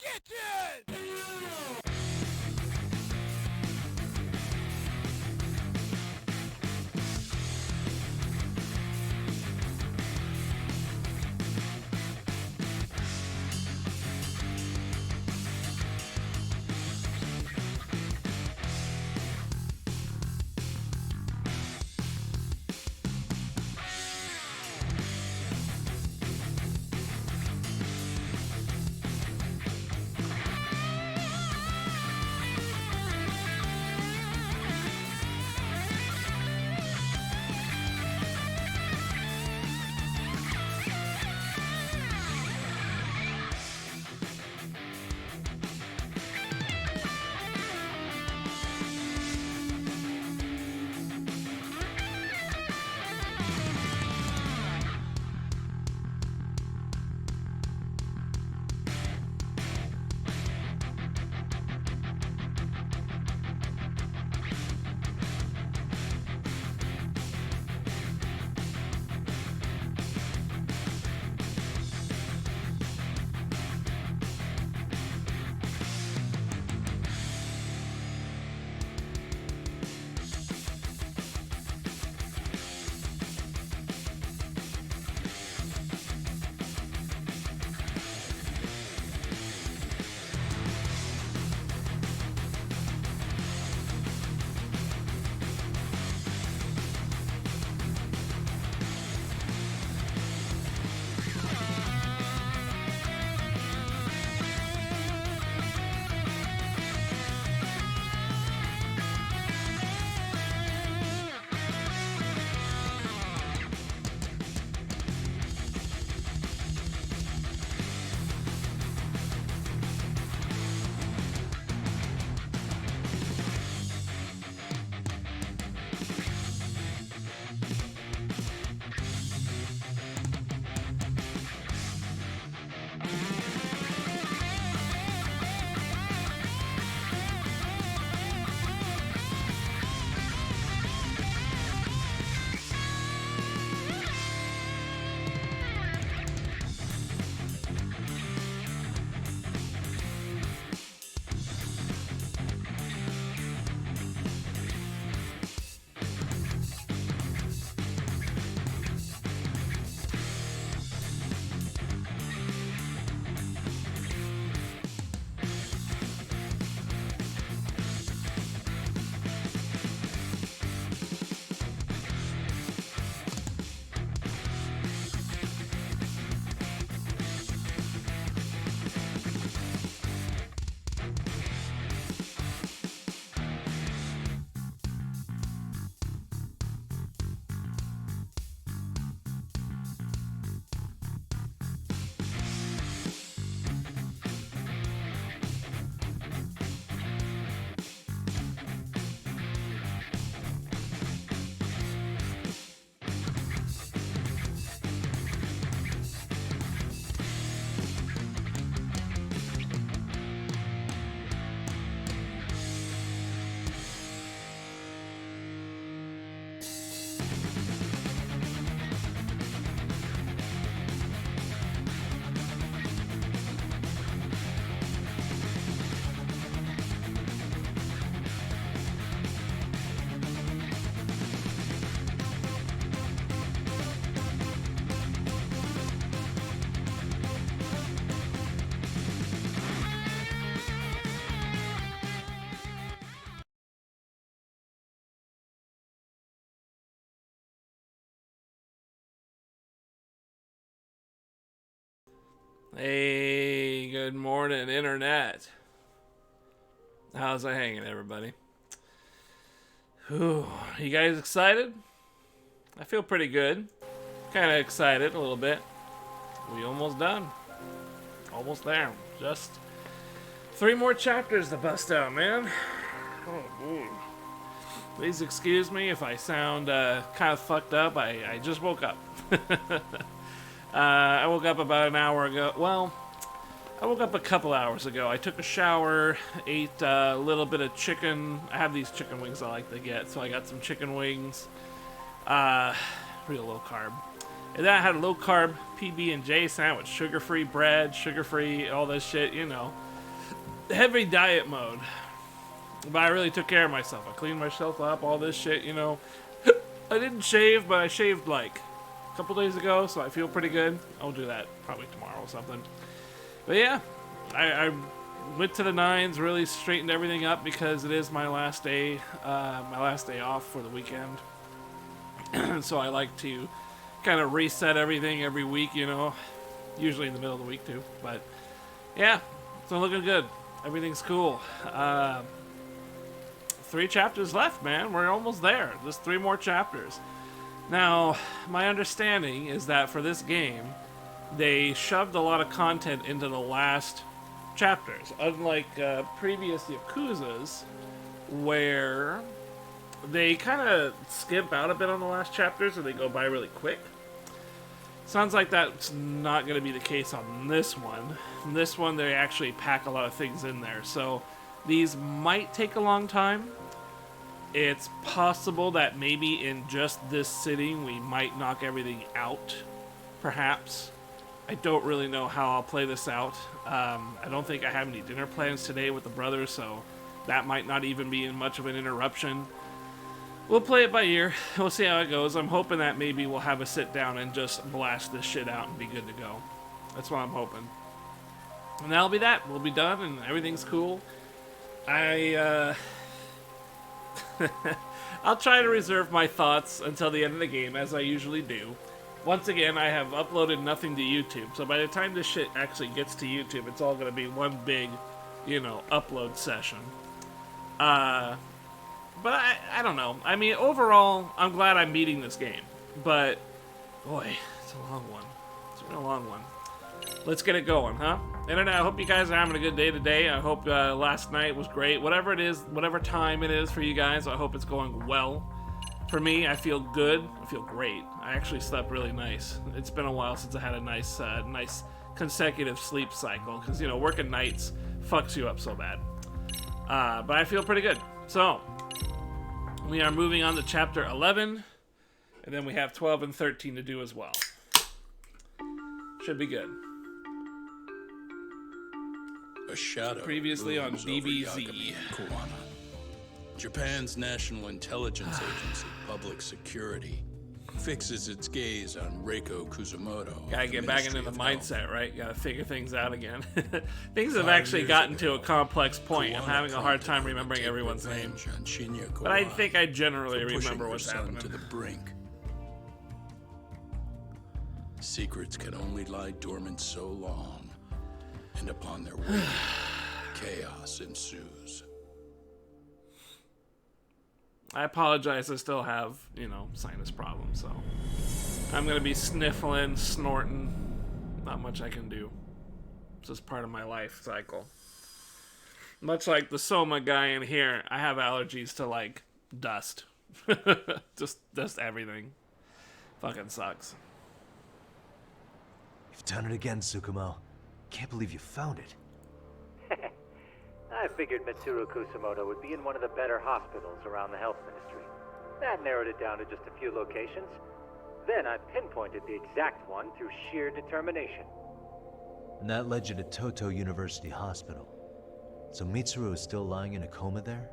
kitchen! Hey, good morning, Internet. How's it hanging, everybody? Whew, you guys excited? I feel pretty good. Kind of excited a little bit. We almost done. Almost there. Just 3 more chapters to bust out, man. Oh, boy. Please excuse me if I sound kind of fucked up. I just woke up. I woke up about an hour ago. Well, I woke up a couple hours ago. I took a shower, ate a little bit of chicken. I have these chicken wings I like to get, so I got some chicken wings. Real low carb. And then I had a low carb PB&J sandwich, sugar-free bread, sugar-free, all this shit, you know. heavy diet mode. But I really took care of myself. I cleaned myself up, all this shit, you know. I didn't shave, but I shaved like a couple days ago, so I feel pretty good. I'll do that probably tomorrow or something. But yeah, I went to the nines, really straightened everything up because it is my last day off for the weekend. So I like to kind of reset everything every week, you know. Usually in the middle of the week too. But yeah, it's looking good. Everything's cool. 3 chapters left, man. We're almost there. Just 3 more chapters. Now, my understanding is that for this game, they shoved a lot of content into the last chapters. Unlike previous Yakuzas, where they kind of skimp out a bit on the last chapters and they go by really quick. Sounds like that's not going to be the case on this one. In this one, they actually pack a lot of things in there. So these might take a long time. It's possible that maybe in just this sitting, we might knock everything out, perhaps. I don't really know how I'll play this out. I don't think I have any dinner plans today with the brothers, so that might not even be much of an interruption. We'll play it by ear. We'll see how it goes. I'm hoping that maybe we'll have a sit down and just blast this shit out and be good to go. That's what I'm hoping. And that'll be that. We'll be done and everything's cool. I'll try to reserve my thoughts until the end of the game, as I usually do. Once again, I have uploaded nothing to YouTube, so by the time this shit actually gets to YouTube, it's all going to be one big, you know, upload session. But I don't know. I mean, overall, I'm glad I'm beating this game. But, boy, it's a long one. It's a real long one. Let's get it going, huh? Internet, I hope you guys are having a good day today. I hope last night was great. Whatever it is, whatever time it is for you guys, I hope it's going well. For me, I feel good. I feel great. I actually slept really nice. It's been a while since I had a nice consecutive sleep cycle. Because, you know, working nights fucks you up so bad. But I feel pretty good. So, we are moving on to chapter 11. And then we have 12 and 13 to do as well. Should be good. A shadow previously on DBZ. Japan's National Intelligence Agency, Public Security, fixes its gaze on Reiko Kuzumoto. Gotta get back into the mindset, right? Gotta figure things out again. Things have actually gotten to a complex point. I'm having a hard time remembering everyone's name. But I think I generally remember what's happening. To the brink. Secrets can only lie dormant so long, and upon their way, chaos ensues. I apologize, I still have, you know, sinus problems, so I'm gonna be sniffling, snorting. Not much I can do. It's just part of my life cycle. Much like the Soma guy in here, I have allergies to, like, dust. just everything. Fucking sucks. You've done it again, Tsukumo. Can't believe you found it. I figured Mitsuru Kusumoto would be in one of the better hospitals around the health ministry. That narrowed it down to just a few locations. Then I pinpointed the exact one through sheer determination. And that led you to Toto University Hospital. So Mitsuru is still lying in a coma there?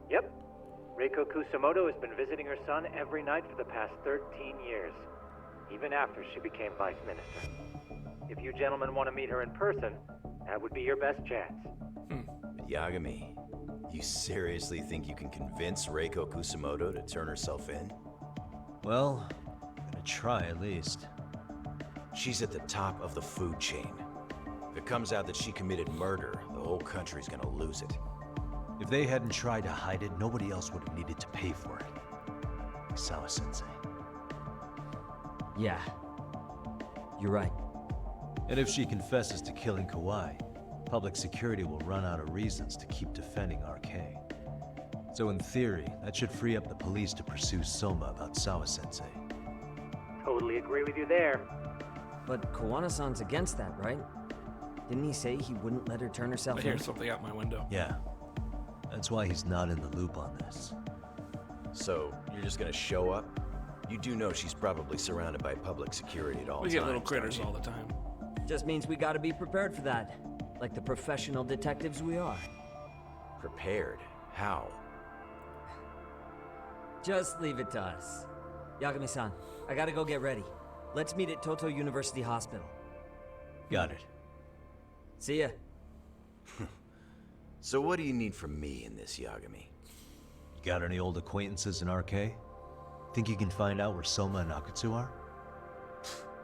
Yep. Reiko Kusumoto has been visiting her son every night for the past 13 years. Even after she became vice minister. If you gentlemen want to meet her in person, that would be your best chance. Yagami, you seriously think you can convince Reiko Kusumoto to turn herself in? Well, I'm gonna try at least. She's at the top of the food chain. If it comes out that she committed murder, the whole country's gonna lose it. If they hadn't tried to hide it, nobody else would have needed to pay for it. Like Sawa-sensei. Yeah. You're right. And if she confesses to killing Kawai, public security will run out of reasons to keep defending RK. So in theory, that should free up the police to pursue Soma about Sawa-sensei. Totally agree with you there. But Kawana-san's against that, right? Didn't he say he wouldn't let her turn herself I in? hear something out my window. Yeah. That's why he's not in the loop on this. So, you're just gonna show up? You do know she's probably surrounded by public security at all times. We get little critters all the time. Just means we gotta be prepared for that. like the professional detectives we are. Prepared? How? Just leave it to us. Yagami-san, I gotta go get ready. Let's meet at Toto University Hospital. Got it. See ya. So what do you need from me in this, Yagami? Got any old acquaintances in RK? Think you can find out where Soma and Akutsu are?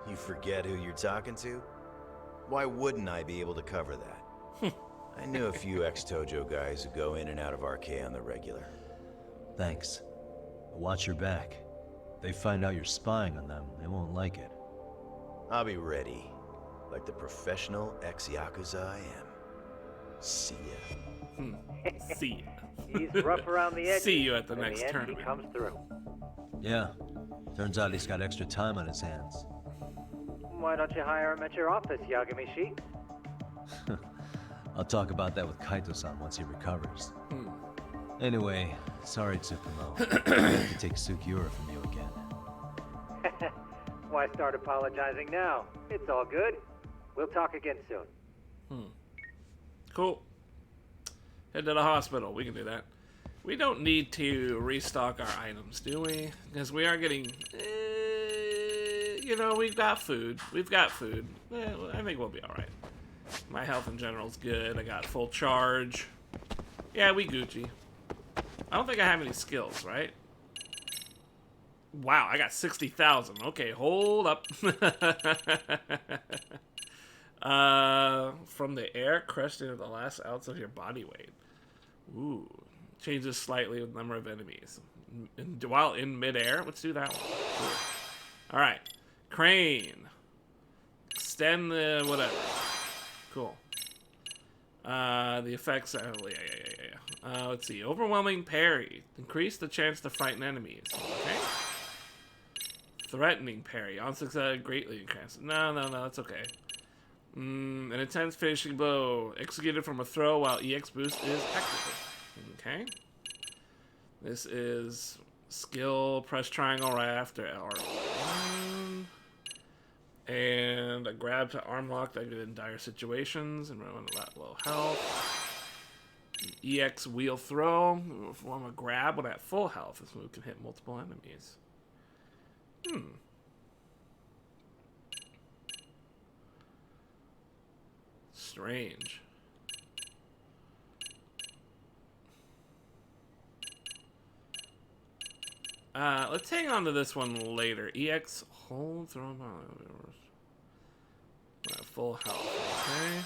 You forget who you're talking to? Why wouldn't I be able to cover that? I knew a few ex-Tojo guys who go in and out of RK on the regular. Thanks. But watch your back. If they find out you're spying on them, they won't like it. I'll be ready, like the professional ex-Yakuza I am. See ya. See ya. He's rough around the edges. See you at the but in next end, tournament. He comes through. Yeah. Turns out he's got extra time on his hands. Why don't you hire him at your office, Yagami-shi? I'll talk about that with Kaito-san once he recovers. Anyway, sorry Tsukumo. I have to take Sukiura from you again. Why start apologizing now? It's all good. We'll talk again soon. Cool. Head to the hospital. We can do that. We don't need to restock our items, do we? Because we are getting... you know, we've got food. We've got food. I think we'll be alright. My health in general is good. I got full charge. Yeah, we Gucci. I don't think I have any skills, right? Wow, I got 60,000. Okay, hold up. From the air, crushed into the last ounce of your body weight. Ooh. Changes slightly with number of enemies. While in midair, let's do that one. Cool. Alright. Crane. Extend the whatever. Cool. The effects. Let's see. Overwhelming parry. Increase the chance to frighten enemies. Okay. Threatening parry. On success greatly increases. No, that's okay. An intense finishing blow. Executed from a throw while EX boost is active. Okay. This is skill. Press triangle right after R1. And a grab to arm lock that in dire situations and run at low health. EX wheel throw. Perform a grab when at full health. This move can hit multiple enemies. Strange. Let's hang on to this one later. EX hold throw full health. Okay.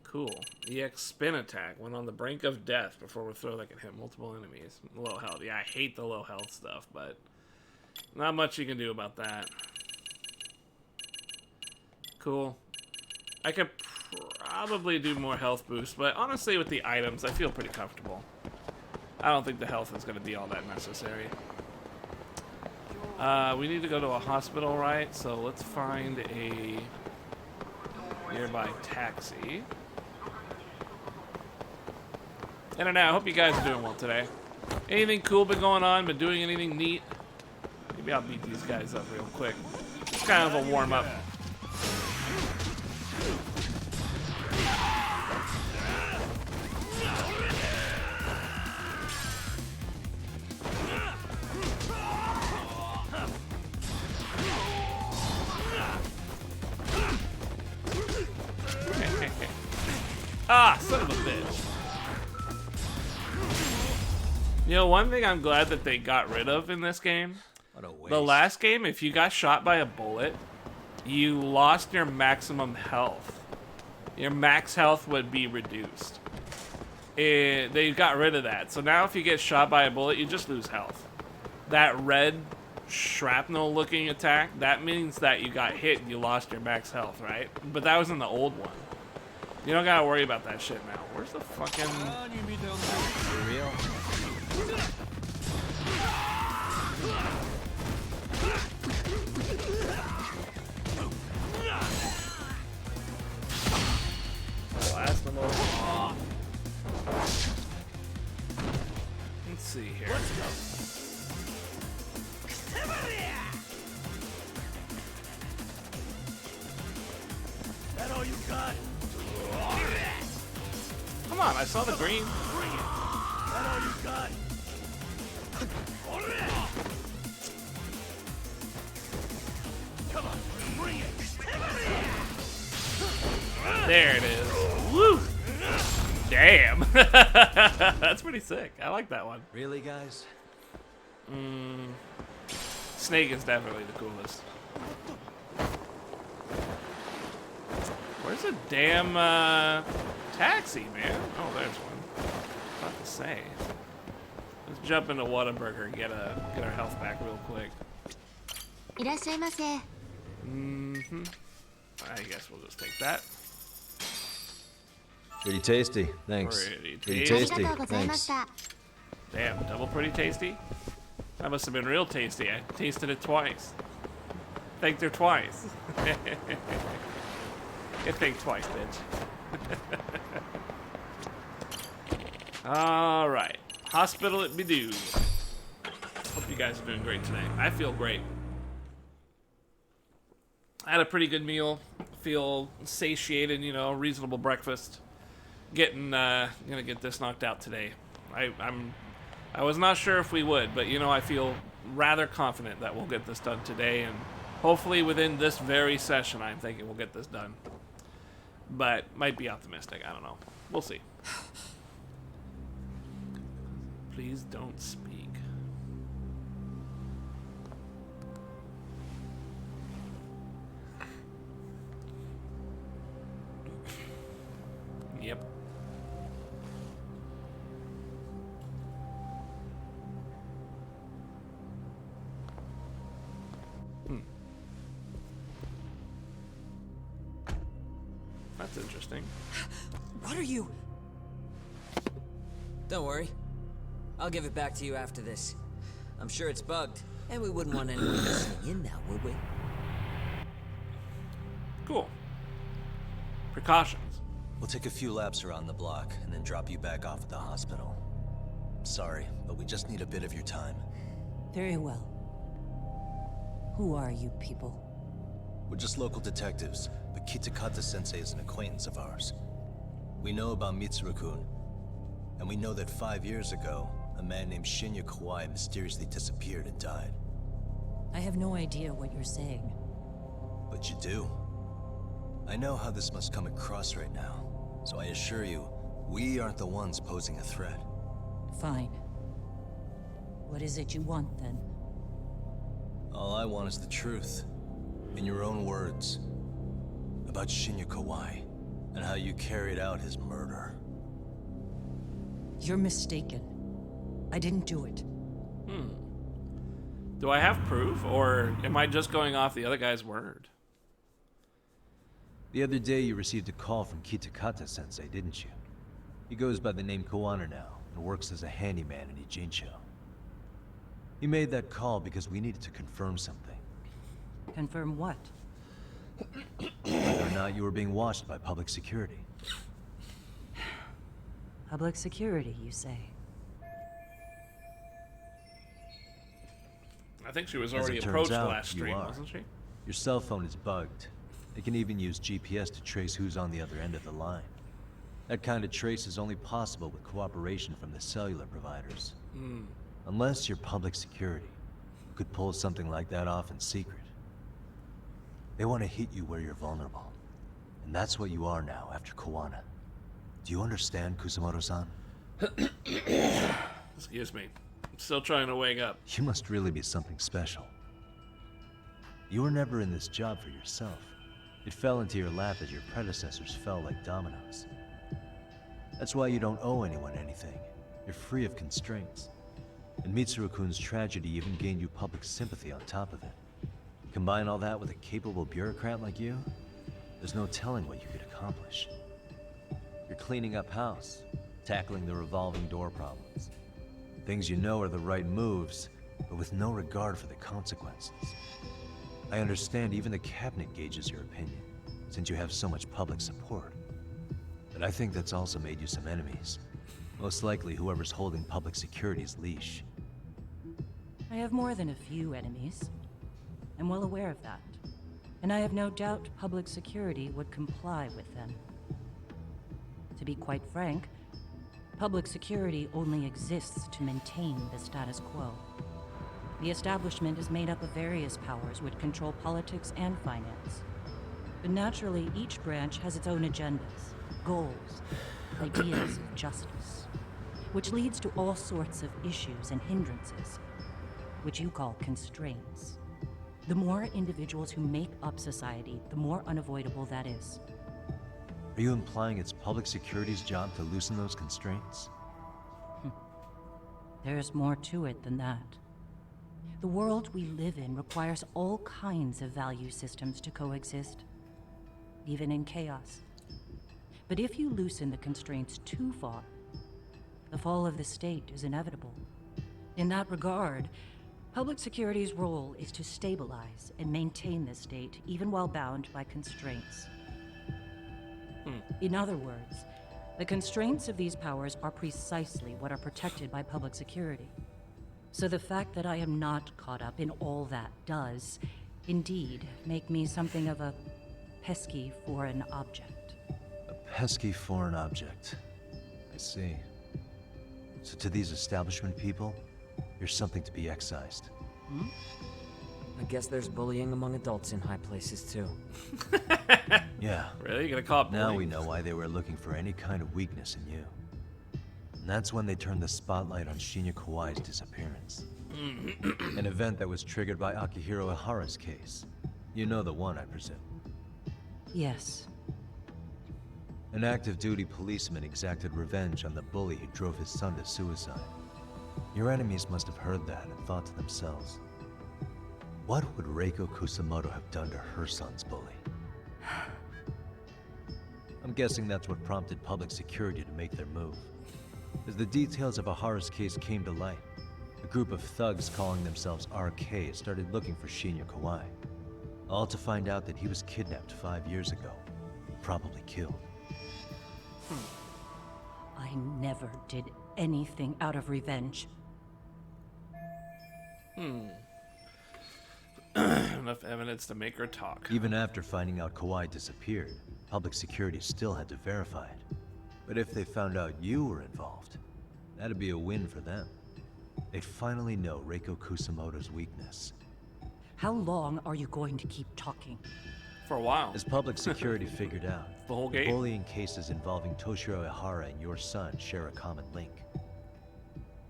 Cool. EX spin attack when on the brink of death before we throw that can hit multiple enemies. Low health. Yeah, I hate the low health stuff, but not much you can do about that. Cool. I could probably do more health boost, but honestly with the items, I feel pretty comfortable. I don't think the health is going to be all that necessary. We need to go to a hospital, right? So let's find a nearby taxi. Internet, I hope you guys are doing well today. Anything cool been going on? Been doing anything neat? Maybe I'll beat these guys up real quick. It's kind of a warm-up. Ah, son of a bitch. You know, one thing I'm glad that they got rid of in this game, the last game, if you got shot by a bullet, you lost your maximum health. Your max health would be reduced. They got rid of that. So now if you get shot by a bullet, you just lose health. That red shrapnel looking attack, that means that you got hit and you lost your max health, right? But that was in the old one. You don't gotta worry about that shit now. Where's the fucking... For real? Blast them over. Let's see here. all you got? Come on, I saw the green. That all you got? Come on, bring it. There it is. Woo! Damn. That's pretty sick. I like that one. Really, guys? Snake is definitely the coolest. Where's the damn taxi, man? Oh, there's one. About to say. Let's jump into Whataburger and get our health back real quick. いらっしゃいませ。 I guess we'll just take that. Pretty tasty. Thanks. Pretty pretty あり tasty. がとうございま Thanks. した Damn, double pretty tasty? That must have been real tasty. I tasted it twice. Thanked her twice. Get thanked twice, bitch. Alright. Hospital it be do. Hope you guys are doing great today. I feel great. I had a pretty good meal. Feel satiated, you know, reasonable breakfast. Gonna get this knocked out today. I was not sure if we would, but you know, I feel rather confident that we'll get this done today, and hopefully within this very session, I'm thinking we'll get this done. But might be optimistic. I don't know. We'll see. Please don't speak. Yep. That's interesting. What are you? Don't worry. I'll give it back to you after this. I'm sure it's bugged, and we wouldn't want anyone listening in now, would we? Cool. Precautions. We'll take a few laps around the block and then drop you back off at the hospital. Sorry, but we just need a bit of your time. Very well. Who are you people? We're just local detectives, but Kitakata-sensei is an acquaintance of ours. We know about Mitsuru-kun, and we know that 5 years ago, a man named Shinya Kawai mysteriously disappeared and died. I have no idea what you're saying. But you do. I know how this must come across right now, so I assure you, we aren't the ones posing a threat. Fine. What is it you want, then? All I want is the truth. In your own words. About Shinya Kawai, and how you carried out his murder. You're mistaken. I didn't do it. Do I have proof, or am I just going off the other guy's word? The other day you received a call from Kitakata-sensei, didn't you? He goes by the name Koana now, and works as a handyman in Ijincho. He made that call because we needed to confirm something. Confirm what? Whether or not you were being watched by public security. Public security, you say? I think she was As already it turns approached out, last you stream, are. wasn't she? Your cell phone is bugged. It can even use GPS to trace who's on the other end of the line. That kind of trace is only possible with cooperation from the cellular providers. Unless you're public security, you could pull something like that off in secret. They want to hit you where you're vulnerable. And that's what you are now after Koana. Do you understand, Kusamoto-san? Excuse me. I'm still trying to wake up. You must really be something special. You were never in this job for yourself. It fell into your lap as your predecessors fell like dominoes. That's why you don't owe anyone anything. You're free of constraints. And Mitsuru-kun's tragedy even gained you public sympathy on top of it. Combine all that with a capable bureaucrat like you, there's no telling what you could accomplish. You're cleaning up house, tackling the revolving door problems. Things you know are the right moves, but with no regard for the consequences. I understand even the cabinet gauges your opinion, since you have so much public support. But I think that's also made you some enemies. Most likely whoever's holding public security's leash. I have more than a few enemies. I'm well aware of that. and I have no doubt public security would comply with them. To be quite frank, public security only exists to maintain the status quo. The establishment is made up of various powers which control politics and finance. But naturally, each branch has its own agendas, goals, ideas of justice, which leads to all sorts of issues and hindrances, which you call constraints. The more individuals who make up society, the more unavoidable that is. Are you implying it's public security's job to loosen those constraints? There's more to it than that. The world we live in requires all kinds of value systems to coexist, even in chaos. But if you loosen the constraints too far, the fall of the state is inevitable. In that regard, public security's role is to stabilize and maintain the state, even while bound by constraints. In other words, the constraints of these powers are precisely what are protected by public security. So the fact that I am not caught up in all that does, indeed, make me something of a pesky foreign object. A pesky foreign object. I see. So to these establishment people, you're something to be excised. I guess there's bullying among adults in high places too. Yeah. Really? You gonna call it Now bullying? we know why they were looking for any kind of weakness in you. And that's when they turned the spotlight on Shinya Kawai's disappearance. An event that was triggered by Akihiro Ihara's case. You know the one, I presume. Yes. An active duty policeman exacted revenge on the bully who drove his son to suicide. Your enemies must have heard that and thought to themselves, what would Reiko Kusamoto have done to her son's bully? I'm guessing that's what prompted public security to make their move. As the details of Ihara's case came to light, a group of thugs calling themselves RK started looking for Shinya Kawai, all to find out that he was kidnapped 5 years ago, probably killed. I never did anything out of revenge. Enough evidence to make her talk. Even after finding out Kawai disappeared, public security still had to verify it. But if they found out you were involved, that'd be a win for them. They'd finally know Reiko Kusamoto's weakness. How long are you going to keep talking? For a while. As public security figured out, The whole game. bullying cases involving Toshiro Ihara and your son share a common link.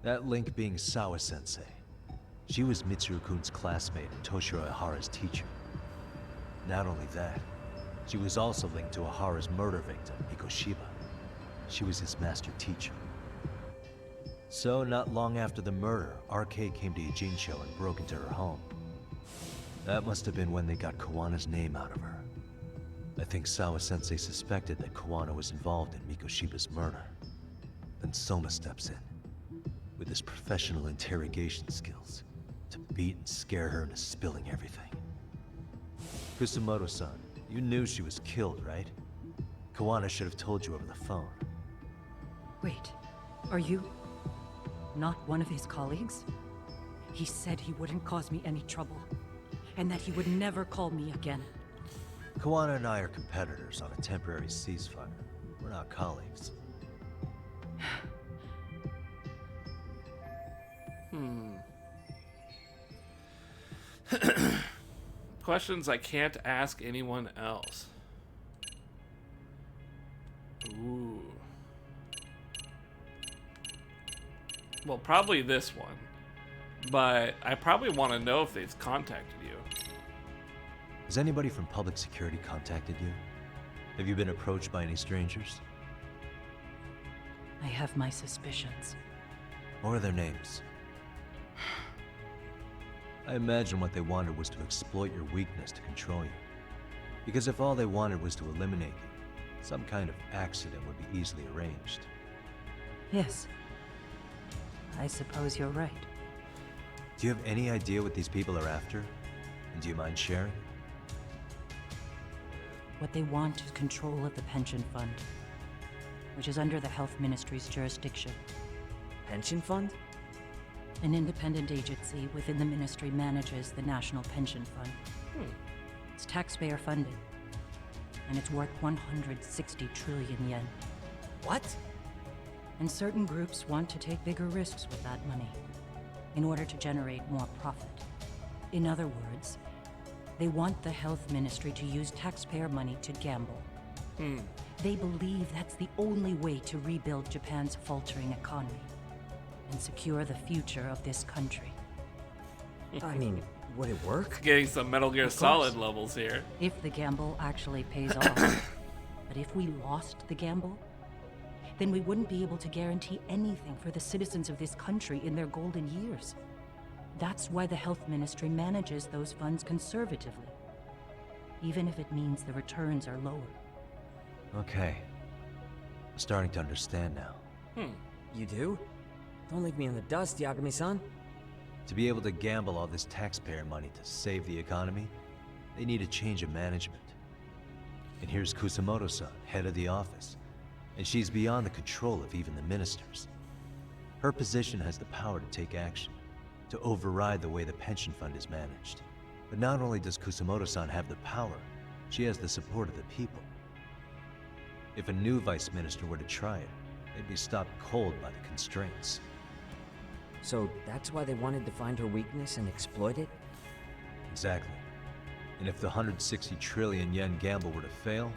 That link being Sawa-sensei. She was Mitsuru-kun's classmate and Toshiro Ihara's teacher. Not only that, she was also linked to Ihara's murder victim, Mikoshiba. She was his master teacher. So, not long after the murder, RK came to Ijincho and broke into her home. That must have been when they got Kawana's name out of her. I think Sawa-sensei suspected that Kawana was involved in Mikoshiba's murder. Then Soma steps in, with his professional interrogation skills, to beat and scare her into spilling everything. Kusamoto-san, you knew she was killed, right? Kawana should have told you over the phone. Wait, are you not one of his colleagues? He said he wouldn't cause me any trouble, and that he would never call me again. Kawana and I are competitors on a temporary ceasefire. We're not colleagues. Questions I can't ask anyone else. Ooh. Well, probably this one. But I probably want to know if they've contacted you. Has anybody from public security contacted you? Have you been approached by any strangers? I have my suspicions. What are their names? I imagine what they wanted was to exploit your weakness to control you. Because if all they wanted was to eliminate you, some kind of accident would be easily arranged. Yes. I suppose you're right. Do you have any idea what these people are after? And do you mind sharing? What they want is control of the pension fund, which is under the Health Ministry's jurisdiction. Pension fund? An independent agency within the ministry manages the National Pension Fund. It's taxpayer funded, and it's worth 160 trillion yen. What? And certain groups want to take bigger risks with that money in order to generate more profit. In other words, they want the health ministry to use taxpayer money to gamble. They believe that's the only way to rebuild Japan's faltering economy and secure the future of this country. I mean, would it work? Getting some Metal Gear Solid levels here. If the gamble actually pays off. But if we lost the gamble, then we wouldn't be able to guarantee anything for the citizens of this country in their golden years. That's why the health ministry manages those funds conservatively, even if it means the returns are lower. Okay. I'm starting to understand now. You do? Don't leave me in the dust, Yagami-san. To be able to gamble all this taxpayer money to save the economy, they need a change of management. And here's Kusamoto-san, head of the office, and she's beyond the control of even the ministers. Her position has the power to take action, to override the way the pension fund is managed. But not only does Kusamoto-san have the power, she has the support of the people. If a new vice minister were to try it, they'd be stopped cold by the constraints. So that's why they wanted to find her weakness and exploit it? Exactly. And if the 160 trillion yen gamble were to fail,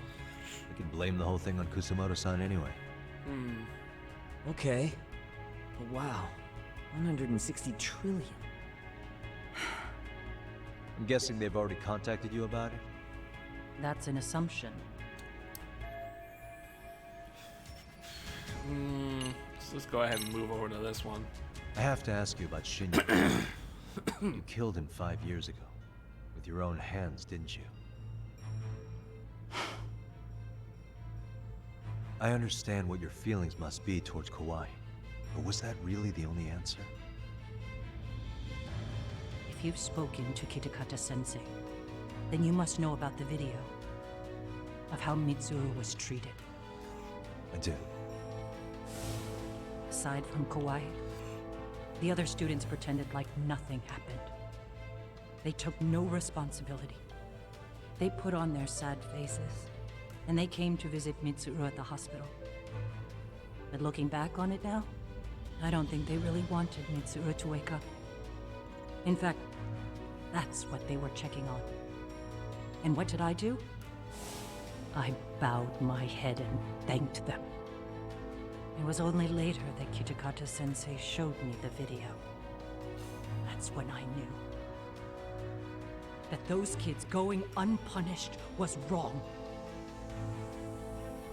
they could blame the whole thing on Kusamoto-san anyway. Okay. But wow, 160 trillion. I'm guessing they've already contacted you about it? That's an assumption. Let's just go ahead and move over to this one. I have to ask you about Shinya. You killed him 5 years ago. With your own hands, didn't you? I understand what your feelings must be towards Kawai, but was that really the only answer? If you've spoken to Kitakata-sensei, then you must know about the video of how Mitsuru was treated. I do. Aside from Kawai, the other students pretended like nothing happened. They took no responsibility. They put on their sad faces, and they came to visit Mitsuru at the hospital. But looking back on it now, I don't think they really wanted Mitsuru to wake up. In fact, that's what they were checking on. And what did I do? I bowed my head and thanked them. It was only later that Kitakata-sensei showed me the video. That's when I knew that those kids going unpunished was wrong.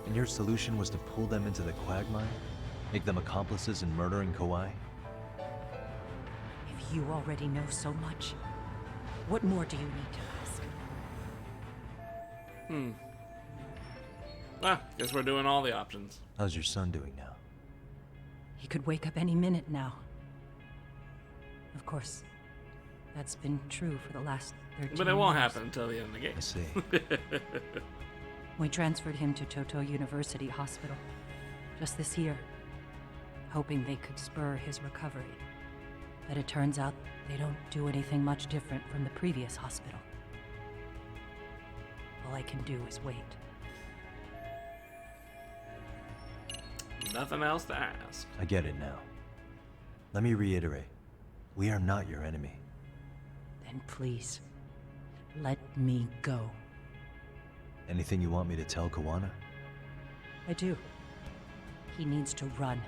And your solution was to pull them into the quagmire? Make them accomplices in murdering Kawai? If you already know so much, what more do you need to ask? Guess we're doing all the options. How's your son doing now? He could wake up any minute now. Of course, that's been true for the last 13 But it won't years. happen until the end of the game. I see. We transferred him to Toto University Hospital just this year, hoping they could spur his recovery. But it turns out they don't do anything much different from the previous hospital. All I can do is wait. Nothing else to ask. I get it now. Let me reiterate. We are not your enemy. Then please, let me go. Anything you want me to tell Kawana? I do. He needs to run.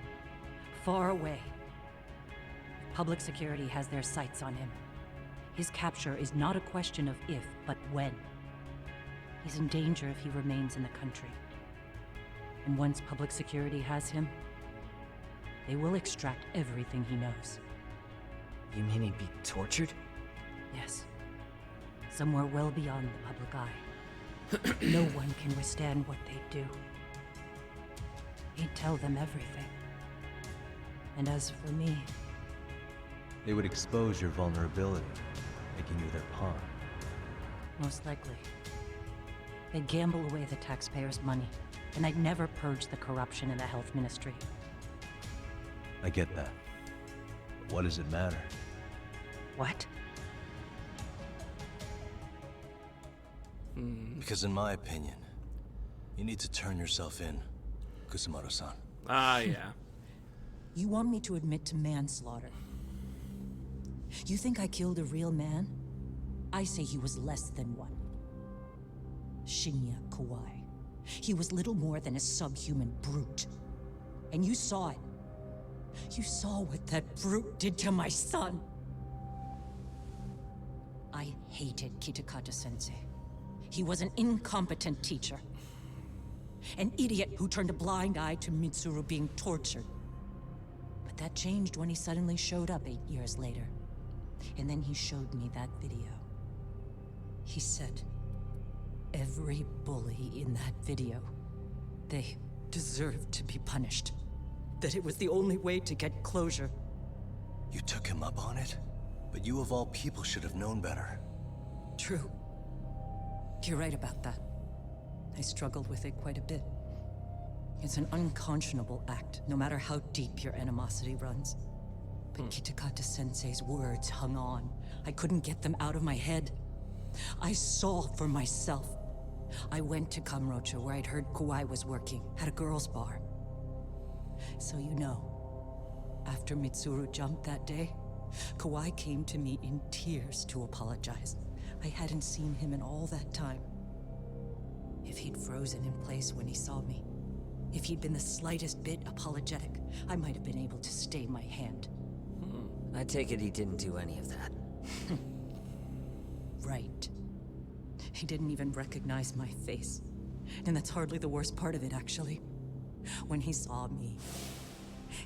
Far away. Public security has their sights on him. His capture is not a question of if, but when. He's in danger if he remains in the country. And once public security has him, they will extract everything he knows. You mean he'd be tortured? Yes. Somewhere well beyond the public eye. No one can withstand what they do. He'd tell them everything. And as for me, They would expose your vulnerability, making you their pawn. most likely, they'd gamble away the taxpayers' money, and I'd never purge the corruption in the health ministry. I get that. But what does it matter? What? Because in my opinion, you need to turn yourself in, Kusumoto-san. Ah, yeah. You want me to admit to manslaughter? You think I killed a real man? I say he was less than one. Shinya Kawai. He was little more than a subhuman brute. And you saw it. You saw what that brute did to my son. I hated Kitakata-sensei. He was an incompetent teacher. An idiot who turned a blind eye to Mitsuru being tortured. But that changed when he suddenly showed up 8 years later. And then he showed me that video. He said, every bully in that video, they deserved to be punished. That it was the only way to get closure. You took him up on it? But you of all people should have known better. True. You're right about that. I struggled with it quite a bit. It's an unconscionable act, no matter how deep your animosity runs. But Kitakata-sensei's words hung on. I couldn't get them out of my head. I saw for myself. I went to Kamurocho, where I'd heard Kawai was working, at a girls' bar. So you know, after Mitsuru jumped that day, Kawai came to me in tears to apologize. I hadn't seen him in all that time. If he'd frozen in place when he saw me, if he'd been the slightest bit apologetic, I might have been able to stay my hand. I take it he didn't do any of that. Right. He didn't even recognize my face. And that's hardly the worst part of it, actually. When he saw me,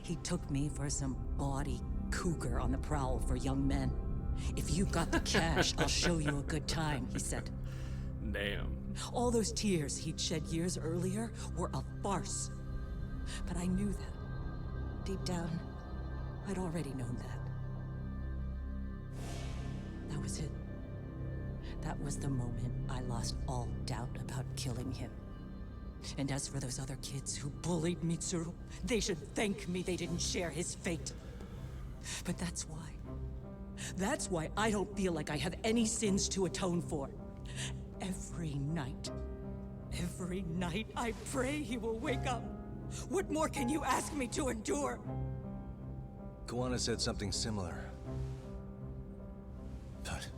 he took me for some bawdy cougar on the prowl for young men. If you got the cash, I'll show you a good time, he said. Damn. All those tears he'd shed years earlier were a farce. But I knew that. Deep down, I'd already known that. That was it. That was the moment I lost all doubt about killing him. And as for those other kids who bullied Mitsuru, they should thank me they didn't share his fate. But that's why. That's why I don't feel like I have any sins to atone for. Every night I pray he will wake up. What more can you ask me to endure? Kawana said something similar. But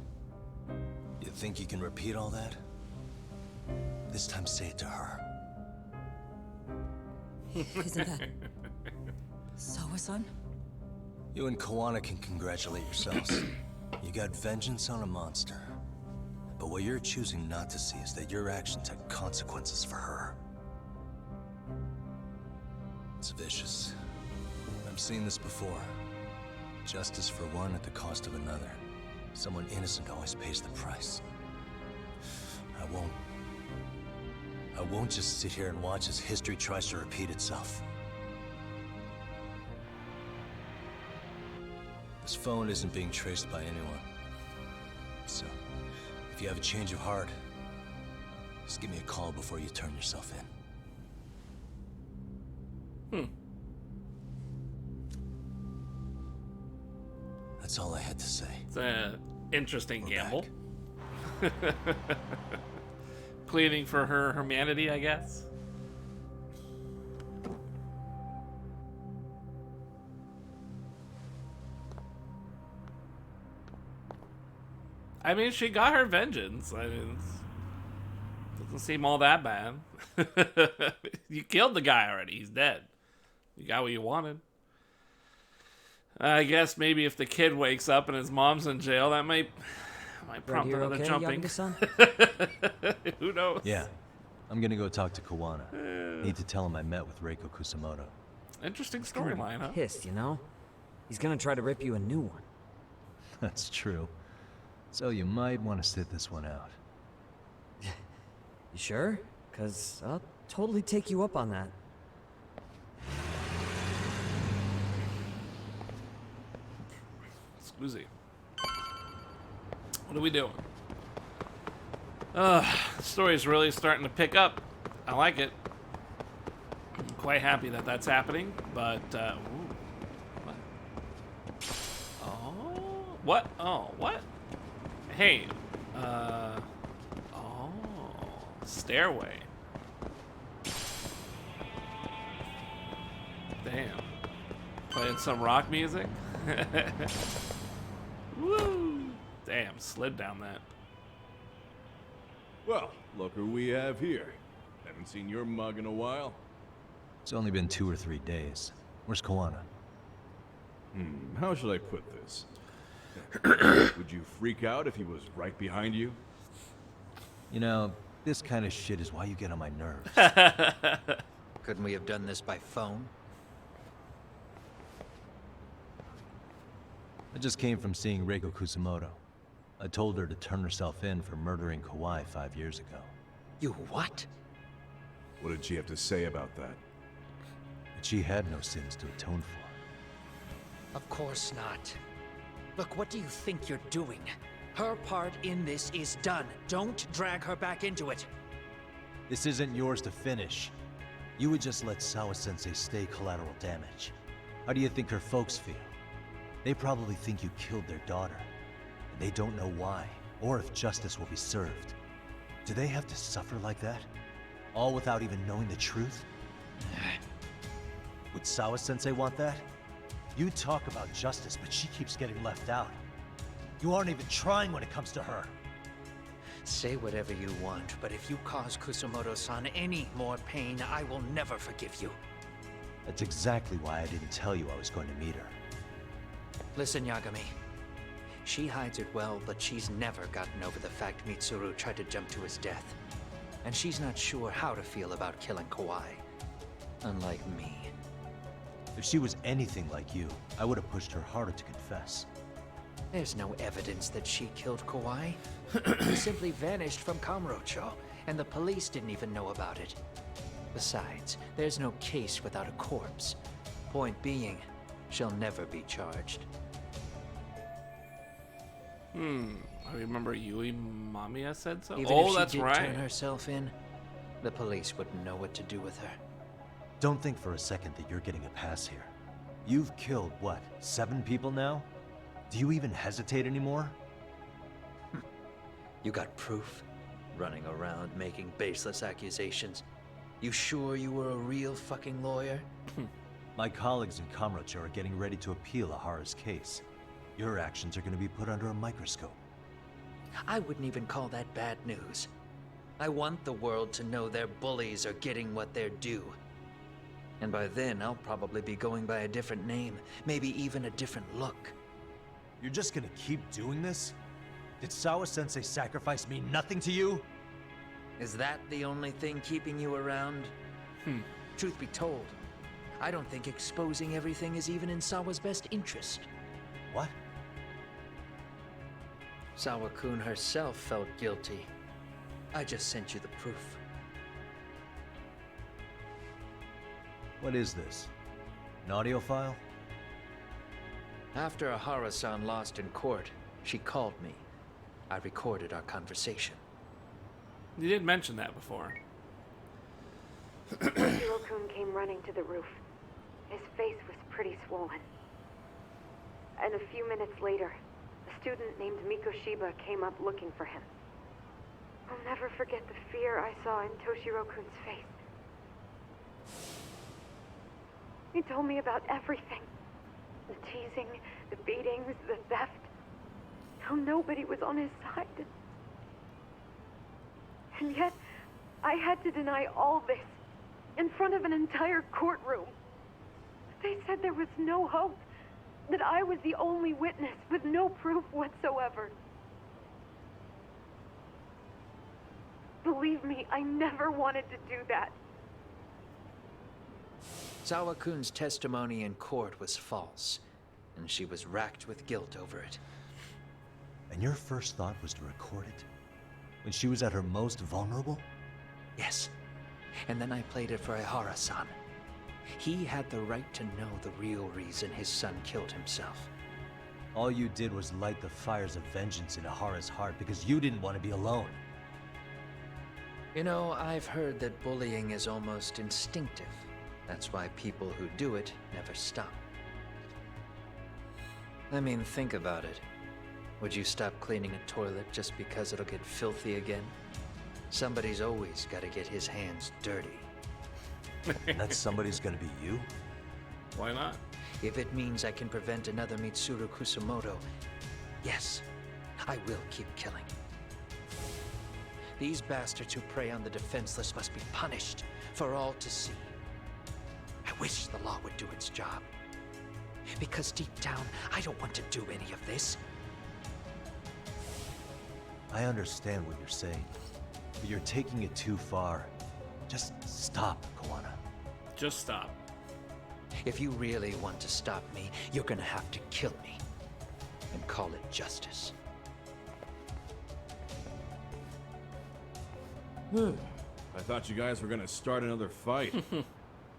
you think you can repeat all that? This time say it to her. Isn't that Sawa-san? You and Kawana can congratulate yourselves. You got vengeance on a monster. But what you're choosing not to see is that your actions had consequences for her. It's vicious. I've seen this before. Justice for one at the cost of another. Someone innocent always pays the price. I won't just sit here and watch as history tries to repeat itself. This phone isn't being traced by anyone. So, if you have a change of heart, just give me a call before you turn yourself in. That's all I had to say. It's an interesting We're gamble. back. Pleading for her humanity, I guess. I mean, she got her vengeance. I mean, doesn't seem all that bad. You killed the guy already. He's dead. You got what you wanted. I guess maybe if the kid wakes up and his mom's in jail, that might prompt Right here, another okay, jumping. youngest-son? Who knows? Yeah. I'm gonna go talk to Kawana. Need to tell him I met with Reiko Kusumoto. Interesting storyline, huh? Pissed, you know? He's gonna try to rip you a new one. That's true. So you might want to sit this one out. You sure? 'Cause I'll totally take you up on that. Scusi. What are we doing? The story's really starting to pick up. I like it. I'm quite happy that that's happening, but, ooh. What? Oh, what? Oh, what? Hey, oh. Stairway. Damn. Playing some rock music. Woo! Damn, slid down that. Well, look who we have here. Haven't seen your mug in a while. It's only been 2 or 3 days. Where's Koana? How should I put this? Would you freak out if he was right behind you? You know, this kind of shit is why you get on my nerves. Couldn't we have done this by phone? I just came from seeing Reiko Kusamoto. I told her to turn herself in for murdering Kawhi 5 years ago. You what? What did she have to say about that? But she had no sins to atone for. Of course not. Look, what do you think you're doing? Her part in this is done. Don't drag her back into it. This isn't yours to finish. You would just let Sawa-sensei stay collateral damage. How do you think her folks feel? They probably think you killed their daughter. And they don't know why, or if justice will be served. Do they have to suffer like that? All without even knowing the truth? Would Sawa-sensei want that? You talk about justice, but she keeps getting left out. You aren't even trying when it comes to her. Say whatever you want, but if you cause Kusamoto-san any more pain, I will never forgive you. That's exactly why I didn't tell you I was going to meet her. Listen, Yagami. She hides it well, but she's never gotten over the fact Mitsuru tried to jump to his death. And she's not sure how to feel about killing Kawhi. Unlike me. If she was anything like you, I would have pushed her harder to confess. There's no evidence that she killed Kawhi. He simply vanished from Kamurocho, and the police didn't even know about it. Besides, there's no case without a corpse. Point being, she'll never be charged. I remember Yui Mamiya said so. Even Oh, if she that's did right. turn herself in, the police wouldn't know what to do with her. Don't think for a second that you're getting a pass here. You've killed, what, 7 people now? Do you even hesitate anymore? You got proof? Running around making baseless accusations. You sure you were a real fucking lawyer? My colleagues in Kamurocho are getting ready to appeal Ahara's case. Your actions are going to be put under a microscope. I wouldn't even call that bad news. I want the world to know their bullies are getting what they're due. And by then, I'll probably be going by a different name, maybe even a different look. You're just going to keep doing this? Did Sawa-sensei sacrifice mean nothing to you? Is that the only thing keeping you around? Truth be told, I don't think exposing everything is even in Sawa's best interest. What? Sawa-kun herself felt guilty. I just sent you the proof. What is this? An audio file? After Ahara-san lost in court, she called me. I recorded our conversation. You did mention that before. Toshiro-kun came running to the roof. His face was pretty swollen. And a few minutes later, a student named Mikoshiba came up looking for him. I'll never forget the fear I saw in Toshiro-kun's face. He told me about everything. The teasing, the beatings, the theft. How nobody was on his side. And yet, I had to deny all this in front of an entire courtroom. They said there was no hope, that I was the only witness with no proof whatsoever. Believe me, I never wanted to do that. Sawa-kun's testimony in court was false, and she was racked with guilt over it. And your first thought was to record it? When she was at her most vulnerable? Yes. And then I played it for Ahara-san. He had the right to know the real reason his son killed himself. All you did was light the fires of vengeance in Ahara's heart because you didn't want to be alone. You know, I've heard that bullying is almost instinctive. That's why people who do it never stop. I mean, think about it. Would you stop cleaning a toilet just because it'll get filthy again? Somebody's always got to get his hands dirty. That somebody's gonna be you? Why not? If it means I can prevent another Mitsuru Kusamoto, yes, I will keep killing. These bastards who prey on the defenseless must be punished for all to see. I wish the law would do its job. Because deep down, I don't want to do any of this. I understand what you're saying, but you're taking it too far. Just stop, Kawana. Just stop. If you really want to stop me, you're gonna have to kill me. And call it justice. I thought you guys were gonna start another fight.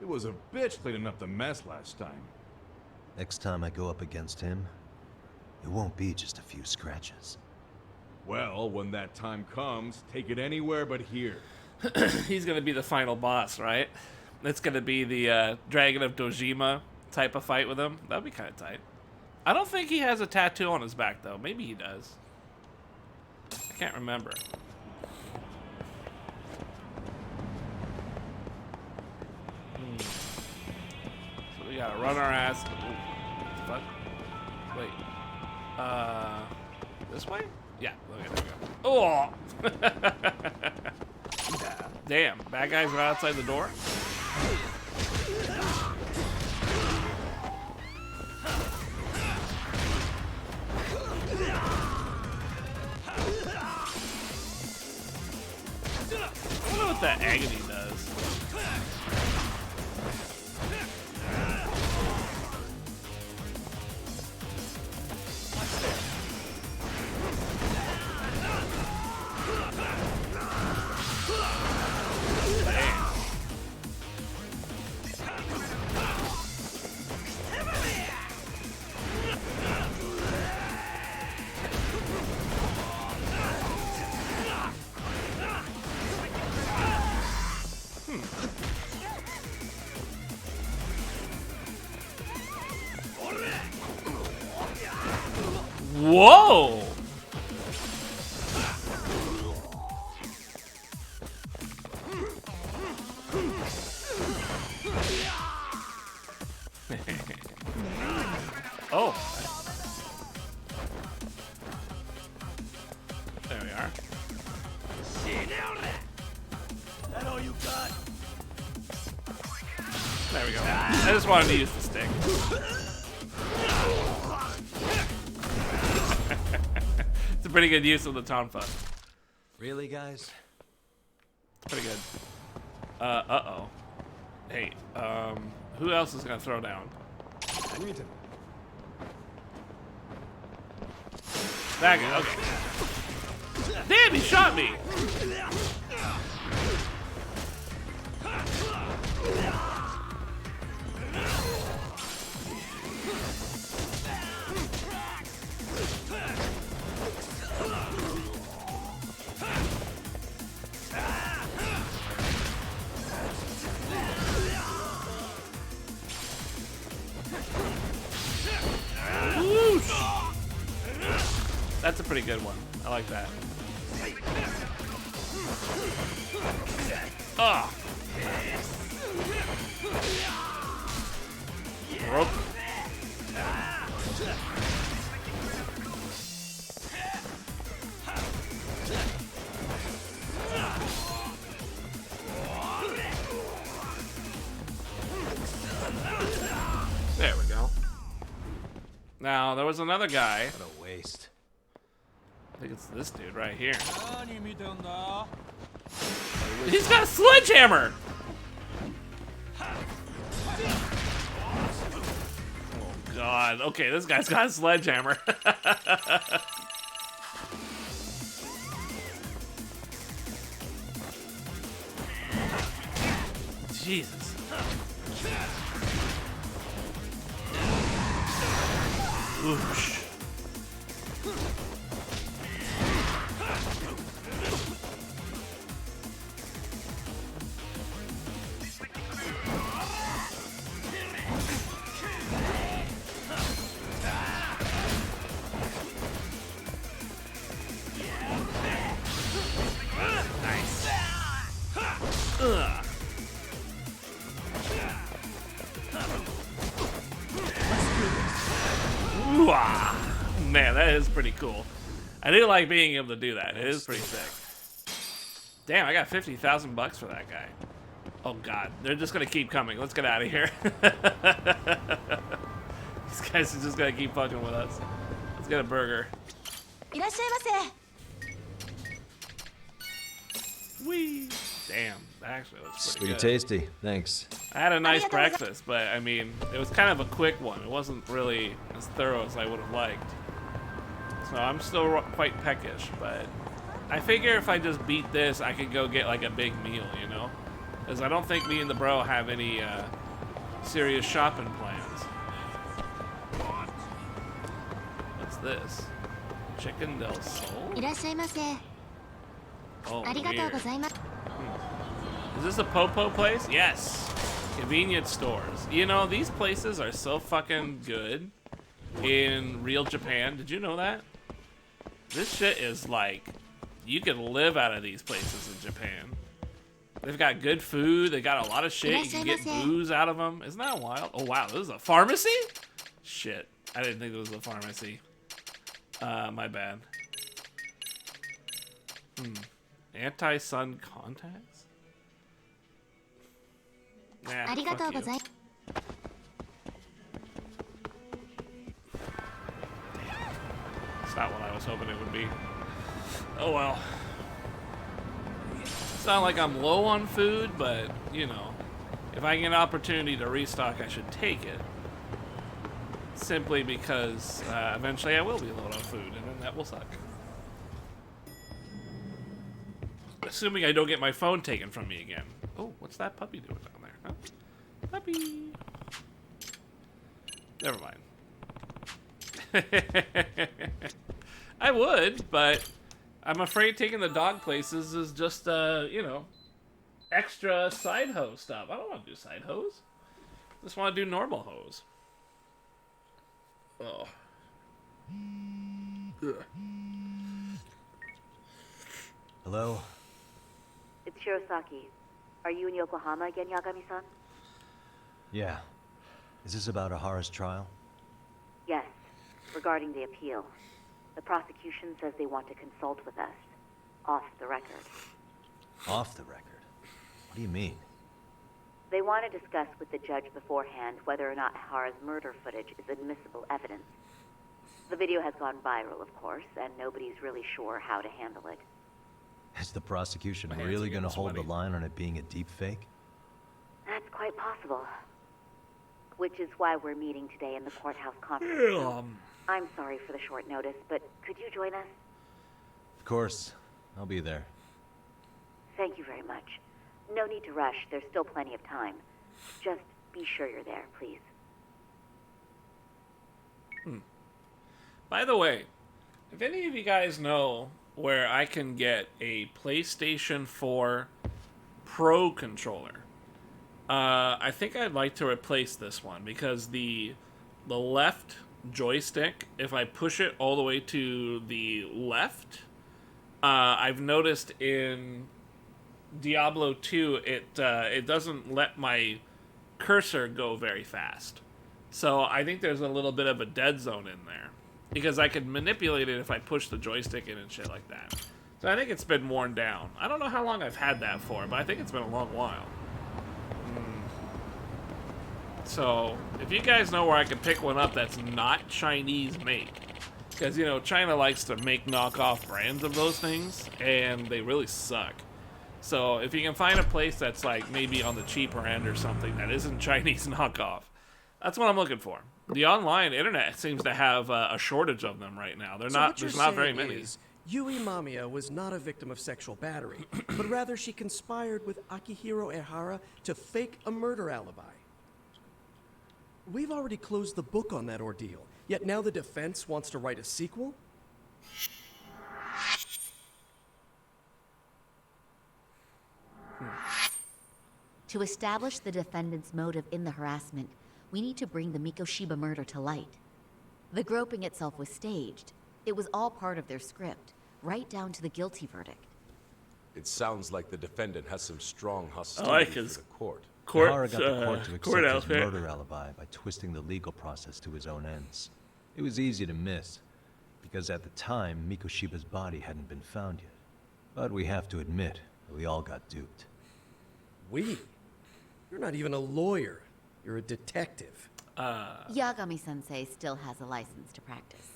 It was a bitch cleaning up the mess last time. Next time I go up against him, it won't be just a few scratches. Well, when that time comes, take it anywhere but here. He's gonna be the final boss, right? It's gonna be the Dragon of Dojima type of fight with him. That'd be kind of tight. I don't think he has a tattoo on his back, though. Maybe he does. I can't remember. So we gotta run our ass. Ooh, fuck. Wait. This way? Yeah. Okay, there we go. Oh! Damn. Bad guys are outside the door? I wonder what that agony does. Whoa! Oh. There we are. That all you got? There we go. I just wanted to use the stick. It's a pretty good use of the Tonfa. Really, guys? Pretty good. Uh-oh. Hey, who else is gonna throw down? That guy, okay. Damn, he shot me! That's a pretty good one. I like that. Ah! Rope. There we go. Now, there was another guy. What a waste. I think it's this dude right here. He's got a sledgehammer! Oh god. Okay, this guy's got a sledgehammer. Jesus. Oosh. Nice. Man, that is pretty cool. I do like being able to do that. It is pretty sick. Damn, I got 50,000 bucks for that guy. Oh god, they're just gonna keep coming. Let's get out of here. These guys are just gonna keep fucking with us. Let's get a burger. Whee! Damn, that actually looks pretty good. tasty, thanque's. I had a nice breakfast, but I mean, it was kind of a quick one. It wasn't really as thorough as I would have liked. So I'm still quite peckish, but I figure if I just beat this, I could go get like a big meal, you know? Because I don't think me and the bro have any serious shopping plans. What's this? Chicken del Sol? いらっしゃいませ。 Oh, ありがとうご weird. ざいます。 Is this a Popo place? Yes. Convenience stores. You know, these places are so fucking good in real Japan. Did you know that? This shit is like, you could live out of these places in Japan. They've got good food. They got a lot of shit. You can get booze out of them. Isn't that wild? Oh, wow. This is a pharmacy? Shit. I didn't think it was a pharmacy. My bad. Anti-sun contacts? Nah, ありがとう fuck ご you. ざいます。 It's not what I was hoping it would be. Oh well. It's not like I'm low on food, but, you know, if I get an opportunity to restock, I should take it. Simply because eventually I will be low on food, and then that will suck. Assuming I don't get my phone taken from me again. Oh, what's that puppy doing down there? Huh? Puppy. Never mind. I would, but I'm afraid taking the dog places is just, you know, extra side hoe stuff. I don't want to do side hoes. I just want to do normal hoes. Oh. Ugh. Hello? It's Shirosaki. Are you in Yokohama again, Yagami-san? Yeah. Is this about Ahara's trial? Yes, regarding the appeal. The prosecution says they want to consult with us. Off the record. Off the record? What do you mean? They want to discuss with the judge beforehand whether or not Ahara's murder footage is admissible evidence. The video has gone viral, of course, and nobody's really sure how to handle it. Is the prosecution really going to hold the line on it being a deep fake? That's quite possible. Which is why we're meeting today in the courthouse conference room. I'm sorry for the short notice, but could you join us? Of course. I'll be there. Thank you very much. No need to rush. There's still plenty of time. Just be sure you're there, please. By the way, if any of you guys know where I can get a PlayStation 4 Pro controller, I think I'd like to replace this one because the left joystick, if I push it all the way to the left, I've noticed in Diablo 2 it doesn't let my cursor go very fast. So I think there's a little bit of a dead zone in there because I could manipulate it if I push the joystick in and shit like that. So I think it's been worn down. I don't know how long I've had that for, but I think it's been a long while. So if you guys know where I can pick one up that's not Chinese made, because, you know, China likes to make knockoff brands of those things, and they really suck. So if you can find a place that's like maybe on the cheaper end or something that isn't Chinese knockoff, that's what I'm looking for. The online internet seems to have a shortage of them right now. There's not very many. Yui Mamiya was not a victim of sexual battery, but rather she conspired with Akihiro Ehara to fake a murder alibi. We've already closed the book on that ordeal, yet now the defense wants to write a sequel? To establish the defendant's motive in the harassment, we need to bring the Mikoshiba murder to light. The groping itself was staged. It was all part of their script, right down to the guilty verdict. It sounds like the defendant has some strong hostility for the court. Ahara got the court to accept his murder alibi by twisting the legal process to his own ends. It was easy to miss. Because at the time, Mikoshiba's body hadn't been found yet. But we have to admit that we all got duped. We? You're not even a lawyer. You're a detective. Yagami-sensei still has a license to practice.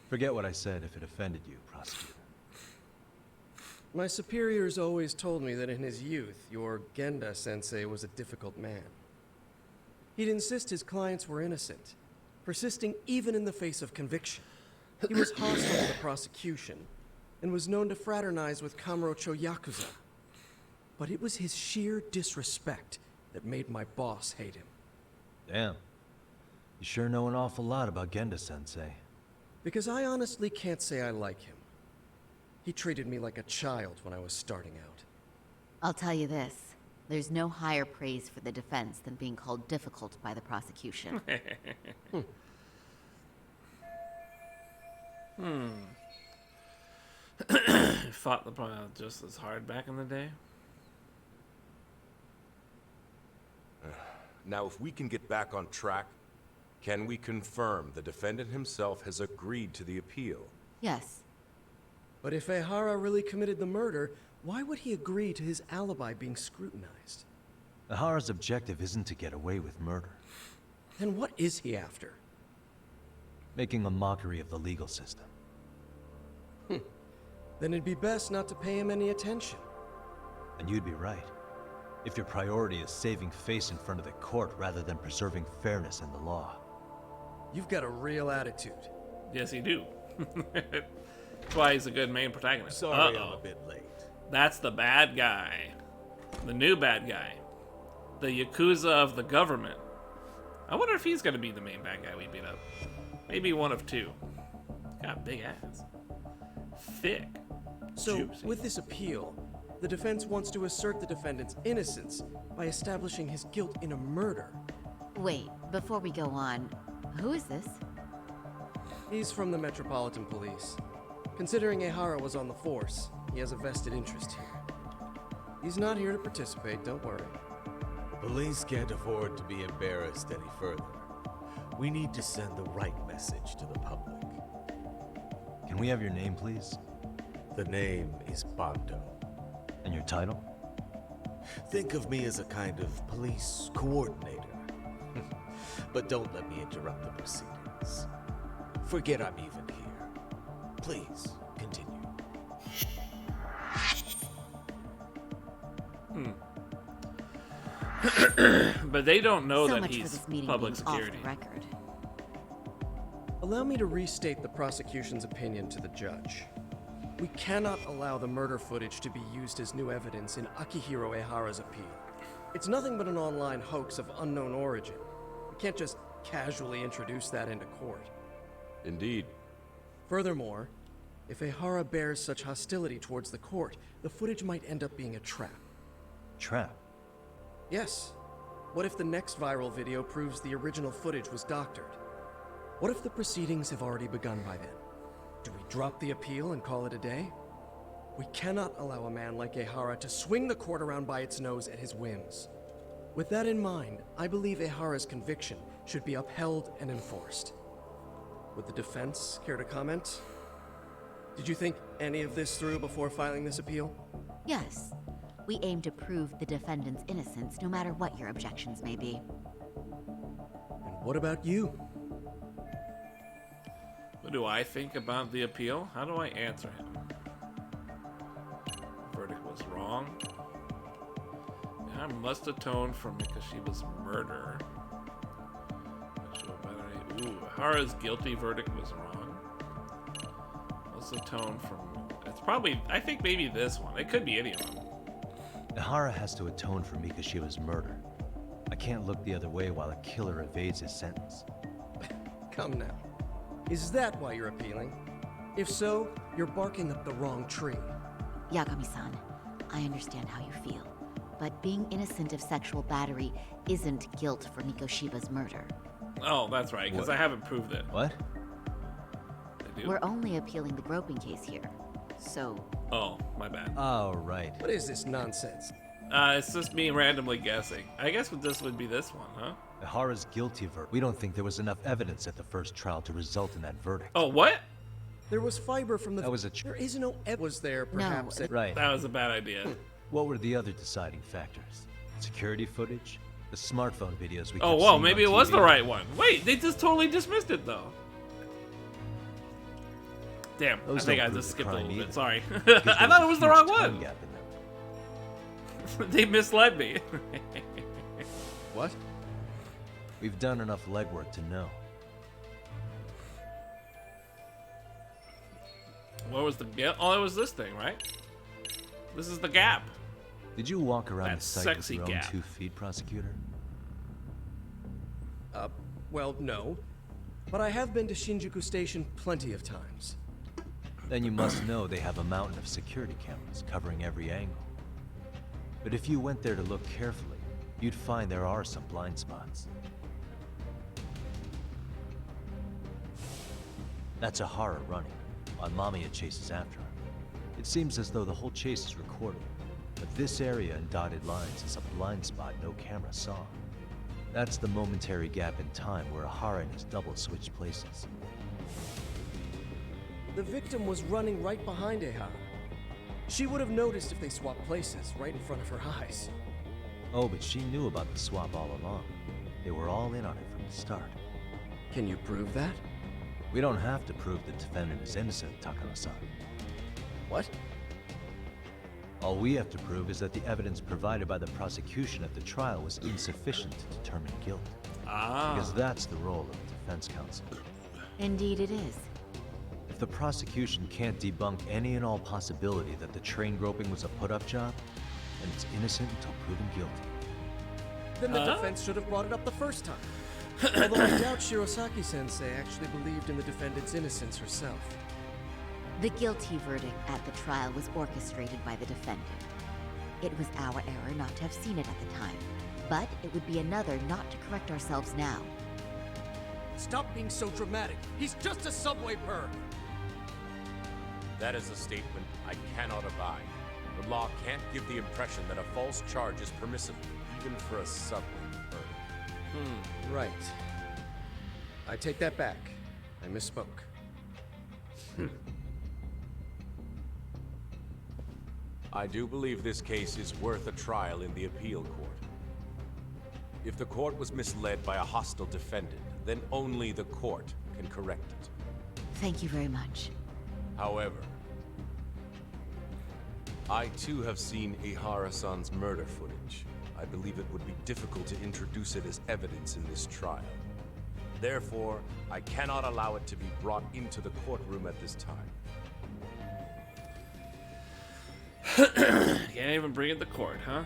Forget what I said if it offended you, prosecutor. My superiors always told me that in his youth, your Genda-sensei was a difficult man. He'd insist his clients were innocent, persisting even in the face of conviction. He was hostile to the prosecution, and was known to fraternize with Kamurocho Yakuza. But it was his sheer disrespect that made my boss hate him. Damn. You sure know an awful lot about Genda-sensei. Because I honestly can't say I like him. He treated me like a child when I was starting out. I'll tell you this. There's no higher praise for the defense than being called difficult by the prosecution. Fought the just as hard back in the day. Now, if we can get back on track, can we confirm the defendant himself has agreed to the appeal? Yes. But if Ehara really committed the murder, why would he agree to his alibi being scrutinized? Ehara's objective isn't to get away with murder. Then what is he after? Making a mockery of the legal system. Then it'd be best not to pay him any attention. And you'd be right. If your priority is saving face in front of the court rather than preserving fairness in the law. You've got a real attitude. Yes, you do. That's why he's a good main protagonist. Sorry, I'm a bit late. That's the bad guy. The new bad guy. The Yakuza of the government. I wonder if he's going to be the main bad guy we beat up. Maybe one of two. Got a big ass. Thick. So, Juicy. with this appeal, the defense wants to assert the defendant's innocence by establishing his guilt in a murder. Wait, before we go on, who is this? He's from the Metropolitan Police. Considering Ehara was on the force, he has a vested interest here. He's not here to participate, don't worry. The police can't afford to be embarrassed any further. We need to send the right message to the public. Can we have your name, please? The name is Bando. And your title? Think of me as a kind of police coordinator. But don't let me interrupt the proceedings. Forget I'm even here. Please, continue. But they don't know So that much for he's this meeting public being off the security. record. Allow me to restate the prosecution's opinion to the judge. We cannot allow the murder footage to be used as new evidence in Akihiro Ehara's appeal. It's nothing but an online hoax of unknown origin. We can't just casually introduce that into court. Indeed. Furthermore, if Ehara bears such hostility towards the court, the footage might end up being a trap. Trap? Yes. What if the next viral video proves the original footage was doctored? What if the proceedings have already begun by then? Do we drop the appeal and call it a day? We cannot allow a man like Ehara to swing the court around by its nose at his whims. With that in mind, I believe Ehara's conviction should be upheld and enforced. Would the defense care to comment? Did you think any of this through before filing this appeal? Yes. We aim to prove the defendant's innocence no matter what your objections may be. And what about you? What do I think about the appeal? How do I answer him? Verdict was wrong. I must atone for Mikoshiba's murder. Ooh, Hara's guilty verdict was wrong. Must atone for... It's probably... I think maybe this one. It could be any of them. Ehara has to atone for Mikoshiba's murder. I can't look the other way while a killer evades his sentence. Come now. Is that why you're appealing? If so, you're barking up the wrong tree. Yagami-san, I understand how you feel, but being innocent of sexual battery isn't guilt for Mikoshiba's murder. Oh, that's right, because I haven't proved it. What? We're only appealing the groping case here, so... Oh, my bad. Oh, right. What is this nonsense? It's just me randomly guessing. I guess this would be this one, huh? Ehara's guilty verdict. We don't think there was enough evidence at the first trial to result in that verdict. Oh, what? There was fiber from the... That was a... There is no... Was there, perhaps... No. Right. That was a bad idea. What were the other deciding factors? Security footage? The smartphone videos we Oh, kept whoa, seeing maybe on it was TV? the right one. Wait, they just totally dismissed it, though. Damn, Those I think don't I prove just the skipped a crime little bit. either. Sorry. Because I there's thought a it was the huge wrong time one. gap in them. They misled me. What? We've done enough legwork to know. What was the gap? Oh, it was this thing, right? This is the gap. Did you walk around That the site sexy with your own gap. 2 feet, prosecutor? Well, no. But I have been to Shinjuku Station plenty of times. Then you must know they have a mountain of security cameras covering every angle. But if you went there to look carefully, you'd find there are some blind spots. That's a horror running, while Mamiya chases after him. It seems as though the whole chase is recorded, but this area in dotted lines is a blind spot no camera saw. That's the momentary gap in time where Ahara and his double switched places. The victim was running right behind Ehara. She would have noticed if they swapped places right in front of her eyes. Oh, but she knew about the swap all along. They were all in on it from the start. Can you prove that? We don't have to prove the defendant is innocent, Takano-san. What? All we have to prove is that the evidence provided by the prosecution at the trial was insufficient to determine guilt. Because that's the role of the defense counsel. Indeed it is. If the prosecution can't debunk any and all possibility that the train groping was a put-up job, then it's innocent until proven guilty. Then the defense should have brought it up the first time. Although I doubt Shirosaki-sensei actually believed in the defendant's innocence herself. The guilty verdict at the trial was orchestrated by the defendant. It was our error not to have seen it at the time, but it would be another not to correct ourselves now. Stop being so dramatic. He's just a subway perv. That is a statement I cannot abide. The law can't give the impression that a false charge is permissible, even for a subway perv. Right. I take that back. I misspoke. I do believe this case is worth a trial in the appeal court. If the court was misled by a hostile defendant, then only the court can correct it. Thank you very much. However, I too have seen Ihara-san's murder footage. I believe it would be difficult to introduce it as evidence in this trial. Therefore, I cannot allow it to be brought into the courtroom at this time. Can't even bring it to court, huh?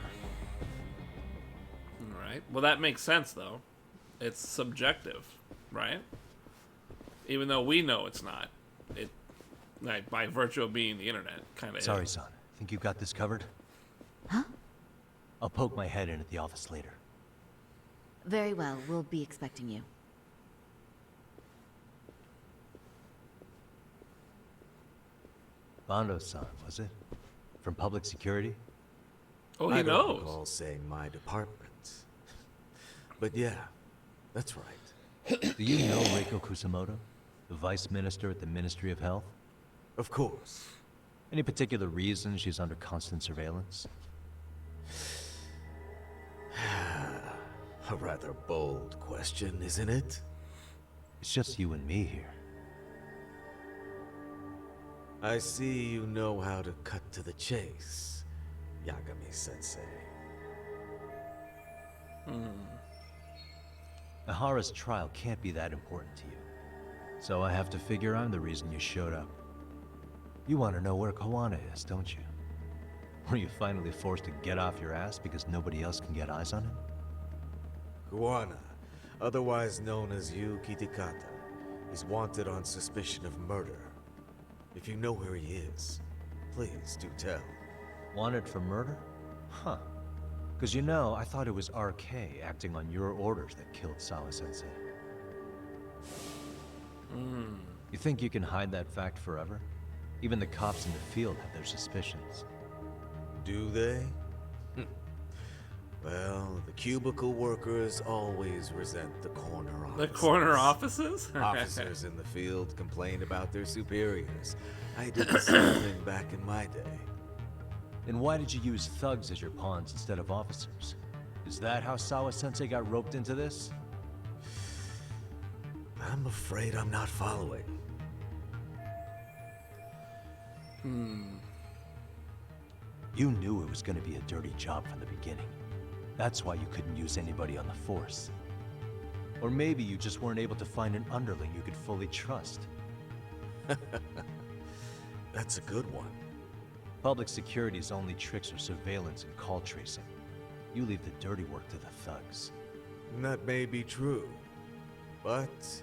Alright. Well, that makes sense, though. It's subjective, right? Even though we know it's not. It, like, by virtue of being the internet, kind of Sorry, is. son. Think you got this covered? Huh? I'll poke my head in at the office later. Very well, we'll be expecting you. Bando-san, was it? From public security? Oh, he I knows. don't recall saying my department. But yeah, that's right. Do you know Reiko Kusamoto? The vice minister at the Ministry of Health? Of course. Any particular reason she's under constant surveillance? A rather bold question, isn't it? It's just you and me here. I see you know how to cut to the chase, Yagami-sensei. Ahara's trial can't be that important to you. So I have to figure I'm the reason you showed up. You want to know where Kawana is, don't you? Were you finally forced to get off your ass because nobody else can get eyes on him? Kawana, otherwise known as Yu Kitakata, is wanted on suspicion of murder. If you know where he is, please do tell. Wanted for murder? Huh. Because you know, I thought it was RK acting on your orders that killed Sawa-sensei. You think you can hide that fact forever? Even the cops in the field have their suspicions. Do they? Well, the cubicle workers always resent the corner offices. The corner offices? Officers in the field complain about their superiors. I did the same thing back in my day. Then why did you use thugs as your pawns instead of officers? Is that how Sawa-sensei got roped into this? I'm afraid I'm not following. You knew it was going to be a dirty job from the beginning. That's why you couldn't use anybody on the force. Or maybe you just weren't able to find an underling you could fully trust. That's a good one. Public security's only tricks are surveillance and call tracing. You leave the dirty work to the thugs. That may be true, but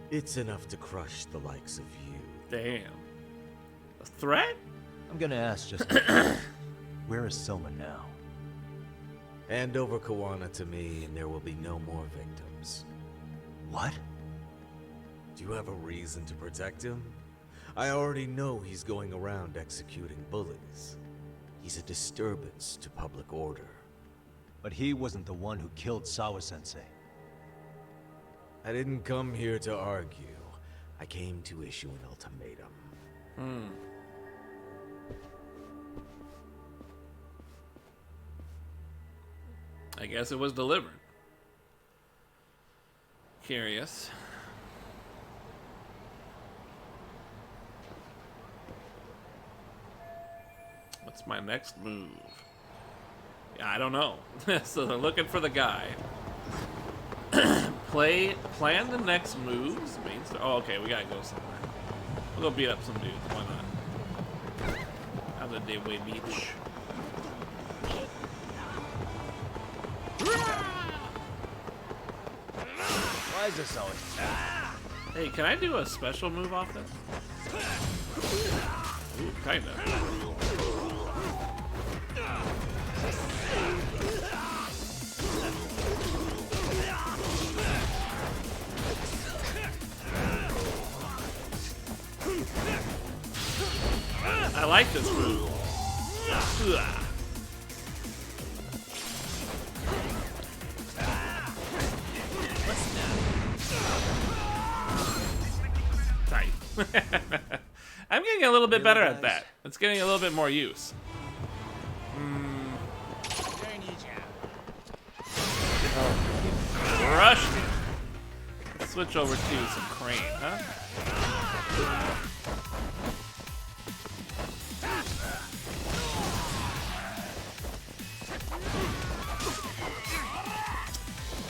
it's enough to crush the likes of you. Damn. A threat? I'm gonna ask just where is Soma now? Hand over Kawana to me and there will be no more victims. What? Do you have a reason to protect him? I already know he's going around executing bullies. He's a disturbance to public order. But he wasn't the one who killed Sawa-sensei. I didn't come here to argue. I came to issue an ultimatum. I guess it was delivered. Curious. What's my next move? Yeah, I don't know. So they're looking for the guy. Plan the next moves. Oh, okay, we gotta go somewhere. We'll go beat up some dudes. Why not? How's the Dewey Beach? Why is this always... Hey, can I do a special move off this? Ooh, kinda. I like this move. Tight. I'm getting a little bit better at that. It's getting a little bit more use. Rush. Let's switch over to some crane, huh?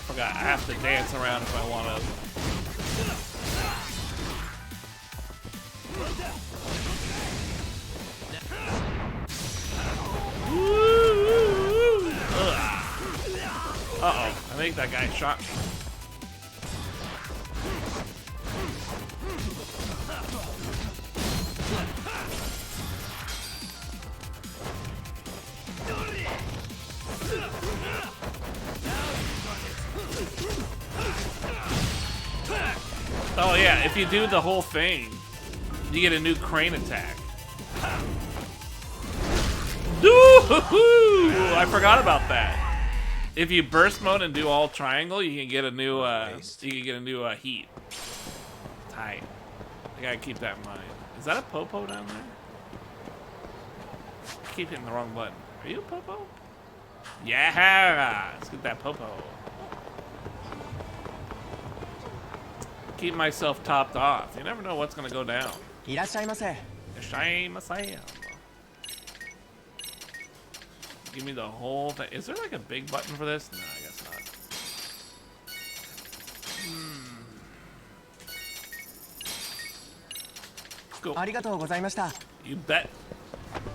Forgot I have to dance around if I want to. Uh-oh, I think that guy shot me. Oh yeah, if you do the whole thing, you get a new crane attack. I forgot about that. If you burst mode and do all triangle, you can get a new heat. Tight. I gotta keep that in mind. Is that a Popo down there? I keep hitting the wrong button. Are you a Popo? Yeah! Let's get that Popo. Keep myself topped off. You never know what's gonna go down. Irashaimase. Give me the whole thing. Is there like a big button for this? No, I guess not. Cool. You bet.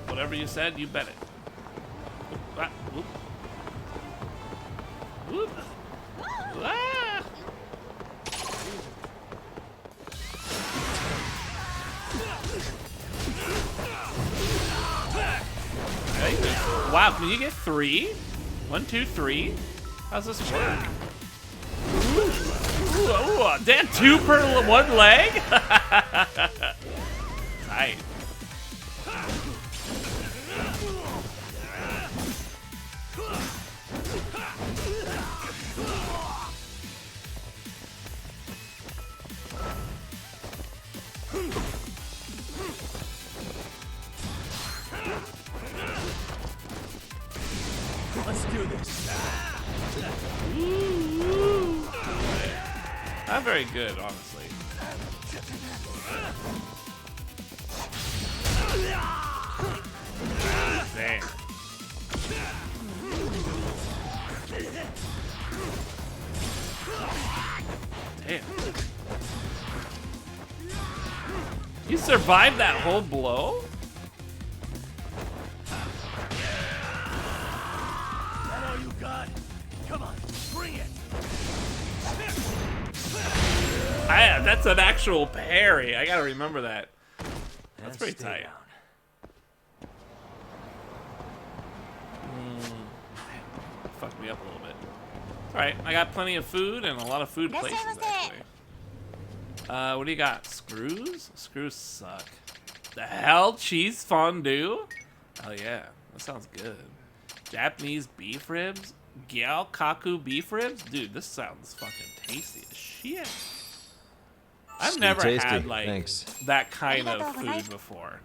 Whatever you said, you bet it. Ah, whoop. Whoop. Ah. Wow, can you get 3? 1, 2, 3? How's this work? Ooh, damn, 2 per 1 leg? Tight. Not very good, honestly. Damn. Damn. You survived that whole blow? That all you got? Come on, bring it. That's an actual parry. I gotta remember that. That's pretty tight. Fucked me up a little bit. Alright, I got plenty of food and a lot of food places, actually. What do you got? Screws? Screws suck. The hell? Cheese fondue? Oh yeah, that sounds good. Japanese beef ribs? Gyalkaku beef ribs? Dude, this sounds fucking tasty as shit. I've never had like that kind of food before.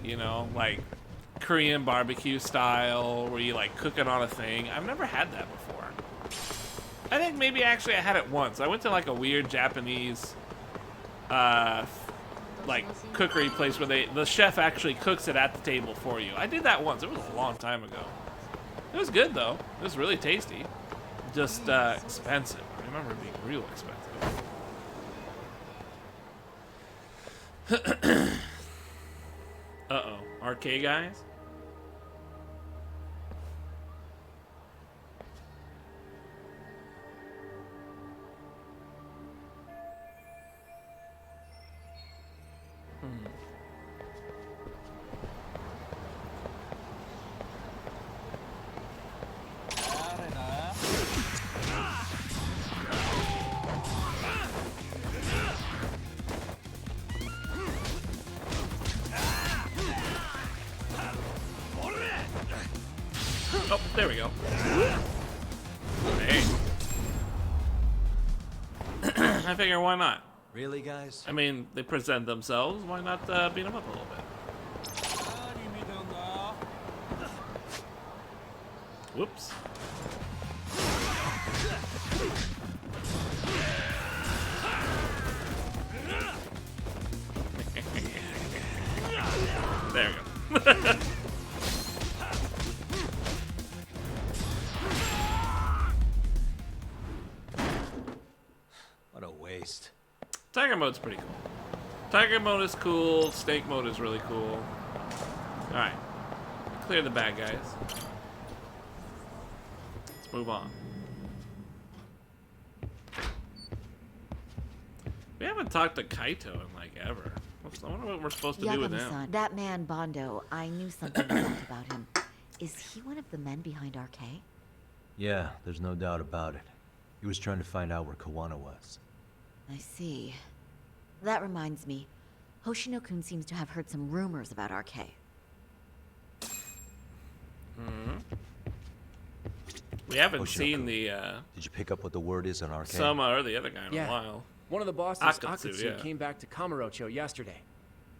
You know, like Korean barbecue style where you like cook it on a thing. I've never had that before. I think maybe actually I had it once. I went to like a weird Japanese like cookery place where the chef actually cooks it at the table for you. I did that once. It was a long time ago. It was good though. It was really tasty. Just expensive. I remember it being real expensive. Uh-oh. RK guys? Oh, there we go. Hey. I figure why not? Really, guys? I mean, they present themselves. Why not beat them up a little bit? Whoops. There we go. What a waste. Tiger mode's pretty cool. Tiger mode is cool. Snake mode is really cool. Alright. Clear the bad guys. Let's move on. We haven't talked to Kaito in like ever. I wonder what we're supposed to do with him. Yagami-san, that man Bondo, I knew something was up about him. Is he one of the men behind RK? Yeah, there's no doubt about it. He was trying to find out where Kawana was. I see. That reminds me. Hoshino-kun seems to have heard some rumors about RK. We haven't seen the, Did you pick up what the word is on RK? Soma or the other guy in a while. One of the bosses, Akutsu, came back to Kamurocho yesterday.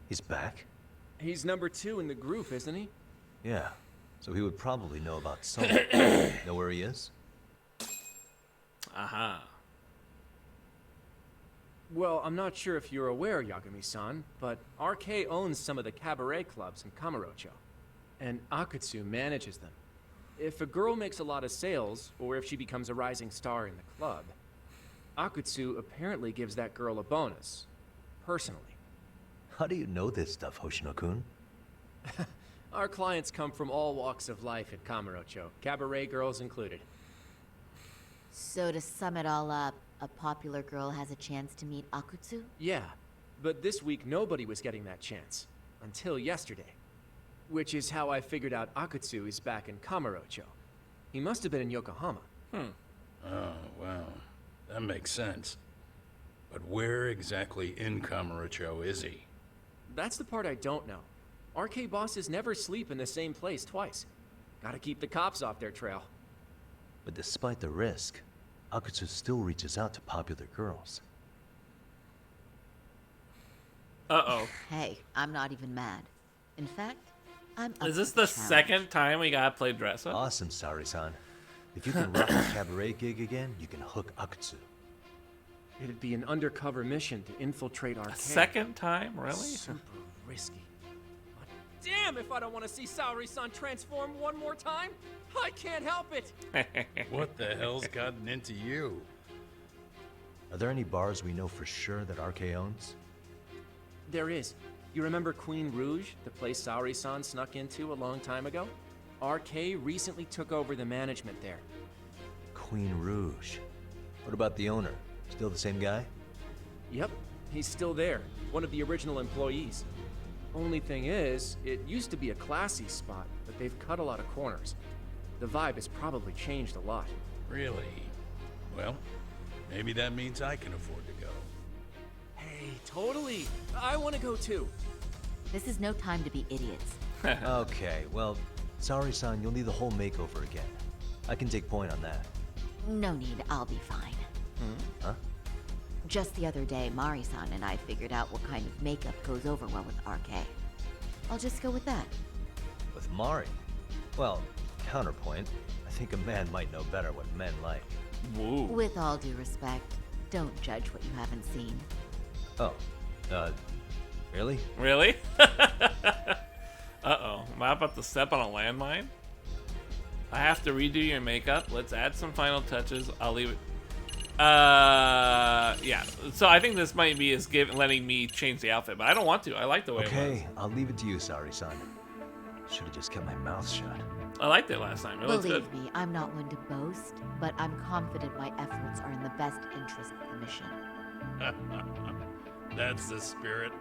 He's back? He's number 2 in the group, isn't he? Yeah. So he would probably know about Soma. Know where he is? Aha. Well, I'm not sure if you're aware, Yagami-san, but RK owns some of the cabaret clubs in Kamurocho, and Akutsu manages them. If a girl makes a lot of sales, or if she becomes a rising star in the club, Akutsu apparently gives that girl a bonus, personally. How do you know this stuff, Hoshino-kun? Our clients come from all walks of life at Kamurocho, cabaret girls included. So to sum it all up, a popular girl has a chance to meet Akutsu? Yeah, but this week nobody was getting that chance. Until yesterday. Which is how I figured out Akutsu is back in Kamurocho. He must have been in Yokohama. Oh, wow. That makes sense. But where exactly in Kamurocho is he? That's the part I don't know. RK bosses never sleep in the same place twice. Gotta keep the cops off their trail. But despite the risk, Akutsu still reaches out to popular girls. Uh-oh. Hey, I'm not even mad. In fact, I'm up Is this for the challenge. second time we gotta play dress up? Awesome, Sari-san. If you can rock a cabaret gig again, you can hook Akutsu. It'd be an undercover mission to infiltrate Arcane. Second time, really? Super risky. But damn if I don't want to see Saori-san transform one more time. I can't help it. What the hell's gotten into you? Are there any bars we know for sure that RK owns? There is. You remember Queen Rouge, the place Saori-san snuck into a long time ago? RK recently took over the management there. Queen Rouge. What about the owner? Still the same guy? Yep, he's still there. One of the original employees. Only thing is, it used to be a classy spot, but they've cut a lot of corners. The vibe has probably changed a lot. Really? Well, maybe that means I can afford to go. Hey, totally. I want to go too. This is no time to be idiots. Okay, well, sorry, son, you'll need the whole makeover again. I can take point on that. No need, I'll be fine. Huh? Just the other day, Mari-san and I figured out what kind of makeup goes over well with RK. I'll just go with that. With Mari? Well, counterpoint, I think a man might know better what men like. Whoa. With all due respect, don't judge what you haven't seen. Oh, really? Really? Uh-oh. Am I about to step on a landmine? I have to redo your makeup. Let's add some final touches. I'll leave it. Yeah. So I think this might be as letting me change the outfit, but I don't want to. I like the way it was. Okay, I'll leave it to you, sorry-san. Should have just kept my mouth shut. I liked it last time. It looks good. Believe me, I'm not one to boast, but I'm confident my efforts are in the best interest of the mission. That's the spirit.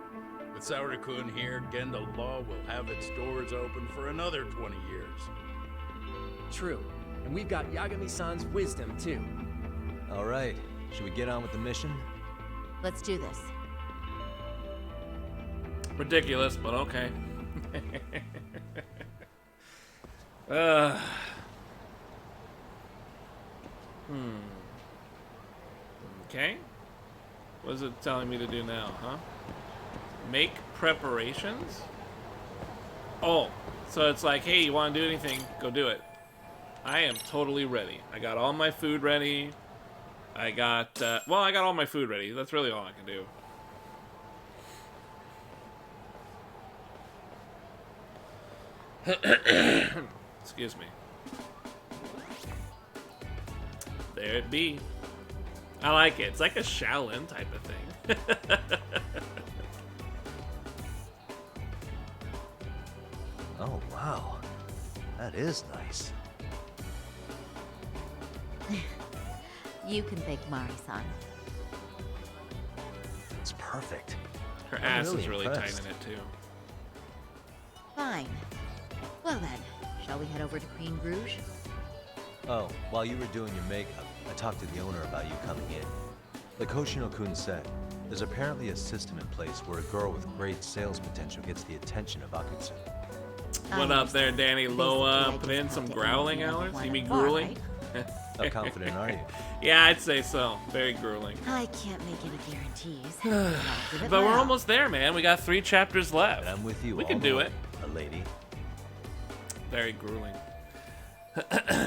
With Saori-kun here, Genda Law will have its doors open for another 20 years. True. And we've got Yagami-san's wisdom, too. All right, should we get on with the mission? Let's do this. Ridiculous, but okay. Okay. What is it telling me to do now, huh? Make preparations? Oh, so it's like, hey, you want to do anything? Go do it. I am totally ready. I got all my food ready. I got, well, I got all my food ready. That's really all I can do. Excuse me. There it be. I like it. It's like a Shaolin type of thing. Oh, wow. That is nice. You can thank Mari-san. It's perfect. Her I'm ass really is really impressed. tight in it, too. Fine. Well then, shall we head over to Queen Rouge? Oh, while you were doing your makeup, I talked to the owner about you coming in. Like Hoshino-kun said, there's apparently a system in place where a girl with great sales potential gets the attention of Akutsu. What up there, Danny Loa? Put in some growling hours? You mean grueling? How confident are you? Yeah, I'd say so. Very grueling. I can't make any guarantees. I'll give it But my we're all. almost there, man. We got 3 chapters left. And I'm with you. We all can the do way, it. a lady. Very grueling.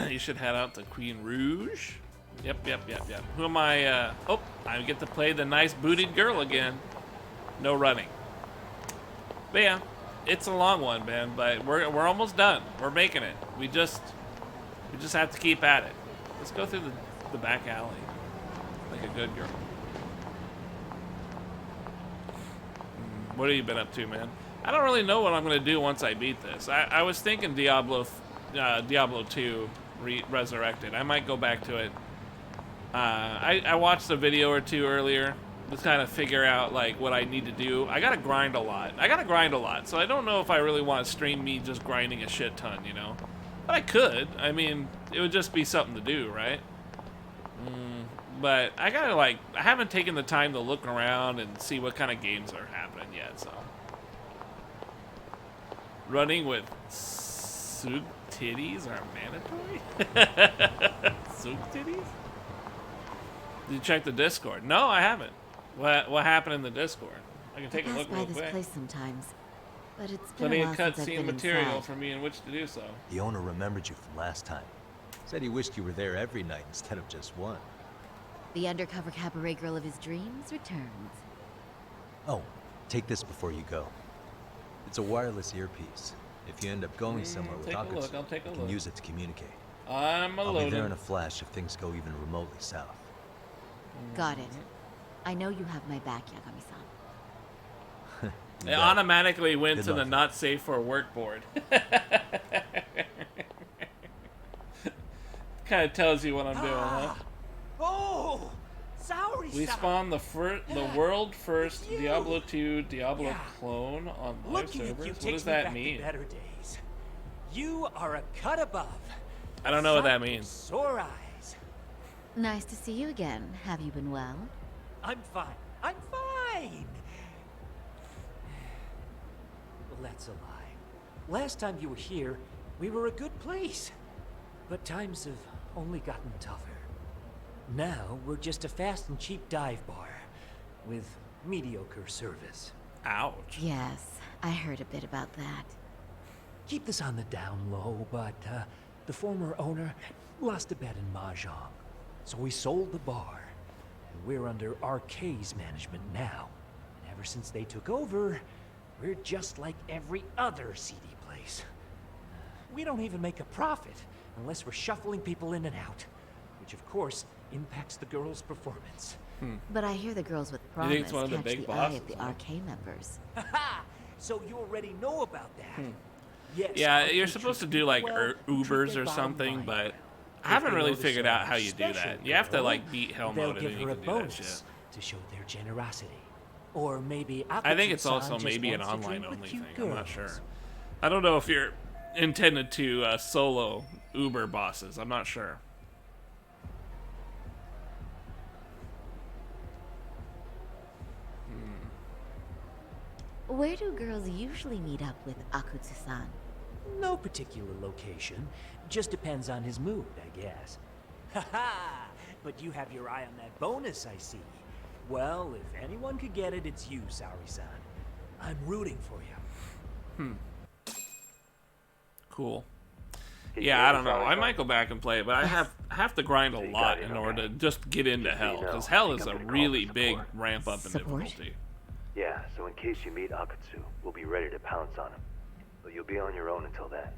You should head out to Queen Rouge. Yep. Who am I? Oh, I get to play the nice bootied girl again. No running. But yeah, it's a long one, man. But we're almost done. We're making it. We just have to keep at it. Let's go through the back alley like a good girl. What have you been up to, man? I don't really know what I'm gonna do once I beat this. I was thinking Diablo 2 Resurrected. I might go back to it. I watched a video or two earlier to kind of figure out like what I need to do. I gotta grind a lot. So I don't know if I really want to stream me just grinding a shit ton, you know. But I could. I mean, it would just be something to do, right? But I gotta I haven't taken the time to look around and see what kind of games are happening yet. So running with Sug titties are mandatory. Sug titties? Did you check the Discord? No, I haven't. What happened in the Discord? I can take a look I real pass by this quick. place sometimes, but it's been Plenty a of while since I've cutscene been material inside. for me in which to do so. The owner remembered you from last time. Said he wished you were there every night instead of just one. The undercover cabaret girl of his dreams returns. Oh, take this before you go. It's a wireless earpiece. If you end up going somewhere with take a look, Akatsu, I'll take a you can look. use it to communicate. I'm I'll be there in loaded. a flash if things go even remotely south. Got it. I know you have my back, Yagami-san. It automatically went Good to the luck. not safe for work board. Kind of tells you what I'm doing, huh? Oh, sorry. We spawned the world first Diablo 2 Diablo clone on live Looking at servers. you What takes does me that back mean? to better days. You are a cut above. I don't know what that Sight of means. Sore eyes. Nice to see you again. Have you been well? I'm fine. I'm fine. Well, that's a lie. Last time you were here, we were a good place. But times have only gotten tougher. Now, we're just a fast and cheap dive bar with mediocre service. Ouch. Yes, I heard a bit about that. Keep this on the down low, but the former owner lost a bet in Mahjong. So we sold the bar. And we're under RK's management now. And ever since they took over, we're just like every other seedy place. We don't even make a profit unless we're shuffling people in and out, which of course impacts the girls' performance. But I hear the girls with You think it's promise one of the catch big the eye bosses, of the huh? RK members. Haha! So you already know about that. Yes, Yeah, RK you're supposed to treats do like people well, treat Ubers their or bottom something, line but well. I haven't If they really notice figured a out how you do special that. You have to girl, like beat hell they'll mode and give then you her can a do that bonus shit. to show their generosity. Or maybe I think it's Akatsu-san also just maybe an wants to online drink with only cute thing. I'm not girls. sure. I don't know if you're intended to solo Uber bosses. I'm not sure. Where do girls usually meet up with Akutsu-san? No particular location. Just depends on his mood, I guess. Haha! But you have your eye on that bonus, I see. Well, if anyone could get it, it's you, Saori-san. I'm rooting for you. Cool. Yeah, I don't know. I might go back and play it, but I have to grind a lot in order to just get into hell, because hell is a really big ramp up in difficulty. Yeah, so in case you meet Akatsu, we'll be ready to pounce on him. But you'll be on your own until then.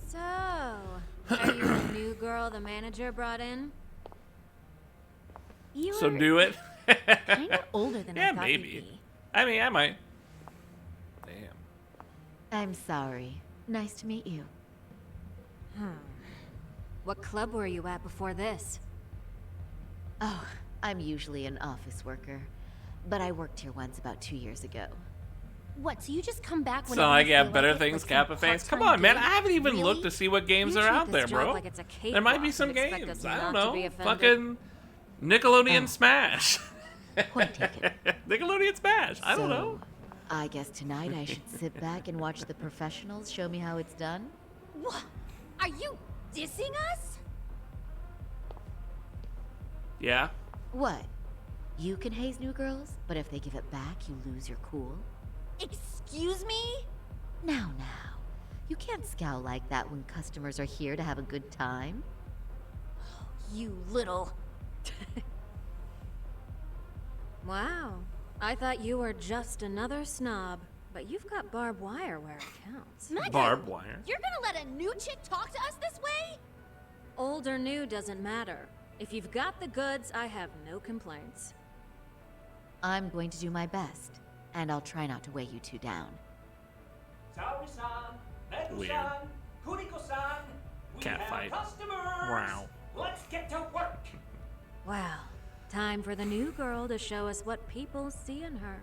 So, are you the new girl the manager brought in? You So are do it. kind of older than I Yeah, thought you'd maybe. be. I mean, I might. Damn. I'm sorry. Nice to meet you. What club were you at before this? Oh, I'm usually an office worker. But I worked here once about 2 years ago. What, so you just come back when So I you get feel better like it, things, like Kappa some fans. Come part-time on, man. gig? I haven't even Really? looked to see what games You are treat out this there, job bro. like it's a There might be cakewalk some and expect games. us I don't not to be know. offended. Fucking Nickelodeon Smash. Point taken. Nickelodeon Smash. I don't know. I guess tonight I should sit back and watch the professionals show me how it's done. What? Are you dissing us? Yeah. What? You can haze new girls, but if they give it back, you lose your cool? Excuse me? Now. You can't scowl like that when customers are here to have a good time. You little... Wow. I thought you were just another snob. But you've got barbed wire where it counts. Barbed wire. You're gonna let a new chick talk to us this way? Old or new doesn't matter. If you've got the goods, I have no complaints. I'm going to do my best, and I'll try not to weigh you two down. Saori-san, Weird. Meku-san, Kuriko-san, we Cat have fight. customers. Wow. Let's get to work. Well, time for the new girl to show us what people see in her.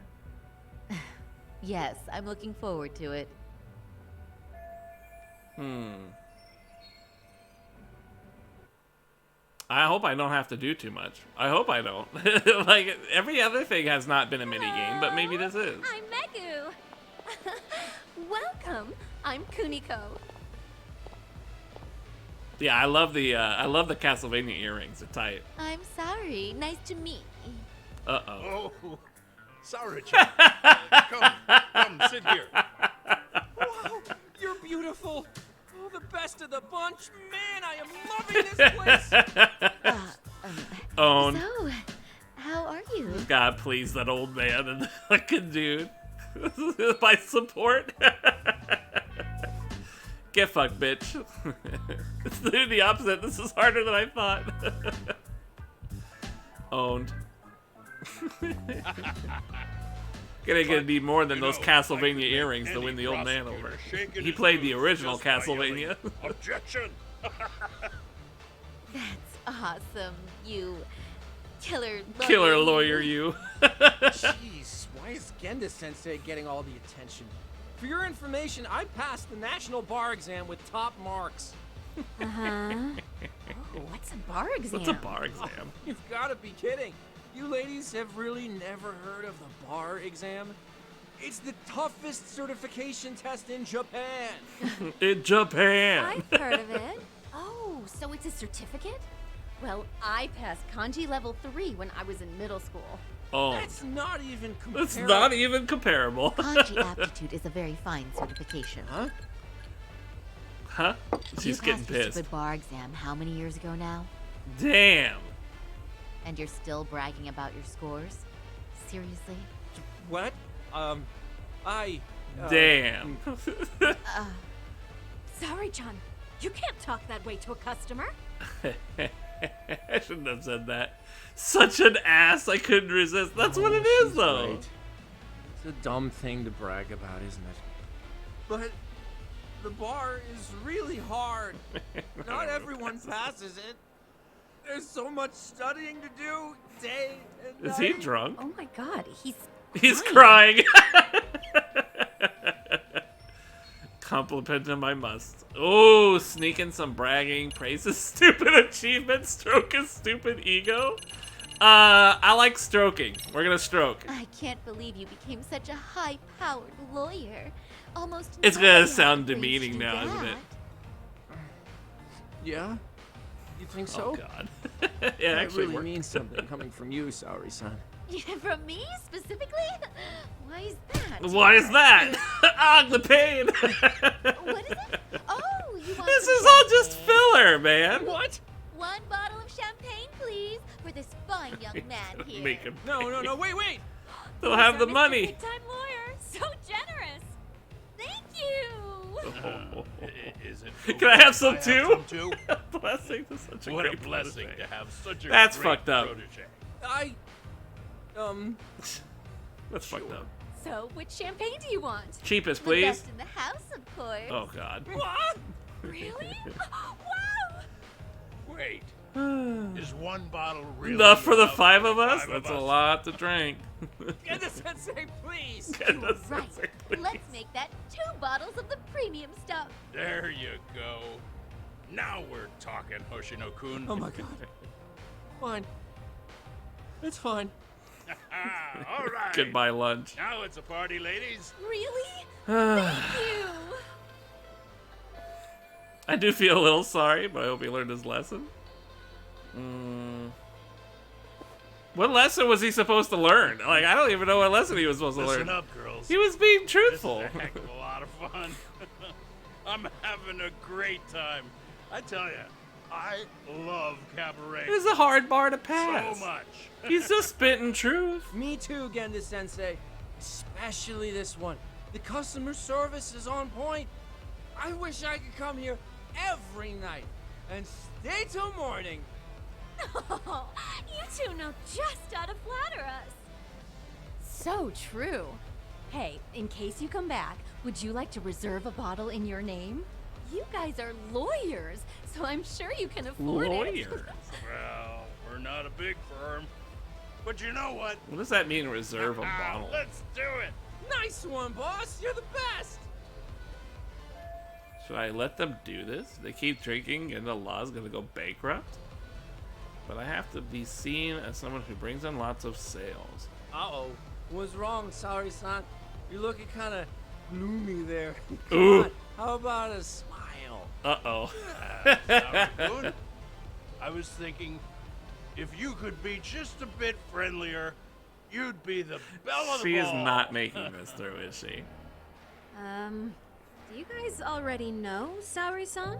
Yes, I'm looking forward to it. I hope I don't have to do too much. I hope I don't. Like, every other thing has not been a mini game, but maybe this is. I'm Meku. Welcome. I'm Kuniko. Yeah, I love the Castlevania earrings. They're tight. I'm sorry. Nice to meet. Uh-oh. Oh, sorry, John. Come, sit here. Wow, you're beautiful. Oh, the best of the bunch. Man, I am loving this place. Own. So, how are you? God, please, that old man and the fucking dude. My support. Get fucked, bitch. It's the opposite. This is harder than I thought. Owned. Gonna need more than those Castlevania earrings to win the old man over. He played the original Castlevania. Objection! That's awesome, you killer lawyer. Killer lawyer, you. Jeez, why is Genda-sensei getting all the attention? For your information, I passed the national bar exam with top marks. Uh-huh. Oh, what's a bar exam? What's a bar exam? You've got to be kidding. You ladies have really never heard of the bar exam? It's the toughest certification test in Japan. In Japan. I've heard of it. Oh, so it's a certificate? Well, I passed kanji level 3 when I was in middle school. Oh. That's not even comparable. It's not even comparable. Kanji aptitude is a very fine certification. Huh? Huh? She's you getting passed the pissed. stupid bar exam how many years ago now? Damn. And you're still bragging about your scores? Seriously? What? Damn. Sorry, John. You can't talk that way to a customer. I shouldn't have said that. Such an ass, I couldn't resist. That's what it is, though. Right. It's a dumb thing to brag about, isn't it? But the bar is really hard. Not everyone passes it. There's so much studying to do, day and night. Is he drunk? Oh my god, He's crying. Compliment him I must. Oh, sneaking some bragging, praise his stupid achievement, stroke his stupid ego. I like stroking. We're gonna stroke. I can't believe you became such a high-powered lawyer. Almost It's nobody gonna has sound the courage to demeaning do now, that. isn't it? Yeah? You think so? Oh, God. Yeah, that actually really worked. means something coming from you, Saori-san. From me, specifically? Why is that? Why is that? Ah, the pain. What is it? Oh, you want This some is all just champagne? filler, man. What? One bottle of champagne, please, for this fine young man here. Make him No, wait! They'll have the money. Big-time lawyer. So generous. Thank you. Is it? Can I have some I too? Have some too? Blessing to such a What great a blessing protege. to have such a That's great fucked up. protege. That's fucked up. So, which champagne do you want? Cheapest, The please. best in the house, of course. Oh, God. What? Really? Wow! Wait, is one bottle really Enough for the enough 5 for of us? 5 That's of a us? lot to drink. Genda-sensei, please! Right. Let's make that 2 bottles of the premium stuff. There you go. Now we're talking, Hoshino-kun. Oh my god. Fine. It's fine. All right. Goodbye, lunch. Now it's a party, ladies. Really? Thank you. I do feel a little sorry, but I hope he learned his lesson. What lesson was he supposed to learn? Like, I don't even know what lesson he was supposed to learn. Listen up, girls. He was being truthful. This is a heck of a lot of fun. I'm having a great time. I tell you, I love cabaret. It was a hard bar to pass. So much. He's just spitting truth. Me too, Genda-sensei. Especially this one. The customer service is on point. I wish I could come here every night and stay till morning. Oh, you two know just how to flatter us. So true. Hey, in case you come back, would you like to reserve a bottle in your name? You guys are lawyers, so I'm sure you can afford it. Lawyers? Well, we're not a big firm. But you know what? What does that mean, reserve a bottle? Let's do it. Nice one, boss. You're the best. Should I let them do this? They keep drinking and the law's gonna go bankrupt? But I have to be seen as someone who brings in lots of sales. Uh-oh. What's wrong, Saori-san? You're looking kind of gloomy there. Ooh. Come on, how about a smile? smile. Uh-oh. Sour-Kun, I was thinking, if you could be just a bit friendlier, you'd be the belle of the She is ball. not making this through, is she? Do you guys already know Saori-san?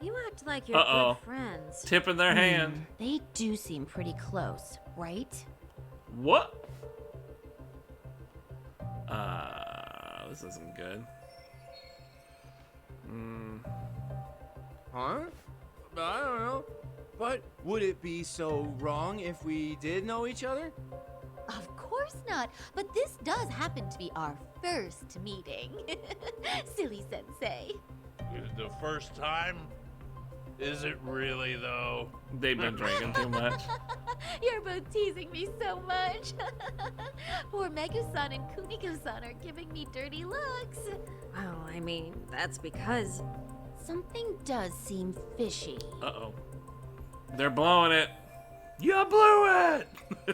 You act like you're Uh-oh. good friends. Tipping their hand. They do seem pretty close, right? What? This isn't good. Huh? I don't know. But would it be so wrong if we did know each other? Of course not, but this does happen to be our first meeting. Silly sensei. The first time? Is it really, though? They've been drinking too much. You're both teasing me so much. Poor Megu-san and Kuniko-san are giving me dirty looks. Well, I mean, that's because... Something does seem fishy. Uh-oh. They're blowing it. You blew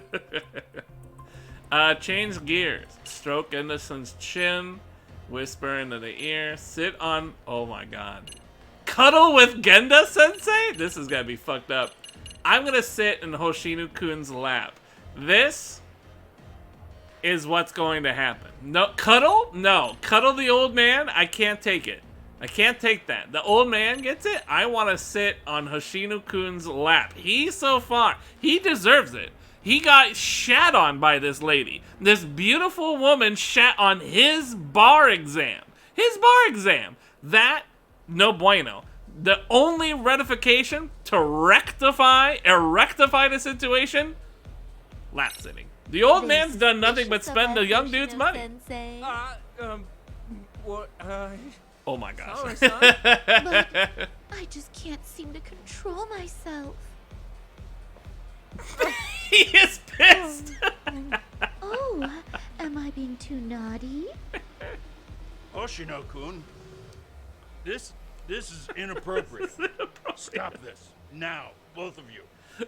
it! Change gears. Stroke Innocent's chin. Whisper into the ear. Sit on... Oh my god. Cuddle with Genda-sensei? This is gonna be fucked up. I'm gonna sit in Hoshinu-kun's lap. This is what's going to happen. No, cuddle? No. Cuddle the old man? I can't take it. I can't take that. The old man gets it. I want to sit on Hoshinu-kun's lap. He deserves it. He got shat on by this lady. This beautiful woman shat on his bar exam. His bar exam. That, no bueno. The only rectification to rectify the situation, lap sitting. The old man's done nothing but spend the young dude's money. What, Oh my gosh. Look, I just can't seem to control myself. He is pissed. Oh, am I being too naughty? Hoshino-kun, this is inappropriate. Stop this. Now, both of you.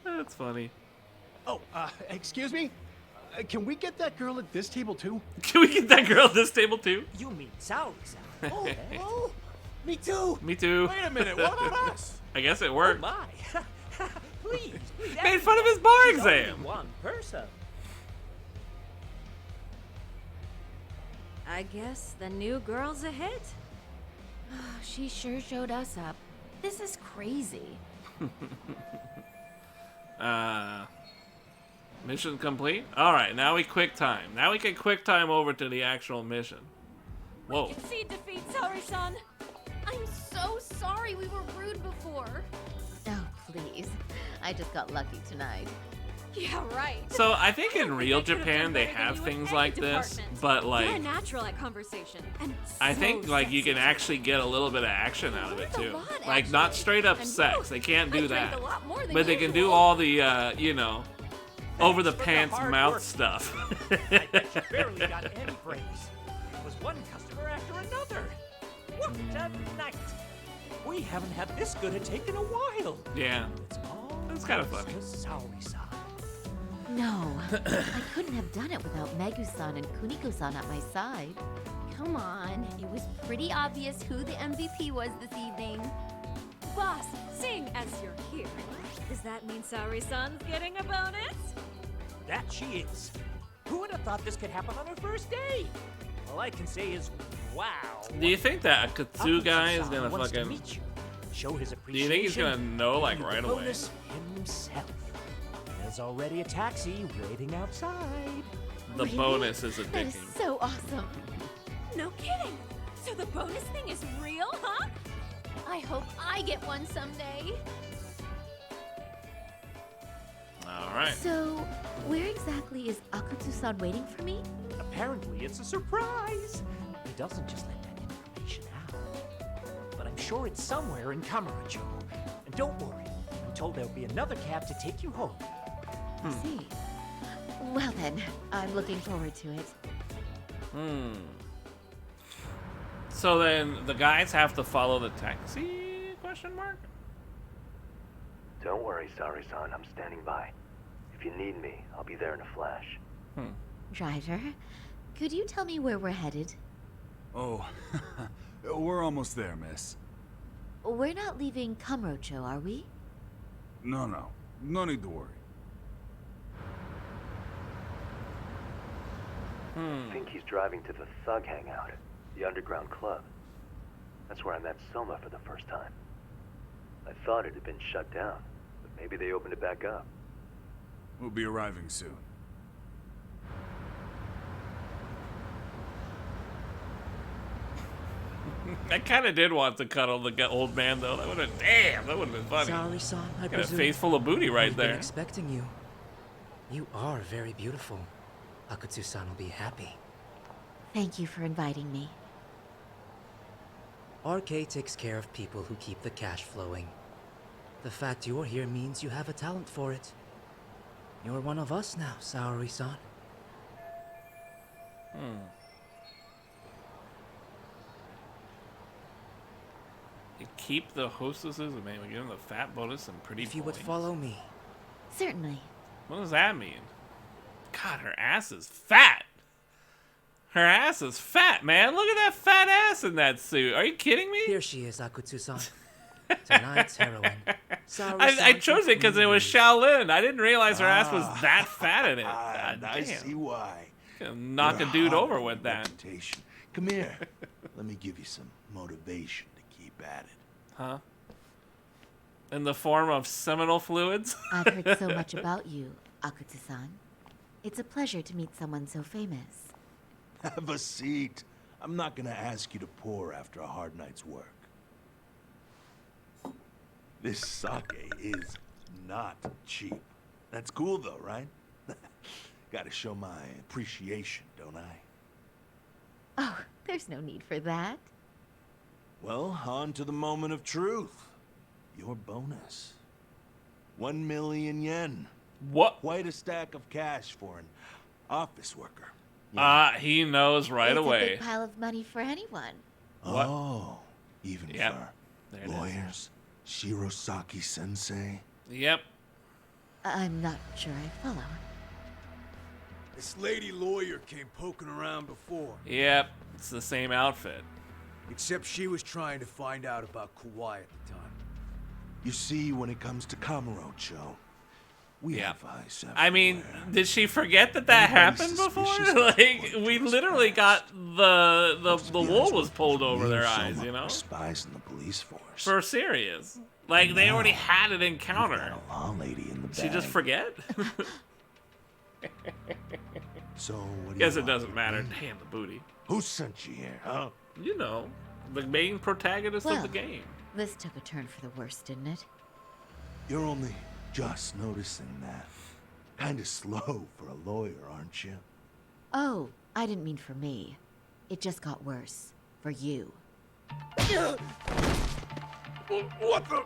That's funny. Oh, excuse me? Can we get that girl at this table too? Can we get that girl at this table too? You mean Saori-san? Oh, me too. Me too. Wait a minute, what about us? I guess it worked. Oh my. Please. Made fun of his bar She's only exam. one person. I guess the new girl's a hit. She sure showed us up. This is crazy. Mission complete? Alright, now we quick time. Now we can quick time over to the actual mission. Whoa. Concede defeat, Saori-san. I'm so sorry we were rude before. Oh, please. I just got lucky tonight. Yeah, right. So I think in real Japan they have things like this, but You're like natural at conversation. And I so think like you sexy. can actually get a little bit of action out of it too. lot, Like not actually. straight up And sex. They can't do I drank that. a lot more than But they can do usual. all the you know, over the pants hard mouth work. stuff. I bet you barely got any praise. It was one customer after another. What a night. We haven't had this good a take in a while. Yeah. It's kind of funny. Saori-san. No, I couldn't have done it without Megu-san and Kuniko-san at my side. Come on, it was pretty obvious who the MVP was this evening. Boss, seeing as you're here, does that mean Saori-san's getting a bonus? That she is. Who would have thought this could happen on her first day? All I can say is, wow. Do you think that Akatsu guy is Akatsu-san gonna wants to fucking meet you, show his Do you appreciation. think he's gonna know like and right the away? bonus himself. There's already a taxi waiting outside. The Really? bonus is That is addicting. so awesome. No kidding. So the bonus thing is real, huh? I hope I get one someday. Alright. So, where exactly is Akatsu-san waiting for me? Apparently, it's a surprise. He doesn't just let that information out. But I'm sure it's somewhere in Kamurocho. And don't worry, I'm told there'll be another cab to take you home. I see. Well then, I'm looking forward to it. So then the guys have to follow the taxi? Question mark? Don't worry, Saori-san. I'm standing by. If you need me, I'll be there in a flash. Driver, could you tell me where we're headed? Oh, we're almost there, miss. We're not leaving Kamurocho, are we? No. No need to worry. I think he's driving to the Thug Hangout, the underground club. That's where I met Soma for the first time. I thought it had been shut down, but maybe they opened it back up. We'll be arriving soon. I kind of did want to cuddle the old man, though. That would have, damn, that would have been funny. Sorry, son. I Got a presume face full of booty right we've been there. expecting you. You are very beautiful. Akutsu-san will be happy. Thank you for inviting me. RK takes care of people who keep the cash flowing. The fact you're here means you have a talent for it. You're one of us now, Saori-san. You keep the hostesses and maybe give them the fat bonus and pretty If you would points. follow me. Certainly. What does that mean? God, her ass is fat. Her ass is fat, man. Look at that fat ass in that suit. Are you kidding me? Here she is, Akutsu-san. Tonight's heroine. I chose it because it was Shaolin. I didn't realize her ass was that fat in it. God I damn. see why. Gonna knock You're a dude hot over on with that. reputation. Come here. Let me give you some motivation to keep at it. Huh? In the form of seminal fluids? I've heard so much about you, Akutsu-san. It's a pleasure to meet someone so famous. Have a seat. I'm not gonna ask you to pour after a hard night's work. This sake is not cheap. That's cool though, right? Gotta show my appreciation, don't I? Oh, there's no need for that. Well, on to the moment of truth. Your bonus. 1 million yen. What? Quite a stack of cash for an office worker. He knows right It's away. a big pile of money for anyone. What? Oh, even Yep. for There it is. lawyers? Shirosaki-sensei? Yep. I'm not sure I follow. This lady lawyer came poking around before. Yep. It's the same outfit. Except she was trying to find out about Kauai at the time. You see, when it comes to Kamurocho, we have eyes I mean, did she forget that Anybody happened before? suspicious Like, we literally got the wool was pulled over their eyes, you know? Spies in the police force. For serious. Like, they already had an encounter. Law lady in the She just bag. forget? So, what do Guess you it want doesn't with matter. me? Damn the booty. Who sent you here, huh? You know, the main protagonist Well, of the game. This took a turn for the worse, didn't it? You're only just noticing that. Kinda slow for a lawyer, aren't you? Oh, I didn't mean for me. It just got worse. For you. What the?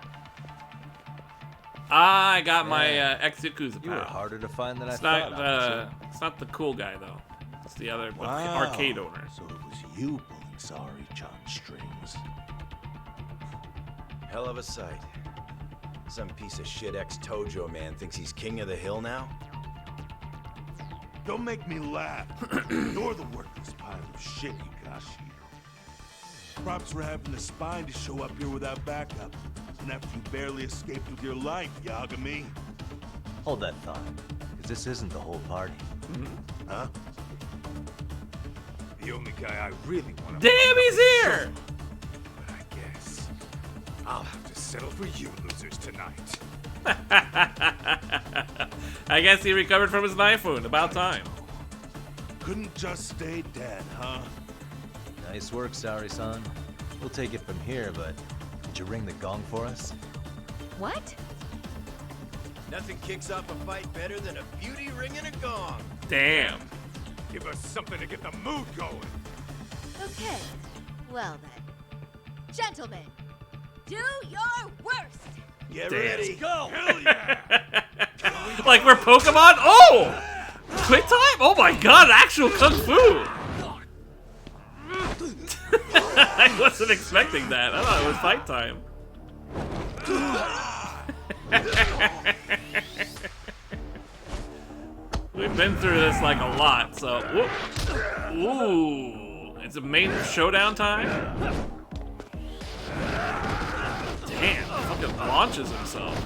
I got my ex-Yakuza You were pal. harder to find than I It's thought. not, it's not the cool guy, though. It's the other arcade owner. So it was you pulling Saori-chan's strings. Hell of a sight. Some piece of shit ex-Tojo man thinks he's king of the hill now? Don't make me laugh. You're the worthless pile of shit, Yukashi. Props for having the spine to show up here without backup. And after you barely escaped with your life, Yagami. Hold that thought, because this isn't the whole party. Huh? The only guy I really want Damn, to... he's here! But I guess I'll have to settle for you losers tonight. I guess he recovered from his knife wound. About time. Couldn't just stay dead, huh? Nice work, Saori-san. We'll take it from here, but did you ring the gong for us? What? Nothing kicks off a fight better than a beauty ringing a gong. Damn. Give us something to get the mood going. Okay. Well then. Gentlemen, do your worst! Get Damn. ready. Go! Hell yeah! Like we're Pokemon? Oh! Quick time? Oh my god, actual Kung Fu! I wasn't expecting that. I thought it was fight time. We've been through this like a lot, so... Whoop. Ooh. It's a main showdown time? Damn, fucking launches himself.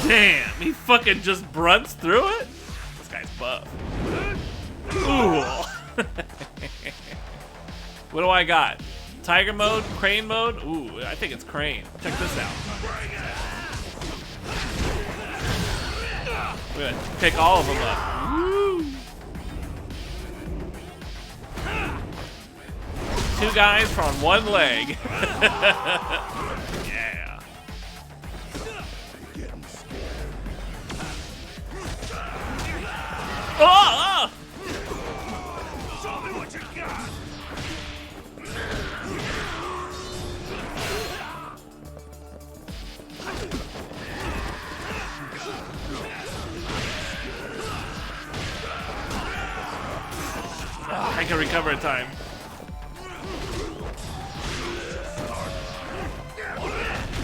Damn, he fucking just brunts through it? This guy's buff. Ooh. What do I got? Tiger mode? Crane mode? Ooh, I think it's crane. Check this out. We're gonna pick all of them up. Woo. 2 guys from one leg. Yeah. Oh! Show me what you got. I can recover in time.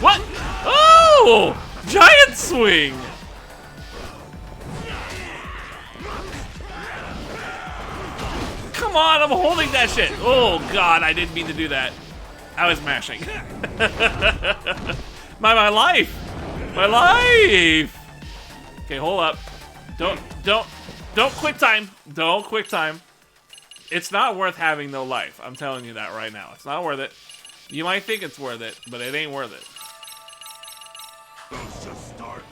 What? Oh! Giant swing! Come on, I'm holding that shit. Oh god, I didn't mean to do that. I was mashing. my life! My life! Okay, hold up. Don't quick time. Don't quick time. It's not worth having no life. I'm telling you that right now. It's not worth it. You might think it's worth it, but it ain't worth it. Let's just start.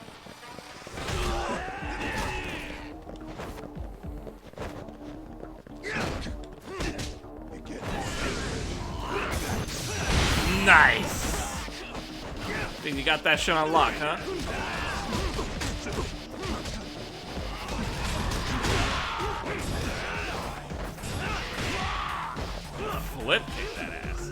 Nice! Think you got that shit on lock, huh? Flip kick that ass.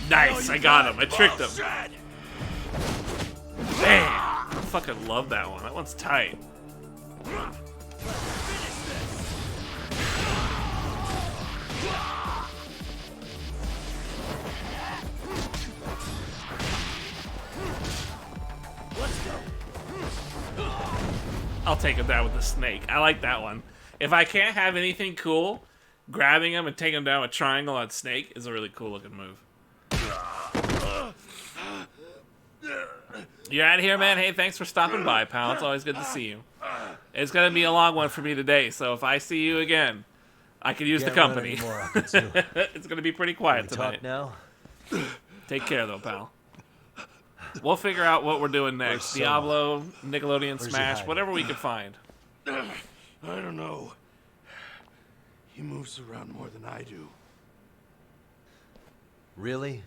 Nice, I got him. I tricked him. Damn. I fucking love that one. That one's tight. I'll take him down with the snake. I like that one. If I can't have anything cool, grabbing him and taking him down with triangle on snake is a really cool looking move. You're out of here, man. Hey, thanks for stopping by, pal. It's always good to see you. It's gonna be a long one for me today, so if I see you again, I could use the company. It's gonna be pretty quiet tonight. Talk now? Take care, though, pal. We'll figure out what we're doing next. Diablo, Nickelodeon Smash, whatever we can find. I don't know. He moves around more than I do. Really?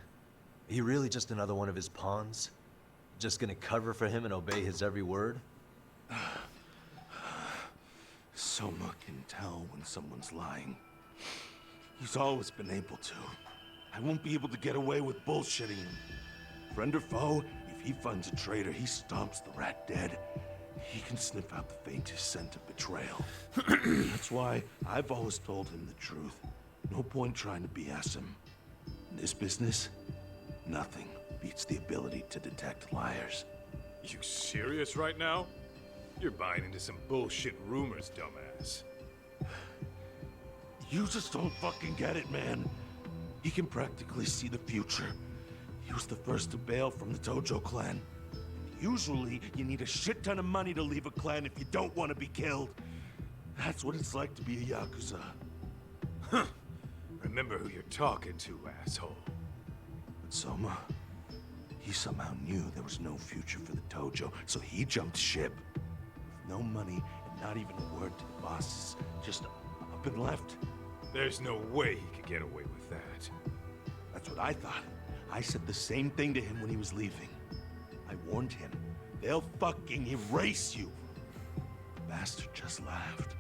He really just another one of his pawns? Just gonna cover for him and obey his every word? Soma can tell when someone's lying. He's always been able to. I won't be able to get away with bullshitting him. Friend or foe, if he finds a traitor, he stomps the rat dead. He can sniff out the faintest scent of betrayal. That's why I've always told him the truth. No point trying to BS him. In this business, nothing beats the ability to detect liars. You serious right now? You're buying into some bullshit rumors, dumbass. You just don't fucking get it, man. He can practically see the future. He was the first to bail from the Tojo clan. Usually, you need a shit ton of money to leave a clan if you don't want to be killed. That's what it's like to be a Yakuza. Huh. Remember who you're talking to, asshole. But Soma, he somehow knew there was no future for the Tojo, so he jumped ship. With no money and not even a word to the bosses, just up and left. There's no way he could get away with that. That's what I thought. I said the same thing to him when he was leaving. I warned him, they'll fucking erase you. The bastard just laughed.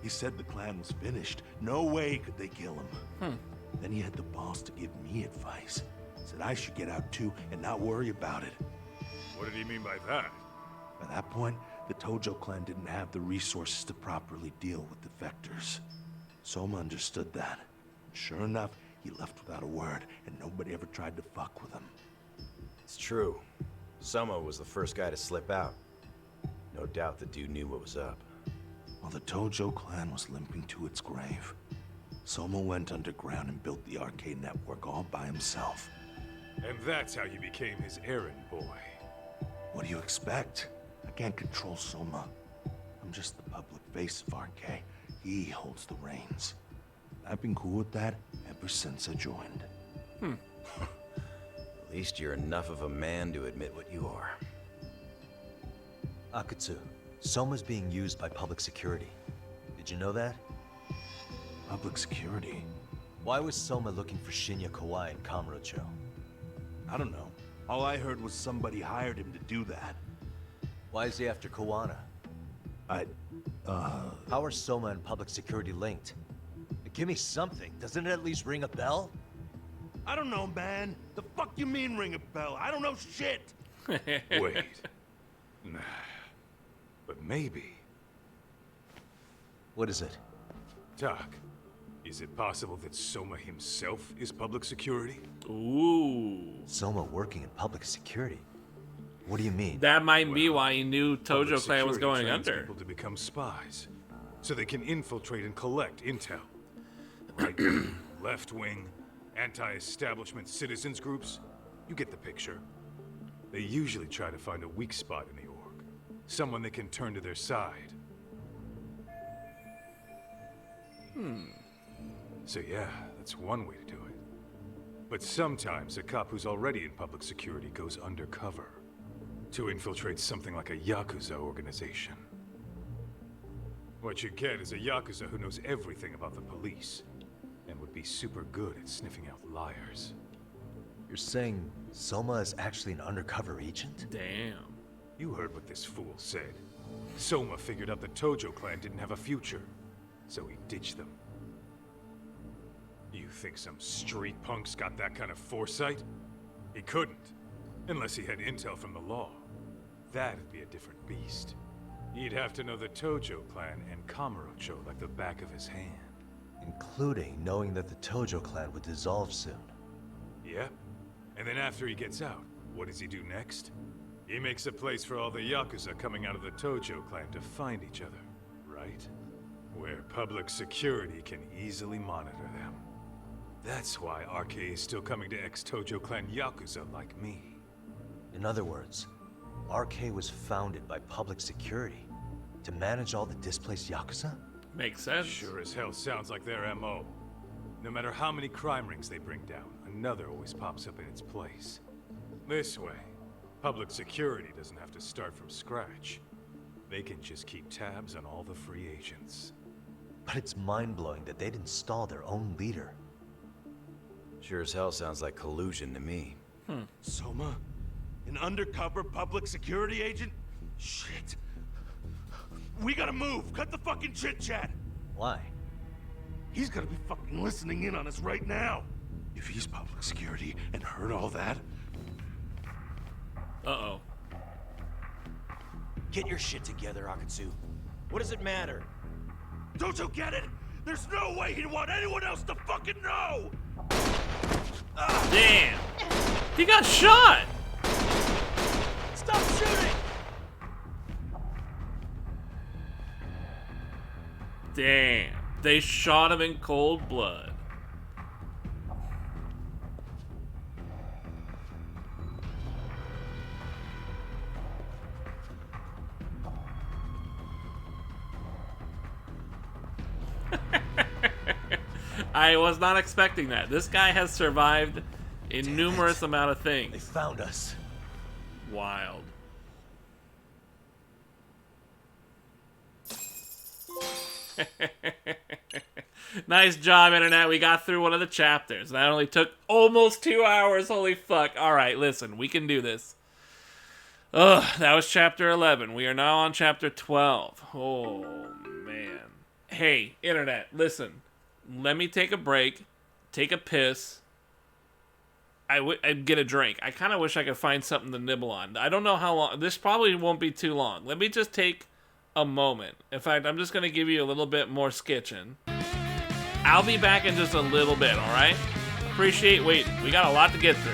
He said the clan was finished. No way could they kill him. Hmm. Then he had the balls to give me advice. Said I should get out too and not worry about it. What did he mean by that? By that point, the Tojo clan didn't have the resources to properly deal with defectors. Soma understood that. Sure enough, he left without a word, and nobody ever tried to fuck with him. It's true. Soma was the first guy to slip out. No doubt the dude knew what was up. While the Tojo clan was limping to its grave, Soma went underground and built the arcade network all by himself. And that's how you became his errand boy. What do you expect? I can't control Soma. I'm just the public face of RK. He holds the reins. I've been cool with that ever since I joined. At least you're enough of a man to admit what you are. Akatsu, Soma's being used by public security. Did you know that? Public security? Why was Soma looking for Shinya Kawai and Kamurocho? I don't know. All I heard was somebody hired him to do that. Why is he after Kawana? How are Soma and public security linked? Give me something. Doesn't it at least ring a bell? I don't know, man. The fuck you mean ring a bell? I don't know shit. Wait. Nah. But maybe. What is it? Doc, is it possible that Soma himself is public security? Ooh. Soma working in public security? What do you mean? That might be why he knew Public Tojo clan was security going trains under. people to become spies, so they can infiltrate and collect intel. Right wing, left wing, anti-establishment citizens groups. You get the picture. They usually try to find a weak spot in the org, someone they can turn to their side. So yeah, that's one way to do it. But sometimes a cop who's already in public security goes undercover to infiltrate something like a Yakuza organization. What you get is a Yakuza who knows everything about the police and would be super good at sniffing out liars. You're saying Soma is actually an undercover agent? Damn. You heard what this fool said. Soma figured out the Tojo clan didn't have a future, so he ditched them. You think some street punk's got that kind of foresight? He couldn't, unless he had intel from the law. That'd be a different beast. He'd have to know the Tojo clan and Kamurocho like the back of his hand. Including knowing that the Tojo clan would dissolve soon. Yep. And then after he gets out, what does he do next? He makes a place for all the Yakuza coming out of the Tojo clan to find each other, right? Where public security can easily monitor them. That's why RK is still coming to ex-Tojo clan Yakuza like me. In other words, RK was founded by public security to manage all the displaced Yakuza? Makes sense. Sure as hell sounds like their MO. No matter how many crime rings they bring down, another always pops up in its place. This way, public security doesn't have to start from scratch. They can just keep tabs on all the free agents. But it's mind-blowing that they'd install their own leader. Sure as hell sounds like collusion to me. Soma? An undercover public security agent? Shit. We gotta move. Cut the fucking chit-chat. Why? He's gotta be fucking listening in on us right now. If he's public security and heard all that... Uh-oh. Get your shit together, Akatsu. What does it matter? Don't you get it? There's no way he'd want anyone else to fucking know! Damn! He got shot! Stop shooting! Damn. They shot him in cold blood. I was not expecting that. This guy has survived a numerous amount of things. They found us. Wild. Nice job, Internet. We got through one of the chapters. That only took almost 2 hours. Holy fuck. Alright, listen. We can do this. Ugh, that was chapter 11. We are now on chapter 12. Oh, man. Hey, internet, listen. Let me take a break, take a piss. I'd get a drink. I kind of wish I could find something to nibble on. I don't know how long. This probably won't be too long. Let me just take a moment. In fact, I'm just going to give you a little bit more skitching. I'll be back in just a little bit, alright? Appreciate waiting. We got a lot to get through.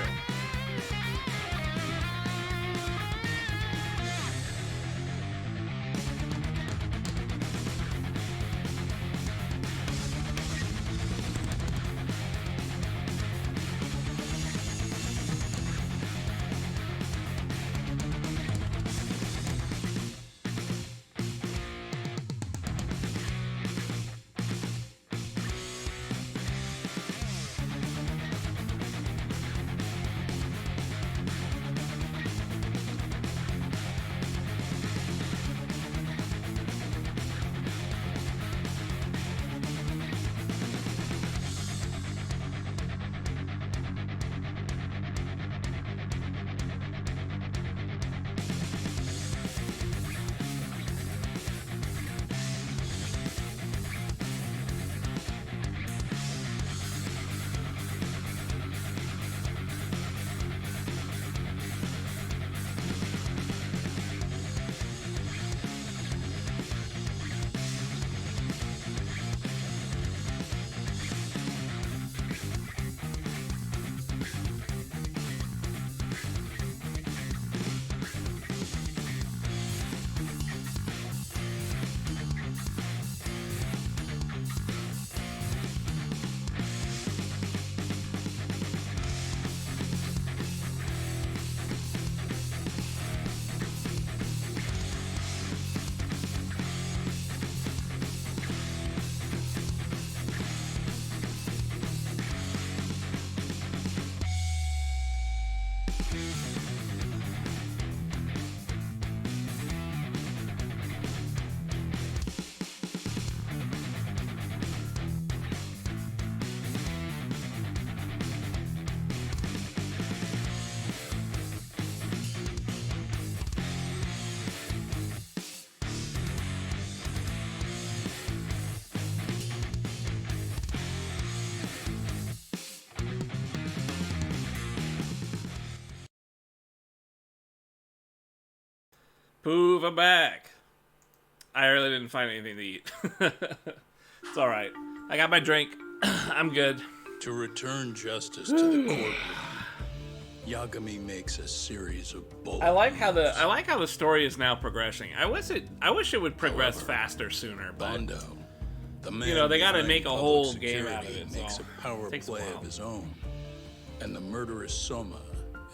Poof, I'm back. I really didn't find anything to eat. It's alright. I got my drink. I'm good. To return justice to the courtroom, Yagami makes a series of bold I like how the story is now progressing. I wish it would progress faster sooner, but Bondo, the man you know, they got to behind make a public whole security, game out of it. makes So a power takes play a while. of his own, and the murderous Soma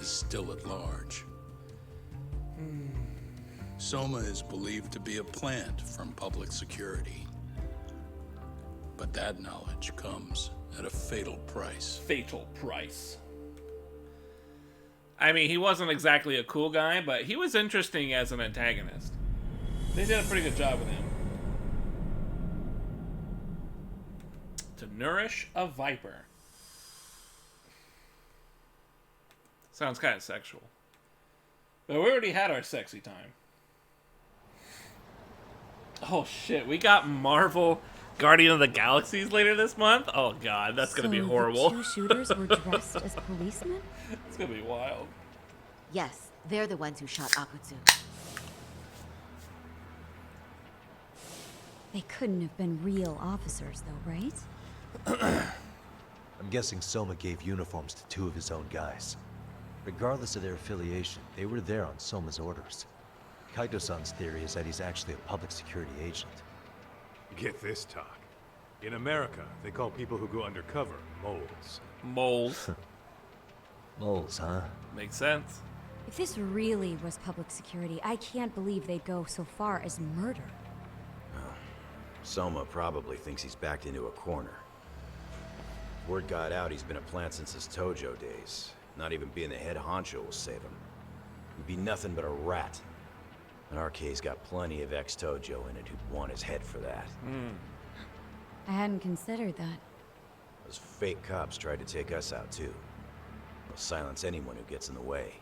is still at large. Soma is believed to be a plant from public security, but that knowledge comes at a fatal price. Fatal price. I mean, he wasn't exactly a cool guy, but he was interesting as an antagonist. They did a pretty good job with him. To nourish a viper. Sounds kind of sexual. But we already had our sexy time. Oh shit, we got Marvel Guardian of the Galaxies later this month? Oh god, that's gonna be horrible. The two shooters were dressed as policemen? It's gonna be wild. Yes, they're the ones who shot Akutsu. They couldn't have been real officers, though, right? I'm guessing Soma gave uniforms to two of his own guys. Regardless of their affiliation, they were there on Soma's orders. Kaito-san's theory is that he's actually a public security agent. Get this talk. In America, they call people who go undercover moles. Moles. Moles, huh? Makes sense. If this really was public security, I can't believe they'd go so far as murder. Soma probably thinks he's backed into a corner. Word got out he's been a plant since his Tojo days. Not even being the head honcho will save him. He'd be nothing but a rat. And RK's got plenty of ex-Tojo in it who'd want his head for that. I hadn't considered that. Those fake cops tried to take us out too. They'll silence anyone who gets in the way.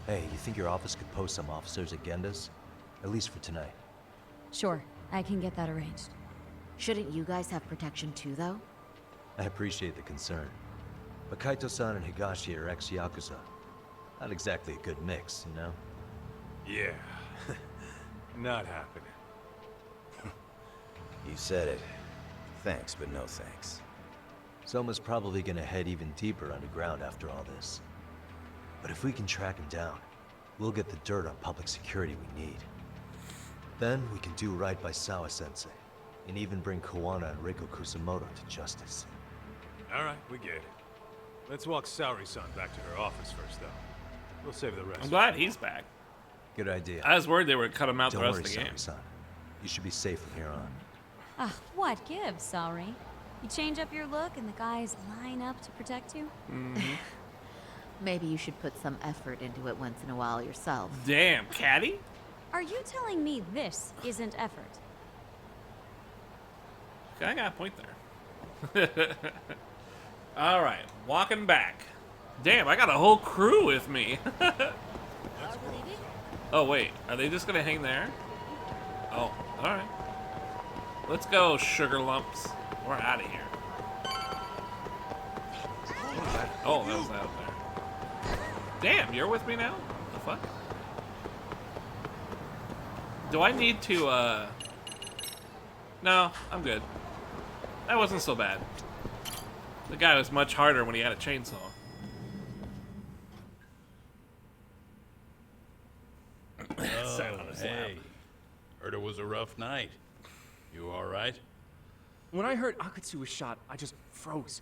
Hey, you think your office could post some officers at Genda's? At least for tonight. Sure, I can get that arranged. Shouldn't you guys have protection too, though? I appreciate the concern. But Kaito-san and Higashi are ex-Yakuza. Not exactly a good mix, you know? Yeah. Not happening. You said it. Thanks, but no thanks. Soma's probably gonna head even deeper underground after all this. But if we can track him down, we'll get the dirt on public security we need. Then we can do right by Sawa-sensei, and even bring Kawana and Reiko Kusamoto to justice. Alright, we get it. Let's walk Saori-san back to her office first, though. We'll save the rest. I'm glad he's back. Good idea. I was worried they would cut him out the rest of the game. Saori-san. You should be safe from here on. Ah, what gives, sorry? You change up your look and the guys line up to protect you? Maybe you should put some effort into it once in a while yourself. Damn, Caddy? Are you telling me this isn't effort? Okay, I got a point there. Alright, walking back. Damn, I got a whole crew with me. Oh, wait. Are they just gonna hang there? Oh, alright. Let's go, sugar lumps. We're out of here. Oh, that was out there. Damn, you're with me now? The fuck? Do I need to, No, I'm good. That wasn't so bad. The guy was much harder when he had a chainsaw. Sat on his lap. Hey, heard it was a rough night. You all right? When I heard Akatsu was shot, I just froze.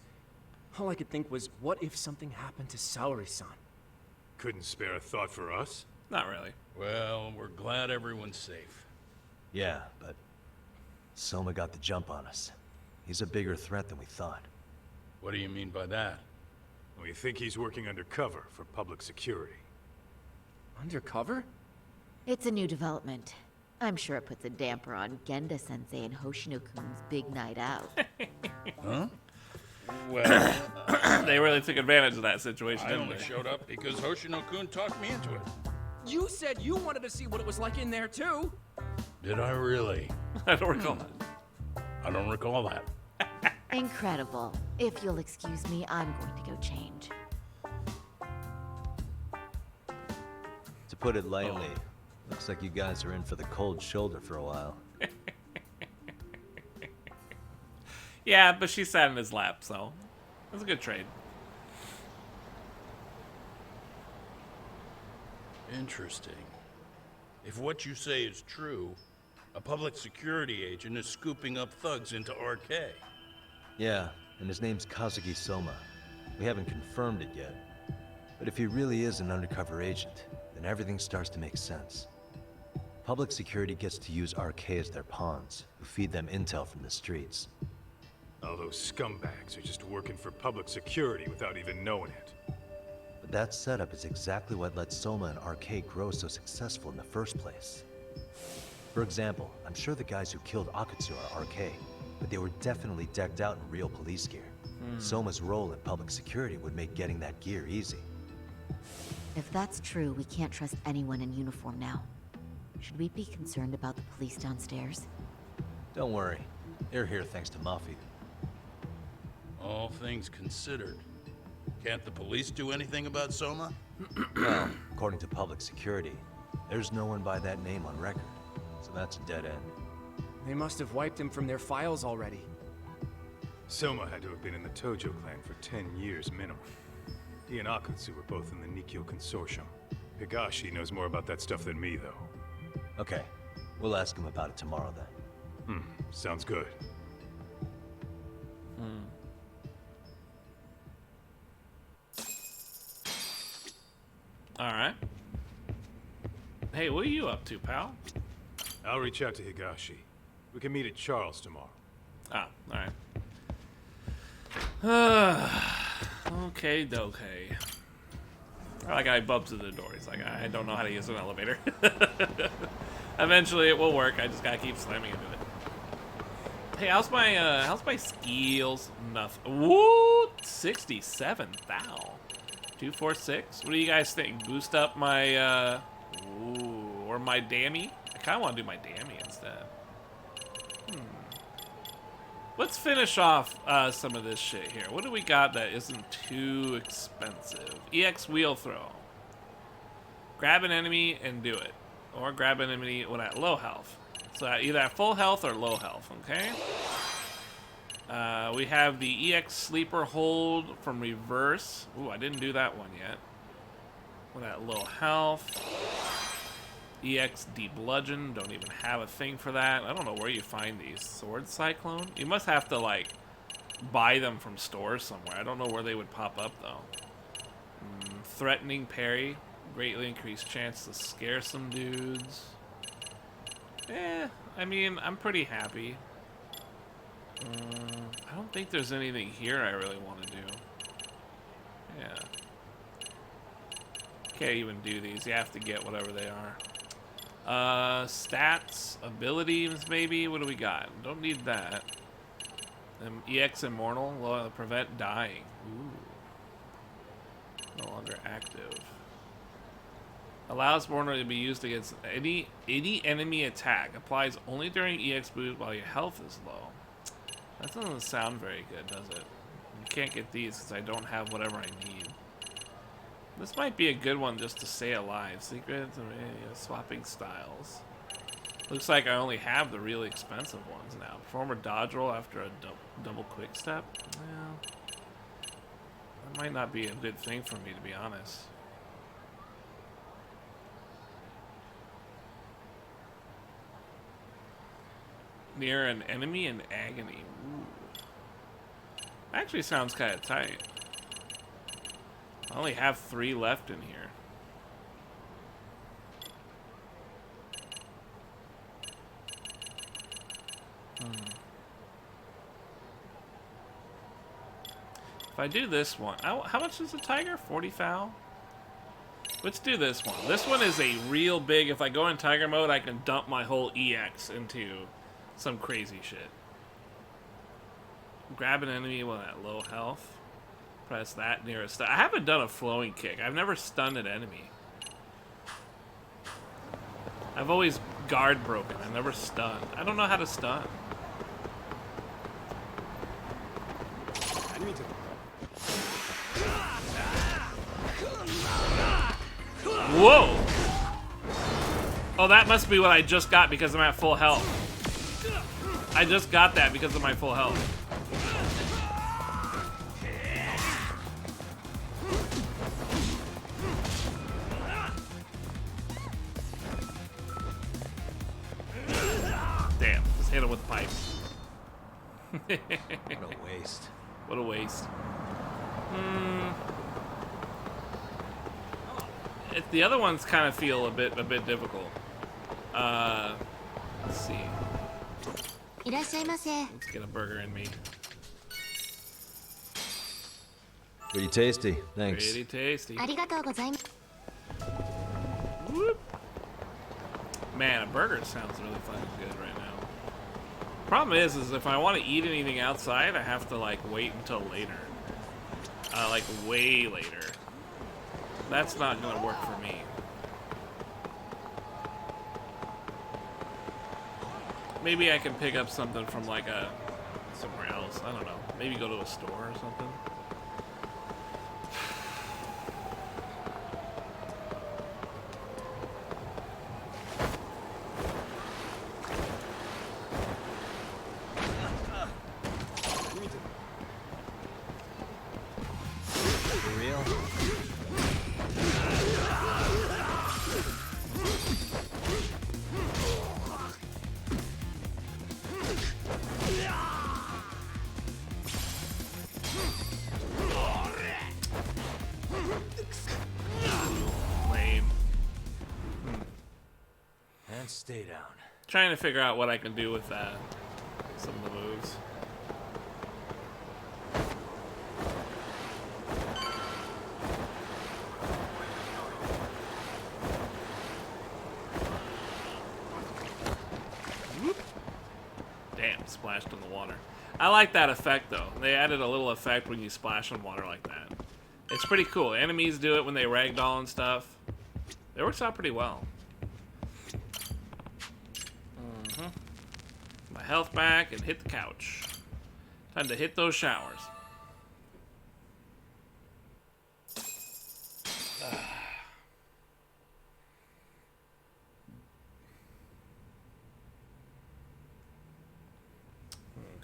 All I could think was, what if something happened to Saori-san? Couldn't spare a thought for us? Not really. Well, we're glad everyone's safe. Yeah, but Soma got the jump on us. He's a bigger threat than we thought. What do you mean by that? We think he's working undercover for public security. Undercover? It's a new development. I'm sure it puts a damper on Genda-sensei and Hoshino-kun's big night out. Huh? Well, they really took advantage of that situation, I didn't only they? showed up because Hoshino-kun talked me into it. You said you wanted to see what it was like in there, too. Did I really? I don't recall that. I don't recall that. Incredible. If you'll excuse me, I'm going to go change. To put it lightly, looks like you guys are in for the cold shoulder for a while. Yeah, but she sat in his lap, so it was a good trade. Interesting. If what you say is true, a public security agent is scooping up thugs into RK. Yeah, and his name's Kazuki Soma. We haven't confirmed it yet. But if he really is an undercover agent, then everything starts to make sense. Public security gets to use RK as their pawns, who feed them intel from the streets. All those scumbags are just working for public security without even knowing it. But that setup is exactly what let Soma and RK grow so successful in the first place. For example, I'm sure the guys who killed Akatsu are RK, but they were definitely decked out in real police gear. Soma's role in public security would make getting that gear easy. If that's true, we can't trust anyone in uniform now. Should we be concerned about the police downstairs? Don't worry. They're here thanks to Mafia. All things considered, can't the police do anything about Soma? Well, according to public security, there's no one by that name on record, so that's a dead end. They must have wiped him from their files already. Soma had to have been in the Tojo clan for 10 years minimum. He and Akatsu were both in the Nikkyo Consortium. Higashi knows more about that stuff than me, though. Okay, we'll ask him about it tomorrow then. Sounds good. Alright. Hey, what are you up to, pal? I'll reach out to Higashi. We can meet at Charles tomorrow. Ah, alright. Okay, dokey. That guy bumps into the door. He's like, I don't know how to use an elevator. Eventually it will work. I just gotta keep slamming into it. Hey, how's my skills? Nothing. Woo! 67. Thou. 246. What do you guys think? Boost up my or my dammy? I kind of want to do my dammy instead. Let's finish off some of this shit here. What do we got that isn't too expensive? EX wheel throw. Grab an enemy and do it. Or grab an enemy when at low health. So either at full health or low health, okay? We have the EX sleeper hold from reverse. Ooh, I didn't do that one yet. When at low health. EX debludgeon, don't even have a thing for that. I don't know where you find these. Sword cyclone? You must have to like buy them from stores somewhere. I don't know where they would pop up though. Threatening parry, greatly increased chance to scare some dudes. I mean, I'm pretty happy. I don't think there's anything here I really want to do. Yeah. Can't even do these. You have to get whatever they are. Stats, abilities, maybe. What do we got? Don't need that. EX Immortal, prevent dying. Ooh. No longer active. Allows Immortal to be used against any enemy attack. Applies only during EX boost while your health is low. That doesn't sound very good, does it? You can't get these because I don't have whatever I need. This might be a good one just to stay alive. Secrets of swapping styles. Looks like I only have the really expensive ones now. Perform a dodge roll after a double quick step. Well, that might not be a good thing for me, to be honest. Near an enemy in agony. Ooh. Actually sounds kind of tight. I only have 3 left in here. If I do this one, how much is a tiger? 40 foul? Let's do this one. This one is a real big, if I go in tiger mode, I can dump my whole EX into some crazy shit. Grab an enemy while at low health. Press that near a stun. I haven't done a flowing kick. I've never stunned an enemy. I've always guard broken. I've never stunned. I don't know how to stun. Whoa! Oh, that must be what I just got because I'm at full health. I just got that because of my full health. Damn, just hit him with the pipes. What a waste. What a waste. The other ones kind of feel a bit difficult. Let's see. Let's get a burger in me. Pretty tasty. Thanks. Pretty tasty. Whoop. Man, a burger sounds really fucking good right now. Problem is if I want to eat anything outside, I have to like wait until later. Like way later. That's not gonna work for me. Maybe I can pick up something from like somewhere else. I don't know. Maybe go to a store or something. For real? Lame. And stay down. Trying to figure out what I can do with that. Some of the moves. Whoop. Damn, splashed in the water. I like that effect though. They added a little effect when you splash in water like that. It's pretty cool. Enemies do it when they ragdoll and stuff. It works out pretty well. My health back and hit the couch. Time to hit those showers.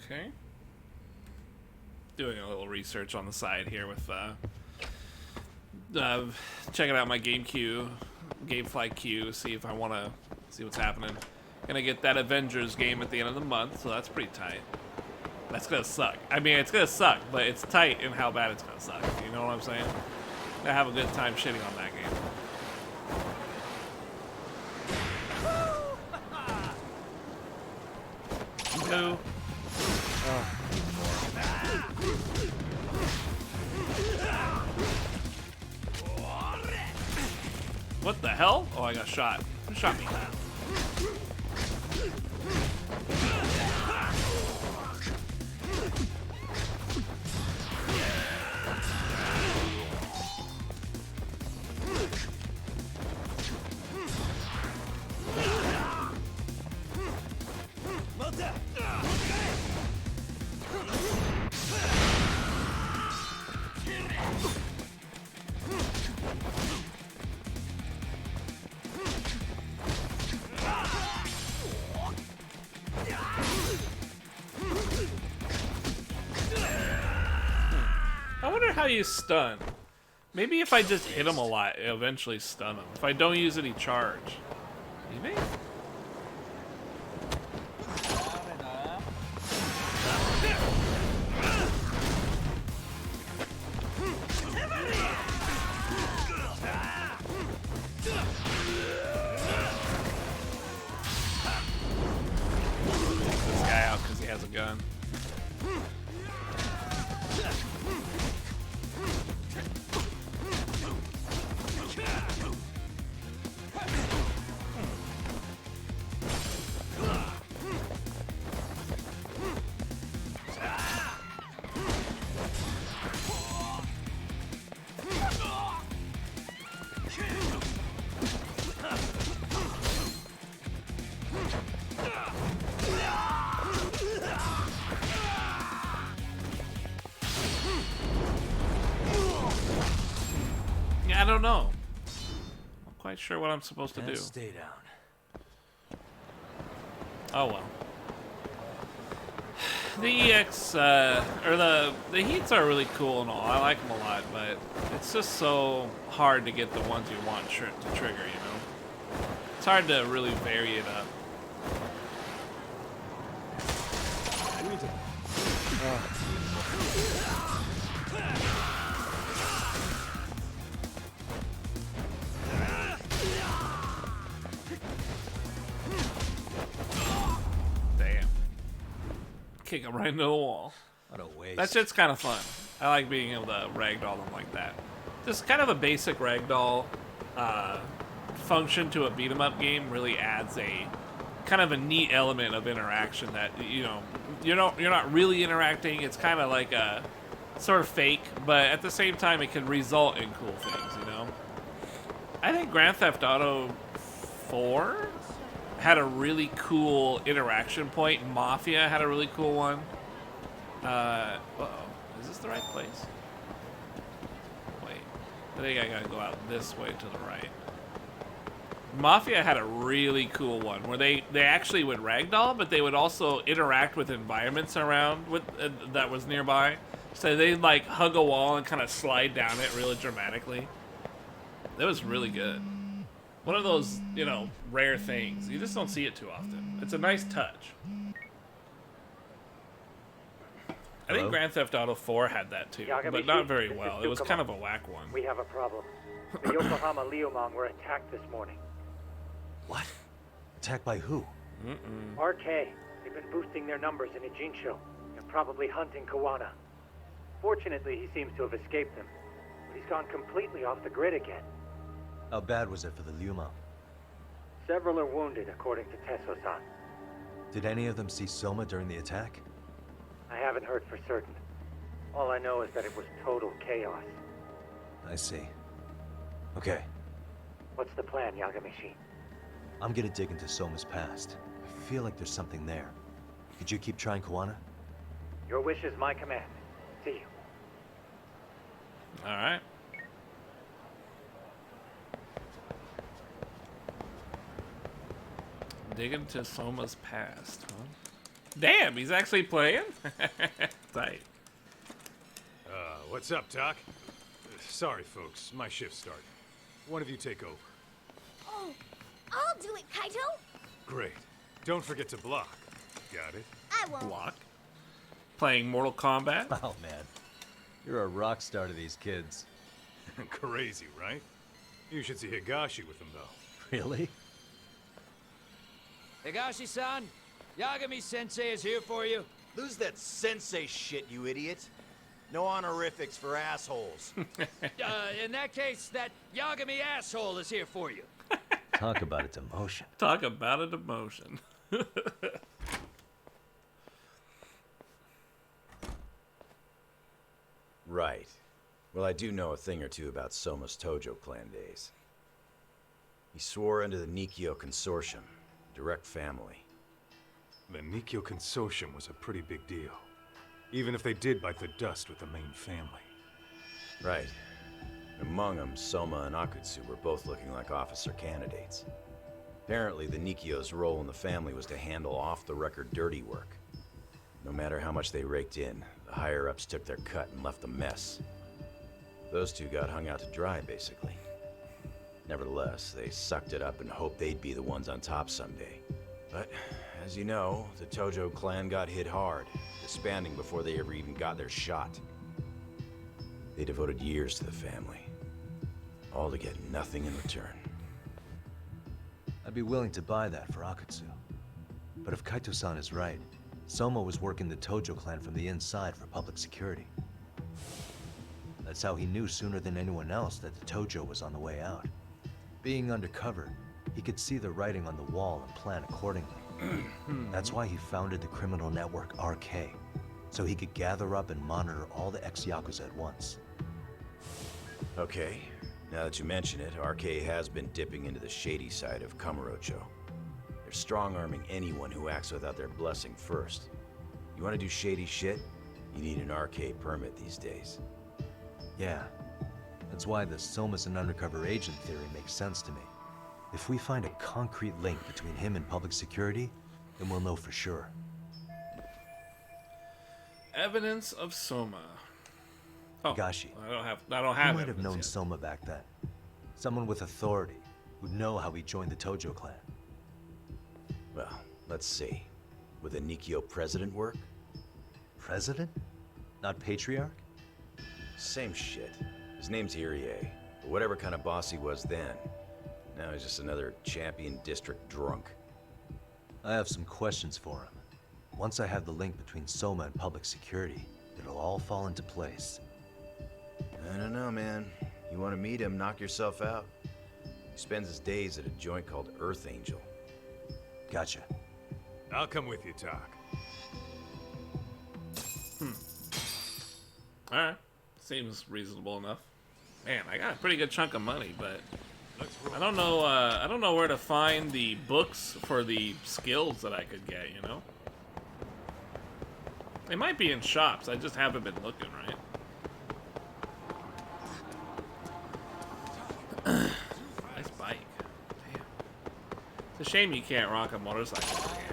Okay. Doing a little research on the side here with checking out my GameFly queue, see if I want to see what's happening. Gonna get that Avengers game at the end of the month, so that's pretty tight. That's gonna suck. I mean, it's gonna suck, but it's tight in how bad it's gonna suck. You know what I'm saying? I have a good time shitting on that game. No. Oh. What the hell? Oh, I got shot. Who shot me? I wonder how you stun. Maybe if I just hit him a lot, it'll eventually stun him. If I don't use any charge. Maybe? This guy out because he has a gun. I don't know. I'm quite sure what I'm supposed to do. Stay down. Oh well. The EX, or the heats are really cool and all. I like them a lot, but it's just so hard to get the ones you want to trigger, you know? It's hard to really vary it up. Damn. Kick him right into the wall. What a waste. That shit's kind of fun. I like being able to ragdoll them like that. Just kind of a basic ragdoll function to a beat 'em up game really adds a kind of a neat element of interaction that, you know, you're not really interacting. It's kind of like a sort of fake, but at the same time it can result in cool things, you know. I think Grand Theft Auto 4 had a really cool interaction point. Mafia had a really cool one. Uh-oh. Is this the right place? Wait. I think I gotta go out this way to the right. Mafia had a really cool one where they actually would ragdoll, but they would also interact with environments around with that was nearby. So they'd like hug a wall and kind of slide down it really dramatically. That was really good. One of those, you know, rare things. You just don't see it too often. It's a nice touch. I think Grand Theft Auto 4 had that too, but not very well. It was kind of a whack one. We have a problem. The Yokohama Liumang were attacked this morning. What? Attacked by who? RK. They've been boosting their numbers in Ijincho. They're probably hunting Kawana. Fortunately, he seems to have escaped them. But he's gone completely off the grid again. How bad was it for the Liuma? Several are wounded, according to Tesso-san. Did any of them see Soma during the attack? I haven't heard for certain. All I know is that it was total chaos. I see. Okay. What's the plan, Yagami-shi? I'm gonna dig into Soma's past. I feel like there's something there. Could you keep trying Kawana? Your wish is my command. See you. Alright. Dig into Soma's past, huh? Damn, he's actually playing? Tight. What's up, Doc? Sorry, folks. My shift started. One of you take over. Oh, I'll do it, Kaito. Great. Don't forget to block. Got it? I won't. Block. Playing Mortal Kombat? Oh, man. You're a rock star to these kids. Crazy, right? You should see Higashi with them, though. Really? Higashi-san, Yagami-sensei is here for you. Lose that sensei shit, you idiot. No honorifics for assholes. In that case, that Yagami asshole is here for you. Talk about a demotion. Talk about a demotion. Right. Well, I do know a thing or two about Soma's Tojo clan days. He swore under the Nikyo Consortium, direct family. The Nikyo Consortium was a pretty big deal. Even if they did bite the dust with the main family. Right. Among them, Soma and Akutsu were both looking like officer candidates. Apparently, the Nikyo's role in the family was to handle off-the-record dirty work. No matter how much they raked in, the higher-ups took their cut and left a mess. Those two got hung out to dry, basically. Nevertheless, they sucked it up and hoped they'd be the ones on top someday. But, as you know, the Tojo clan got hit hard, disbanding before they ever even got their shot. They devoted years to the family, all to get nothing in return. I'd be willing to buy that for Akutsu. But if Kaito-san is right, Soma was working the Tojo clan from the inside for public security. That's how he knew sooner than anyone else that the Tojo was on the way out. Being undercover, he could see the writing on the wall and plan accordingly. That's why he founded the criminal network RK, so he could gather up and monitor all the ex-Yakuza at once. Okay, now that you mention it, RK has been dipping into the shady side of Kamurocho. They're strong-arming anyone who acts without their blessing first. You want to do shady shit? You need an RK permit these days. Yeah, that's why the Soma's an undercover agent theory makes sense to me. If we find a concrete link between him and public security, then we'll know for sure. Evidence of Soma. Oh, Higashi. I don't have He might have known yet. Soma back then. Someone with authority who'd know how he joined the Tojo clan. Well, let's see. Would the Nikyo president work? President? Not patriarch? Same shit. His name's Irie, but whatever kind of boss he was then, now he's just another champion district drunk. I have some questions for him. Once I have the link between Soma and public security, it'll all fall into place. I don't know, man. You want to meet him, knock yourself out. He spends his days at a joint called Earth Angel. Gotcha. I'll come with you, Doc. Alright. Seems reasonable enough. Man, I got a pretty good chunk of money, but I don't know where to find the books for the skills that I could get, you know? They might be in shops, I just haven't been looking, right? Nice bike. Damn. It's a shame you can't rock a motorcycle in the game.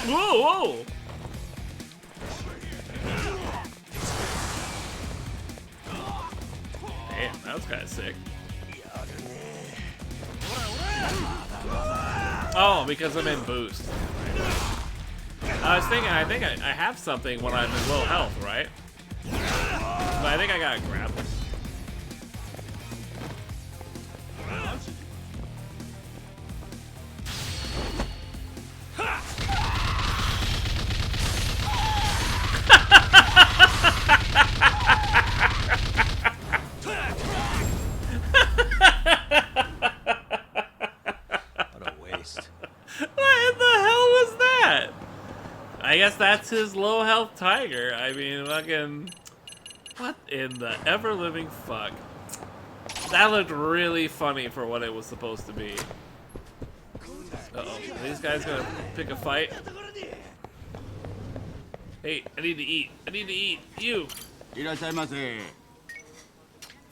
Whoa, whoa! Damn, that was kind of sick. Oh, because I'm in boost. I was thinking, I think I have something when I'm in low health, right? But I think I gotta grab it. That's his low health tiger. I mean, fucking... What in the ever-living fuck? That looked really funny for what it was supposed to be. Uh-oh. Are these guys gonna pick a fight? Hey, I need to eat. I need to eat. You! I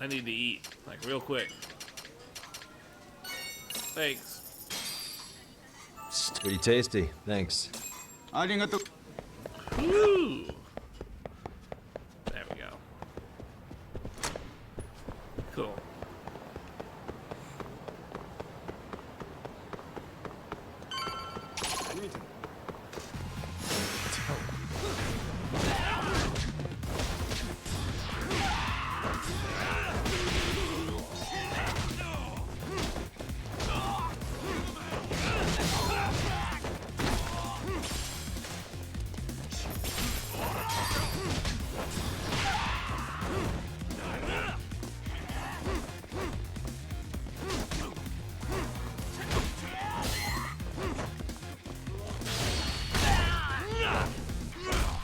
need to eat. Like, real quick. Thanks. It's pretty tasty. Thanks. Woo! There we go. Cool.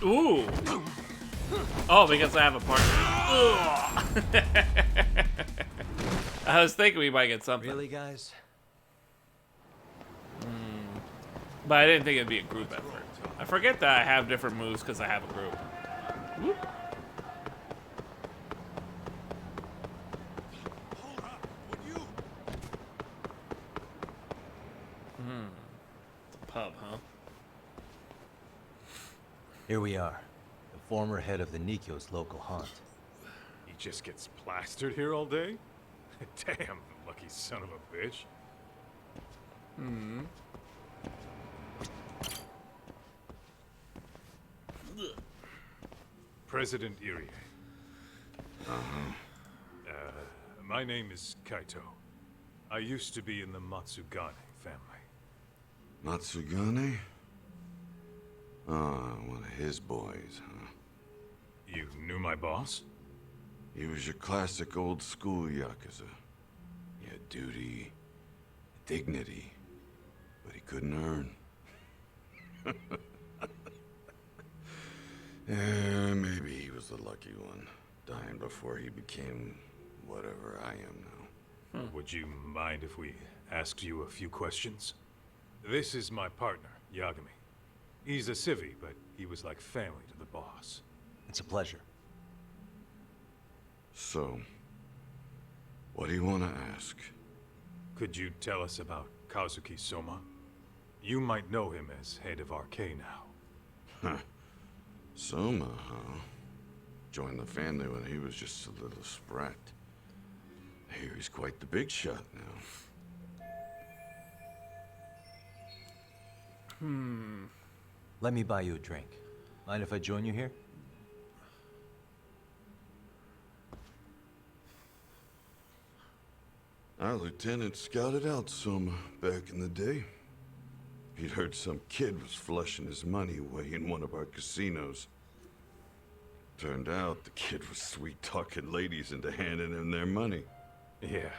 Ooh. Oh, because I have a partner. I was thinking we might get something. Really, guys? But I didn't think it'd be a group effort. I forget that I have different moves because I have a group. Whoop. It's a pub, huh? Here we are, the former head of the Nikyo's local haunt. He just gets plastered here all day? Damn, lucky son of a bitch. President Irie. My name is Kaito. I used to be in the Matsugane family. Matsugane? Ah, one of his boys, huh? You knew my boss? He was your classic old school Yakuza. He had duty, dignity, but he couldn't earn. Yeah, maybe he was the lucky one, dying before he became whatever I am now. Would you mind if we asked you a few questions? This is my partner, Yagami. He's a civvy, but he was like family to the boss. It's a pleasure. So, what do you want to ask? Could you tell us about Kazuki Soma? You might know him as head of RK now. Huh. Soma, huh? Joined the family when he was just a little sprat. I hear he's quite the big shot now. Let me buy you a drink. Mind if I join you here? Our lieutenant scouted out Soma back in the day. He'd heard some kid was flushing his money away in one of our casinos. Turned out the kid was sweet-talking ladies into handing him their money. Yeah.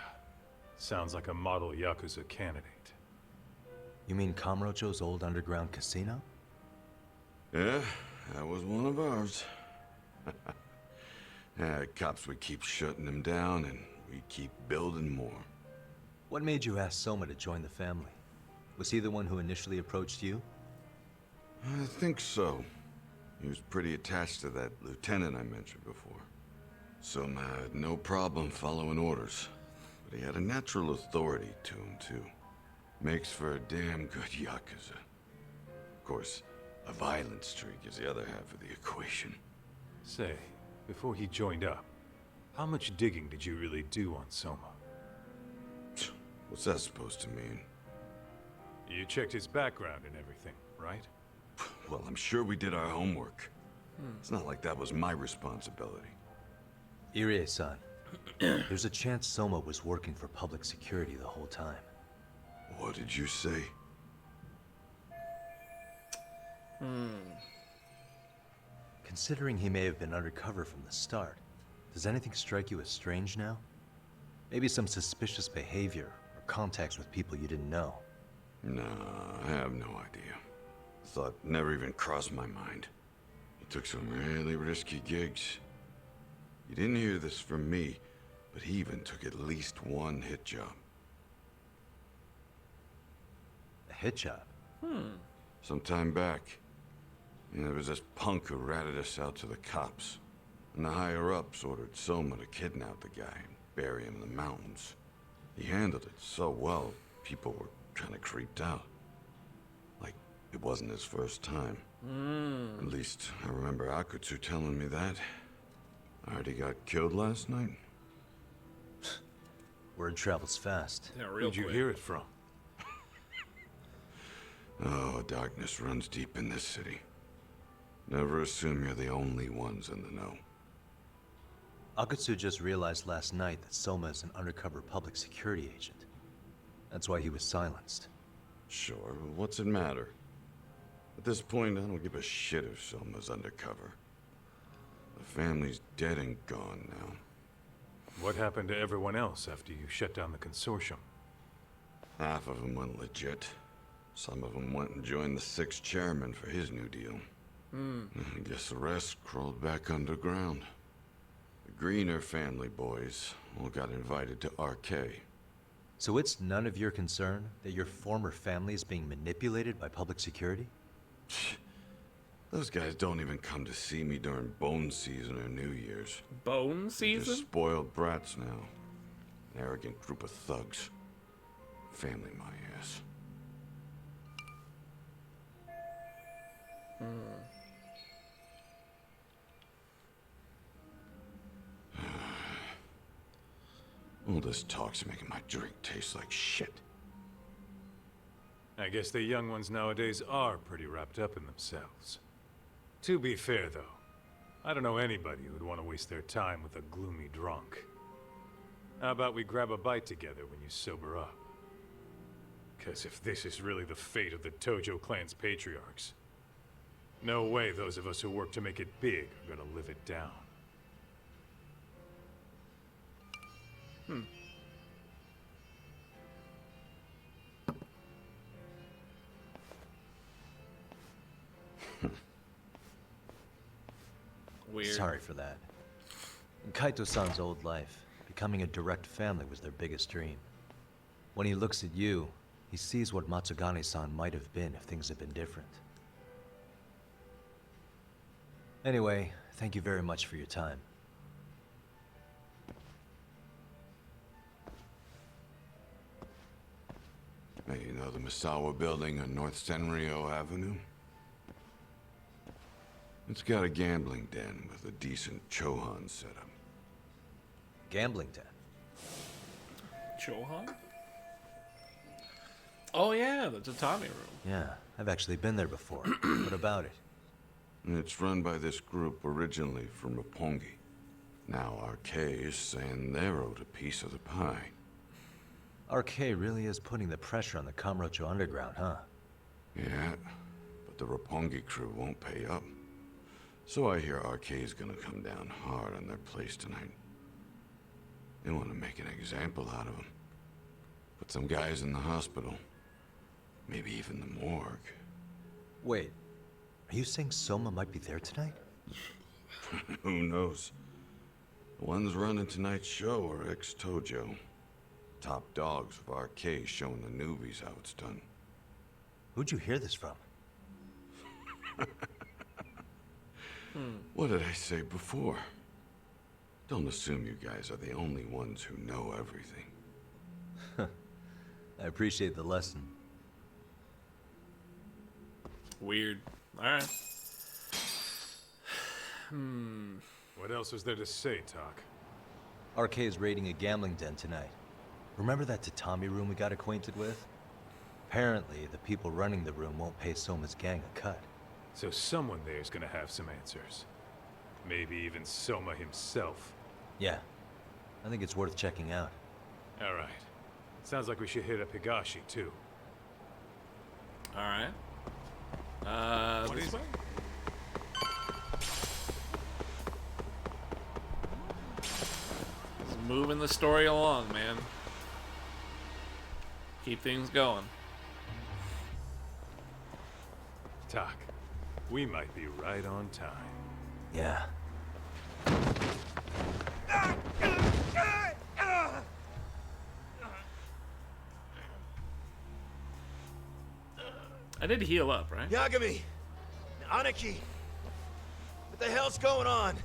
Sounds like a model Yakuza candidate. You mean Kamurocho's old underground casino? Yeah, that was one of ours. Yeah, cops would keep shutting them down, and we'd keep building more. What made you ask Soma to join the family? Was he the one who initially approached you? I think so. He was pretty attached to that lieutenant I mentioned before. Soma had no problem following orders, but he had a natural authority to him, too. Makes for a damn good Yakuza. Of course, a violent streak is the other half of the equation. Say, before he joined up, how much digging did you really do on Soma? What's that supposed to mean? You checked his background and everything, right? Well, I'm sure we did our homework. It's not like that was my responsibility. Irie-san, there's a chance Soma was working for public security the whole time. What did you say? Considering he may have been undercover from the start, does anything strike you as strange now? Maybe some suspicious behavior or contacts with people you didn't know. Nah, I have no idea. Thought never even crossed my mind. took some really risky gigs. You didn't hear this from me, but he even took at least one hit job. A hit job? Some time back, there was this punk who ratted us out to the cops. And the higher-ups ordered Soma to kidnap the guy and bury him in the mountains. He handled it so well, people were kind of creeped out. Like, it wasn't his first time. At least, I remember Akutsu telling me that. I heard he got killed last night. Word travels fast. Yeah, real Who'd you quick. hear it from? Oh, darkness runs deep in this city. Never assume you're the only ones in the know. Akutsu just realized last night that Soma is an undercover public security agent. That's why he was silenced. Sure, but what's it matter? At this point, I don't give a shit if Soma's undercover. The family's dead and gone now. What happened to everyone else after you shut down the consortium? Half of them went legit. Some of them went and joined the 6th chairman for his new deal. I guess the rest crawled back underground. The Greener family boys all got invited to RK. So it's none of your concern that your former family is being manipulated by public security? Those guys don't even come to see me during bone season or New Year's. Bone They're season? just spoiled brats now. An arrogant group of thugs. Family my ass. All this talk's making my drink taste like shit. I guess the young ones nowadays are pretty wrapped up in themselves. To be fair, though, I don't know anybody who'd want to waste their time with a gloomy drunk. How about we grab a bite together when you sober up? Because if this is really the fate of the Tojo clan's patriarchs, no way those of us who work to make it big are gonna live it down. Weird. Sorry for that. In Kaito-san's old life, becoming a direct family was their biggest dream. When he looks at you, he sees what Matsugane-san might have been if things had been different. Anyway, thank you very much for your time. Hey, you know the Misawa building on North Senryo Avenue? It's got a gambling den with a decent Chohan setup. Gambling den? Chohan? Oh yeah, the tatami room. Yeah, I've actually been there before. What about it? It's run by this group originally from Roppongi. Now RK is saying they're owed a piece of the pie. RK really is putting the pressure on the Kamurocho Underground, huh? Yeah, but the Roppongi crew won't pay up. So I hear RK is gonna come down hard on their place tonight. They want to make an example out of them. Put some guys in the hospital. Maybe even the morgue. Wait, are you saying Soma might be there tonight? Who knows? The ones running tonight's show are ex-Tojo. Top dogs of RK showing the newbies how it's done. Who'd you hear this from? What did I say before? Don't assume you guys are the only ones who know everything. I appreciate the lesson. Weird. Alright. What else was there to say, Talk? RK is raiding a gambling den tonight. Remember that tatami room we got acquainted with? Apparently, the people running the room won't pay Soma's gang a cut. So someone there's gonna have some answers. Maybe even Soma himself. Yeah, I think it's worth checking out. Alright. Sounds like we should hit up Higashi, too. Alright. What This is way? Just moving the story along, man. Keep things going. Talk. We might be right on time. Yeah. I did heal up, right? Yagami! Aniki! What the hell's going on?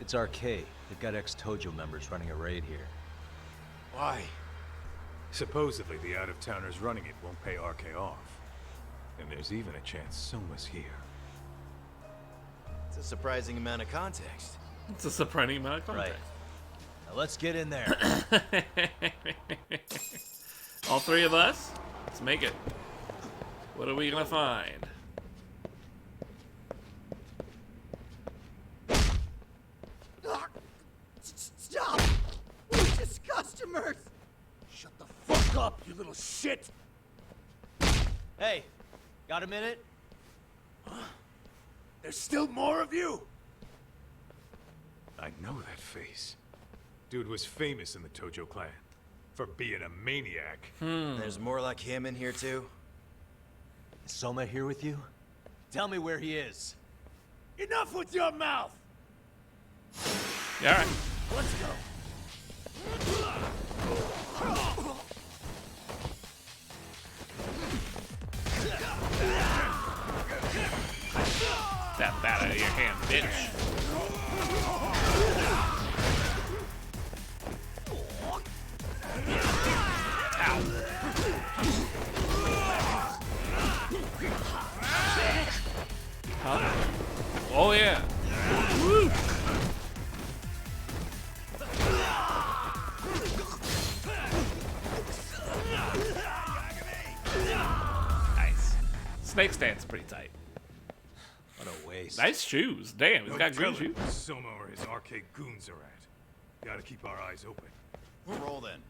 It's RK. They've got ex-Tojo members running a raid here. Why? Supposedly the out-of-towners running it won't pay RK off. And there's even a chance Soma's here. It's a surprising amount of context. It's a surprising amount of context. Right. Now let's get in there. All three of us? Let's make it. What are we gonna find? Stop! We're just customers! Shut the fuck up, you little shit! Hey, got a minute? There's still more of you? I know that face. Dude was famous in the Tojo clan for being a maniac. There's more like him in here too? Is Soma here with you? Tell me where he is. Enough with your mouth! Yeah, all right. Let's go. That bat out of your hand, bitch. Huh? Oh yeah. Woo. Nice. Snake stance pretty tight. What a waste. Nice shoes. Damn, he's got green shoes. Soma or his arcade goons are at. Gotta keep our eyes open. We'll roll then.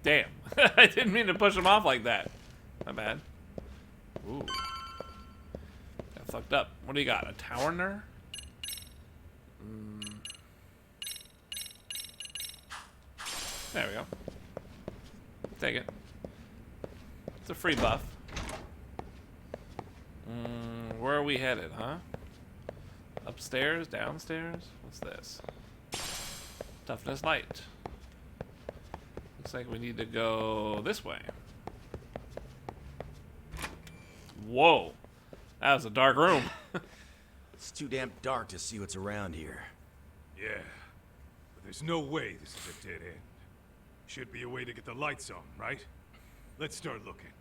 Damn. I didn't mean to push him off like that. My bad. Ooh. Got fucked up. What do you got? A Towerner? There we go. Take it. It's a free buff. Where are we headed, huh? Upstairs? Downstairs? What's this? Toughness light. Looks like we need to go this way. Whoa. That was a dark room. It's too damn dark to see what's around here. Yeah, but there's no way this is a dead end. Should be a way to get the lights on, right? Let's start looking.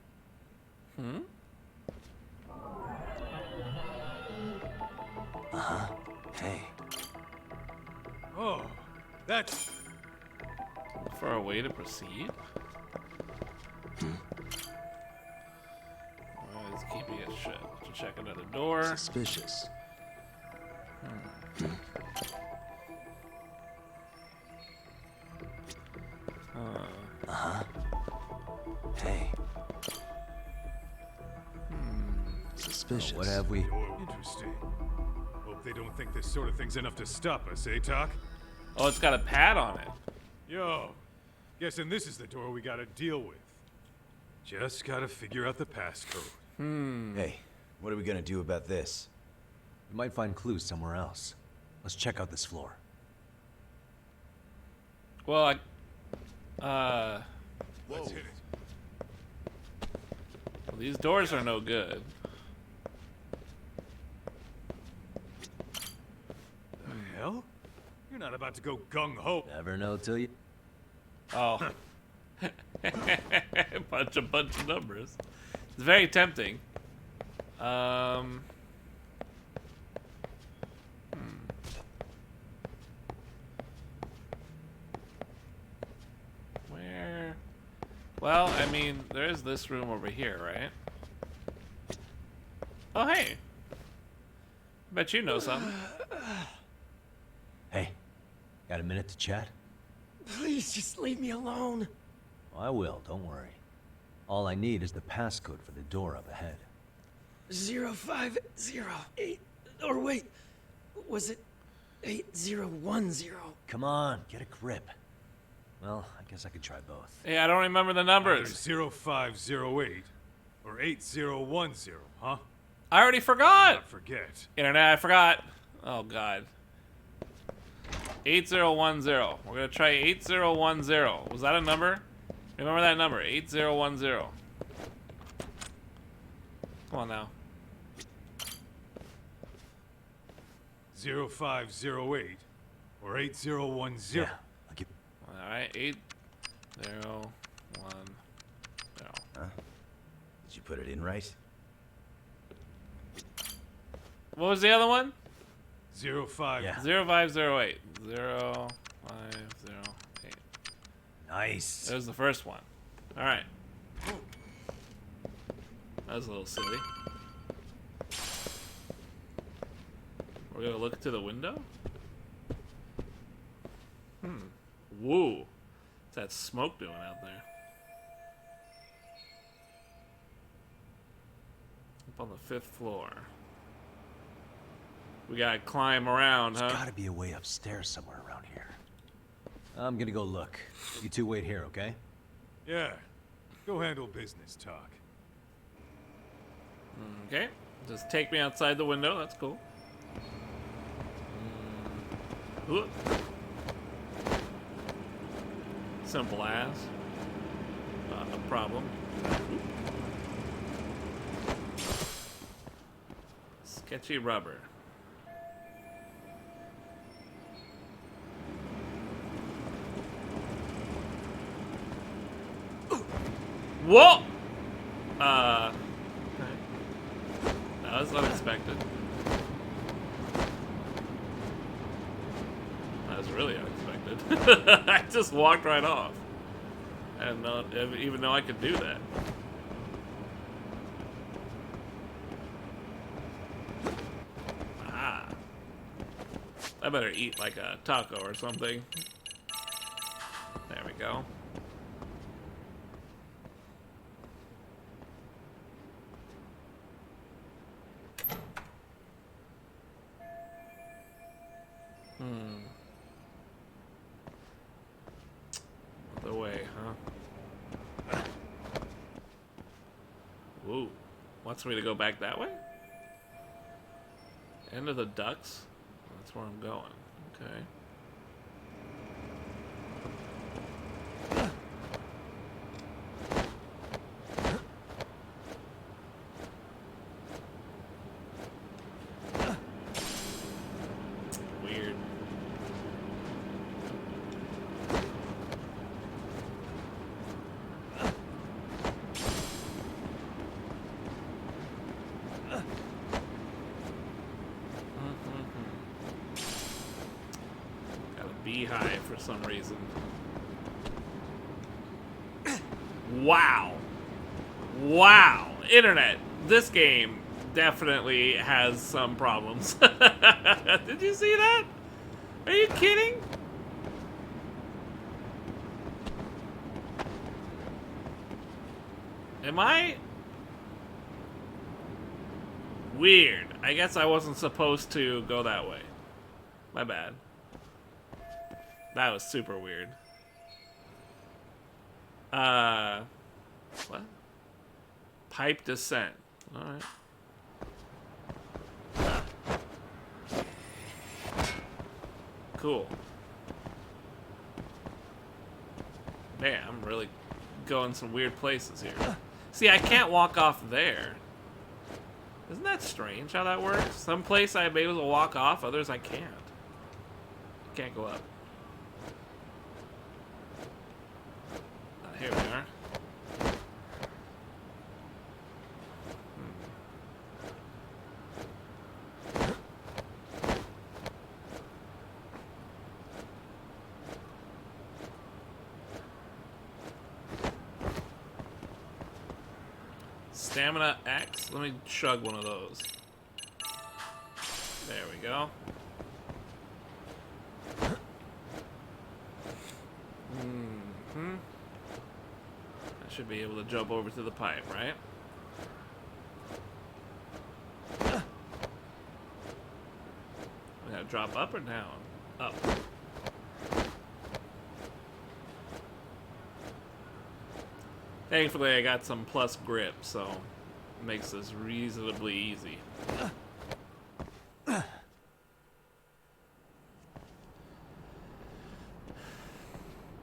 Uh-huh. Hey. Oh, that's... For a way to proceed? Why is it keeping it shut? To check another door. Suspicious. Uh-huh. Hey. Suspicious. What have we? Interesting. Hope they don't think this sort of thing's enough to stop us, eh, Talk? Oh, it's got a pad on it. Yo, guessing this is the door we gotta deal with. Just gotta figure out the passcode. Hey, what are we gonna do about this? We might find clues somewhere else. Let's check out this floor. Well, Let's hit it. well, these doors are no good. The hell? You're not about to go gung-ho. Never know till you... Oh. bunch of numbers. It's very tempting. Where? Well, I mean, there is this room over here, right? Oh, hey. Bet you know something. Hey, got a minute to chat? Please just leave me alone. Oh, I will, don't worry. All I need is the passcode for the door up ahead. 0508. Or wait, was it 8010? Come on, get a grip. Well, I guess I could try both. Hey, I don't remember the numbers. Either 0508 or 8010, huh? I already forgot. Not forget. Internet, I forgot. Oh god. 8010. We're gonna try 8010. Was that a number? Remember that number? 8010. Come on now. 0508 or 8010. Yeah, I'll give. All right, 8010. Huh? Did you put it in right? What was the other one? 05. Yeah. 0508. 0508. Nice. That was the first one. All right. That was a little silly. We're gonna look to the window. Woo. What's that smoke doing out there? Up on the 5th floor. We gotta climb around, huh? There's gotta be a way upstairs somewhere around here. I'm gonna go look. You two wait here, okay? Yeah. Go handle business talk. Okay. Just take me outside the window. That's cool. Ooh. Simple as. Not a problem. Sketchy rubber. Whoa! Okay. That was unexpected. That was really unexpected. I just walked right off. I didn't know, even know I could do that. Ah. I better eat like a taco or something. There we go. The way, huh? Whoa. Wants me to go back that way? End of the ducks? That's where I'm going. Okay. Weird. Got a beehive for some reason. Wow. Wow. Internet. This game definitely has some problems. Did you see that? Are you kidding? Am I? Weird. I guess I wasn't supposed to go that way. My bad. That was super weird. What? Pipe descent. Alright. Cool. Man, I'm really going some weird places here. See, I can't walk off there. Isn't that strange how that works? Some place I'm able to walk off, others I can't. Can't go up. Here we are. Stamina X. Let me chug one of those. There we go. I should be able to jump over to the pipe, right? I gotta drop up or down? Up. Thankfully, I got some plus grip, so makes this reasonably easy.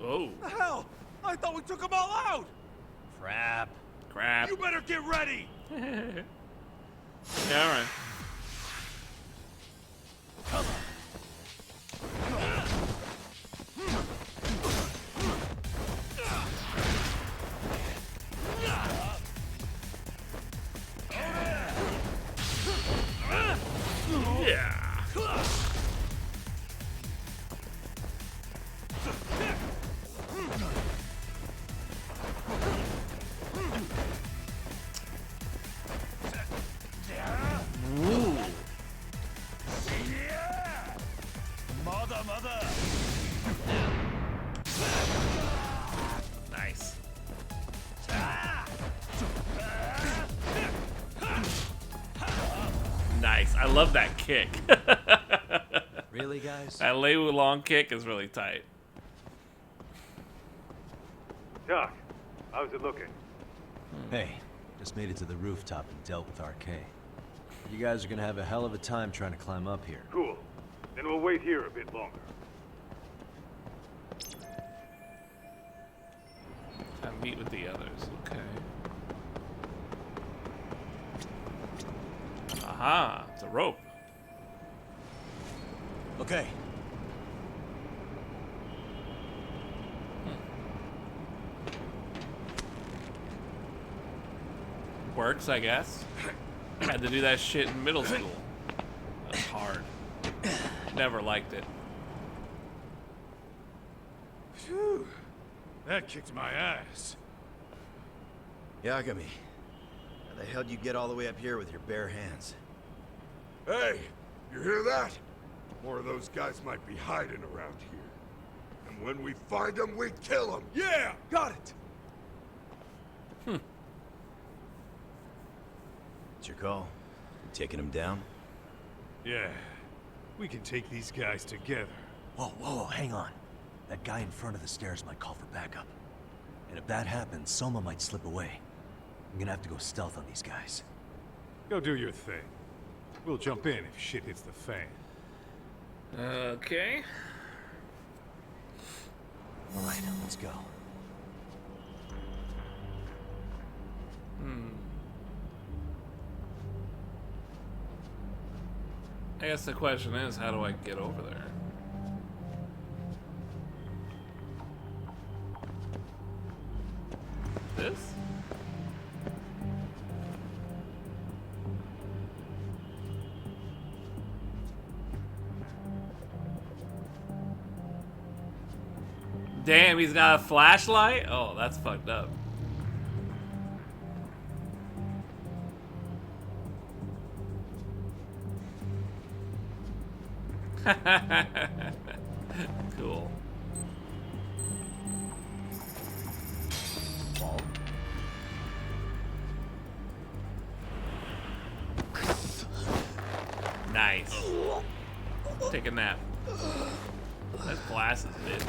Oh. The hell? I thought we took them all out! Crap. You better get ready! Yeah, alright. Yeah. Ooh. Mother. Nice. Nice. I love that kick. Really, guys? That Lei Wulong kick is really tight. Doc, how's it looking? Hey, just made it to the rooftop and dealt with RK. You guys are gonna have a hell of a time trying to climb up here. Cool. Then we'll wait here a bit longer. Time to meet with the others. Okay. Aha, it's a rope. Okay. Works, I guess. Had to do that shit in middle school. That's hard. Never liked it. Phew. That kicked my ass. Yagami, how the hell do you get all the way up here with your bare hands? Hey, you hear that? More of those guys might be hiding around here. And when we find them, we kill them. Yeah, got it. It's your call. You taking him down? Yeah. We can take these guys together. Whoa, hang on. That guy in front of the stairs might call for backup. And if that happens, Soma might slip away. I'm gonna have to go stealth on these guys. Go do your thing. We'll jump in if shit hits the fan. Okay. All right, let's go. I guess the question is, how do I get over there? This? Damn, he's got a flashlight? Oh, that's fucked up. Cool. Nice. Take a nap. That's glasses, bitch.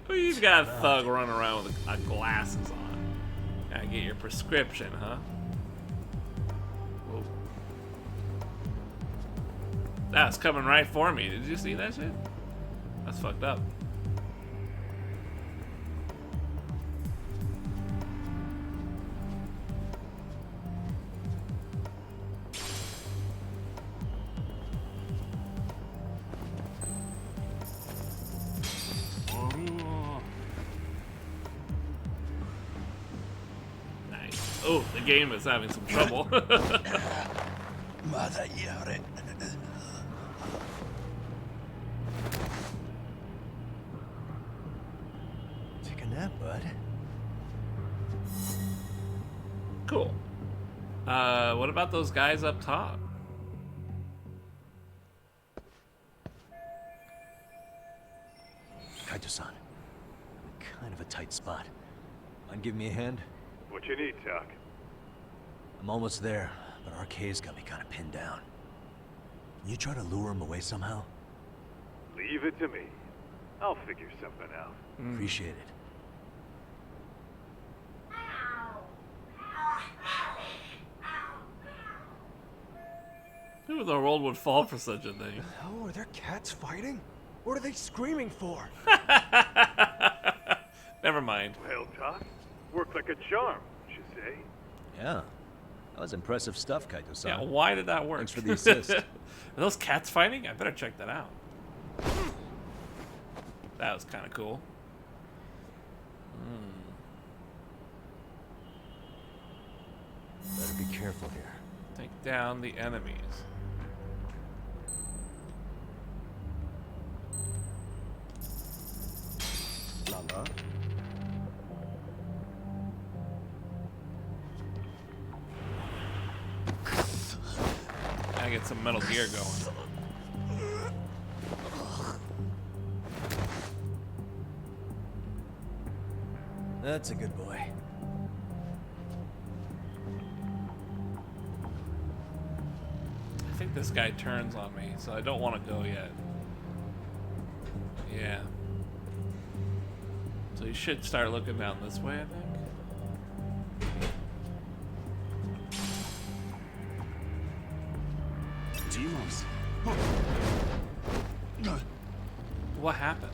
You've got a thug running around with glasses on. Gotta get your prescription, huh? Whoa. That's coming right for me. Did you see that shit? That's fucked up. Nice. Oh, the game is having some trouble. Take a nap, bud. Cool. What about those guys up top? Kaito-san, I'm in kind of a tight spot. Mind giving me a hand? What you need, Doc? I'm almost there, but RK's got me kind of pinned down. Can you try to lure him away somehow? Leave it to me. I'll figure something out. Appreciate it. Who in the world would fall for such a thing? Oh, are there cats fighting? What are they screaming for? Never mind. Well, Doc, worked like a charm, you say? Yeah. That was impressive stuff, Kaito-san. Yeah, why did that work? Thanks for the assist. Are those cats fighting? I better check that out. That was kind of cool. Better be careful here. Take down the enemies. Lala? I get some Metal Gear going. That's a good boy. I think this guy turns on me, so I don't want to go yet. Yeah. So you should start looking down this way, I think. Demons. What happened?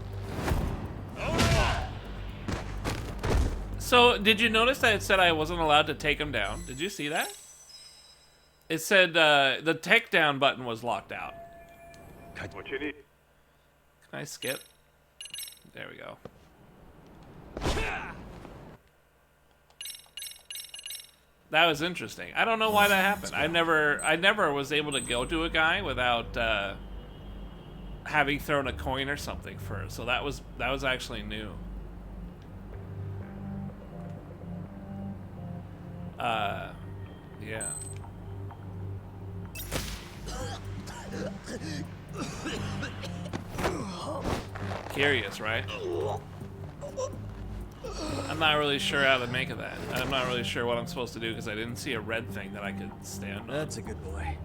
So, did you notice that it said I wasn't allowed to take him down? Did you see that? It said the take down button was locked out. What you need? Can I skip? There we go. That was interesting. I don't know why that happened. I never was able to go to a guy without having thrown a coin or something first. So that was actually new. Yeah. Curious, right? I'm not really sure how to make of that. I'm not really sure what I'm supposed to do because I didn't see a red thing that I could stand on. That's a good boy.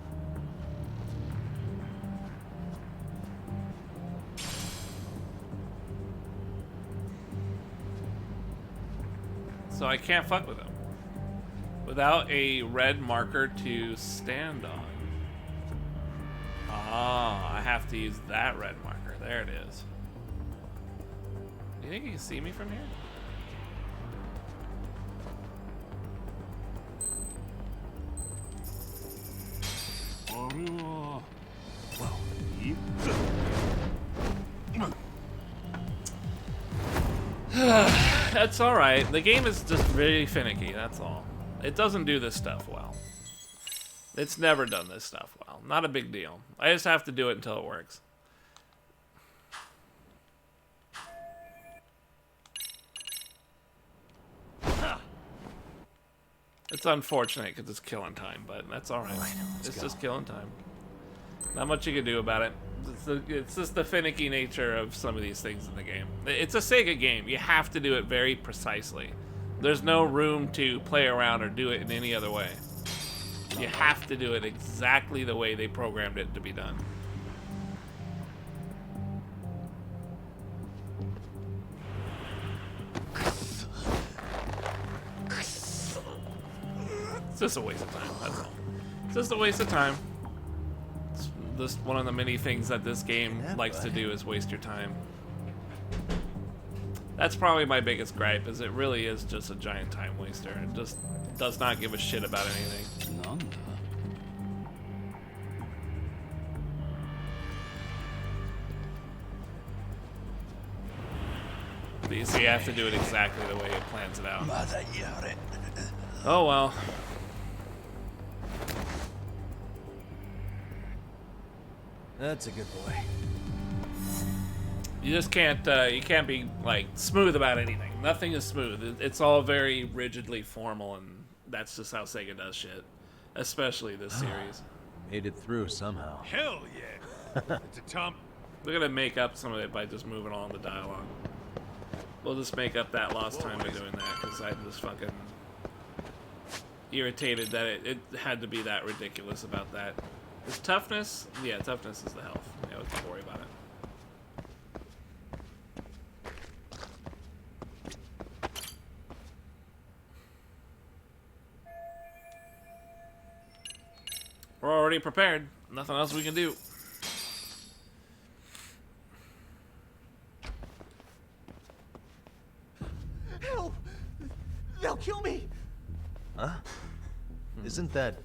So I can't fuck with him without a red marker to stand on. Ah, I have to use that red marker. There it is. Do you think you can see me from here? That's alright. The game is just really finicky, that's all. It doesn't do this stuff well. It's never done this stuff well. Not a big deal. I just have to do it until it works. It's unfortunate because it's killing time, but that's alright. It's just killing time. Not much you can do about it. It's just the finicky nature of some of these things in the game. It's a Sega game. You have to do it very precisely. There's no room to play around or do it in any other way. You have to do it exactly the way they programmed it to be done. It's just a waste of time, that's all. It's just a waste of time. It's just one of the many things that this game likes to do is waste your time. That's probably my biggest gripe, is it really is just a giant time waster. It just does not give a shit about anything. None. But you see, you have to do it exactly the way it plans it out. Oh well. That's a good boy. You just can't, you can't be, like, smooth about anything. Nothing is smooth. It's all very rigidly formal, and that's just how Sega does shit. Especially this series. Made it through somehow. Hell yeah! It's a Tom. We're gonna make up some of it by just moving on the dialogue. We'll just make up that lost time by doing that, because I'm just fucking irritated that it had to be that ridiculous about that. Is toughness? Yeah, toughness is the health. Yeah, let's not worry about it. We're already prepared. Nothing else we can do. Help! They'll kill me! Huh? Isn't that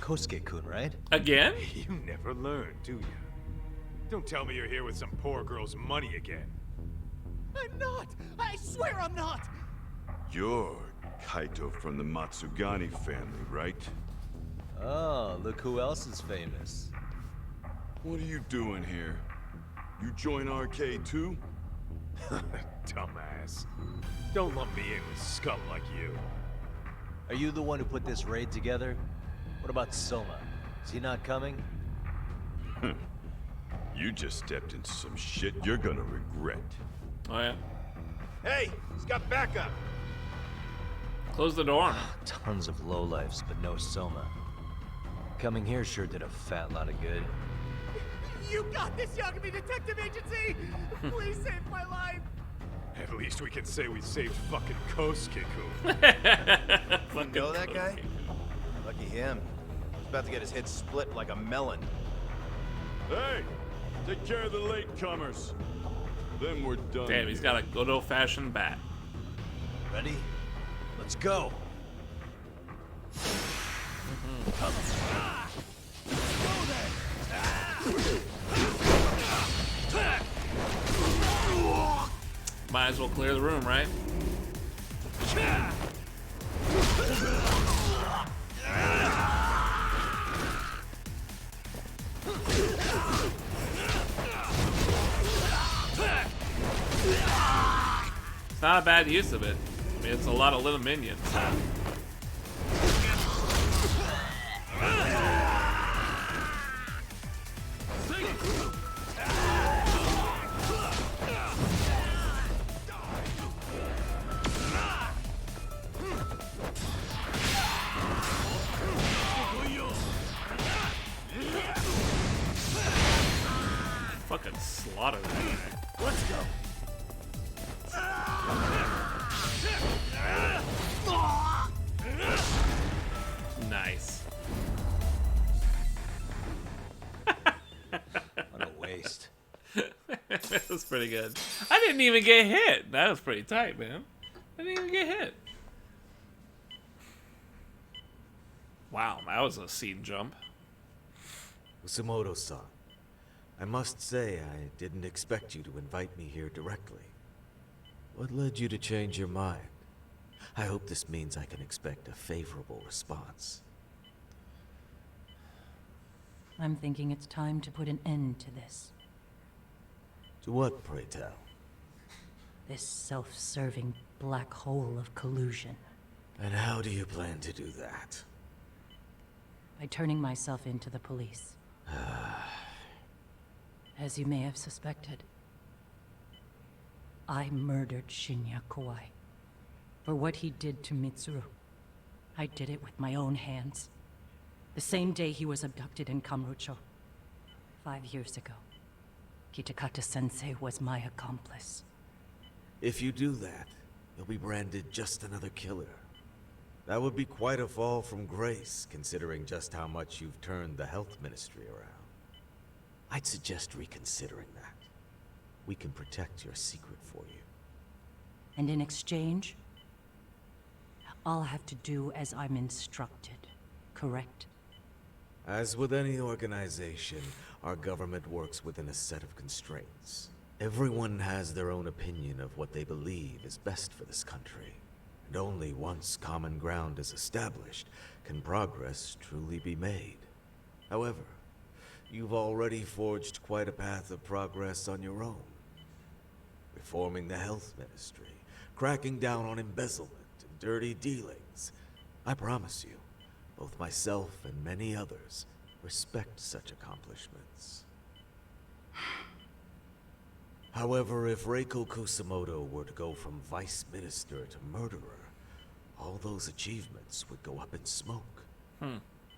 Kosuke-kun, right? Again? You never learn, do you? Don't tell me you're here with some poor girl's money again. I'm not! I swear I'm not! You're Kaito from the Matsugani family, right? Oh, look who else is famous. What are you doing here? You join RK too? Dumbass. Don't lump me in with scum like you. Are you the one who put this raid together? What about Soma? Is he not coming? You just stepped into some shit you're gonna regret. Oh yeah. Hey, he's got backup. Close the door. Tons of lowlifes, but no Soma. Coming here sure did a fat lot of good. You got this, Yagami Detective Agency! Please save my life! At least we can say we saved fucking Kosuke-kun. You know that guy? Lucky him. He's about to get his head split like a melon. Hey, take care of the latecomers. Then we're done. Damn, he's got a good old-fashioned bat. Ready? Let's go. Might as well clear the room, right? It's not a bad use of it. I mean, it's a lot of little minions. Fucking slaughter that guy. Let's go! Nice. What a waste. That was pretty good. I didn't even get hit. That was pretty tight, man. I didn't even get hit. Wow, that was a scene jump. Usamoto-san, I must say I didn't expect you to invite me here directly. What led you to change your mind? I hope this means I can expect a favorable response. I'm thinking it's time to put an end to this. To what, pray tell? This self-serving black hole of collusion. And how do you plan to do that? By turning myself into the police. As you may have suspected, I murdered Shinya Kawai. For what he did to Mitsuru. I did it with my own hands. The same day he was abducted in Kamurocho. 5 years ago. Kitakata-sensei was my accomplice. If you do that, you'll be branded just another killer. That would be quite a fall from grace, considering just how much you've turned the health ministry around. I'd suggest reconsidering that. We can protect your secret for you. And in exchange, I'll have to do as I'm instructed, correct? As with any organization, our government works within a set of constraints. Everyone has their own opinion of what they believe is best for this country. And only once common ground is established can progress truly be made. However, you've already forged quite a path of progress on your own. Reforming the health ministry, cracking down on embezzlement and dirty dealings. I promise you, both myself and many others respect such accomplishments. However, if Reiko Kusamoto were to go from vice minister to murderer, all those achievements would go up in smoke.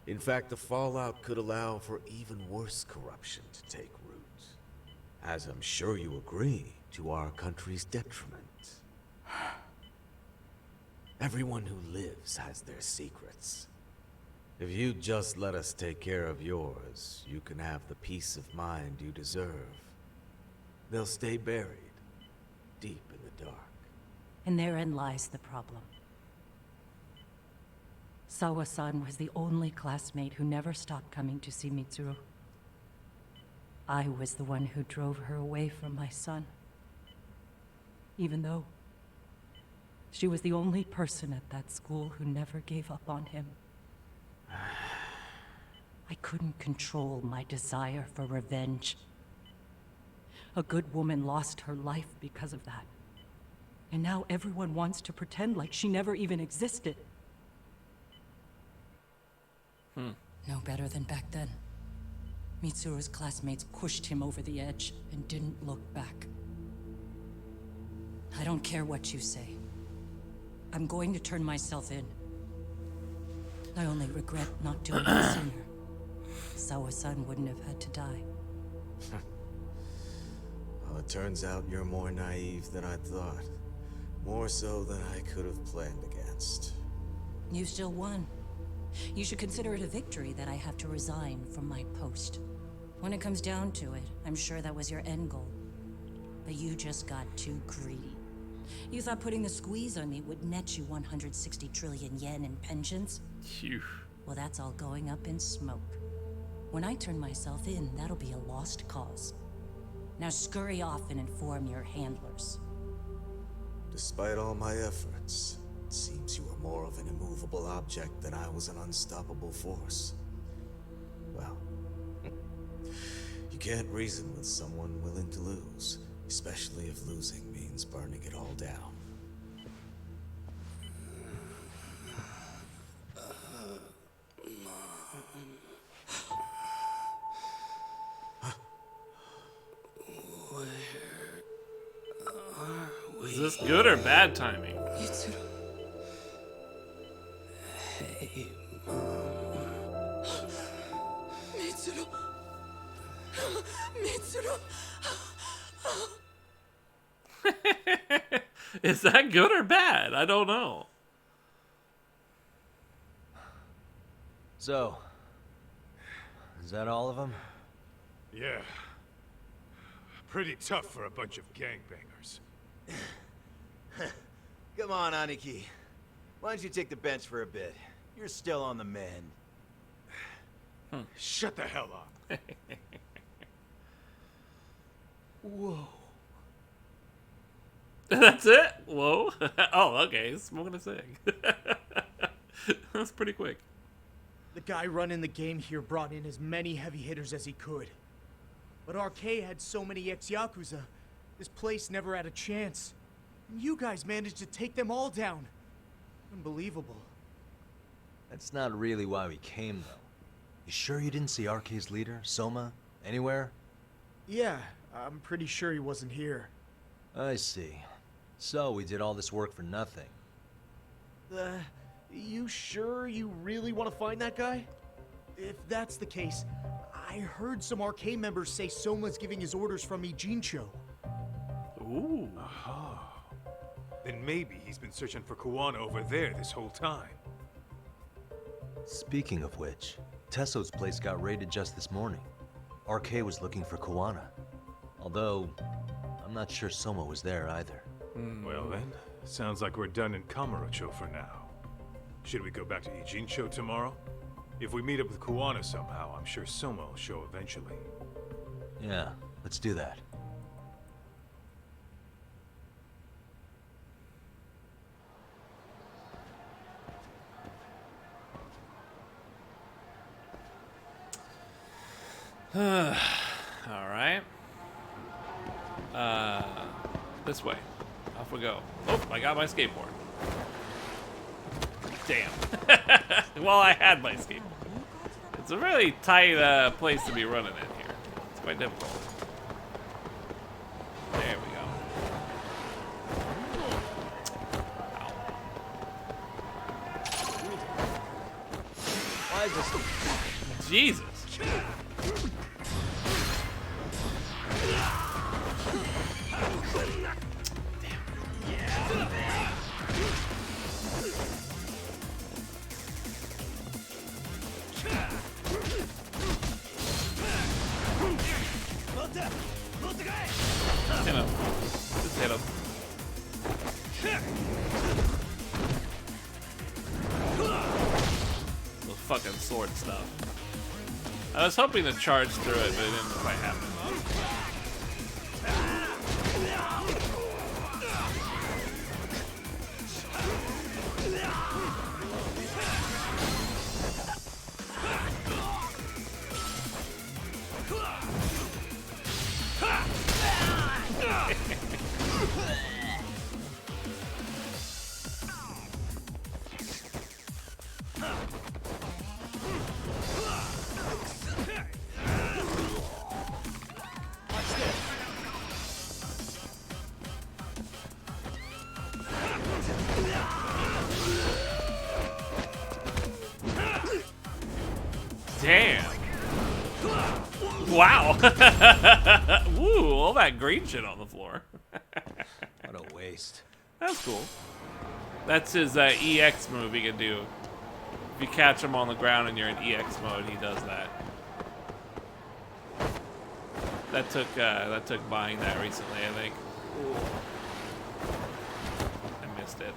In fact, the fallout could allow for even worse corruption to take root. As I'm sure you agree, to our country's detriment. Everyone who lives has their secrets. If you just let us take care of yours, you can have the peace of mind you deserve. They'll stay buried, deep in the dark. And therein lies the problem. Sawa-san was the only classmate who never stopped coming to see Mitsuru. I was the one who drove her away from my son. Even though she was the only person at that school who never gave up on him. I couldn't control my desire for revenge. A good woman lost her life because of that. And now everyone wants to pretend like she never even existed. No better than back then. Mitsuru's classmates pushed him over the edge and didn't look back. I don't care what you say. I'm going to turn myself in. I only regret not doing it sooner. Sawa-san wouldn't have had to die. Well, it turns out you're more naive than I thought. More so than I could have planned against. You still won. You should consider it a victory that I have to resign from my post. When it comes down to it, I'm sure that was your end goal. But you just got too greedy. You thought putting the squeeze on me would net you 160 trillion yen in pensions? Phew. Well, that's all going up in smoke. When I turn myself in, that'll be a lost cause. Now scurry off and inform your handlers. Despite all my efforts, it seems you are more of an immovable object than I was an unstoppable force. Well, you can't reason with someone willing to lose, especially if losing means burning it all down. Is this good or bad timing? Hey, Mom. Mitsuru. Mitsuru. Is that good or bad? I don't know. So, is that all of them? Yeah. Pretty tough for a bunch of gangbangers. Come on, Aniki. Why don't you take the bench for a bit? You're still on the mend. Shut the hell up. Whoa. That's it? Whoa. Oh, okay. Smoking a cig. That's pretty quick. The guy running the game here brought in as many heavy hitters as he could. But RK had so many ex-Yakuza, this place never had a chance. And you guys managed to take them all down. Unbelievable. That's not really why we came, though. You sure you didn't see RK's leader, Soma, anywhere? Yeah, I'm pretty sure he wasn't here. I see. So we did all this work for nothing. You sure you really want to find that guy? If that's the case, I heard some RK members say Soma's giving his orders from Ijincho. Ooh. Aha. Then maybe he's been searching for Kuwana over there this whole time. Speaking of which, Tesso's place got raided just this morning. RK was looking for Kuwana. Although, I'm not sure Soma was there either. Well then, sounds like we're done in Kamurocho for now. Should we go back to Ijincho tomorrow? If we meet up with Kuwana somehow, I'm sure Soma will show eventually. Yeah, let's do that. Alright. This way. Off we go. Oh, I got my skateboard. Damn. Well, I had my skateboard. It's a really tight place to be running in here. It's quite difficult. There we go. Ow. Why is this? Jesus. Hit him. Just hit him. Those fucking sword stuff. I was hoping to charge through it, but it didn't quite happen. Damn. Wow. Woo, all that green shit on the floor. What a waste. That's cool. That's his EX move he can do. If you catch him on the ground and you're in EX mode, he does that. That took buying that recently, I think. Ooh. I missed it.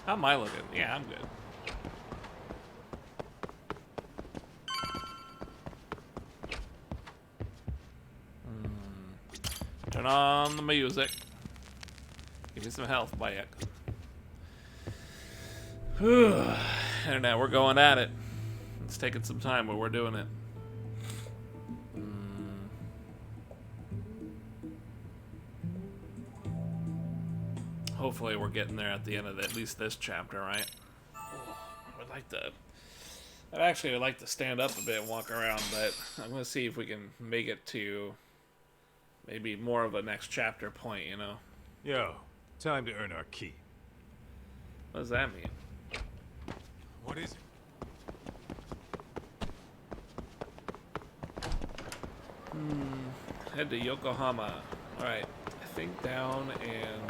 How am I looking? Yeah, I'm good. Turn on the music. Give me some health, Bayek. Internet, we're going at it. It's taking some time, but we're doing it. Hopefully we're getting there at the end of at least this chapter, right? I'd actually like to stand up a bit and walk around, but I'm going to see if we can make it to maybe more of a next chapter point, you know? Yo, time to earn our keep. What does that mean? What is it? Head to Yokohama. Alright, I think down and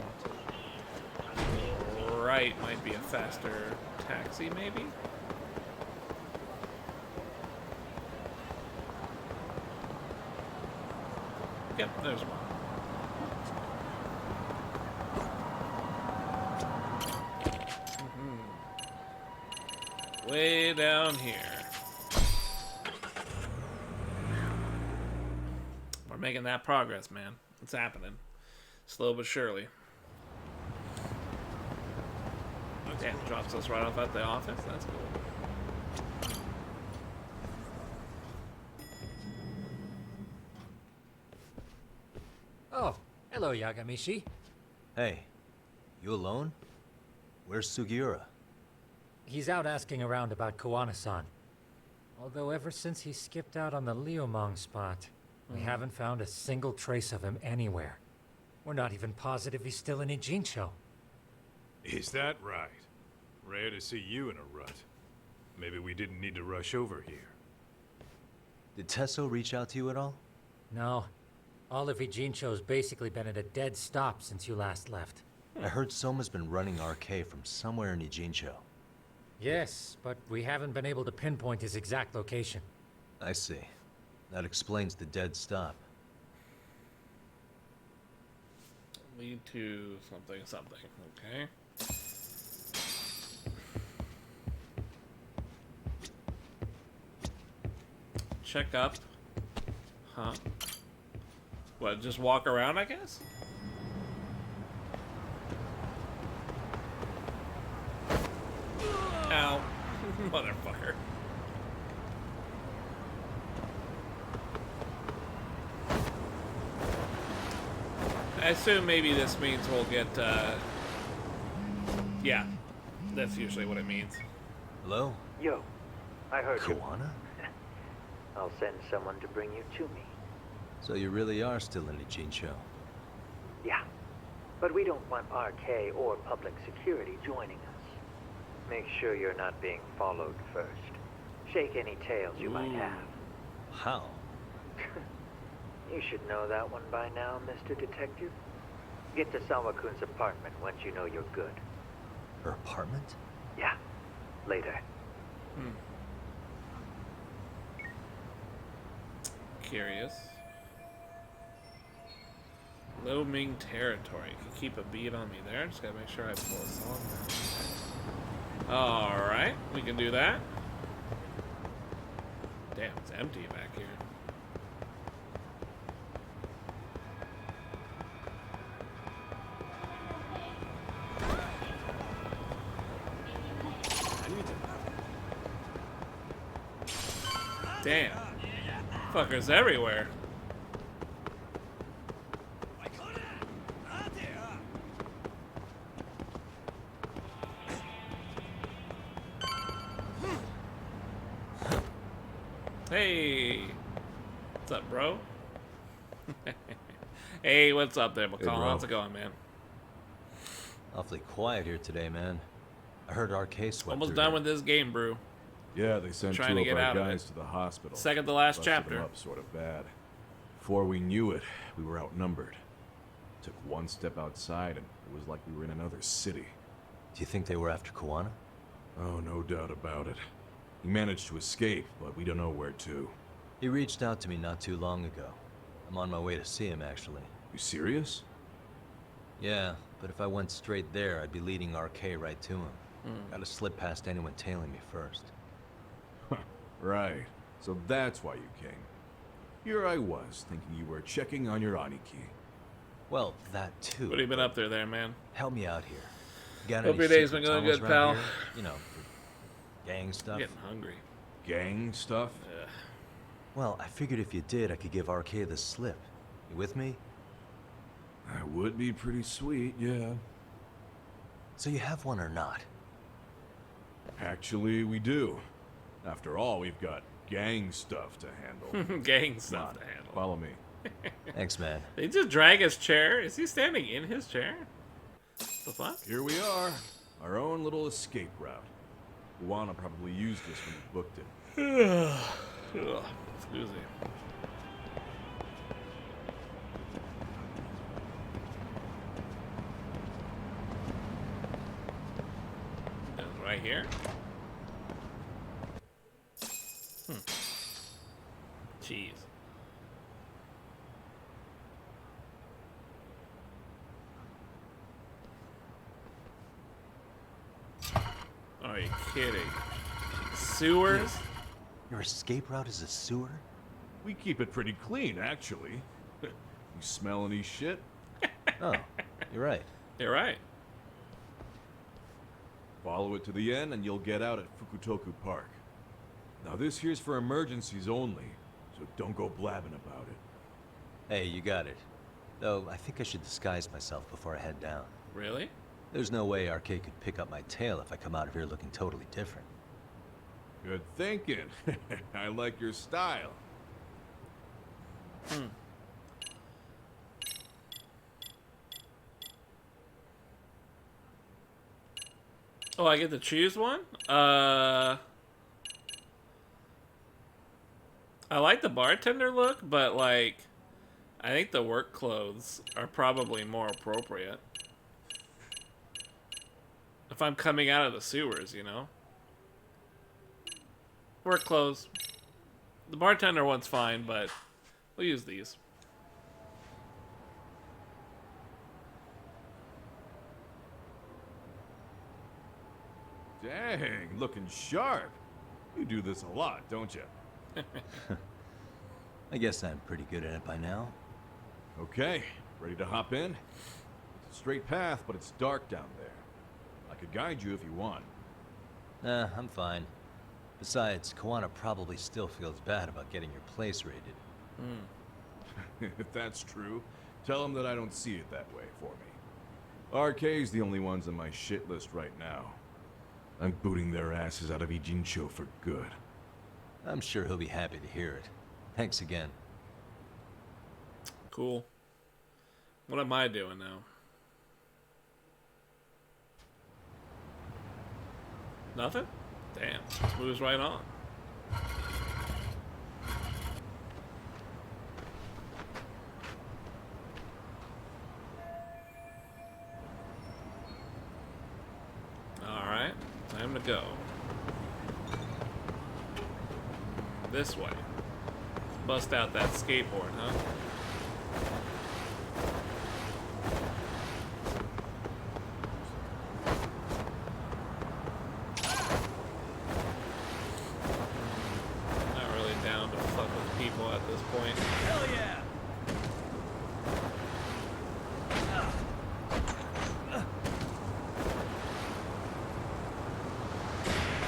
right might be a faster taxi, maybe? Yep, there's one. Way down here. We're making that progress, man. It's happening. Slow but surely. Damn, drops us right off at the office. That's cool. Oh, hello, Yagamishi. Hey, you alone? Where's Sugiura? He's out asking around about Koana-san. Although ever since he skipped out on the Liumang spot, we haven't found a single trace of him anywhere. We're not even positive he's still in Ijincho. Is that right? Rare to see you in a rut. Maybe we didn't need to rush over here. Did Tesso reach out to you at all? No. All of Ijincho's basically been at a dead stop since you last left. I heard Soma's been running RK from somewhere in Ijincho. Yes, but we haven't been able to pinpoint his exact location. I see. That explains the dead stop. Lead to something, something. Okay. Check up. Huh. What, just walk around, I guess? Ow. Motherfucker. I assume maybe this means we'll get, yeah. That's usually what it means. Hello? Yo, I heard you. Koana? I'll send someone to bring you to me. So you really are still in Ijincho? Yeah, but we don't want RK or public security joining us. Make sure you're not being followed first. Shake any tails you might have. How? You should know that one by now, Mr. Detective. Get to Sawa-kun's apartment once you know you're good. Her apartment? Yeah, later. Curious. Low Ming territory. You can keep a bead on me there. Just gotta make sure I pull a song now. Alright, we can do that. Damn, it's empty back here. Damn. Fuckers everywhere. Hey. What's up, bro? Hey, what's up there, McCall? Hey, bro. How's it going, man? Awfully quiet here today, man. I heard RK swept Almost through done here. with this game, brew. Yeah, they sent Trying two to of get our out of guys it. to the hospital. Second to last Busted chapter. them up sort of bad. Before we knew it, we were outnumbered. Took one step outside and it was like we were in another city. Do you think they were after Koana? Oh, no doubt about it. He managed to escape, but we don't know where to. He reached out to me not too long ago. I'm on my way to see him, actually. You serious? Yeah, but if I went straight there, I'd be leading RK right to him. Gotta slip past anyone tailing me first. Right. So that's why you came. Here I was, thinking you were checking on your Aniki. Well, that too. What have you been up there, man? Help me out here. Got Hope any your day's secret been going tunnels good, around pal. here? You know, for gang stuff. I'm getting hungry. Gang stuff? Ugh. Well, I figured if you did, I could give RK the slip. You with me? That would be pretty sweet, yeah. So you have one or not? Actually, we do. After all, we've got gang stuff to handle. Gang stuff to handle. Follow me. Thanks, man. They just drag his chair? Is he standing in his chair? The fuck? Here we are. Our own little escape route. Juana probably used this when he booked it. Ugh, excuse me. It's right here. Jeez. Are you kidding? Sewers? Your escape route is a sewer? We keep it pretty clean, actually. You smell any shit? Oh, you're right. You're right. Follow it to the end and you'll get out at Fukutoku Park. Now this here's for emergencies only, so don't go blabbing about it. Hey, you got it. Though, I think I should disguise myself before I head down. Really? There's no way RK could pick up my tail if I come out of here looking totally different. Good thinking. I like your style. Oh, I get to choose one? I like the bartender look, but like, I think the work clothes are probably more appropriate. If I'm coming out of the sewers, you know? Work clothes. The bartender one's fine, but we'll use these. Dang, looking sharp. You do this a lot, don't you? I guess I'm pretty good at it by now. Okay, ready to hop in? It's a straight path, but it's dark down there. I could guide you if you want. Nah, I'm fine. Besides, Koana probably still feels bad about getting your place raided. If that's true, tell him that I don't see it that way for me. RK's the only ones on my shit list right now. I'm booting their asses out of Ijincho for good. I'm sure he'll be happy to hear it. Thanks again. Cool. What am I doing now? Nothing? Damn. Moves right on. go. This way. Bust out that skateboard, huh? Not really down to fuck with people at this point. Hell yeah!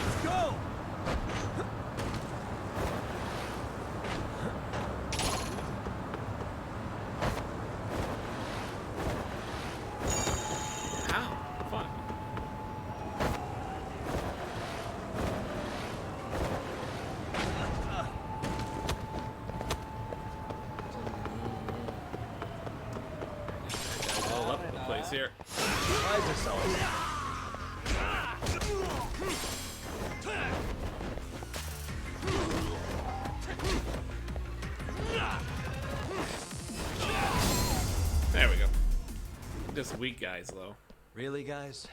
Let's go! Ow, fuck. Guys all up the place here. Why is this always... There we go. Just weak guys, though. Really, guys?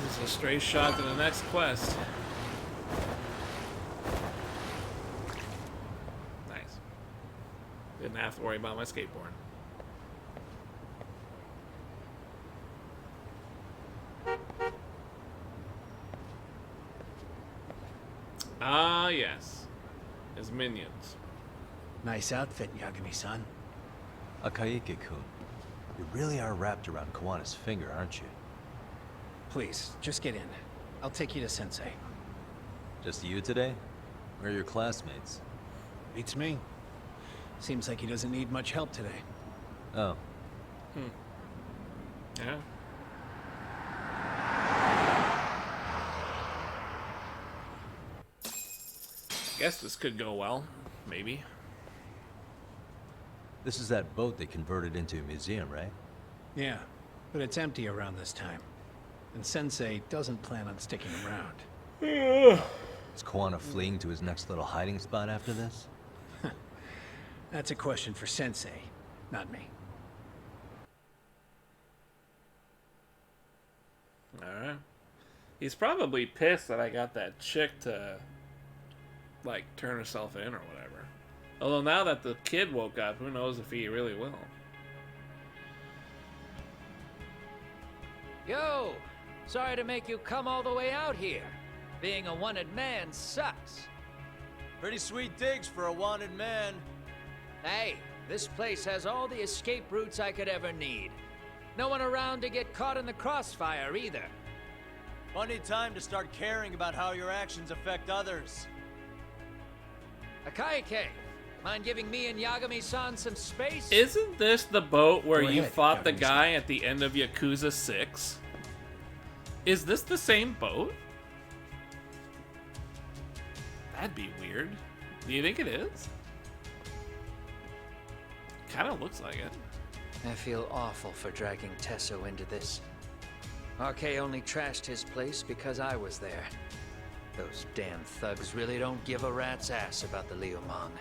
This is a straight shot to the next quest. Nice. Didn't have to worry about my skateboard. Ah, yes. His minions. Nice outfit, Yagami-san. Akaike-kun, you really are wrapped around Kawana's finger, aren't you? Please, just get in. I'll take you to Sensei. Just you today? Where are your classmates? Beats me. Seems like he doesn't need much help today. Oh. Yeah. Guess this could go well. Maybe. This is that boat they converted into a museum, right? Yeah, but it's empty around this time. And Sensei doesn't plan on sticking around. Is Kawana fleeing to his next little hiding spot after this? That's a question for Sensei, not me. Alright. He's probably pissed that I got that chick to, like, turn herself in or whatever. Although now that the kid woke up, who knows if he really will. Yo! Sorry to make you come all the way out here. Being a wanted man sucks. Pretty sweet digs for a wanted man. Hey, this place has all the escape routes I could ever need. No one around to get caught in the crossfire either. Funny time to start caring about how your actions affect others. Akaike, mind giving me and Yagami-san some space? Isn't this the boat where Go you ahead, fought the Yagami-san. guy at the end of Yakuza 6? Is this the same boat? That'd be weird. Do you think it is? Kind of looks like it. I feel awful for dragging Tesso into this. RK only trashed his place because I was there. Those damn thugs really don't give a rat's ass about the Liumang.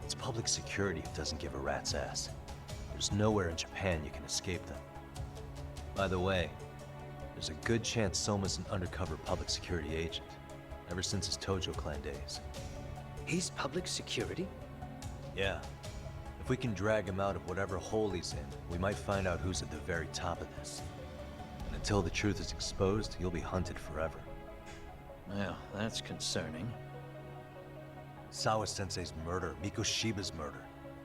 It's public security who doesn't give a rat's ass. There's nowhere in Japan you can escape them. By the way, there's a good chance Soma's an undercover public security agent, ever since his Tojo clan days. He's public security? Yeah. If we can drag him out of whatever hole he's in, we might find out who's at the very top of this. And until the truth is exposed, he'll be hunted forever. Well, that's concerning. Sawa-sensei's murder, Mikoshiba's murder.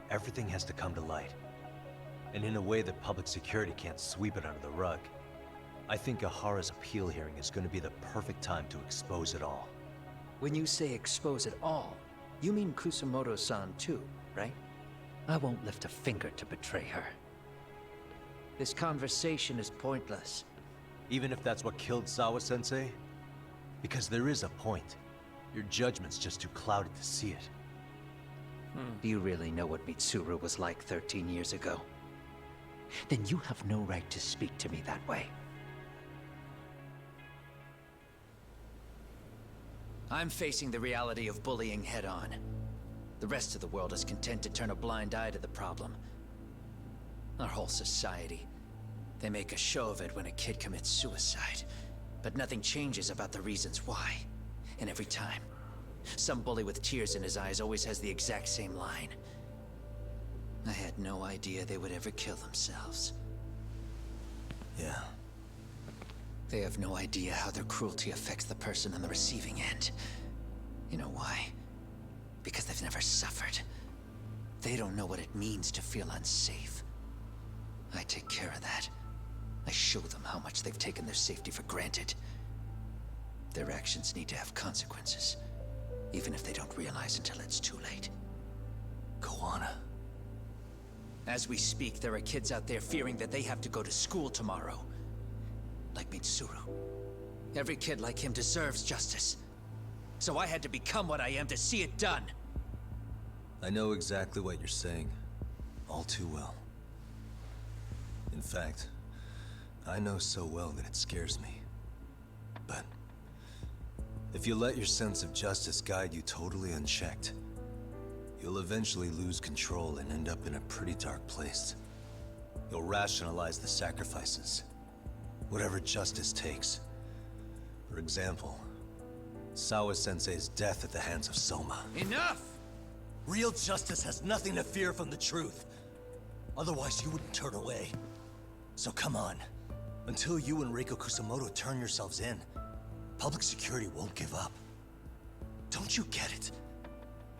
Everything has to come to light. And in a way that public security can't sweep it under the rug. I think Ahara's appeal hearing is going to be the perfect time to expose it all. When you say expose it all, you mean Kusamoto-san too, right? I won't lift a finger to betray her. This conversation is pointless. Even if that's what killed Sawa-sensei? Because there is a point. Your judgment's just too clouded to see it. Do you really know what Mitsuru was like 13 years ago? Then you have no right to speak to me that way. I'm facing the reality of bullying head-on. The rest of the world is content to turn a blind eye to the problem. Our whole society. They make a show of it when a kid commits suicide. But nothing changes about the reasons why. And every time, some bully with tears in his eyes always has the exact same line. I had no idea they would ever kill themselves. Yeah. They have no idea how their cruelty affects the person on the receiving end. You know why? Because they've never suffered. They don't know what it means to feel unsafe. I take care of that. I show them how much they've taken their safety for granted. Their actions need to have consequences, even if they don't realize until it's too late. Koana. As we speak, there are kids out there fearing that they have to go to school tomorrow. Like Mitsuru. Every kid like him deserves justice. So I had to become what I am to see it done. I know exactly what you're saying. All too well. In fact, I know so well that it scares me. But if you let your sense of justice guide you totally unchecked, you'll eventually lose control and end up in a pretty dark place. You'll rationalize the sacrifices, whatever justice takes. For example, Sawa-sensei's death at the hands of Soma. Enough! Real justice has nothing to fear from the truth. Otherwise, you wouldn't turn away. So come on. Until you and Reiko Kusamoto turn yourselves in, public security won't give up. Don't you get it?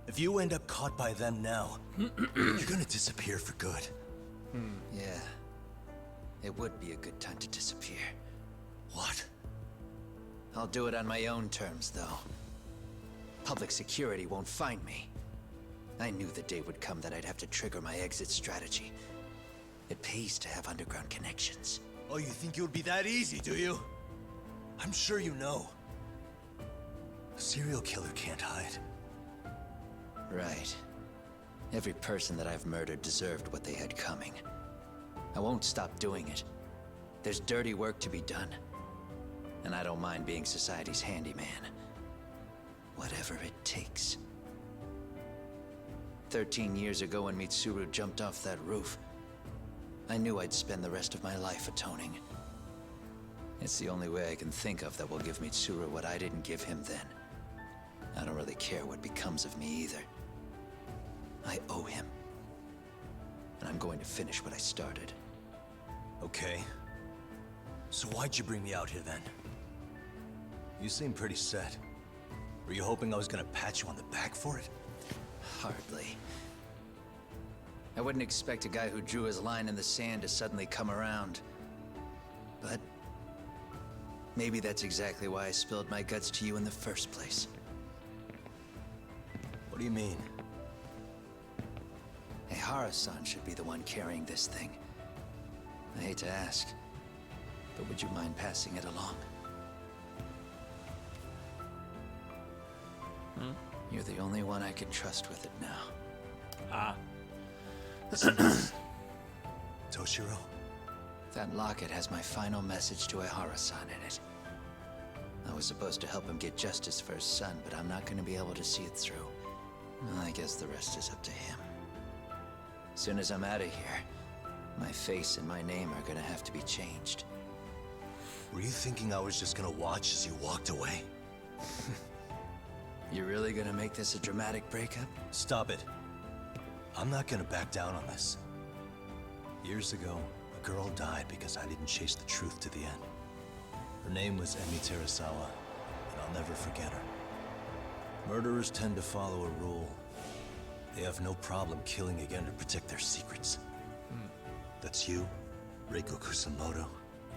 If you end up caught by them now, you're gonna disappear for good. Yeah. It would be a good time to disappear. What? I'll do it on my own terms, though. Public security won't find me. I knew the day would come that I'd have to trigger my exit strategy. It pays to have underground connections. Oh, you think it would be that easy, do you? I'm sure you know. A serial killer can't hide. Right. Every person that I've murdered deserved what they had coming. I won't stop doing it. There's dirty work to be done. And I don't mind being society's handyman. Whatever it takes. 13 years ago when Mitsuru jumped off that roof, I knew I'd spend the rest of my life atoning. It's the only way I can think of that will give Mitsuru what I didn't give him then. I don't really care what becomes of me either. I owe him. And I'm going to finish what I started. Okay. So why'd you bring me out here then? You seem pretty set. Were you hoping I was gonna pat you on the back for it? Hardly. I wouldn't expect a guy who drew his line in the sand to suddenly come around. But maybe that's exactly why I spilled my guts to you in the first place. What do you mean? Ehara-san should be the one carrying this thing. I hate to ask, but would you mind passing it along? You're the only one I can trust with it now. Toshiro? That locket has my final message to Ehara-san in it. I was supposed to help him get justice for his son, but I'm not going to be able to see it through. Well, I guess the rest is up to him. As soon as I'm out of here, my face and my name are gonna have to be changed. Were you thinking I was just gonna watch as you walked away? You're really gonna make this a dramatic breakup? Stop it. I'm not gonna back down on this. Years ago, a girl died because I didn't chase the truth to the end. Her name was Emi Terasawa, and I'll never forget her. Murderers tend to follow a rule. They have no problem killing again to protect their secrets. That's you, Reiko Kusamoto.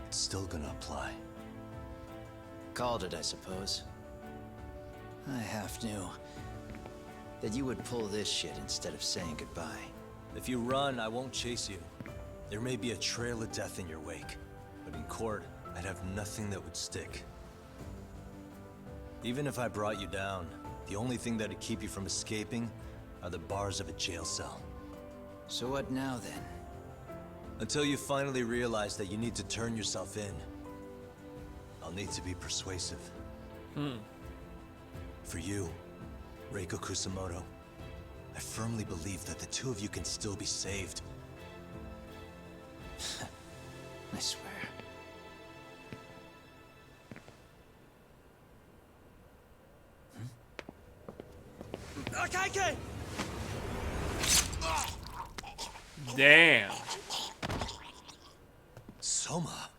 It's still gonna apply. Called it, I suppose. I half knew that you would pull this shit instead of saying goodbye. If you run, I won't chase you. There may be a trail of death in your wake, but in court, I'd have nothing that would stick. Even if I brought you down, The only thing that'd keep you from escaping are the bars of a jail cell. So what now, then? Until you finally realize that you need to turn yourself in, I'll need to be persuasive. For you, Reiko Kusamoto, I firmly believe that the two of you can still be saved. I swear. Akaike! Damn. Soma.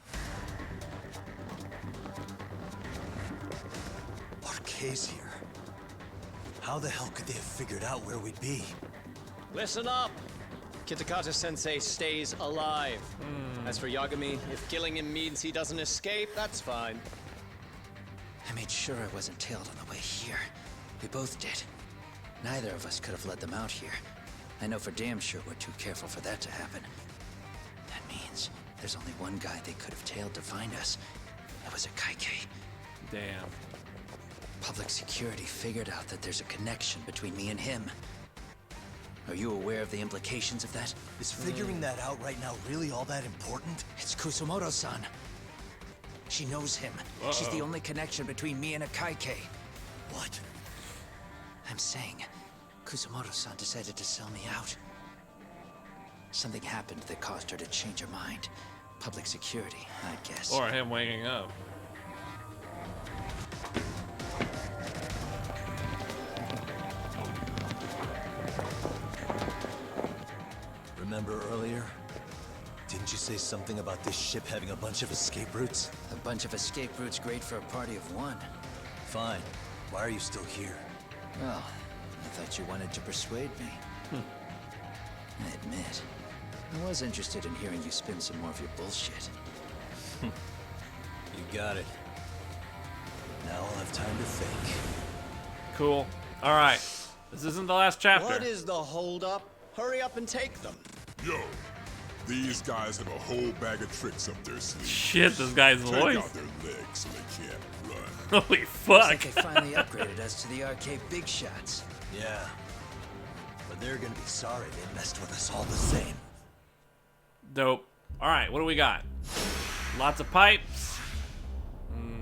Arke's here. How the hell could they have figured out where we'd be? Listen up! Kitakata-sensei stays alive. As for Yagami, if killing him means he doesn't escape, that's fine. I made sure I wasn't tailed on the way here. We both did. Neither of us could have let them out here. I know for damn sure we're too careful for that to happen. That means there's only one guy they could have tailed to find us. It was a Kaike. Damn. Public security figured out that there's a connection between me and him. Are you aware of the implications of that? Is figuring that out right now really all that important? It's Kusumoto-san. She knows him. She's the only connection between me and a Kaike. What? I'm saying, Kusumoto-san decided to sell me out. Something happened that caused her to change her mind. Public security, I guess. Or him waking up. Remember earlier? Didn't you say something about this ship having a bunch of escape routes? A bunch of escape routes great for a party of one. Fine. Why are you still here? Well, I thought you wanted to persuade me. I admit, I was interested in hearing you spin some more of your bullshit. You got it. Now I'll have time to think. Cool. All right. This isn't the last chapter. What is the holdup? Hurry up and take them. Yo, these guys have a whole bag of tricks up their sleeve. Shit, this guy's Take voice. out their legs so they can't run. Holy Looks fuck. like they finally upgraded us to the arcade big shots. Yeah. But they're gonna be sorry they messed with us all the same. Dope. All right, what do we got? Lots of pipes.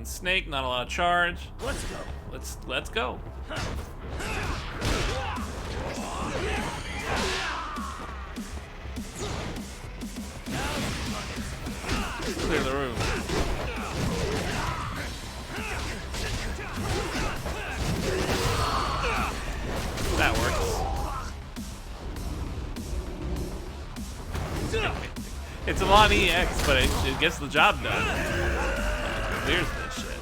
Snake, not a lot of charge. Let's go. Let's go. Clear the room. That works. It's a lot of EX, but it gets the job done. Clears this shit.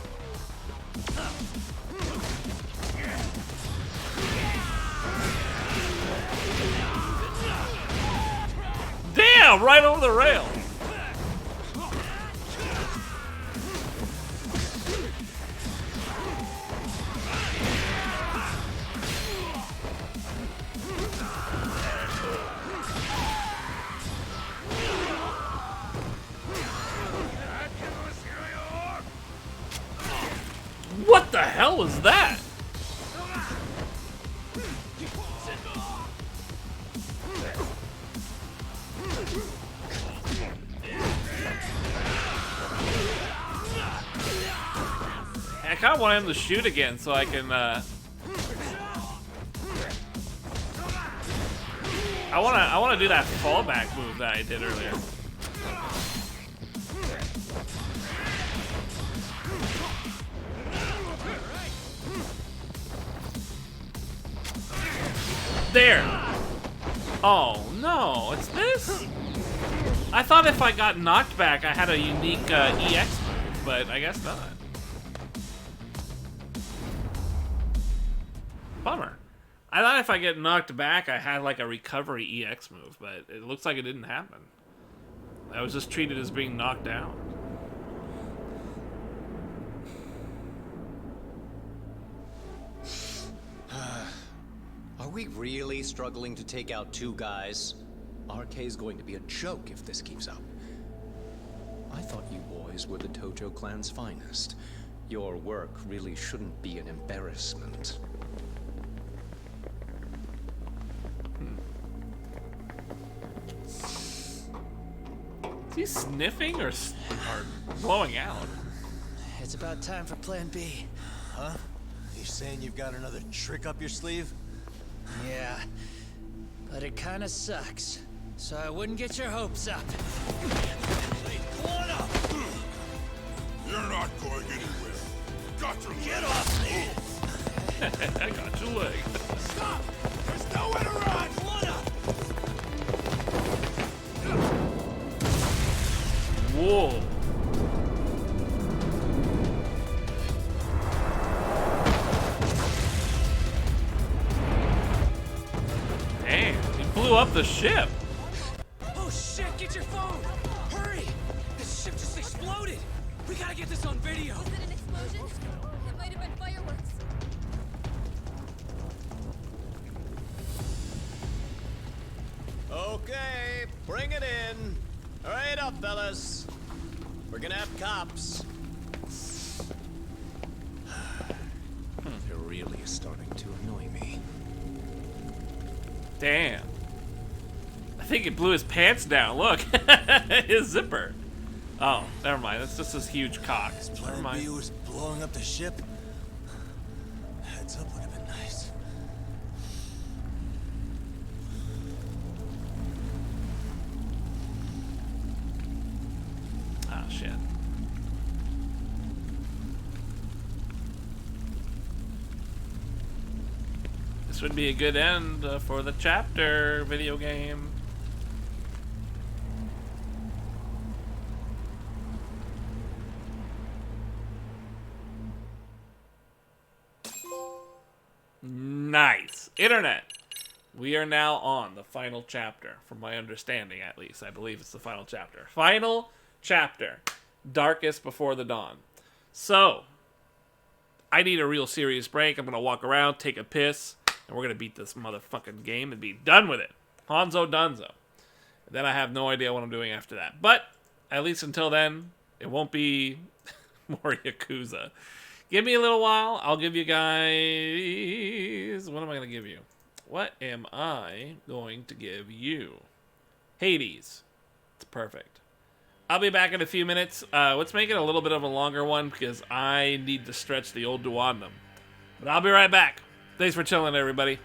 Damn! Right over the rail. What the hell was that? I kind of want him to shoot again so I can, I want to do that fallback move that I did earlier. There. Oh no, it's this? I thought if I got knocked back I had a unique EX move, but I guess not. Bummer. I thought if I get knocked back I had like a recovery EX move, but it looks like it didn't happen. I was just treated as being knocked out. Are we really struggling to take out two guys? RK's going to be a joke if this keeps up. I thought you boys were the Tojo clan's finest. Your work really shouldn't be an embarrassment. he sniffing or blowing out? It's about time for Plan B. Huh? You saying you've got another trick up your sleeve? Yeah, but it kinda sucks. So I wouldn't get your hopes up. Hey, you're not going anywhere. Got your Get off me! I got your leg. Stop! There's nowhere to run! Whoa. Damn, he blew up the ship. Oh shit, get your phone! Hurry! This ship just exploded! We gotta get this on video! Was it an explosion? It might have been fireworks. Okay, bring it in. Hurry it up, fellas. We're gonna have cops. They're really starting to annoy me. Damn. I think it blew his pants down. Look, his zipper. Oh, never mind. That's just this huge cock. Never mind. B was blowing up the ship. Heads up would have been nice. Oh shit. This would be a good end for the chapter video game. Nice. Internet. We are now on the final chapter, from my understanding at least. I believe it's the final chapter. Final chapter. Darkest Before the Dawn. So, I need a real serious break. I'm going to walk around, take a piss, and we're going to beat this motherfucking game and be done with it. Hanzo Dunzo. And then I have no idea what I'm doing after that. But, at least until then, it won't be more Yakuza. Give me a little while. I'll give you guys... What am I going to give you? What am I going to give you? Hades. It's perfect. I'll be back in a few minutes. Let's make it a little bit of a longer one because I need to stretch the old duandum. But I'll be right back. Thanks for chilling, everybody.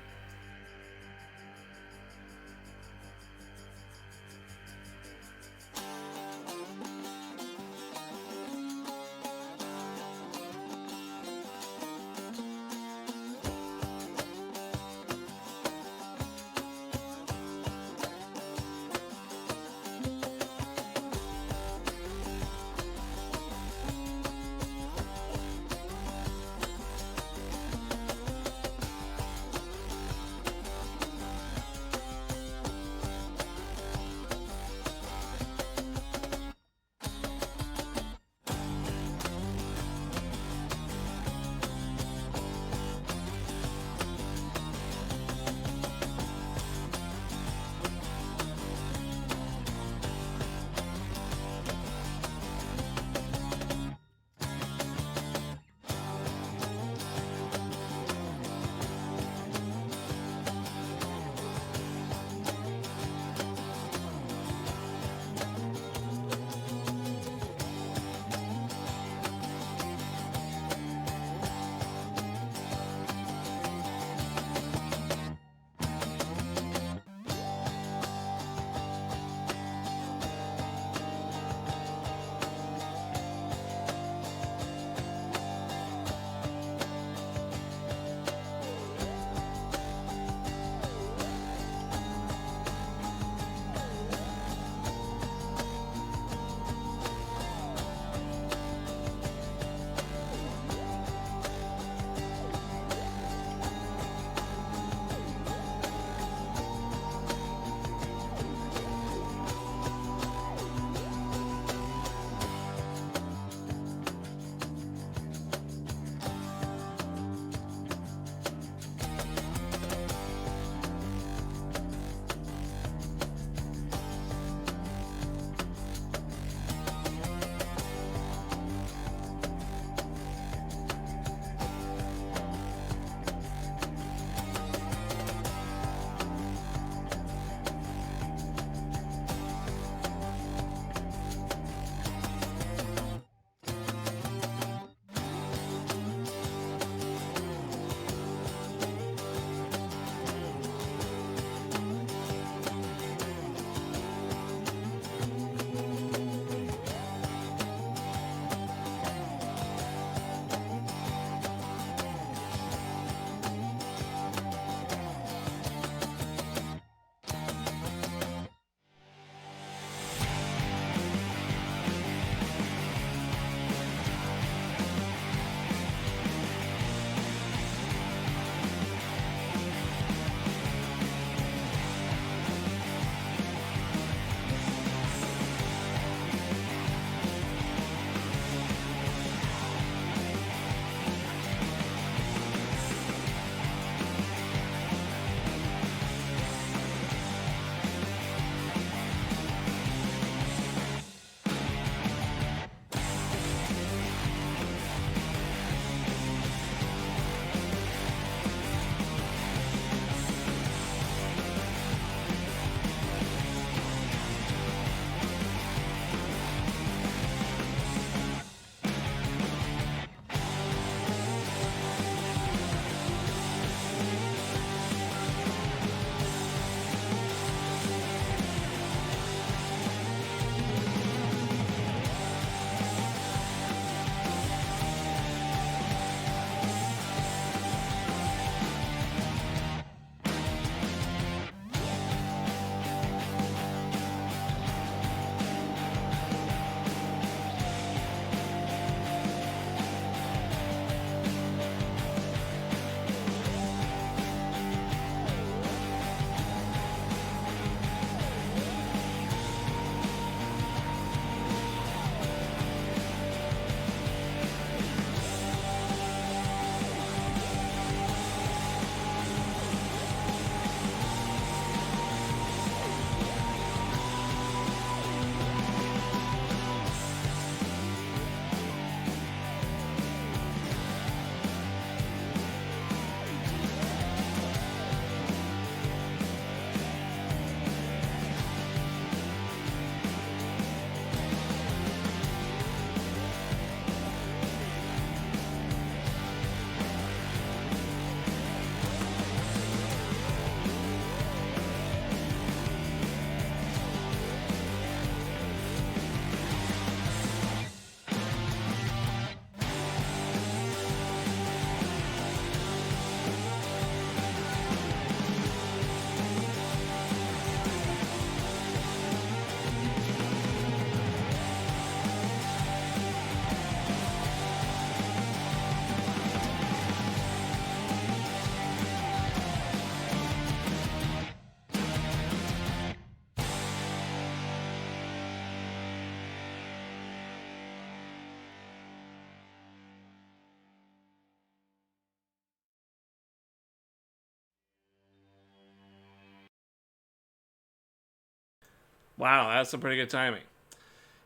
Wow, that's some pretty good timing.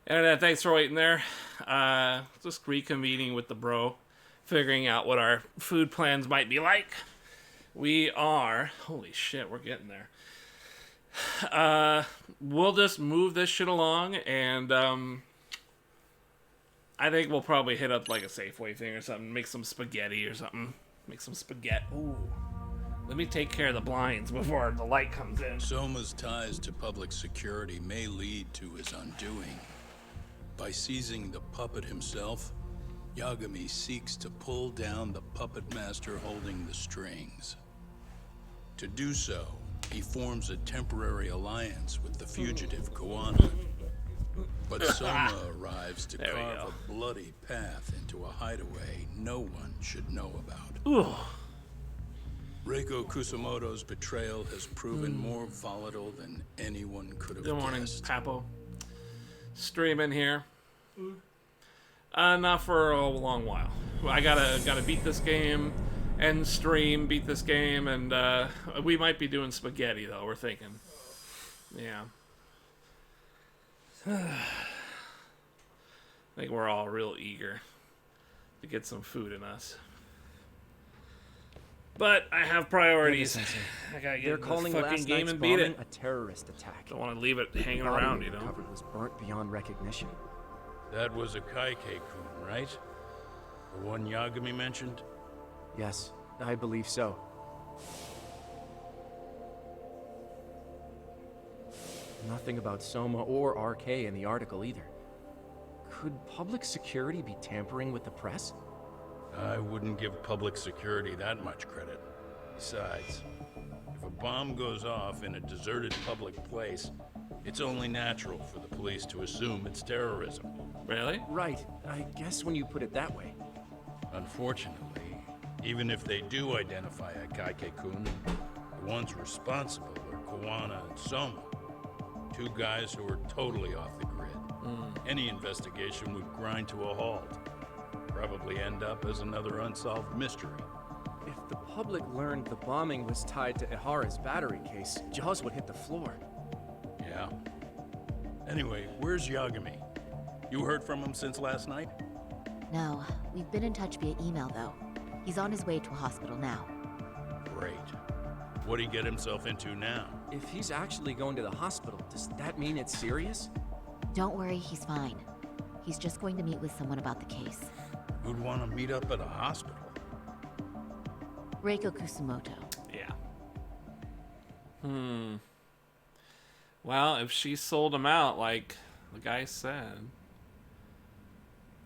Internet, thanks for waiting there. Just reconvening with the bro, figuring out what our food plans might be like. We are... Holy shit, we're getting there. We'll just move this shit along, and I think we'll probably hit up like a Safeway thing or something. Make some spaghetti or something. Make some spaghetti. Ooh. Let me take care of the blinds before the light comes in. Soma's ties to public security may lead to his undoing. By seizing the puppet himself, Yagami seeks to pull down the puppet master holding the strings. To do so, he forms a temporary alliance with the fugitive Kuwana. But Soma arrives to carve a bloody path into a hideaway no one should know about. Ooh. Reiko Kusamoto's betrayal has proven more volatile than anyone could have Good morning, guessed. Papo. Streaming here. Not for a long while. I gotta beat this game, and stream, beat this game, and we might be doing spaghetti though. We're thinking, yeah. I think we're all real eager to get some food in us. But I have priorities. I gotta get They're in this calling fucking last game night's and beat bombing it. a terrorist attack. Don't want to leave it hanging The body around, we you know. recovered was burnt beyond recognition. That was a Kaike-kun, right? The one Yagami mentioned? Yes, I believe so. Nothing about Soma or RK in the article either. Could public security be tampering with the press? I wouldn't give public security that much credit. Besides, if a bomb goes off in a deserted public place, it's only natural for the police to assume it's terrorism. Really? Right. I guess when you put it that way. Unfortunately, even if they do identify a Kaike-kun, the ones responsible are Kuwana and Soma. Two guys who are totally off the grid. Any investigation would grind to a halt. Probably end up as another unsolved mystery. If the public learned the bombing was tied to Ihara's battery case, jaws would hit the floor. Yeah. Anyway, where's Yagami? You heard from him since last night? No, we've been in touch via email though. He's on his way to a hospital now. Great. What'd he get himself into now? If he's actually going to the hospital, does that mean it's serious? Don't worry, he's fine. He's just going to meet with someone about the case. Who'd want to meet up at a hospital? Reiko Kusumoto. Yeah. Well, if she sold him out like the guy said,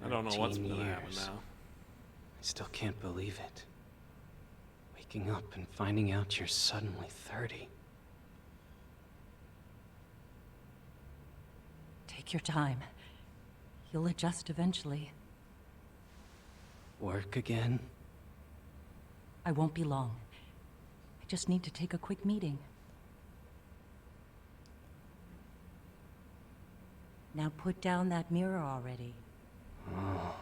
I don't know what's going to happen now. I still can't believe it. Waking up and finding out you're suddenly 30. Take your time. You'll adjust eventually. Work again? I won't be long. I just need to take a quick meeting. Now put down that mirror already. Oh.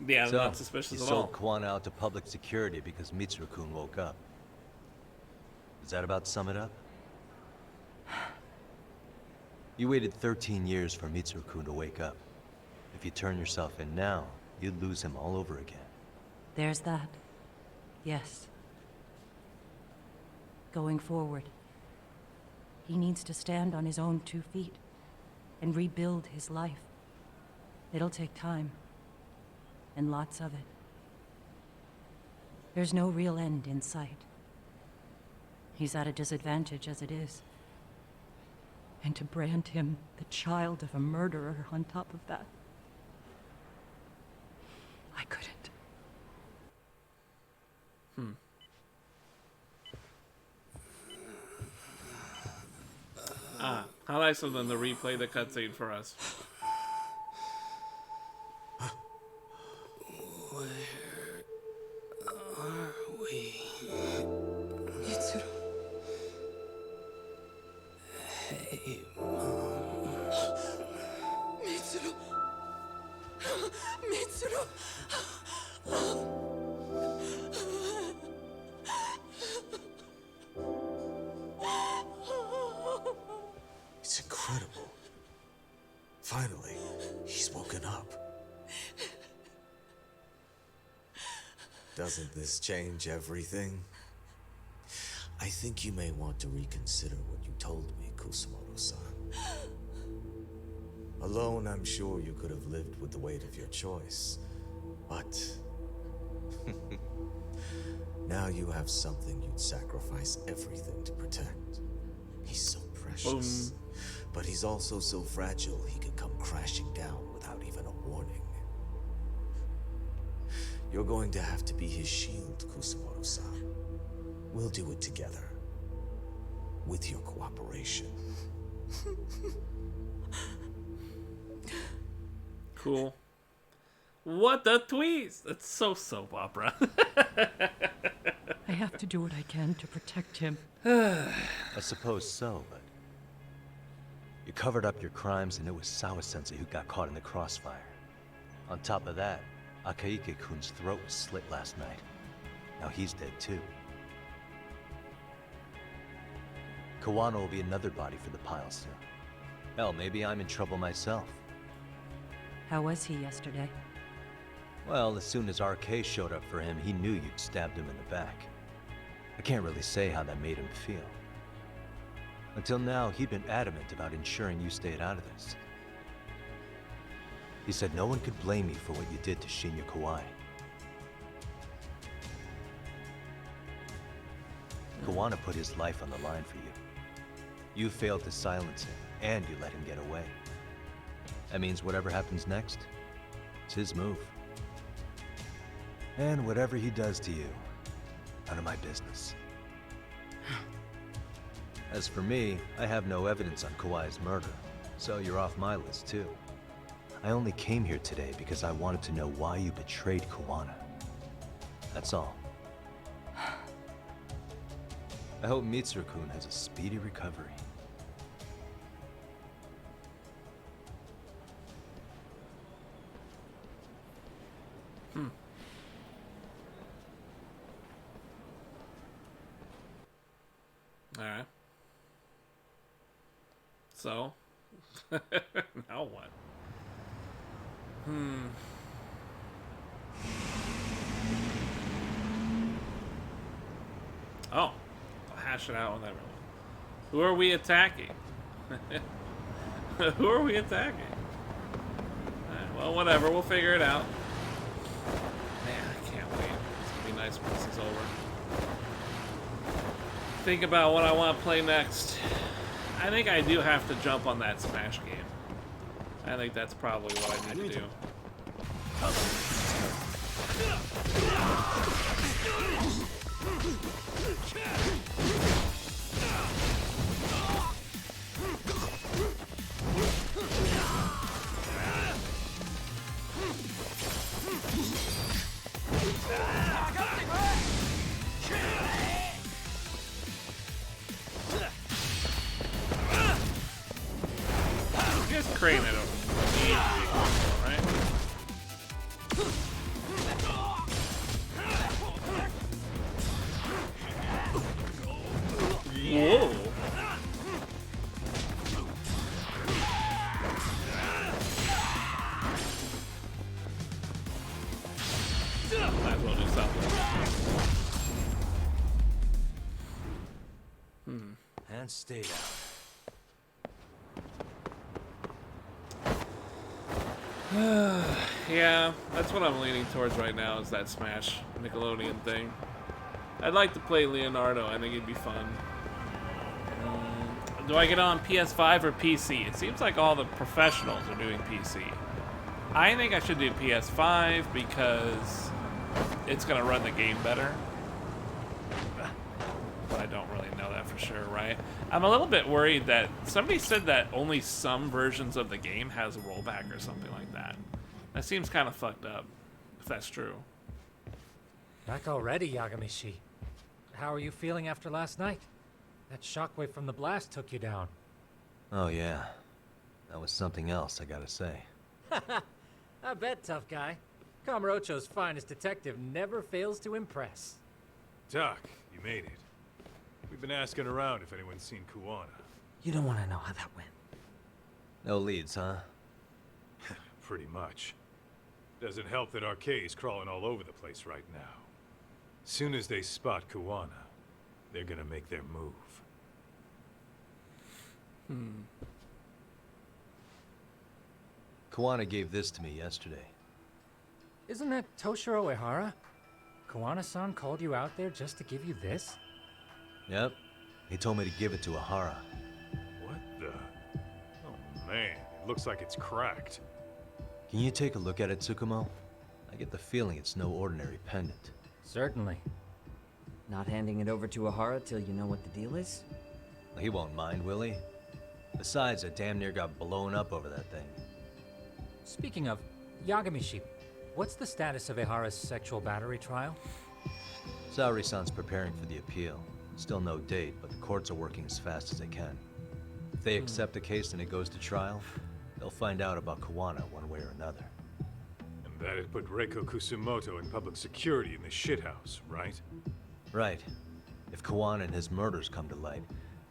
Yeah, So, not suspicious he at sold all. Kuwana out to public security because Mitsuru-kun woke up. Does that about sum it up? You waited 13 years for Mitsuru-kun to wake up. If you turn yourself in now, you'd lose him all over again. There's that. Yes. Going forward, he needs to stand on his own 2 feet and rebuild his life. It'll take time. And lots of it. There's no real end in sight. He's at a disadvantage as it is. And to brand him the child of a murderer on top of that. I couldn't. How nice of them to replay the cutscene for us. Where are we? Mitsuru. Hey, Mom. Mitsuru. Mitsuru. It's incredible. Finally, he's woken up. Doesn't this change everything? I think you may want to reconsider what you told me, Kusumoto-san. Alone, I'm sure you could have lived with the weight of your choice. But now you have something you'd sacrifice everything to protect. He's so precious. But he's also so fragile he could come crashing down without even a warning. You're going to have to be his shield, Kusumoto-san. We'll do it together. With your cooperation. Cool. What the twist? That's so soap opera. I have to do what I can to protect him. I suppose so, but... You covered up your crimes and it was Sawa-sensei who got caught in the crossfire. On top of that, Akaike-kun's throat was slit last night. Now he's dead too. Kawano will be another body for the pile soon. Hell, maybe I'm in trouble myself. How was he yesterday? Well, as soon as RK showed up for him, he knew you'd stabbed him in the back. I can't really say how that made him feel. Until now, he'd been adamant about ensuring you stayed out of this. He said no one could blame you for what you did to Shinya Kawai. Kawano put his life on the line for you. You failed to silence him, and you let him get away. That means whatever happens next, it's his move. And whatever he does to you, none of my business. As for me, I have no evidence on Kawai's murder, so you're off my list too. I only came here today because I wanted to know why you betrayed Kawano. That's all. I hope Mitsuru-kun has a speedy recovery. Alright. So, now what? Oh, I'll hash it out with everyone. Who are we attacking? Who are we attacking? Alright, well, whatever, we'll figure it out. Man, I can't wait. It's gonna be nice when this is over. Think about what I want to play next. I think I do have to jump on that Smash game. I think that's probably what I need to do. Just crane it over. Right? Whoa. Might as well do something. And stay down. Yeah, that's what I'm leaning towards right now, is that Smash Nickelodeon thing. I'd like to play Leonardo. I think it'd be fun. Do I get on PS5 or PC? It seems like all the professionals are doing PC. I think I should do PS5 because it's gonna run the game better. But I don't really know that for sure, right? I'm a little bit worried that somebody said that only some versions of the game has a rollback or something like that. That seems kind of fucked up, if that's true. Back already, Yagamishi. How are you feeling after last night? That shockwave from the blast took you down. Oh yeah. That was something else, I gotta say. I bet, tough guy. Kamurocho's finest detective never fails to impress. Doc, you made it. We've been asking around if anyone's seen Kuwana. You don't want to know how that went. No leads, huh? Pretty much. Doesn't help that Arcade's crawling all over the place right now. Soon as they spot Kuwana, they're gonna make their move. Kuwana gave this to me yesterday. Isn't that Toshiro Ehara? Kuwana-san called you out there just to give you this? Yep. He told me to give it to Ehara. What the? Oh man, it looks like it's cracked. Can you take a look at it, Tsukumo? I get the feeling it's no ordinary pendant. Certainly. Not handing it over to Ehara till you know what the deal is? He won't mind, will he? Besides, I damn near got blown up over that thing. Speaking of, Yagamishi, what's the status of Ehara's sexual battery trial? Saori-san's preparing for the appeal. Still no date, but the courts are working as fast as they can. If they accept the case and it goes to trial, they'll find out about Kuwana one way or another. And that'd put Reiko Kusumoto in public security in the shithouse, right? Right. If Kuwana and his murders come to light,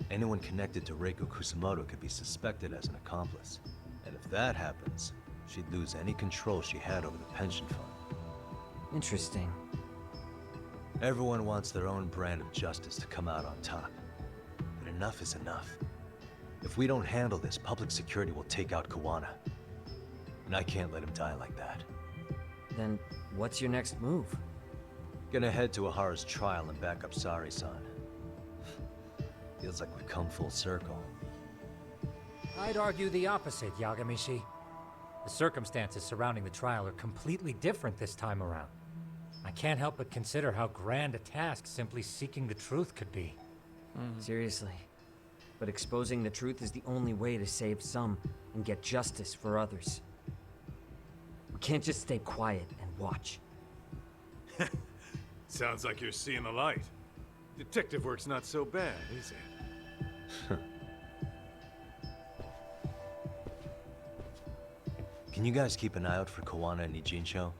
anyone connected to Reiko Kusumoto could be suspected as an accomplice. And if that happens, she'd lose any control she had over the pension fund. Interesting. Everyone wants their own brand of justice to come out on top. But enough is enough. If we don't handle this, public security will take out Kuwana. And I can't let him die like that. Then what's your next move? Gonna head to Ehara's trial and back up Saori-san. Feels like we've come full circle. I'd argue the opposite, Yagamishi. The circumstances surrounding the trial are completely different this time around. I can't help but consider how grand a task simply seeking the truth could be. Seriously. But exposing the truth is the only way to save some and get justice for others. We can't just stay quiet and watch. Sounds like you're seeing the light. Detective work's not so bad, is it? Can you guys keep an eye out for Kuwana and Ijincho?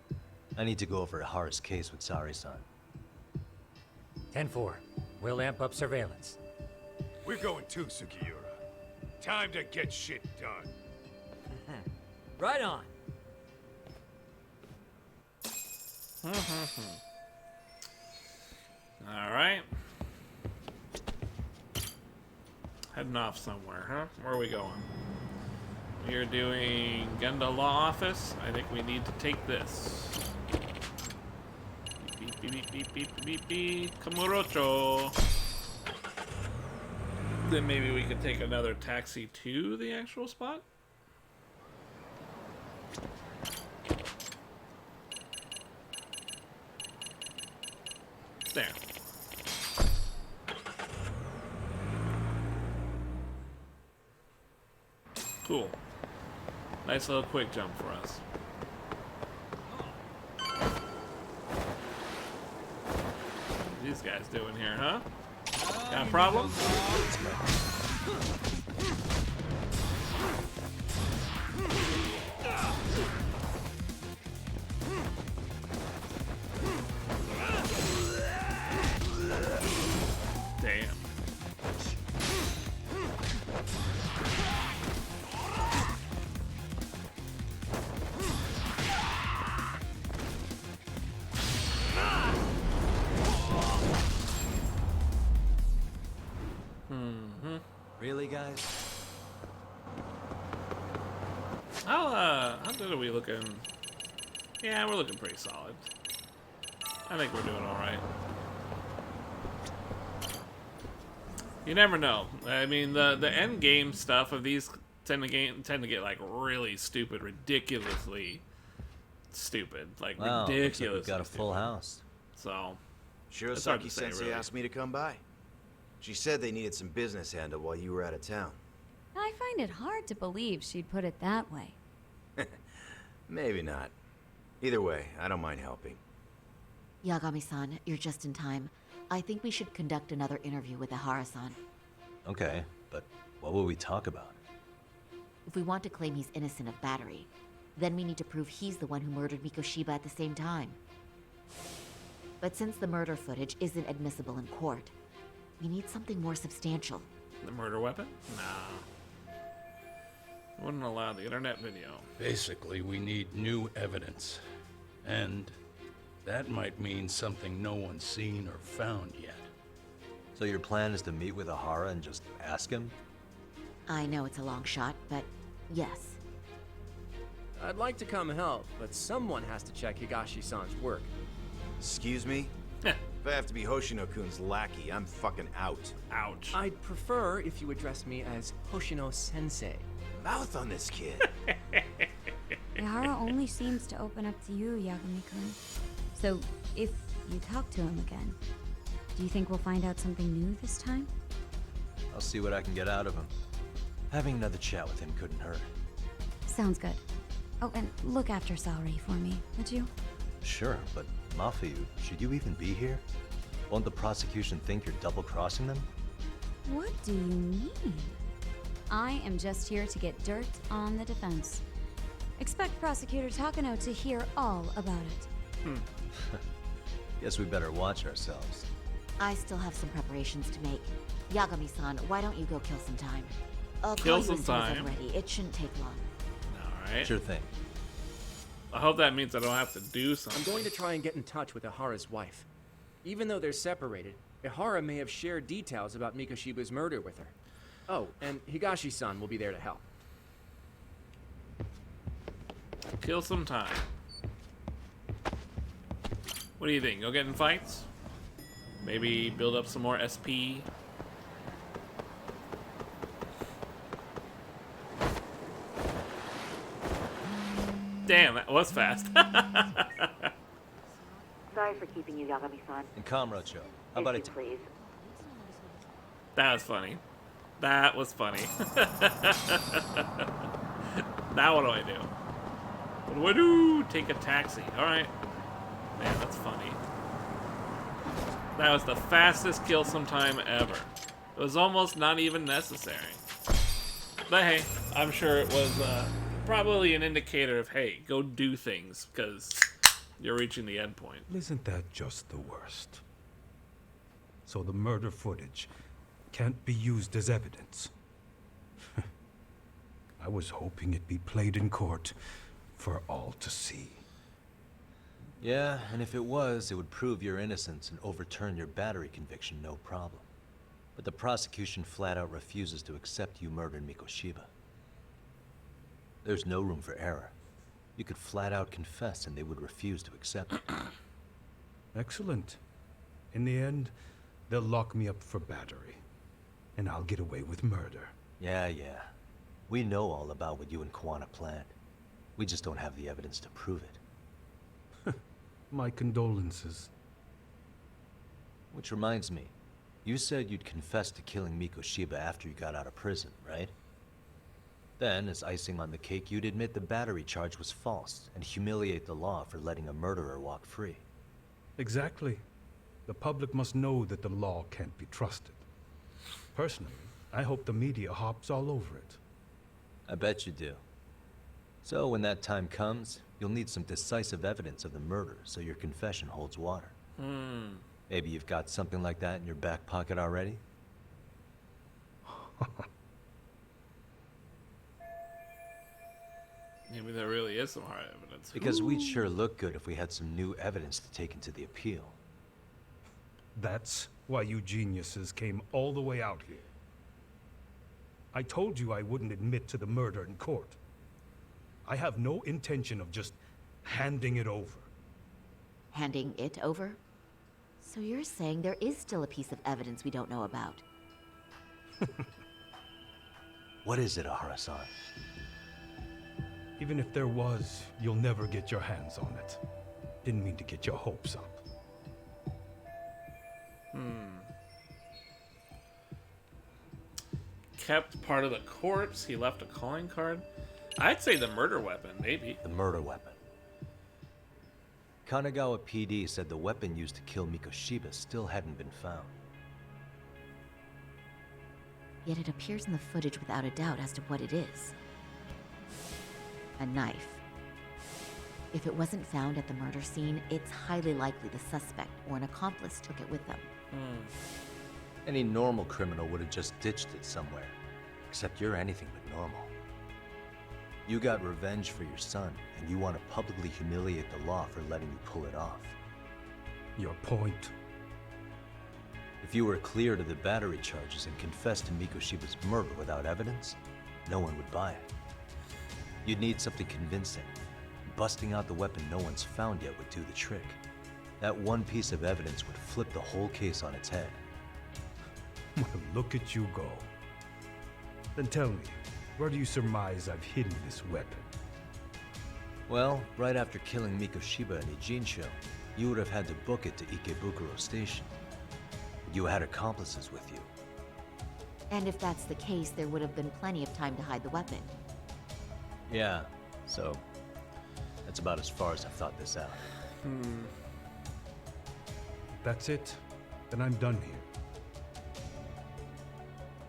I need to go over Ehara's case with Saori-san. 10-4. We'll amp up surveillance. We're going too, Sukiura. Time to get shit done. Right on. Alright. Heading off somewhere, huh? Where are we going? We're doing Genda Law Office. I think we need to take this. Beep, beep, beep, beep, beep, beep, beep. Kamurocho. Then maybe we could take another taxi to the actual spot. There. Cool. Nice little quick jump for us. What are these guys doing here, huh? Got a problem? Damn. Really, guys? How good are we looking? Yeah, we're looking pretty solid. I think we're doing alright. You never know. I mean, the end game stuff of these tend to get like really stupid, ridiculously stupid, like Wow, looks like ridiculous. we've got a full house. So, it's hard to say, Shirosaki-sensei really. asked me to come by. She said they needed some business handled while you were out of town. I find it hard to believe she'd put it that way. Maybe not. Either way, I don't mind helping. Yagami-san, you're just in time. I think we should conduct another interview with Ihara-san. Okay, but what will we talk about? If we want to claim he's innocent of battery, then we need to prove he's the one who murdered Mikoshiba at the same time. But since the murder footage isn't admissible in court, we need something more substantial. The murder weapon? Nah. Wouldn't allow the internet video. Basically, we need new evidence. And that might mean something no one's seen or found yet. So your plan is to meet with Ihara and just ask him? I know it's a long shot, but yes. I'd like to come help, but someone has to check Higashi-san's work. Excuse me? If I have to be Hoshino-kun's lackey, I'm fucking out. Ouch. I'd prefer if you address me as Hoshino-sensei. Mouth on this kid. Ihara only seems to open up to you, Yagami-kun. So, if you talk to him again, do you think we'll find out something new this time? I'll see what I can get out of him. Having another chat with him couldn't hurt. Sounds good. Oh, and look after Saori for me, would you? Sure, but Mafuyu, should you even be here? Won't the prosecution think you're double-crossing them? What do you mean? I am just here to get dirt on the defense. Expect Prosecutor Takano to hear all about it. Guess we better watch ourselves. I still have some preparations to make. Yagami-san, why don't you go kill some time? I'll Kill call you some as soon as I'm time. ready. It shouldn't take long. Alright. Sure thing. I hope that means I don't have to do something. I'm going to try and get in touch with Ihara's wife. Even though they're separated, Ihara may have shared details about Mikoshiba's murder with her. Oh, and Higashi-san will be there to help. Kill some time. What do you think? Go get in fights? Maybe build up some more SP? Damn, that was fast. Sorry for keeping you, Yagami-san. And Kamurocho, how about it? Please. That was funny. That was funny. Now what do I do? What do I do? Take a taxi. Alright. Man, that's funny. That was the fastest kill sometime ever. It was almost not even necessary. But hey, I'm sure it was probably an indicator of, hey, go do things, because you're reaching the end point. Isn't that just the worst? So the murder footage can't be used as evidence. I was hoping it'd be played in court for all to see. Yeah, and if it was, it would prove your innocence and overturn your battery conviction, no problem. But the prosecution flat out refuses to accept you murdered Mikoshiba. There's no room for error. You could flat out confess and they would refuse to accept it. Excellent. In the end, they'll lock me up for battery. And I'll get away with murder. Yeah. We know all about what you and Kawana planned. We just don't have the evidence to prove it. My condolences. Which reminds me, you said you'd confess to killing Mikoshiba after you got out of prison, right? Then, as icing on the cake, you'd admit the battery charge was false and humiliate the law for letting a murderer walk free. Exactly. The public must know that the law can't be trusted. Personally, I hope the media hops all over it. I bet you do. So when that time comes, you'll need some decisive evidence of the murder so your confession holds water. Maybe you've got something like that in your back pocket already? Maybe there really is some hard evidence. Because we'd sure look good if we had some new evidence to take into the appeal. That's why you geniuses came all the way out here. I told you I wouldn't admit to the murder in court. I have no intention of just handing it over. Handing it over? So you're saying there is still a piece of evidence we don't know about? What is it, Ihara-san? Even if there was, you'll never get your hands on it. Didn't mean to get your hopes up. Kept part of the corpse. He left a calling card. I'd say the murder weapon, maybe. The murder weapon. Kanagawa PD said the weapon used to kill Mikoshiba still hadn't been found. Yet it appears in the footage without a doubt as to what it is. A knife. If it wasn't found at the murder scene, it's highly likely the suspect or an accomplice took it with them. Any normal criminal would have just ditched it somewhere. Except you're anything but normal. You got revenge for your son, and you want to publicly humiliate the law for letting you pull it off. Your point? If you were cleared of the battery charges and confessed to Mikoshiba's murder without evidence, no one would buy it. You'd need something convincing. Busting out the weapon no one's found yet would do the trick. That one piece of evidence would flip the whole case on its head. Well, look at you go. Then tell me, where do you surmise I've hidden this weapon? Well, right after killing Mikoshiba and Ijincho, you would have had to book it to Ikebukuro Station. You had accomplices with you. And if that's the case, there would have been plenty of time to hide the weapon. Yeah, so that's about as far as I've thought this out. That's it? Then I'm done here.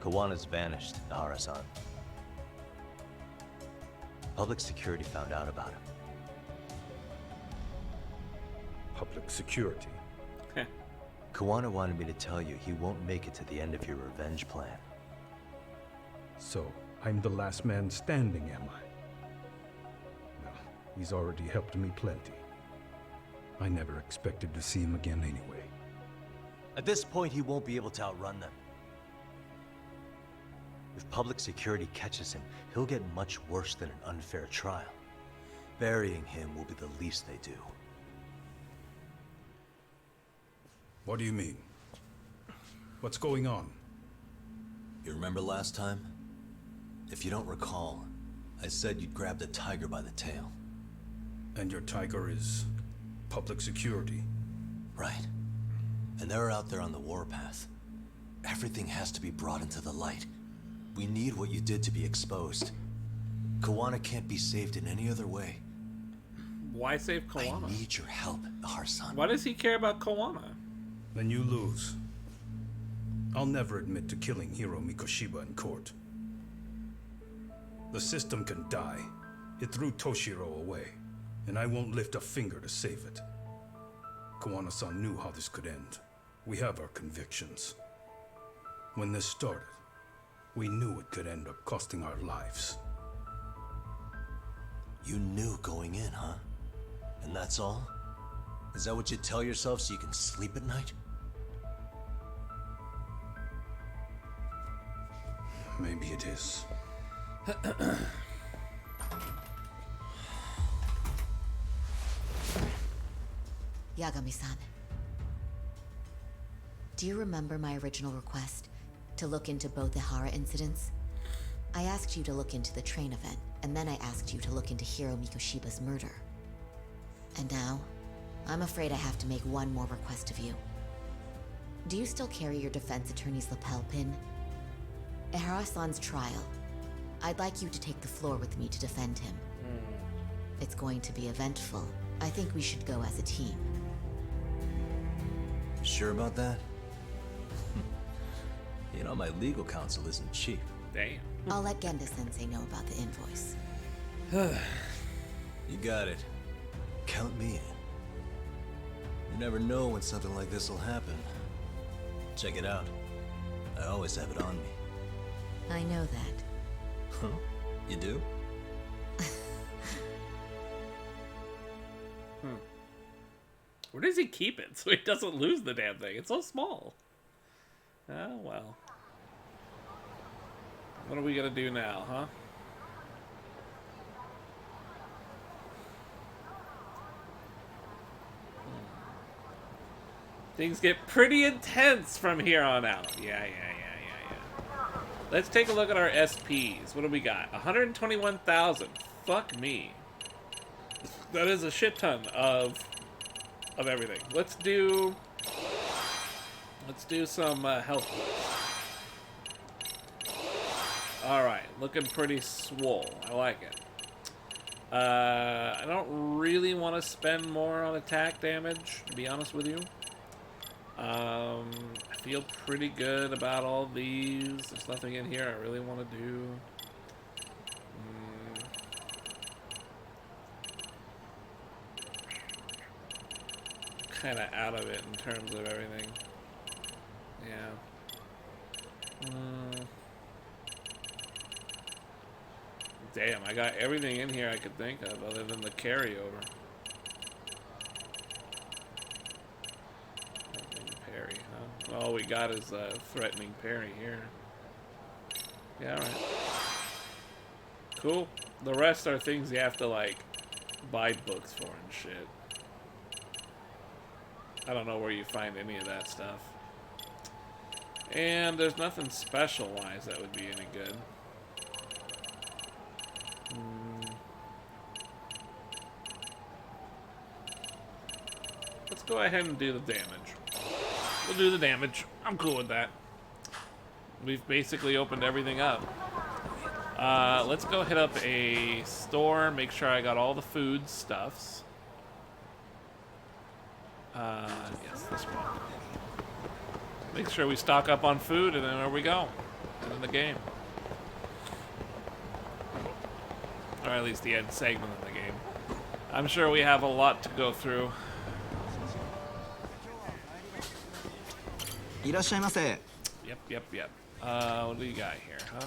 Kawana's vanished, Nahara-san. Public security found out about him. Public security? Kawana wanted me to tell you he won't make it to the end of your revenge plan. So, I'm the last man standing, am I? Well, he's already helped me plenty. I never expected to see him again anyway. At this point, he won't be able to outrun them. If public security catches him, he'll get much worse than an unfair trial. Burying him will be the least they do. What do you mean? What's going on? You remember last time? If you don't recall, I said you'd grab the tiger by the tail. And your tiger is public security? Right. And they're out there on the warpath. Everything has to be brought into the light. We need what you did to be exposed. Kawana can't be saved in any other way. Why save Kawana? I need your help, Nahara-san. Why does he care about Kawana? Then you lose. I'll never admit to killing Hiro Mikoshiba in court. The system can die. It threw Toshiro away, and I won't lift a finger to save it. Kawana-san knew how this could end. We have our convictions. When this started, we knew it could end up costing our lives. You knew going in, huh? And that's all? Is that what you tell yourself so you can sleep at night? Maybe it is. Yagami-san. Do you remember my original request? To look into both the Hara incidents? I asked you to look into the train event, and then I asked you to look into Hiro Mikoshiba's murder. And now, I'm afraid I have to make one more request of you. Do you still carry your defense attorney's lapel pin? At Hara-san's trial, I'd like you to take the floor with me to defend him. It's going to be eventful. I think we should go as a team. Sure about that? You know, my legal counsel isn't cheap. Damn. I'll let Genda-sensei know about the invoice. You got it. Count me in. You never know when something like this will happen. Check it out. I always have it on me. I know that. Huh? You do? Where does he keep it so he doesn't lose the damn thing? It's so small. Oh, well. What are we gonna do now, huh? Things get pretty intense from here on out. Yeah. Let's take a look at our SPs. What do we got? 121,000. Fuck me. That is a shit ton of everything. Let's do some health boosts. Alright, looking pretty swole. I like it. I don't really want to spend more on attack damage, to be honest with you. I feel pretty good about all these. There's nothing in here I really want to do. Kind of out of it in terms of everything. Yeah. Damn, I got everything in here I could think of other than the carryover. Threatening parry, huh? All we got is a threatening parry here. Yeah, alright. Cool. The rest are things you have to, like, buy books for and shit. I don't know where you find any of that stuff. And there's nothing special-wise that would be any good. Let's go ahead and do the damage. We'll do the damage. I'm cool with that. We've basically opened everything up. Let's go hit up a store, make sure I got all the food stuffs. Yes, this one. Make sure we stock up on food, and then there we go. Into the game. Or at least the end segment of the game. I'm sure we have a lot to go through. Yep. What do you got here, huh?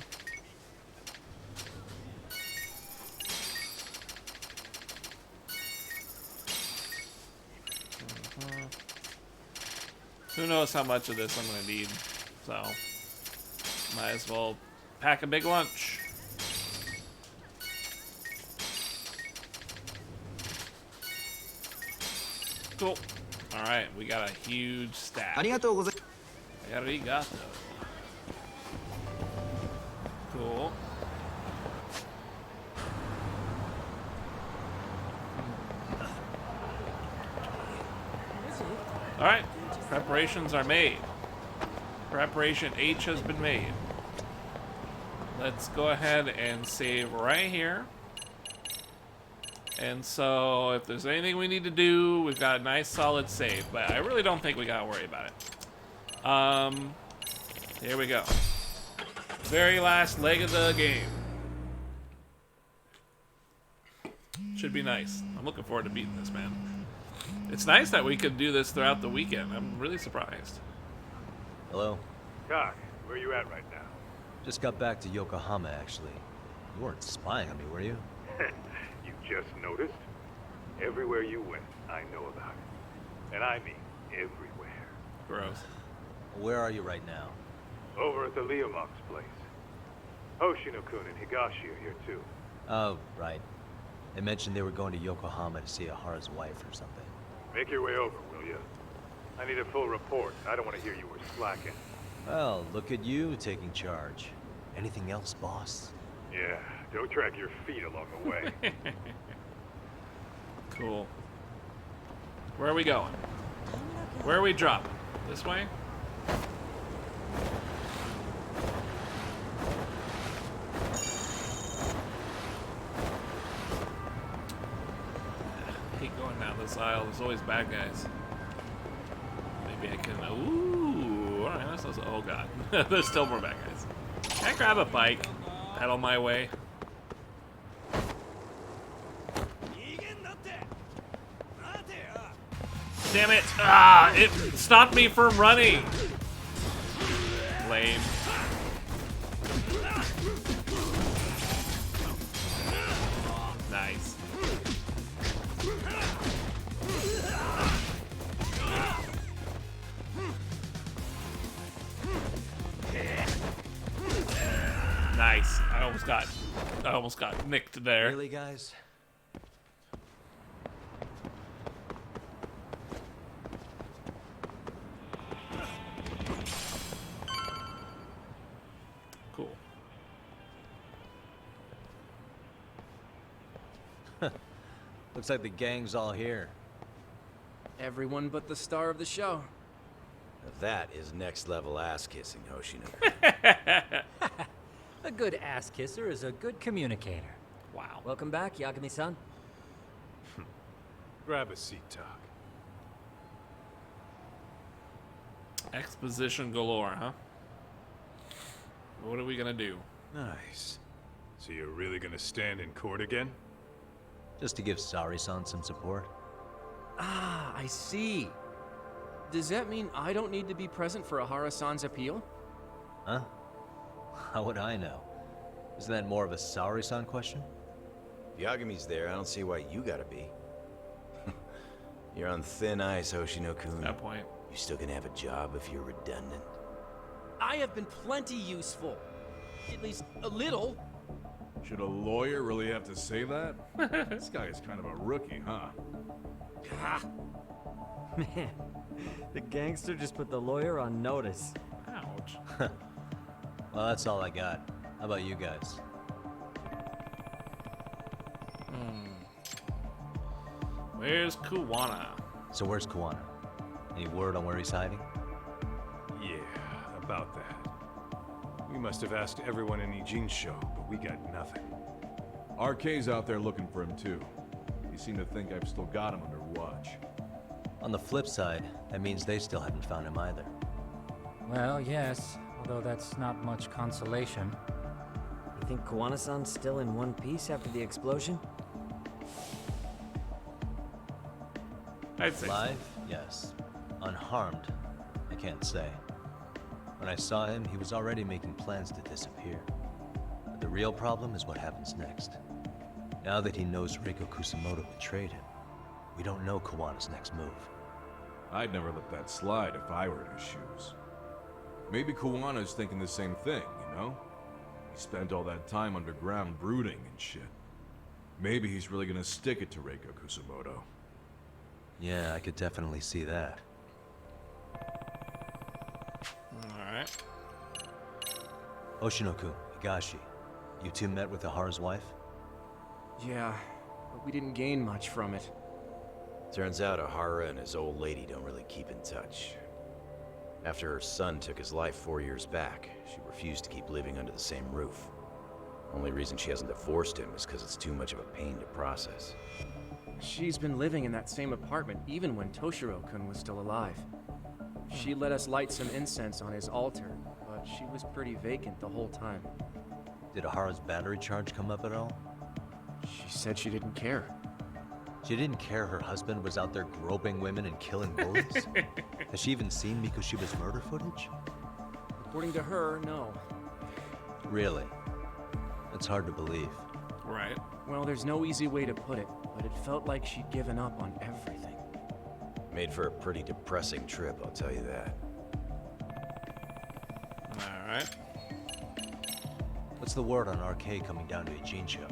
Who knows how much of this I'm going to need, so might as well pack a big lunch. Cool. Alright, we got a huge stack. Arigato. Cool. Alright, preparations are made. Preparation H has been made. Let's go ahead and save right here. And so, if there's anything we need to do, we've got a nice solid save, but I really don't think we gotta worry about it. Here we go. Very last leg of the game. Should be nice. I'm looking forward to beating this, man. It's nice that we could do this throughout the weekend. I'm really surprised. Hello? Doc, where are you at right now? Just got back to Yokohama, actually. You weren't spying on me, were you? You just noticed? Everywhere you went, I know about it. And I mean everywhere. Gross. Where are you right now? Over at the Leomong's place. Hoshino-kun and Higashi are here too. Oh, right. They mentioned they were going to Yokohama to see Ahara's wife or something. Make your way over, will you? I need a full report. I don't want to hear you were slacking. Well, look at you taking charge. Anything else, boss? Yeah, don't drag your feet along the way. Cool. Where are we going? Where are we dropping? This way? I hate going down this aisle. There's always bad guys. Maybe I can... Ooh! Alright, that's also... Oh god. There's still more bad guys. Can I grab a bike? Pedal my way? Damn it! Ah! It stopped me from running! Lame. Nice. Nice. I almost got nicked there. Really, guys? Cool. Looks like the gang's all here. Everyone but the star of the show. That is next level ass kissing, Hoshino. A good ass kisser is a good communicator. Wow. Welcome back, Yagami-san. Grab a seat, Talk. Exposition galore, huh? What are we gonna do? Nice. So you're really gonna stand in court again? Just to give Sari-san some support. Ah, I see. Does that mean I don't need to be present for Ahara-san's appeal? Huh? How would I know? Isn't that more of a Sari-san question? If Yagami's there, I don't see why you gotta be. You're on thin ice, Hoshino-kun. That point. You still gonna have a job if you're redundant? I have been plenty useful. At least a little. Should a lawyer really have to say that? This guy is kind of a rookie, huh? Man, the gangster just put the lawyer on notice. Ouch. Well, that's all I got. How about you guys? Where's Kuwana? So where's Kuwana? Any word on where he's hiding? Yeah, about that. We must have asked everyone in Ijincho, but we got nothing. RK's out there looking for him too. He seemed to think I've still got him under watch. On the flip side, that means they still haven't found him either. Well, yes, although that's not much consolation. You think Kuwana-san's still in one piece after the explosion? I'd say Alive? Yes. Unharmed? I can't say. When I saw him, he was already making plans to disappear. But the real problem is what happens next. Now that he knows Reiko Kusamoto betrayed him, we don't know Kawana's next move. I'd never let that slide if I were in his shoes. Maybe Kawana's thinking the same thing, you know? He spent all that time underground brooding and shit. Maybe he's really gonna stick it to Reiko Kusamoto. Yeah, I could definitely see that. Alright. Oshinoku, Higashi, you two met with Ahara's wife? Yeah, but we didn't gain much from it. Turns out Ahara and his old lady don't really keep in touch. After her son took his life 4 years back, she refused to keep living under the same roof. Only reason she hasn't divorced him is because it's too much of a pain to process. She's been living in that same apartment even when Toshiro-kun was still alive. She let us light some incense on his altar, but she was pretty vacant the whole time. Did Ahara's battery charge come up at all? She said she didn't care. She didn't care her husband was out there groping women and killing bullies? Has she even seen Mikoshiba's murder footage? According to her, no. Really? That's hard to believe. Right. Well, there's no easy way to put it, but it felt like she'd given up on everything. Made for a pretty depressing trip, I'll tell you that. Alright. What's the word on RK coming down to Ijincho?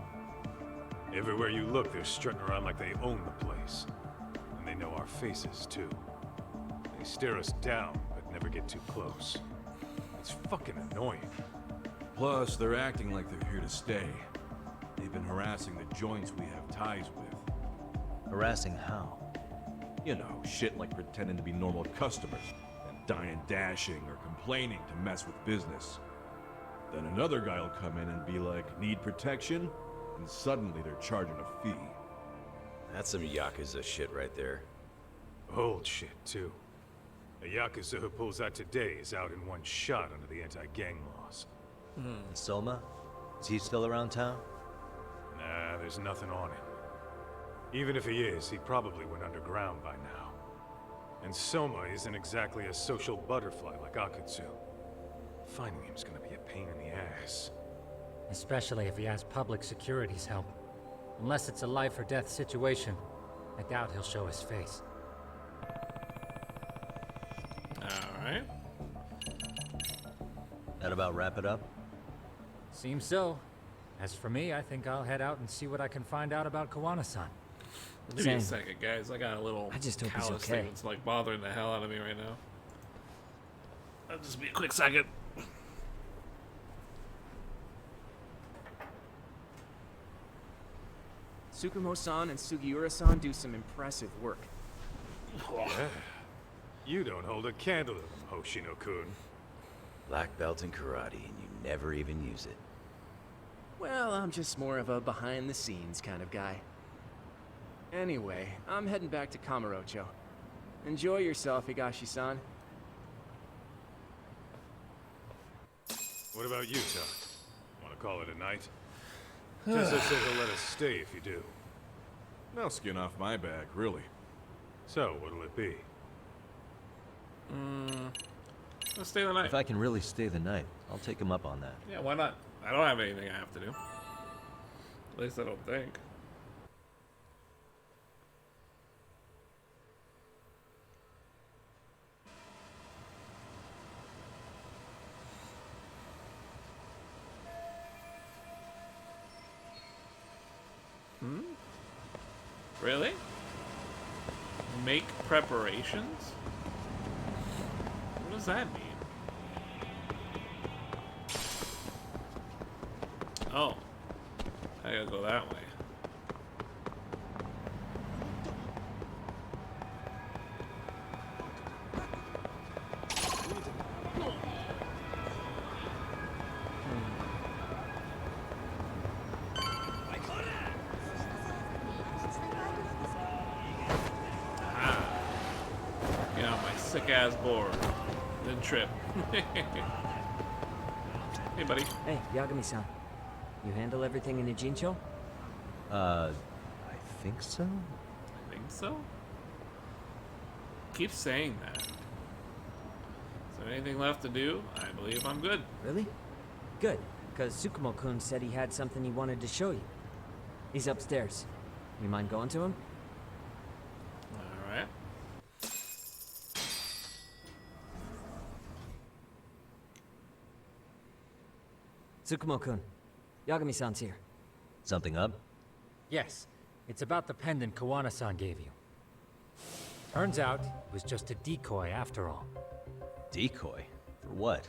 Everywhere you look, they're strutting around like they own the place. And they know our faces, too. They stare us down, but never get too close. It's fucking annoying. Plus, they're acting like they're here to stay. They've been harassing the joints we have ties with. Harassing how? You know, shit like pretending to be normal customers, and dying dashing or complaining to mess with business. Then another guy will come in and be like, need protection? And suddenly they're charging a fee. That's some Yakuza shit right there. Old shit, too. A Yakuza who pulls out today is out in one shot under the anti-gang laws. And Soma? Is he still around town? Nah, there's nothing on him. Even if he is, he probably went underground by now. And Soma isn't exactly a social butterfly like Akutsu. Finding him's gonna be a pain in the ass. Especially if he has public security's help. Unless it's a life or death situation, I doubt he'll show his face. Alright. That about wrap it up? Seems so. As for me, I think I'll head out and see what I can find out about Kawana-san. Give me a second, guys. I got a little I just hope he's callus okay. thing that's like bothering the hell out of me right now. That'll just be a quick second. Tsukumo-san and Sugiura-san do some impressive work. Yeah. You don't hold a candle to them, Hoshino-kun. Black belt in karate, and you never even use it. Well, I'm just more of a behind-the-scenes kind of guy. Anyway, I'm heading back to Kamurocho. Enjoy yourself, Higashi-san. What about you, Tuck? Want to call it a night? Tessa says he'll let us stay if you do. No skin off my back, really. So, what'll it be? Let's stay the night. If I can really stay the night, I'll take him up on that. Yeah, why not? I don't have anything I have to do. At least I don't think. Really? Make preparations? What does that mean? Oh. I gotta go that way. Sick-ass board. Then trip. Hey, buddy. Hey, Yagami-san. You handle everything in the Jincho? I think so? I think so? Keep saying that. Is there anything left to do? I believe I'm good. Really? Good, because Tsukumo-kun said he had something he wanted to show you. He's upstairs. You mind going to him? Alright. Tsukumo-kun, Yagami-san's here. Something up? Yes, it's about the pendant Kawana-san gave you. Turns out, it was just a decoy after all. Decoy? For what?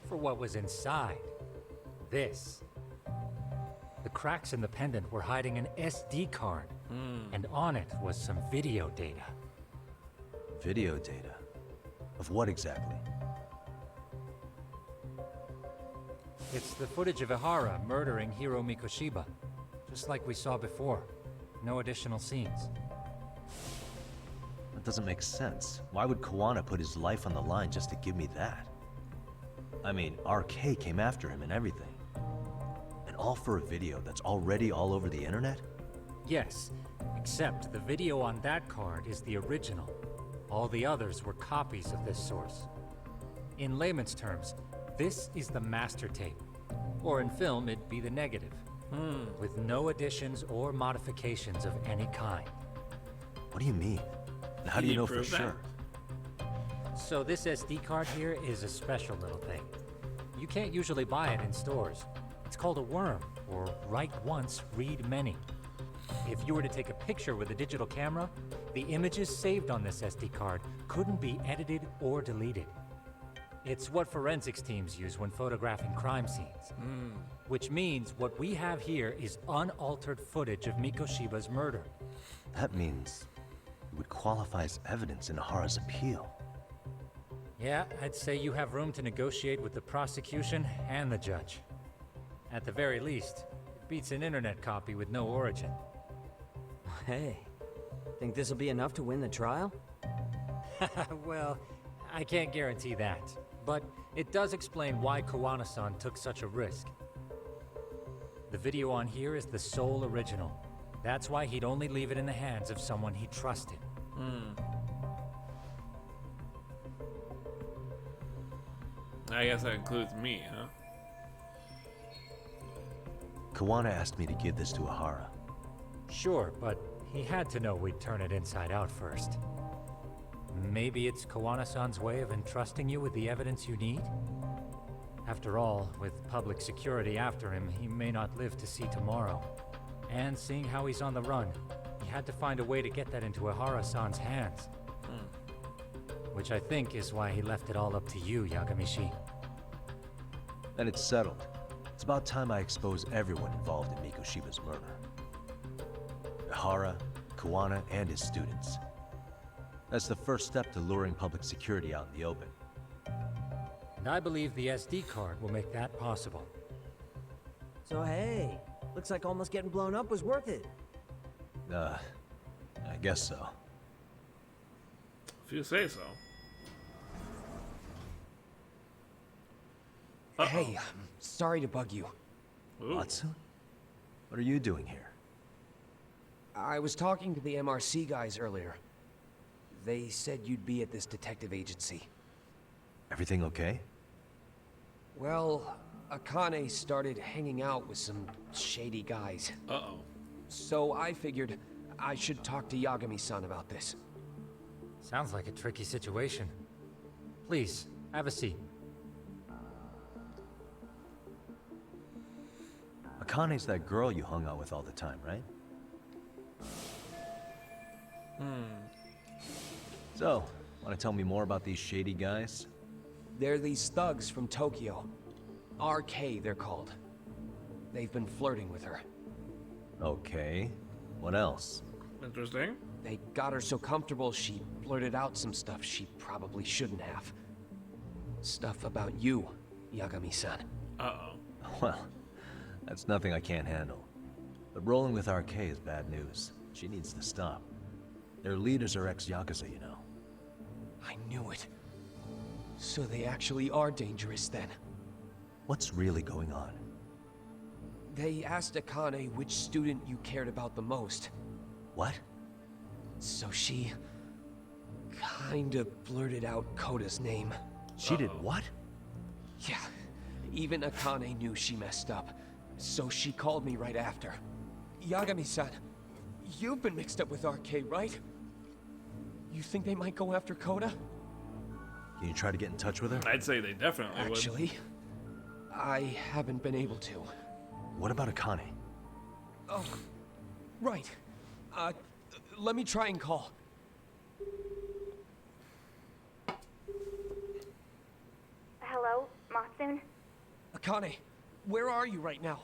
For what was inside. This. The cracks in the pendant were hiding an SD card, and on it was some video data. Video data? Of what exactly? It's the footage of Ihara murdering Hiro Mikoshiba, just like we saw before. No additional scenes. That doesn't make sense. Why would Kawana put his life on the line just to give me that? I mean, RK came after him and everything. And all for a video that's already all over the internet? Yes, except the video on that card is the original. All the others were copies of this source. In layman's terms, this is the master tape. Or in film, it'd be the negative. With no additions or modifications of any kind. What do you mean? And how do you know for sure? So this SD card here is a special little thing. You can't usually buy it in stores. It's called a worm, or write once, read many. If you were to take a picture with a digital camera, the images saved on this SD card couldn't be edited or deleted. It's what forensics teams use when photographing crime scenes. Which means what we have here is unaltered footage of Mikoshiba's murder. That means it would qualify as evidence in Ihara's appeal. Yeah, I'd say you have room to negotiate with the prosecution and the judge. At the very least, it beats an internet copy with no origin. Hey, think this'll be enough to win the trial? Well, I can't guarantee that. But it does explain why Kawana-san took such a risk. The video on here is the sole original. That's why he'd only leave it in the hands of someone he trusted. I guess that includes me, huh? Kawana asked me to give this to Ihara. Sure, but he had to know we'd turn it inside out first. Maybe it's Kawana-san's way of entrusting you with the evidence you need? After all, with public security after him, he may not live to see tomorrow. And seeing how he's on the run, he had to find a way to get that into Ihara-san's hands. Which I think is why he left it all up to you, Yagamishi. Then it's settled. It's about time I expose everyone involved in Mikoshiba's murder. Ihara, Kawana, and his students. That's the first step to luring public security out in the open. And I believe the SD card will make that possible. So hey, looks like almost getting blown up was worth it. I guess so. If you say so. Hey, I'm sorry to bug you. Watson? What are you doing here? I was talking to the MRC guys earlier. They said you'd be at this detective agency. Everything okay? Well, Akane started hanging out with some shady guys. Uh-oh. So I figured I should talk to Yagami-san about this. Sounds like a tricky situation. Please, have a seat. Akane's that girl you hung out with all the time, right? So, want to tell me more about these shady guys? They're these thugs from Tokyo. RK, they're called. They've been flirting with her. Okay. What else? Interesting. They got her so comfortable she blurted out some stuff she probably shouldn't have. Stuff about you, Yagami-san. Uh-oh. Well, that's nothing I can't handle. But rolling with RK is bad news. She needs to stop. Their leaders are ex-Yakuza, you know. I knew it. So they actually are dangerous then. What's really going on? They asked Akane which student you cared about the most. What? So she kinda blurted out Koda's name. She did what? Yeah, even Akane knew she messed up. So she called me right after. Yagami-san, you've been mixed up with RK, right? You think they might go after Koda? Can you try to get in touch with her? I'd say they definitely would. Actually, I haven't been able to. What about Akane? Oh, right. Let me try and call. Hello, Matsun? Akane, where are you right now?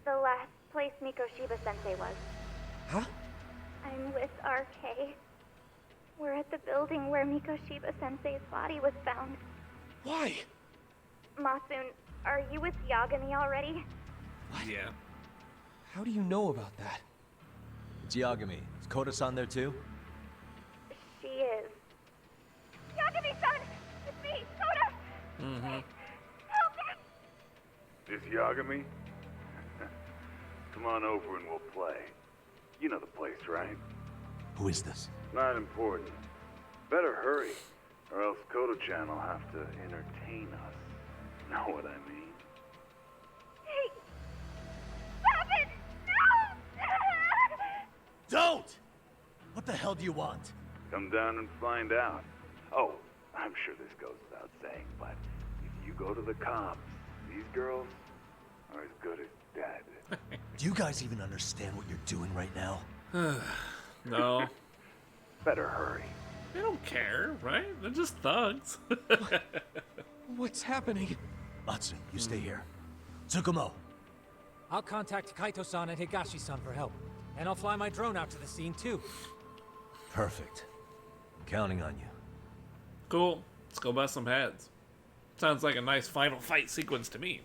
The last place Mikoshiba-sensei was. Huh? I'm with RK. We're at the building where Mikoshiba-sensei's body was found. Why? Matsun, are you with Yagami already? Yeah. How do you know about that? It's Yagami. Is Koda-san there too? She is. Yagami-san! It's me, Koda! Mm-hmm. Help me! This Yagami? Come on over and we'll play. You know the place, right? Who is this? Not important. Better hurry, or else Kodo-chan will have to entertain us. Know what I mean? Hey! Stop it! No! Don't! What the hell do you want? Come down and find out. Oh, I'm sure this goes without saying, but if you go to the cops, these girls are as good as dead. Do you guys even understand what you're doing right now? No. Better hurry. They don't care, right? They're just thugs. What's happening? Matsu, you stay here. Tsukumo. I'll contact Kaito-san and Higashi-san for help. And I'll fly my drone out to the scene too. Perfect. I'm counting on you. Cool. Let's go bust some heads. Sounds like a nice final fight sequence to me.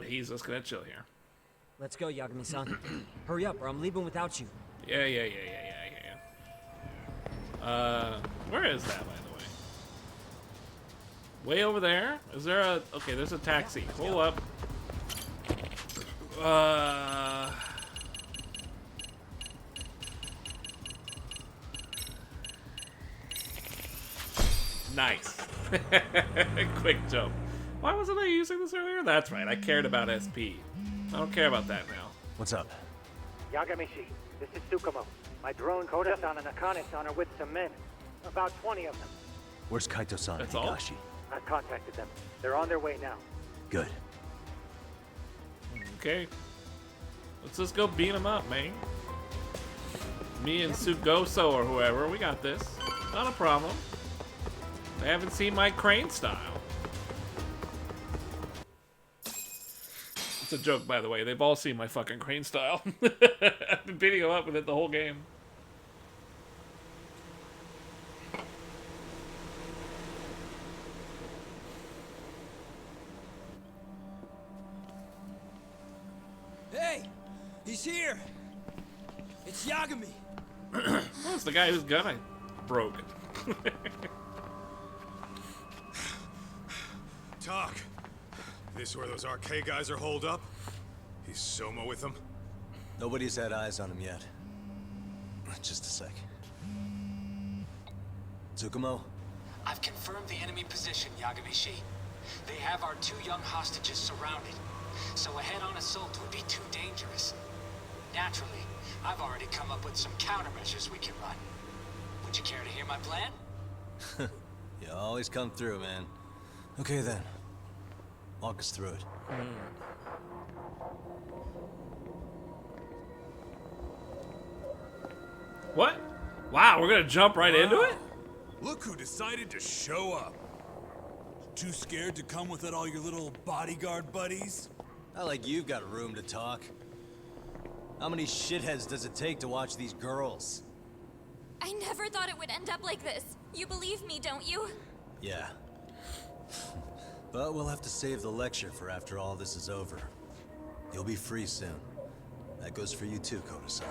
He's just gonna chill here. Let's go, Yagami-san. Hurry up, or I'm leaving without you. Yeah. Where is that, by the way? Way over there? Is there a... Okay, there's a taxi. Hold up. Nice. Quick jump. Why wasn't I using this earlier? That's right, I cared about SP. I don't care about that now. What's up? Yagami-shi, this is Tsukumo. My drone Koda-san and Akane-san are with some men. About 20 of them. Where's Kaito-san and Higashi? I've contacted them. They're on their way now. Good. Okay. Let's just go beat him up, man. Me and Sugoso or whoever, we got this. Not a problem. They haven't seen my crane style. It's a joke, by the way. They've all seen my fucking crane style. I've been beating them up with it the whole game. Hey! He's here! It's Yagami! Oh, it's the guy whose gun I broke. Talk. This where those RK guys are holed up? He's Soma with them? Nobody's had eyes on him yet. Just a sec. Tsukumo? I've confirmed the enemy position, Yagami-shi. They have our 2 young hostages surrounded, so a head-on assault would be too dangerous. Naturally, I've already come up with some countermeasures we can run. Would you care to hear my plan? You always come through, man. Okay then. Walk us through it. What? Wow, we're gonna jump right into it? Look who decided to show up. Too scared to come with all your little bodyguard buddies? Not like you've got room to talk. How many shitheads does it take to watch these girls? I never thought it would end up like this. You believe me, don't you? Yeah. But we'll have to save the lecture for after all this is over. You'll be free soon. That goes for you too, Koda-san.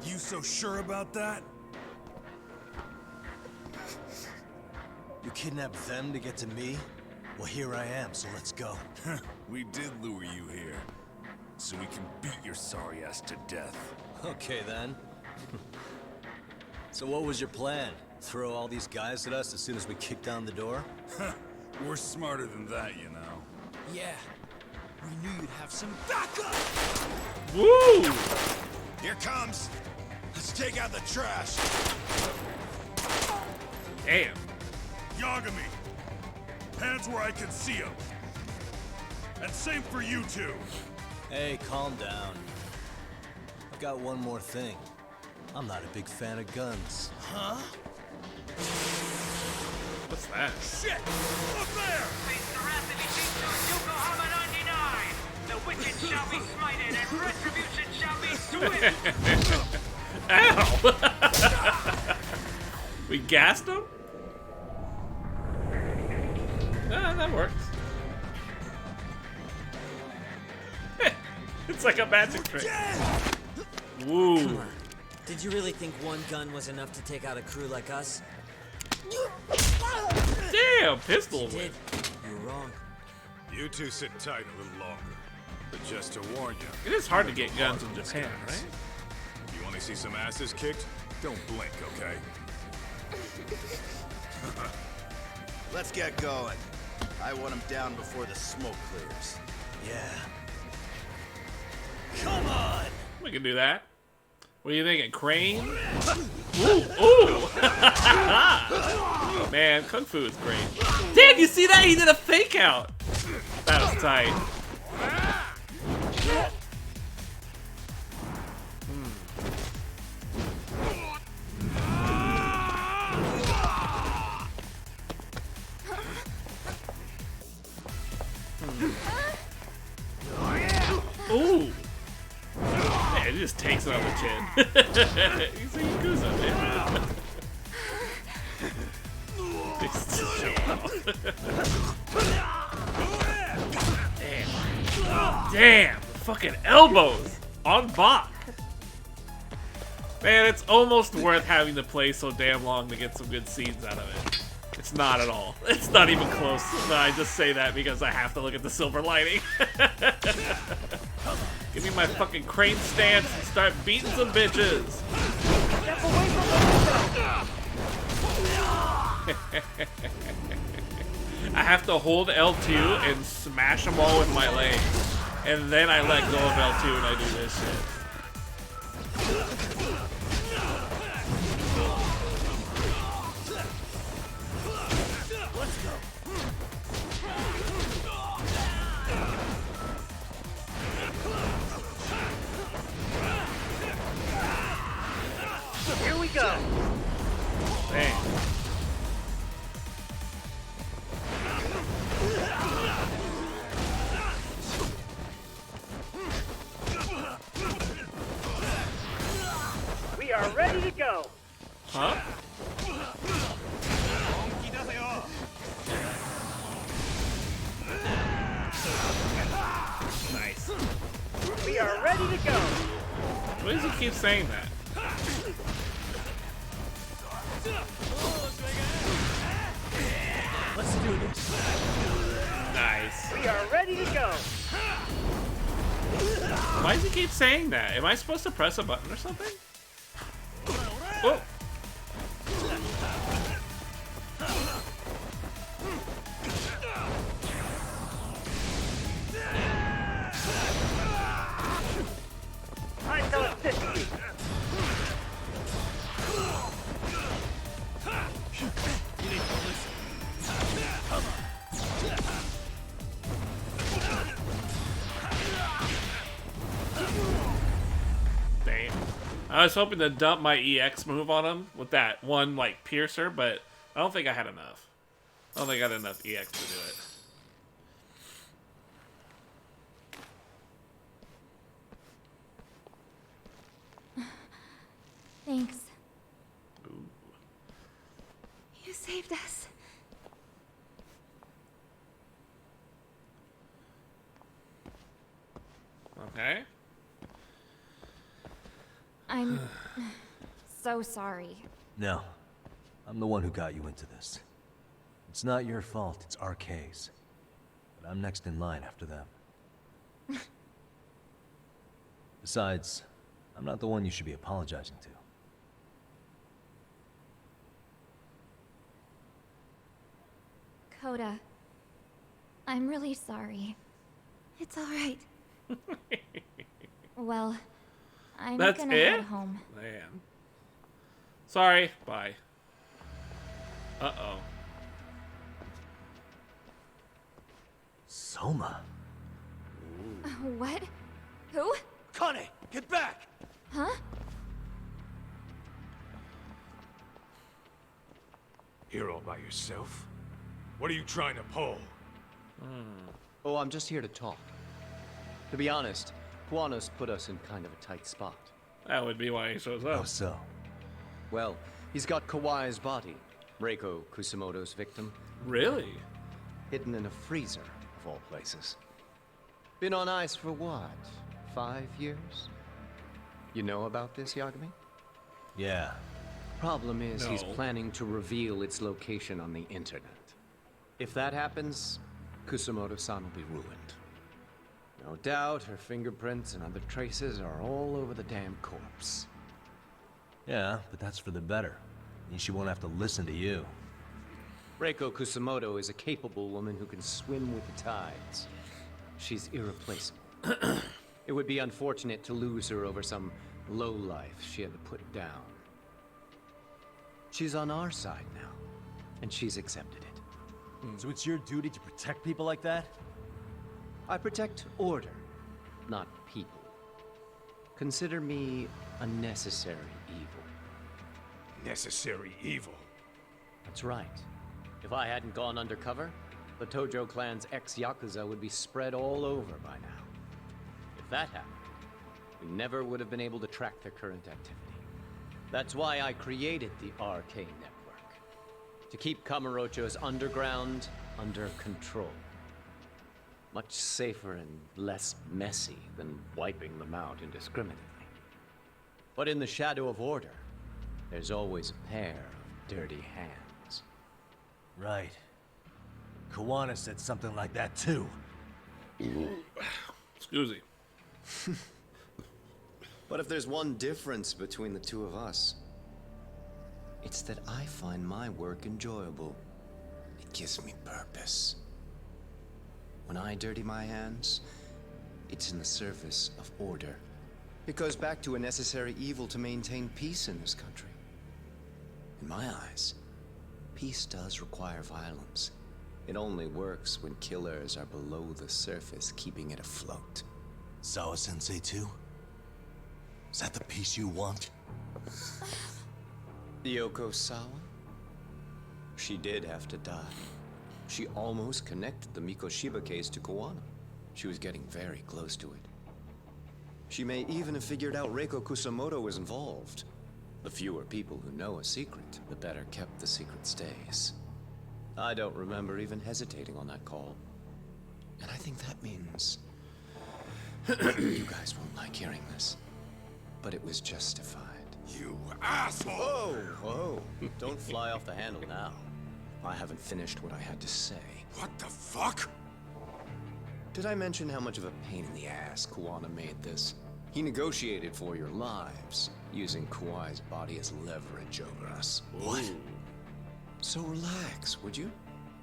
You so sure about that? You kidnapped them to get to me? Well, here I am, so let's go. We did lure you here, so we can beat your sorry ass to death. Okay then. So what was your plan? Throw all these guys at us as soon as we kick down the door? We're smarter than that, you know. Yeah. We knew you'd have some backup! Woo! Here comes! Let's take out the trash! Damn. Yagami! Hands where I can see them! And same for you two! Hey, calm down. I've got one more thing. I'm not a big fan of guns. Huh? What's that? Shit! Up there! The wicked shall be smited and retribution shall be swift! Ow! We gassed him? Ah, that works. It's like a magic trick. Woo. Come on. Did you really think one gun was enough to take out a crew like us? Damn, pistol. You did. You're wrong. You two sit tight a little longer. But just to warn you... It is hard to get guns in Japan, right? You want to see some asses kicked? Don't blink, okay? Let's get going. I want him down before the smoke clears. Yeah. Come on! We can do that. What are you thinking, crane? Ooh, ooh! Man, Kung Fu is great. Damn, you see that? He did a fake out! That was tight. Ooh! Man, he just takes it on the chin. He's a Yakuza, man. Damn. Damn! Fucking elbows! On Bach! Man, it's almost worth having to play so damn long to get some good scenes out of it. It's not at all. It's not even close. No, I just say that because I have to look at the silver lining. Give me my fucking crane stance and start beating some bitches. Step away from I have to hold L2 and smash them all with my legs. And then I let go of L2 and I do this shit. Here we go. Dang. ready to go. Why does he keep saying that? Let's do this. Nice. We are ready to go. Why does he keep saying that? Am I supposed to press a button or something? Oh. I shall assist you. You need to listen. Come on. Damn. I was hoping to dump my EX move on him with that one, like, piercer, but I don't think I had enough. I don't think I had enough EX to do it. Thanks. Ooh. You saved us. Okay. I'm so sorry. No. I'm the one who got you into this. It's not your fault, it's RK's. But I'm next in line after them. Besides, I'm not the one you should be apologizing to. Coda, I'm really sorry. It's all right. Well, I'm That's gonna it? head home. Man. Sorry. Bye. Uh-oh. Soma. What? Who? Kane, get back! Huh? Here all by yourself? What are you trying to pull? Oh, I'm just here to talk. To be honest, Kuwano's put us in kind of a tight spot. That would be why he shows up. Oh, so? Well, he's got Kawai's body, Reiko Kusamoto's victim. Really? Hidden in a freezer, of all places. Been on ice for what, 5 years? You know about this, Yagami? Yeah. Problem is, he's No. planning to reveal its location on the internet. If that happens, Kusamoto-san will be ruined. No doubt her fingerprints and other traces are all over the damn corpse. Yeah, but that's for the better. Means she won't have to listen to you. Reiko Kusamoto is a capable woman who can swim with the tides. She's irreplaceable. It would be unfortunate to lose her over some lowlife she had to put down. She's on our side now, and she's accepted it. So it's your duty to protect people like that? I protect order, not people. Consider me a necessary evil. Necessary evil. That's right. If I hadn't gone undercover, the Tojo clan's ex-Yakuza would be spread all over by now. If that happened, we never would have been able to track their current activity. That's why I created the RK network. To keep Kamurocho's underground under control. Much safer and less messy than wiping them out indiscriminately. But in the shadow of order, there's always a pair of dirty hands. Right. Kawana said something like that too. Excuse me. But if there's one difference between the two of us, it's that I find my work enjoyable. It gives me purpose. When I dirty my hands, it's in the service of order. It goes back to a necessary evil to maintain peace in this country. In my eyes, peace does require violence. It only works when killers are below the surface, keeping it afloat. Sawa-sensei too? Is that the peace you want? Yoko Sawa? She did have to die. She almost connected the Mikoshiba case to Kawano. She was getting very close to it. She may even have figured out Reiko Kusamoto was involved. The fewer people who know a secret, the better kept the secret stays. I don't remember even hesitating on that call. And I think that means... You guys won't like hearing this, but it was justified. You asshole! Whoa, whoa. Don't fly off the handle now. I haven't finished what I had to say. What the fuck? Did I mention how much of a pain in the ass Kuwana made this? He negotiated for your lives, using Kauai's body as leverage over us. What? So relax, would you?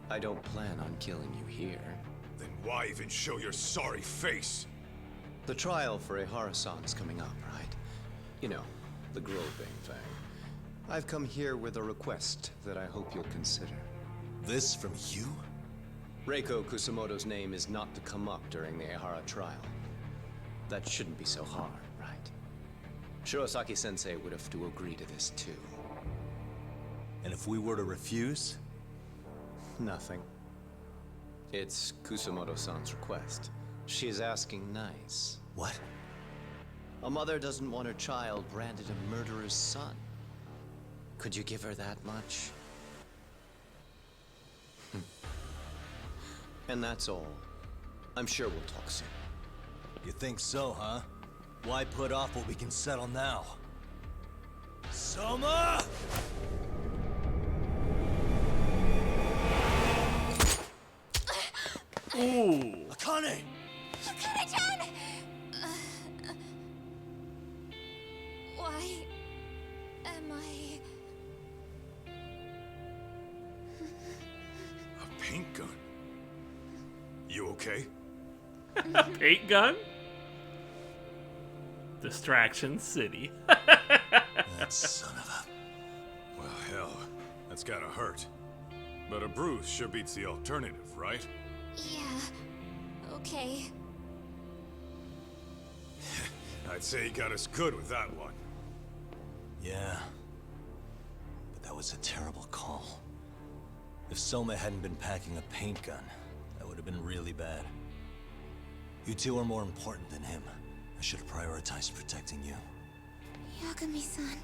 I don't plan on killing you here. Then why even show your sorry face? The trial for Ehara-san is coming up, right? You know, the groping thing. I've come here with a request that I hope you'll consider. This from you? Reiko Kusamoto's name is not to come up during the Ehara trial. That shouldn't be so hard, right? Shirosaki-sensei would have to agree to this too. And if we were to refuse? Nothing. It's Kusamoto-san's request. She's asking nice. What? A mother doesn't want her child branded a murderer's son. Could you give her that much? And that's all. I'm sure we'll talk soon. You think so, huh? Why put off what we can settle now? Soma! Ooh. Akane! Akane-chan! Why am I... A paint gun? You okay? Paint gun? Distraction City. That son of a... Well, hell, that's gotta hurt. But a bruise sure beats the alternative, right? Yeah. Okay. I'd say he got us good with that one. Yeah. But that was a terrible call. If Soma hadn't been packing a paint gun, that would have been really bad. You two are more important than him. I should have prioritized protecting you. Yagami-san.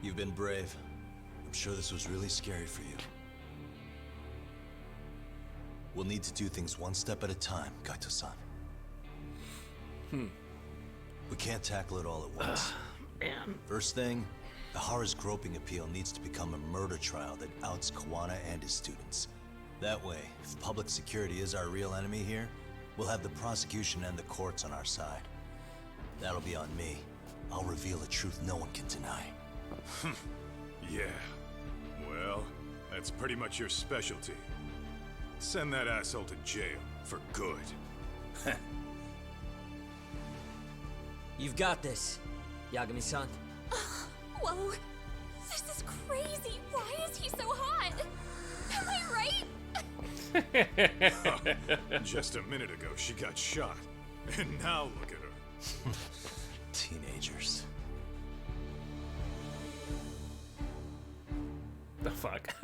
You've been brave. I'm sure this was really scary for you. We'll need to do things one step at a time, Kaito-san. We can't tackle it all at once. Man. First thing, Ehara's groping appeal needs to become a murder trial that outs Kuwana and his students. That way, if public security is our real enemy here, we'll have the prosecution and the courts on our side. That'll be on me. I'll reveal a truth no one can deny. Yeah. Well, that's pretty much your specialty. Send that asshole to jail for good. You've got this, Yagami-san. Whoa. This is crazy. Why is he so hot? Am I right? Just a minute ago, she got shot. And now look at her. Teenagers. The fuck?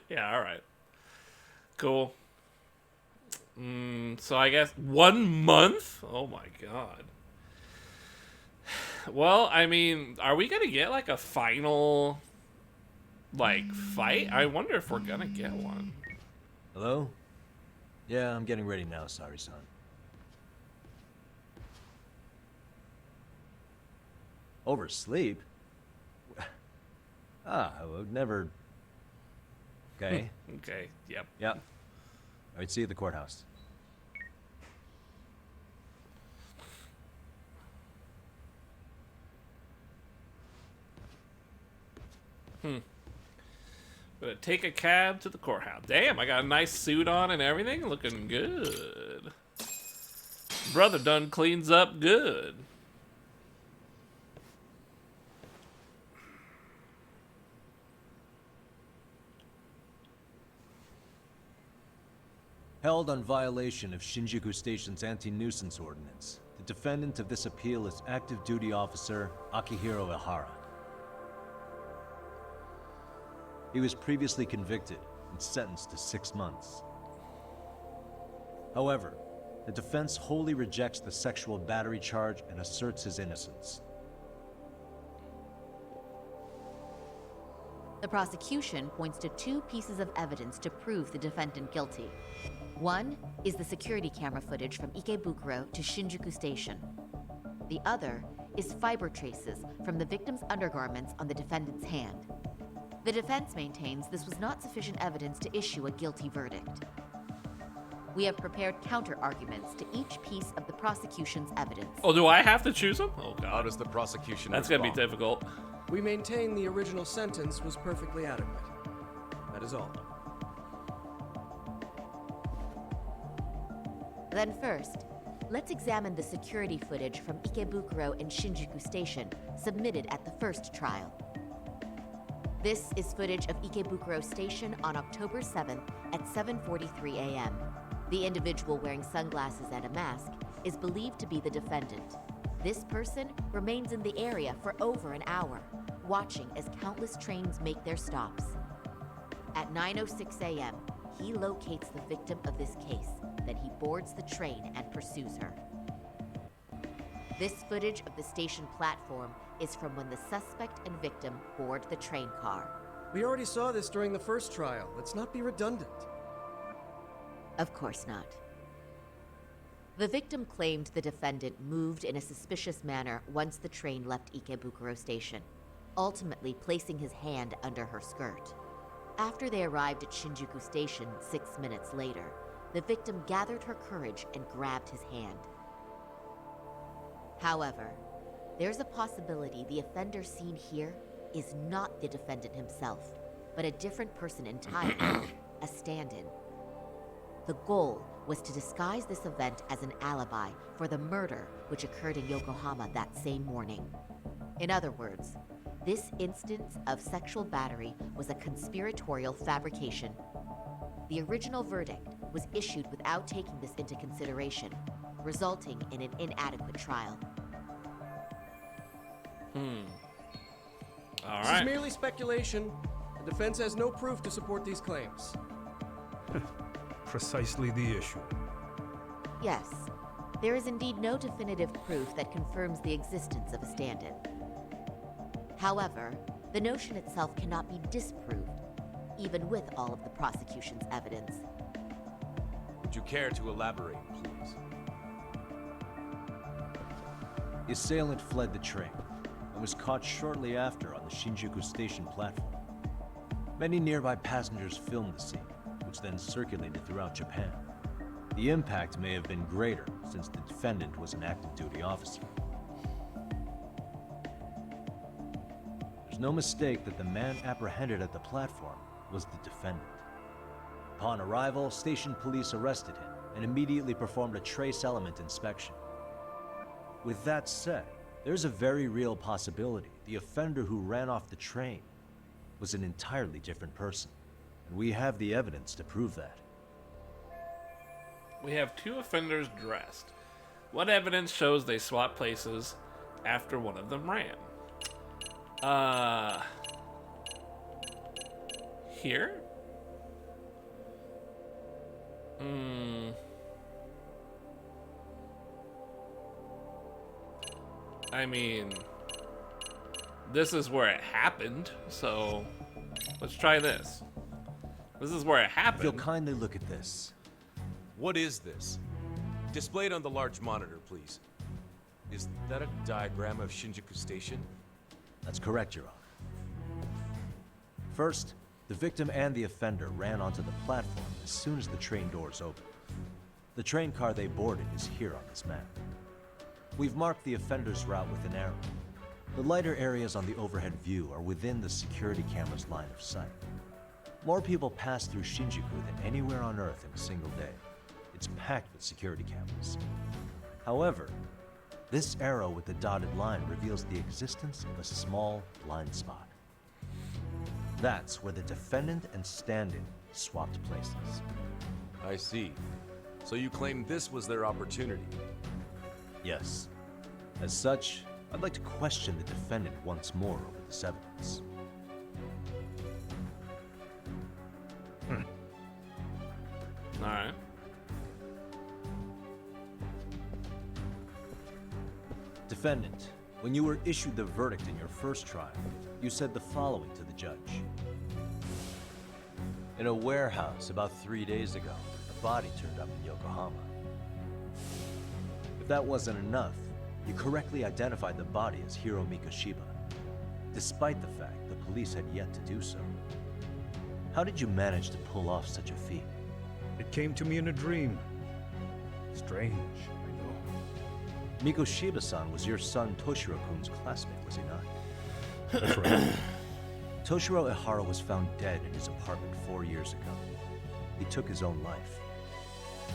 Yeah, alright. Cool. So I guess 1 month? Oh my god. Well, I mean, are we gonna get like a final, like, fight? I wonder if we're gonna get one. Hello? Yeah, I'm getting ready now, Sari-san. Oversleep? I would never... Okay. Okay, yep. Yep. Alright, see you at the courthouse. Gonna take a cab to the courthouse. Damn, I got a nice suit on and everything. Looking good. Brother done cleans up good. Held on violation of Shinjuku Station's anti-nuisance ordinance. The defendant of this appeal is active duty officer Akihiro Ehara. He was previously convicted and sentenced to 6 months. However, the defense wholly rejects the sexual battery charge and asserts his innocence. The prosecution points to 2 pieces of evidence to prove the defendant guilty. One is the security camera footage from Ikebukuro to Shinjuku Station. The other is fiber traces from the victim's undergarments on the defendant's hand. The defense maintains this was not sufficient evidence to issue a guilty verdict. We have prepared counter-arguments to each piece of the prosecution's evidence. Oh, do I have to choose them? Oh, God. How does the prosecution That's gonna be difficult. We maintain the original sentence was perfectly adequate. That is all. Then first, let's examine the security footage from Ikebukuro and Shinjuku Station submitted at the first trial. This is footage of Ikebukuro Station on October 7th at 7:43 a.m. The individual wearing sunglasses and a mask is believed to be the defendant. This person remains in the area for over an hour, watching as countless trains make their stops. At 9:06 a.m., he locates the victim of this case, then he boards the train and pursues her. This footage of the station platform is from when the suspect and victim board the train car. We already saw this during the first trial. Let's not be redundant. Of course not. The victim claimed the defendant moved in a suspicious manner once the train left Ikebukuro Station, ultimately placing his hand under her skirt. After they arrived at Shinjuku Station 6 minutes later, the victim gathered her courage and grabbed his hand. However, there's a possibility the offender seen here is not the defendant himself, but a different person entirely, a stand-in. The goal was to disguise this event as an alibi for the murder which occurred in Yokohama that same morning. In other words, this instance of sexual battery was a conspiratorial fabrication. The original verdict was issued without taking this into consideration, resulting in an inadequate trial. All This right. is merely speculation. The defense has no proof to support these claims. Precisely the issue. Yes, there is indeed no definitive proof that confirms the existence of a stand-in. However, the notion itself cannot be disproved, even with all of the prosecution's evidence. Would you care to elaborate, please? The assailant fled the train and was caught shortly after on the Shinjuku Station platform. Many nearby passengers filmed the scene, which then circulated throughout Japan. The impact may have been greater since the defendant was an active duty officer. There's no mistake that the man apprehended at the platform was the defendant. Upon arrival, station police arrested him and immediately performed a trace element inspection. With that said, there's a very real possibility the offender who ran off the train was an entirely different person, and we have the evidence to prove that. We have two offenders dressed. What evidence shows they swapped places after one of them ran? Here? I mean, this is where it happened, so let's try this. This is where it happened. If you'll kindly look at this. What is this? Displayed on the large monitor, please. Is that a diagram of Shinjuku Station? That's correct, Your Honor. First, the victim and the offender ran onto the platform as soon as the train doors opened. The train car they boarded is here on this map. We've marked the offender's route with an arrow. The lighter areas on the overhead view are within the security camera's line of sight. More people pass through Shinjuku than anywhere on Earth in a single day. It's packed with security cameras. However, this arrow with the dotted line reveals the existence of a small blind spot. That's where the defendant and stand-in swapped places. I see. So you claim this was their opportunity? Yes. As such, I'd like to question the defendant once more over this evidence. Alright. Defendant, when you were issued the verdict in your first trial, you said the following to the judge. In a warehouse about 3 days ago, a body turned up in Yokohama. If that wasn't enough, you correctly identified the body as Hiro Mikoshiba, despite the fact the police had yet to do so. How did you manage to pull off such a feat? It came to me in a dream. Strange, I know. Mikoshiba-san was your son Toshiro-kun's classmate, was he not? That's right. Toshiro Ehara was found dead in his apartment 4 years ago. He took his own life.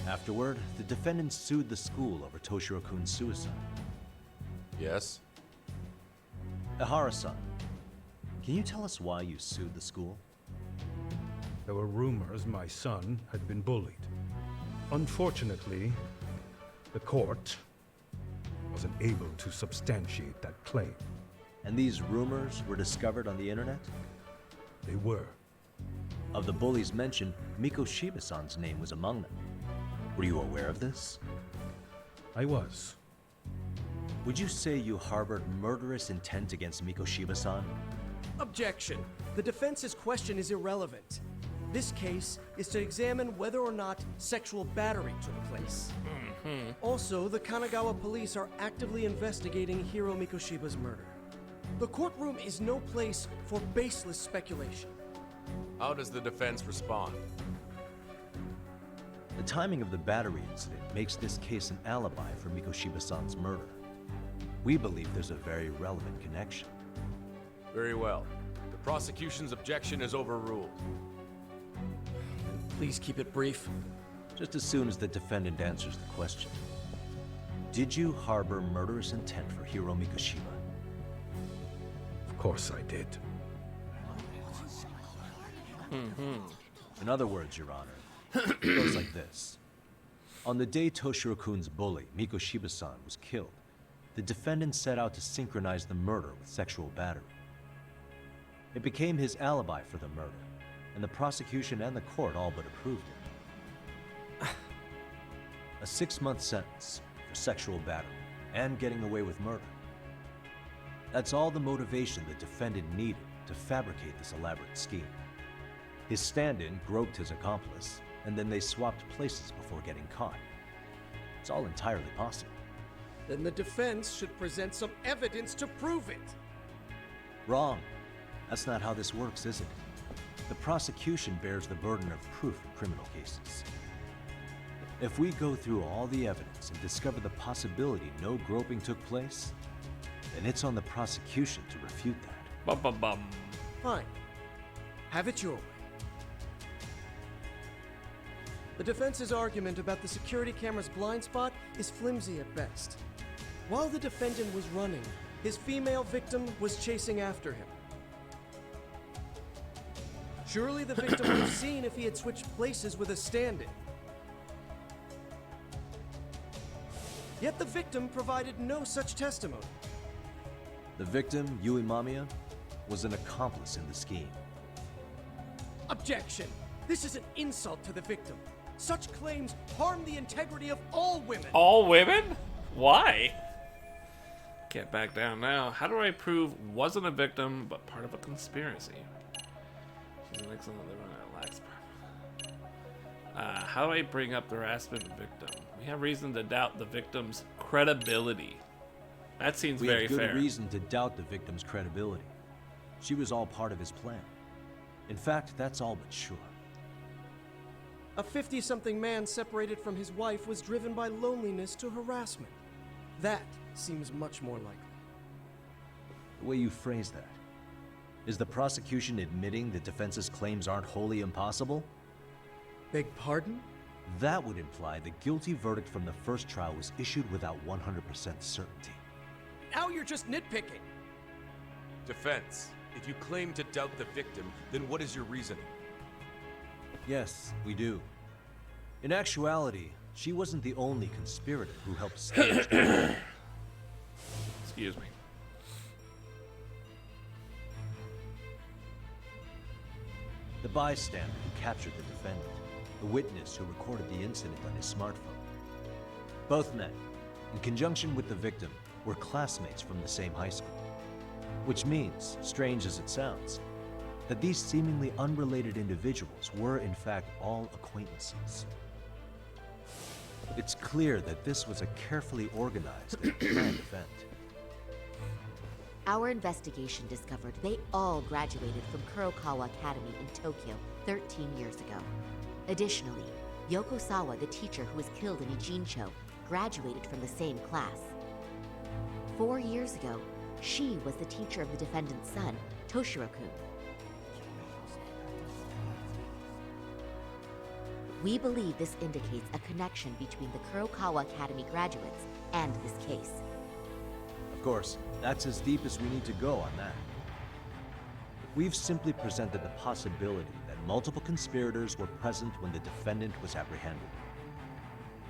Afterward, the defendant sued the school over Toshiro-kun's suicide. Yes? Ehara-san, can you tell us why you sued the school? There were rumors my son had been bullied. Unfortunately, the court wasn't able to substantiate that claim. And these rumors were discovered on the internet? They were. Of the bullies mentioned, Mikoshiba-san's name was among them. Were you aware of this? I was. Would you say you harbored murderous intent against Mikoshiba-san? Objection. The defense's question is irrelevant. This case is to examine whether or not sexual battery took place. Also, the Kanagawa police are actively investigating Hiro Mikoshiba's murder. The courtroom is no place for baseless speculation. How does the defense respond? The timing of the battery incident makes this case an alibi for Mikoshiba-san's murder. We believe there's a very relevant connection. Very well. The prosecution's objection is overruled. Please keep it brief. Just as soon as the defendant answers the question. Did you harbor murderous intent for Hiro Mikoshiba? Of course I did. In other words, Your Honor, it goes like this. On the day Toshiro-kun's bully, Mikoshiba-san, was killed, the defendant set out to synchronize the murder with sexual battery. It became his alibi for the murder, and the prosecution and the court all but approved it. A 6-month sentence for sexual battery and getting away with murder. That's all the motivation the defendant needed to fabricate this elaborate scheme. His stand-in groped his accomplice, and then they swapped places before getting caught. It's all entirely possible. Then the defense should present some evidence to prove it. Wrong. That's not how this works, is it? The prosecution bears the burden of proof in criminal cases. If we go through all the evidence and discover the possibility no groping took place, then it's on the prosecution to refute that. Bum. Fine. Have it your way. The defense's argument about the security camera's blind spot is flimsy at best. While the defendant was running, his female victim was chasing after him. Surely the victim would have seen if he had switched places with a stand-in. Yet the victim provided no such testimony. The victim, Yui Mamiya, was an accomplice in the scheme. Objection! This is an insult to the victim. Such claims harm the integrity of all women. All women? Why? Can't back down now. How do I prove wasn't a victim, but part of a conspiracy? She's an excellent liver and lacks. How do I bring up the harassment victim? We have reason to doubt the victim's credibility. That seems very fair. We have good reason to doubt the victim's credibility. She was all part of his plan. In fact, that's all but sure. A 50-something man separated from his wife was driven by loneliness to harassment. That seems much more likely. The way you phrase that. Is the prosecution admitting the defense's claims aren't wholly impossible? Beg pardon? That would imply the guilty verdict from the first trial was issued without 100% certainty. Now you're just nitpicking. Defense, if you claim to doubt the victim, then what is your reasoning? Yes, we do. In actuality, she wasn't the only conspirator who helped stage the Excuse me. The bystander who captured the defendant, the witness who recorded the incident on his smartphone. Both men, in conjunction with the victim, were classmates from the same high school. Which means, strange as it sounds, that these seemingly unrelated individuals were in fact all acquaintances. It's clear that this was a carefully organized and planned event. Our investigation discovered they all graduated from Kurokawa Academy in Tokyo 13 years ago. Additionally, Yoko Sawa, the teacher who was killed in Ijincho, graduated from the same class. 4 years ago, she was the teacher of the defendant's son, Toshiro-kun. We believe this indicates a connection between the Kurokawa Academy graduates and this case. Of course, that's as deep as we need to go on that. We've simply presented the possibility that multiple conspirators were present when the defendant was apprehended.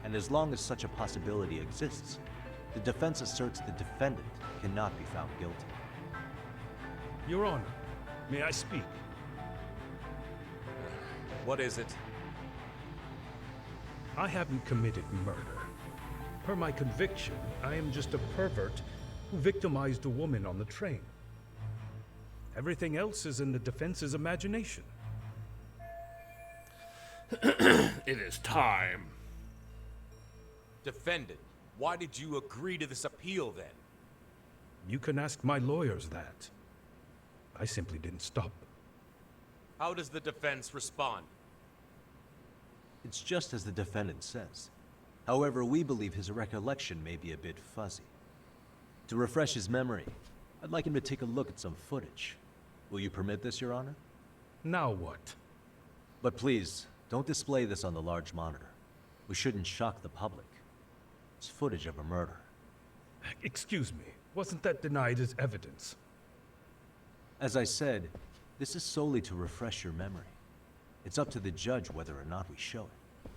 And as long as such a possibility exists, the defense asserts the defendant cannot be found guilty. Your Honor, may I speak? What is it? I haven't committed murder. Per my conviction, I am just a pervert who victimized a woman on the train. Everything else is in the defense's imagination. It is time. Defendant, why did you agree to this appeal then? You can ask my lawyers that. I simply didn't stop. How does the defense respond? It's just as the defendant says. However, we believe his recollection may be a bit fuzzy. To refresh his memory, I'd like him to take a look at some footage. Will you permit this, Your Honor? Now what? But please, don't display this on the large monitor. We shouldn't shock the public. It's footage of a murder. Excuse me, wasn't that denied as evidence? As I said, this is solely to refresh your memory. It's up to the judge whether or not we show it.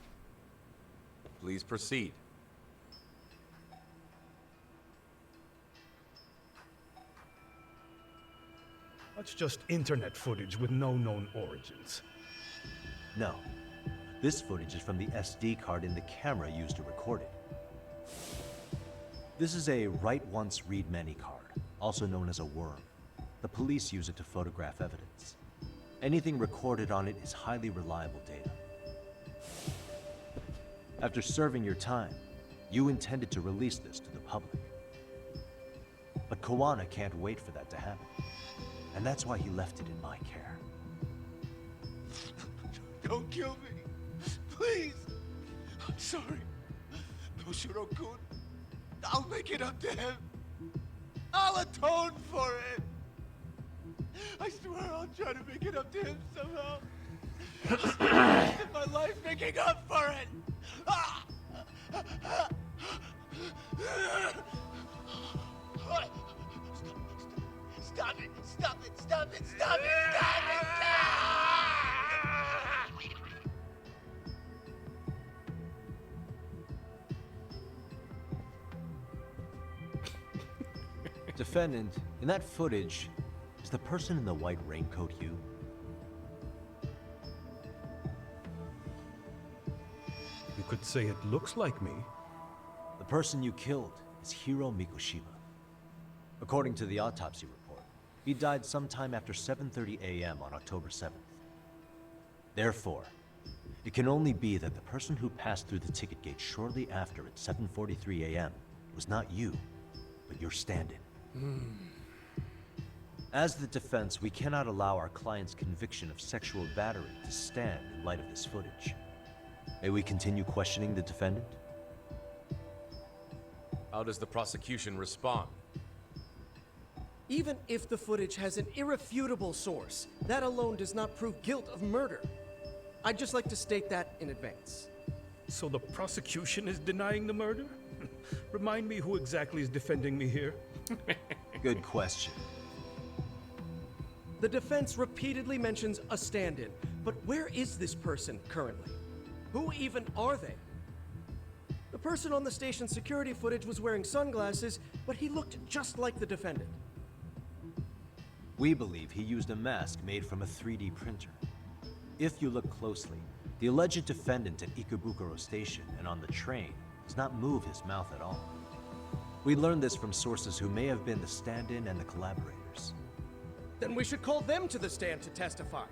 Please proceed. That's just internet footage with no known origins. No. This footage is from the SD card in the camera used to record it. This is a write once, read many card, also known as a worm. The police use it to photograph evidence. Anything recorded on it is highly reliable data. After serving your time, you intended to release this to the public. But Kawana can't wait for that to happen. And that's why he left it in my care. Don't kill me. Please. I'm sorry. Toshiro-kun. I'll make it up to him. I'll atone for it. I swear I'll try to make it up to him somehow. I spent my life making up for it. Stop it! Stop it! Stop it! Stop it! Stop it! Defendant, in that footage, is the person in the white raincoat you? You could say it looks like me. The person you killed is Hiro Mikoshiba. According to the autopsy report, he died sometime after 7:30 a.m. on October 7th. Therefore, it can only be that the person who passed through the ticket gate shortly after at 7:43 a.m. was not you, but your stand-in. As the defense, we cannot allow our client's conviction of sexual battery to stand in light of this footage. May we continue questioning the defendant? How does the prosecution respond? Even if the footage has an irrefutable source, that alone does not prove guilt of murder. I'd just like to state that in advance. So the prosecution is denying the murder? Remind me who exactly is defending me here? Good question. The defense repeatedly mentions a stand-in, but where is this person currently? Who even are they? The person on the station security footage was wearing sunglasses, but he looked just like the defendant. We believe he used a mask made from a 3D printer. If you look closely, the alleged defendant at Ikebukuro Station and on the train does not move his mouth at all. We learned this from sources who may have been the stand-in and the collaborators. Then we should call them to the stand to testify.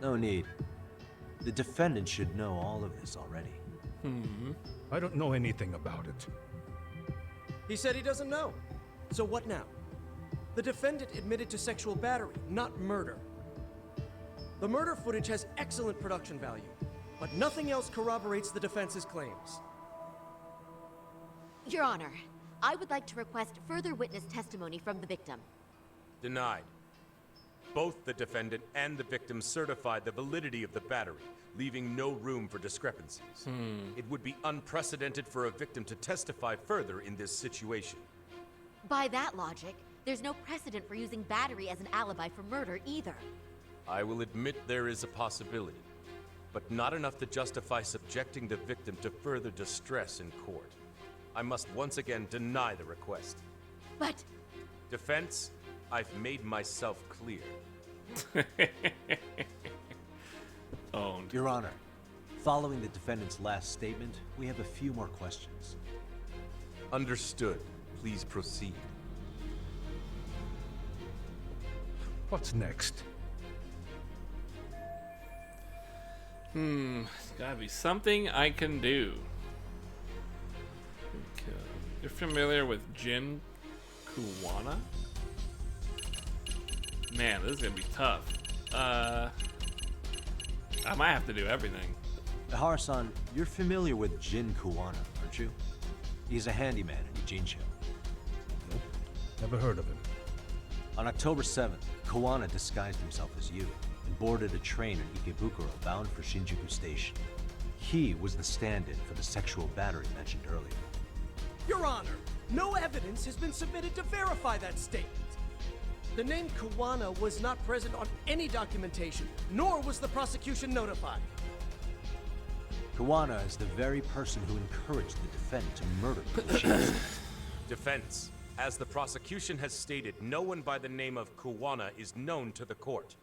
No need. The defendant should know all of this already. I don't know anything about it. He said he doesn't know. So what now? The defendant admitted to sexual battery, not murder. The murder footage has excellent production value, but nothing else corroborates the defense's claims. Your Honor, I would like to request further witness testimony from the victim. Denied. Both the defendant and the victim certified the validity of the battery, leaving no room for discrepancies. It would be unprecedented for a victim to testify further in this situation. By that logic, there's no precedent for using battery as an alibi for murder either. I will admit there is a possibility, but not enough to justify subjecting the victim to further distress in court. I must once again deny the request. But... Defense, I've made myself clear. Owned. Your Honor, following the defendant's last statement, we have a few more questions. Understood. Please proceed. What's next? It's gotta be something I can do. Okay. You're familiar with Jin Kuwana? Man, this is gonna be tough. I might have to do everything. Ihara-san, you're familiar with Jin Kuwana, aren't you? He's a handyman in Ijincho. Nope. Never heard of him. On October 7th, Kuwana disguised himself as you and boarded a train in Ikebukuro bound for Shinjuku Station. He was the stand-in for the sexual battery mentioned earlier. Your Honor, no evidence has been submitted to verify that statement. The name Kuwana was not present on any documentation, nor was the prosecution notified. Kuwana is the very person who encouraged the defendant to murder Mikoshima. Defense. As the prosecution has stated, no one by the name of Kuwana is known to the court.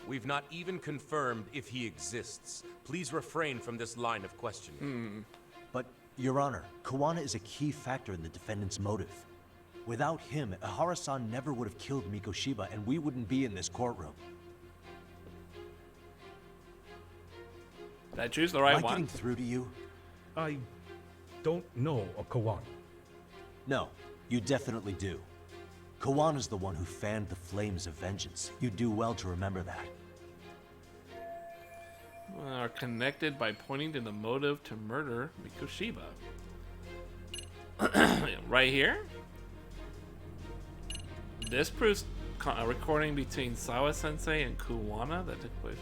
We've not even confirmed if he exists. Please refrain from this line of questioning. But, Your Honor, Kuwana is a key factor in the defendant's motive. Without him, Ihara-san never would have killed Mikoshiba, and we wouldn't be in this courtroom. Did I choose the right Am I one? getting through to you? I don't know a Kuwana. No, you definitely do. Kawana's the one who fanned the flames of vengeance. You do well to remember that. Are connected by pointing to the motive to murder Mikoshiba. Right here? This proves a recording between Sawa-sensei and Kuwana that took place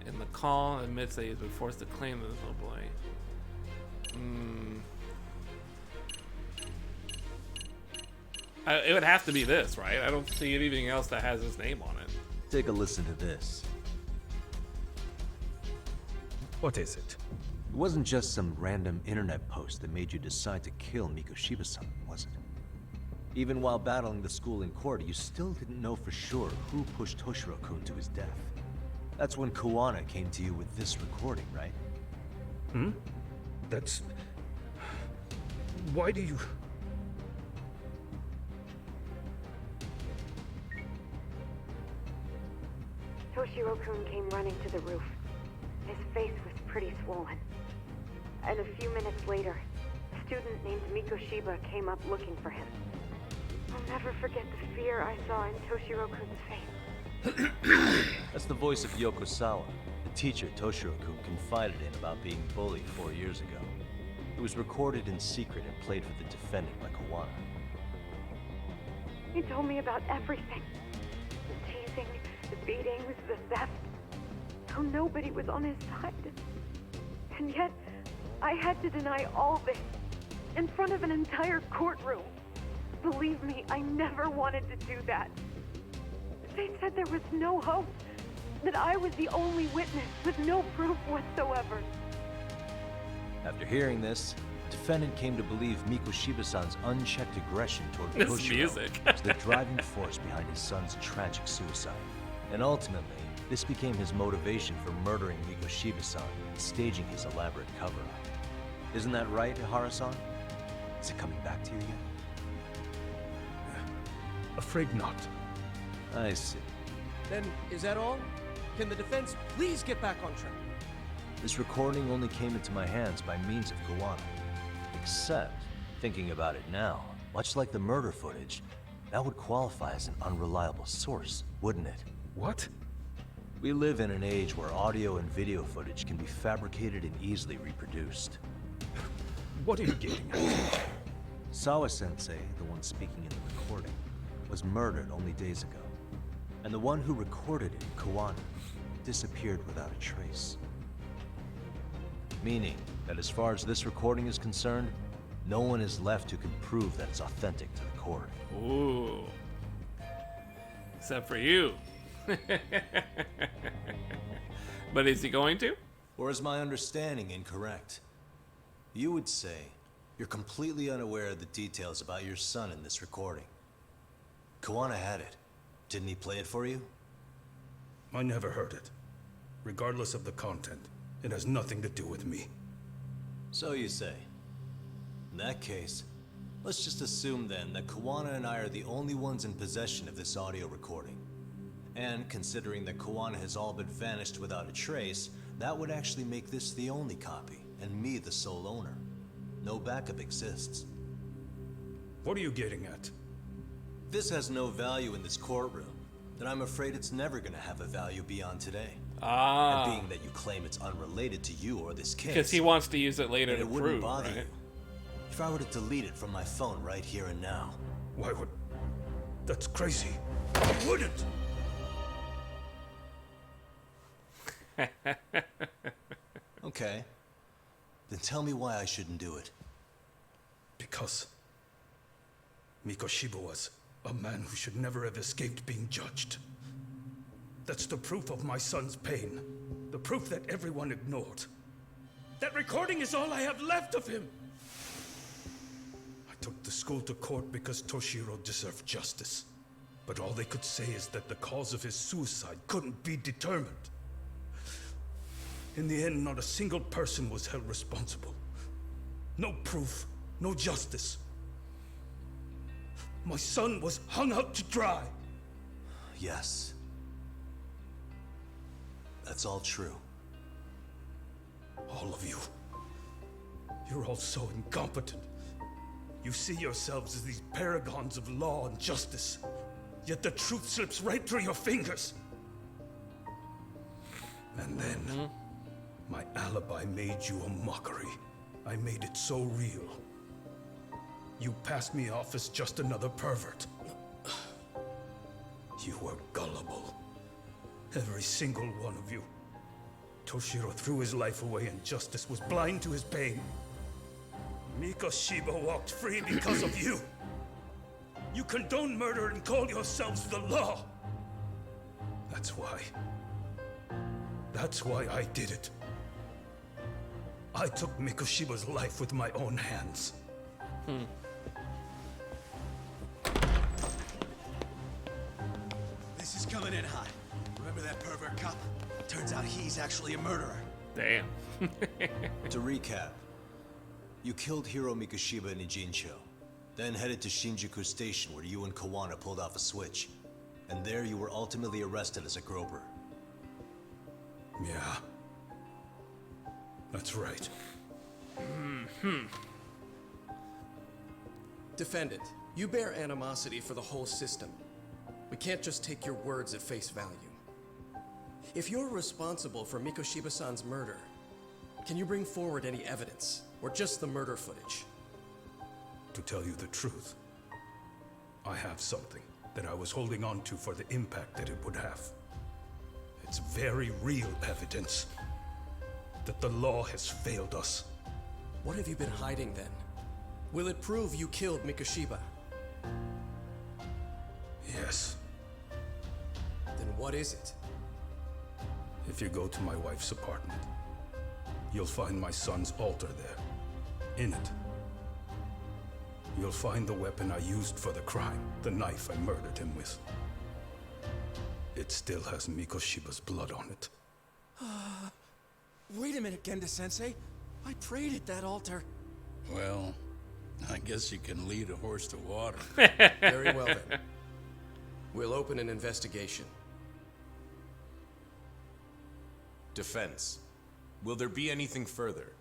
in the call admits that he's been forced to claim this little boy. It would have to be this, right? I don't see anything else that has his name on it. Take a listen to this. What is it? It wasn't just some random internet post that made you decide to kill Mikoshiba-san, was it? Even while battling the school in court, you still didn't know for sure who pushed Toshiro-kun to his death. That's when Kuwana came to you with this recording, right? That's... Why do you... Toshiro-kun came running to the roof. His face was pretty swollen. And a few minutes later, a student named Mikoshiba came up looking for him. I'll never forget the fear I saw in Toshiro-kun's face. That's the voice of Yokosawa, the teacher Toshiro-kun confided in about being bullied 4 years ago. It was recorded in secret and played for the defendant by Kuwana. He told me about everything. The teasing, the beatings, the theft. How nobody was on his side. And yet, I had to deny all this in front of an entire courtroom. Believe me, I never wanted to do that. They said there was no hope, that I was the only witness with no proof whatsoever. After hearing this, the defendant came to believe Mikoshiba-san's unchecked aggression toward This Toshiro music. was the driving force behind his son's tragic suicide. And ultimately, this became his motivation for murdering Mikoshiba-san and staging his elaborate cover-up. Isn't that right, Ihara-san? Is it coming back to you yet? Afraid not. I see. Then, is that all? Can the defense please get back on track? This recording only came into my hands by means of Kawana. Except, thinking about it now, much like the murder footage, that would qualify as an unreliable source, wouldn't it? What? We live in an age where audio and video footage can be fabricated and easily reproduced. What are you getting at? Sawa-sensei, the one speaking in the recording, was murdered only days ago. And the one who recorded it, Kawana, disappeared without a trace. Meaning that as far as this recording is concerned, no one is left who can prove that it's authentic to the court. Ooh. Except for you. But is he going to? Or is my understanding incorrect? You would say you're completely unaware of the details about your son in this recording. Kawana had it. Didn't he play it for you? I never heard it. Regardless of the content, it has nothing to do with me. So you say. In that case, let's just assume then that Kawana and I are the only ones in possession of this audio recording. And considering that Kawana has all but vanished without a trace, that would actually make this the only copy, and me the sole owner. No backup exists. What are you getting at? This has no value in this courtroom, then I'm afraid it's never gonna have a value beyond today. Ah. And being that you claim it's unrelated to you or this case... Because he wants to use it later to it wouldn't prove, bother right? you. If I were to delete it from my phone right here and now... Why would... That's crazy. I wouldn't! Okay. Then tell me why I shouldn't do it. Because Mikoshiba was a man who should never have escaped being judged. That's the proof of my son's pain. The proof that everyone ignored. That recording is all I have left of him! I took the school to court because Toshiro deserved justice. But all they could say is that the cause of his suicide couldn't be determined. In the end, not a single person was held responsible. No proof, no justice. My son was hung out to dry. Yes. That's all true. All of you. You're all so incompetent. You see yourselves as these paragons of law and justice. Yet the truth slips right through your fingers. And then, my alibi made you a mockery. I made it so real. You passed me off as just another pervert. You were gullible. Every single one of you. Toshiro threw his life away and justice was blind to his pain. Mikoshiba walked free because of you. You condone murder and call yourselves the law. That's why. That's why I did it. I took Mikoshiba's life with my own hands. This is coming in hot. Remember that pervert cop? Turns out he's actually a murderer. Damn. To recap, you killed Hiro Mikoshiba in Ijincho, then headed to Shinjuku Station where you and Kawana pulled off a switch. And there you were ultimately arrested as a groper. Yeah. That's right. Defendant, you bear animosity for the whole system. We can't just take your words at face value. If you're responsible for Mikoshiba-san's murder, can you bring forward any evidence, or just the murder footage? To tell you the truth, I have something that I was holding on to for the impact that it would have. It's very real evidence that the law has failed us. What have you been hiding then? Will it prove you killed Mikoshiba? Yes. Then what is it? If you go to my wife's apartment, you'll find my son's altar there. In it, you'll find the weapon I used for the crime, the knife I murdered him with. It still has Mikoshiba's blood on it. Wait a minute, Genda-sensei. I prayed at that altar. Well, I guess you can lead a horse to water. Very well then. We'll open an investigation. Defense. Will there be anything further?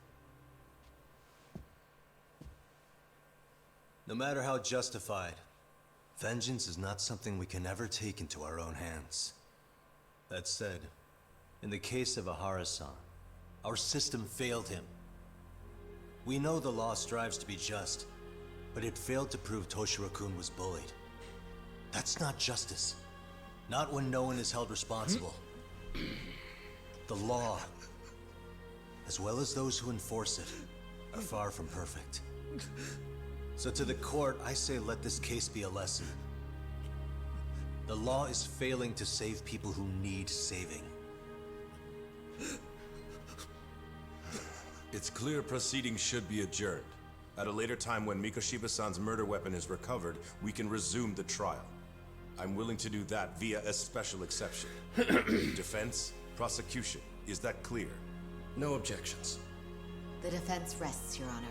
No matter how justified, vengeance is not something we can ever take into our own hands. That said, in the case of Ahara-san, our system failed him. We know the law strives to be just, but it failed to prove Toshiro-kun was bullied. That's not justice. Not when no one is held responsible. The law, as well as those who enforce it, are far from perfect. So to the court, I say let this case be a lesson. The law is failing to save people who need saving. It's clear proceedings should be adjourned. At a later time when Mikoshiba-san's murder weapon is recovered, we can resume the trial. I'm willing to do that via a special exception. Defense, prosecution, is that clear? No objections. The defense rests, Your Honor.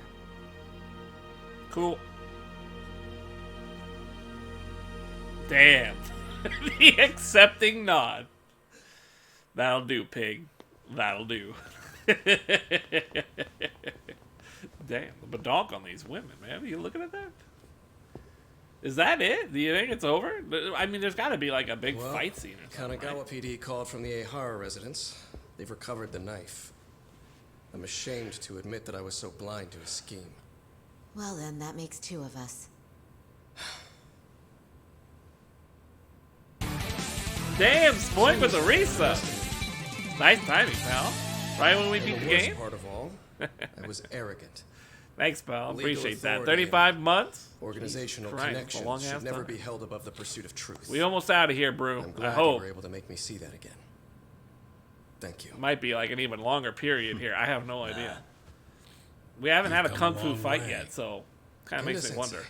Cool. Damn. The accepting nod. That'll do, pig. That'll do. Damn, the badonk on these women, man. Are you looking at that? Is that it? Do you think it's over? I mean, there's got to be like a big fight scene or something. Kanagawa right? PD called from the Ehara residence. They've recovered the knife. I'm ashamed to admit that I was so blind to his scheme. Well then, that makes two of us. Damn, spoiling with the Risa. Nice timing, pal. Right when we beat the game. Part of all, I was arrogant. Thanks, pal. Legal Appreciate that. authority 35 months? Organizational Jesus Christ, connections long-ass should never time. be held above the pursuit of truth. We almost out of here, brew. I'm I glad you hope. were able to make me see that again. Thank you. Might be like an even longer period here. I have no idea. We haven't had a You've kung come a fu long fight way. yet, so kind of makes me wonder.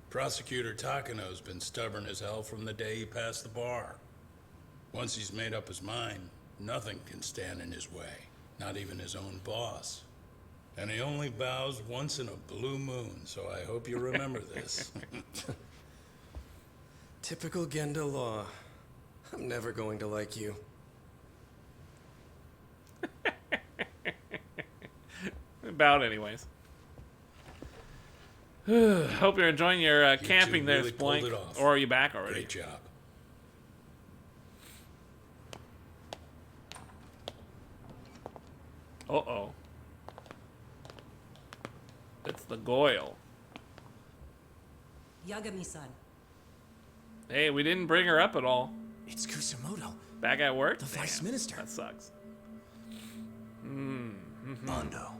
Prosecutor Takano's been stubborn as hell from the day he passed the bar. Once he's made up his mind, nothing can stand in his way, not even his own boss. And he only bows once in a blue moon, so I hope you remember this. Typical Genda law. I'm never going to like you. About anyways. Hope you're enjoying your camping there, really pulled Sploink. it off. Or are you back already? Great job. Uh-oh. It's the Goyle. Yagami-san. Hey, we didn't bring her up at all. It's Kusumoto. Back at work? The Vice Damn, Minister. That sucks. Bondo.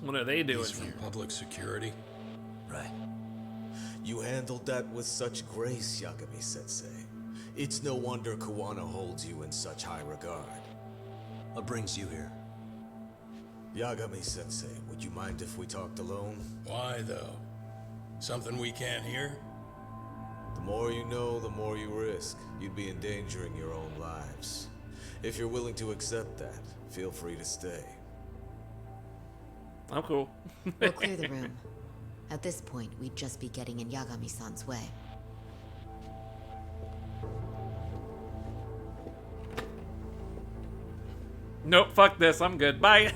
What are they doing He's from here? public security. Right. You handled that with such grace, Yagami-sensei. It's no wonder Kawana holds you in such high regard. What brings you here? Yagami-sensei, would you mind if we talked alone? Why, though? Something we can't hear? The more you know, the more you risk. You'd be endangering your own lives. If you're willing to accept that, feel free to stay. I'm cool. We'll clear the room. At this point, we'd just be getting in Yagami-san's way. Nope, fuck this. I'm good. Bye.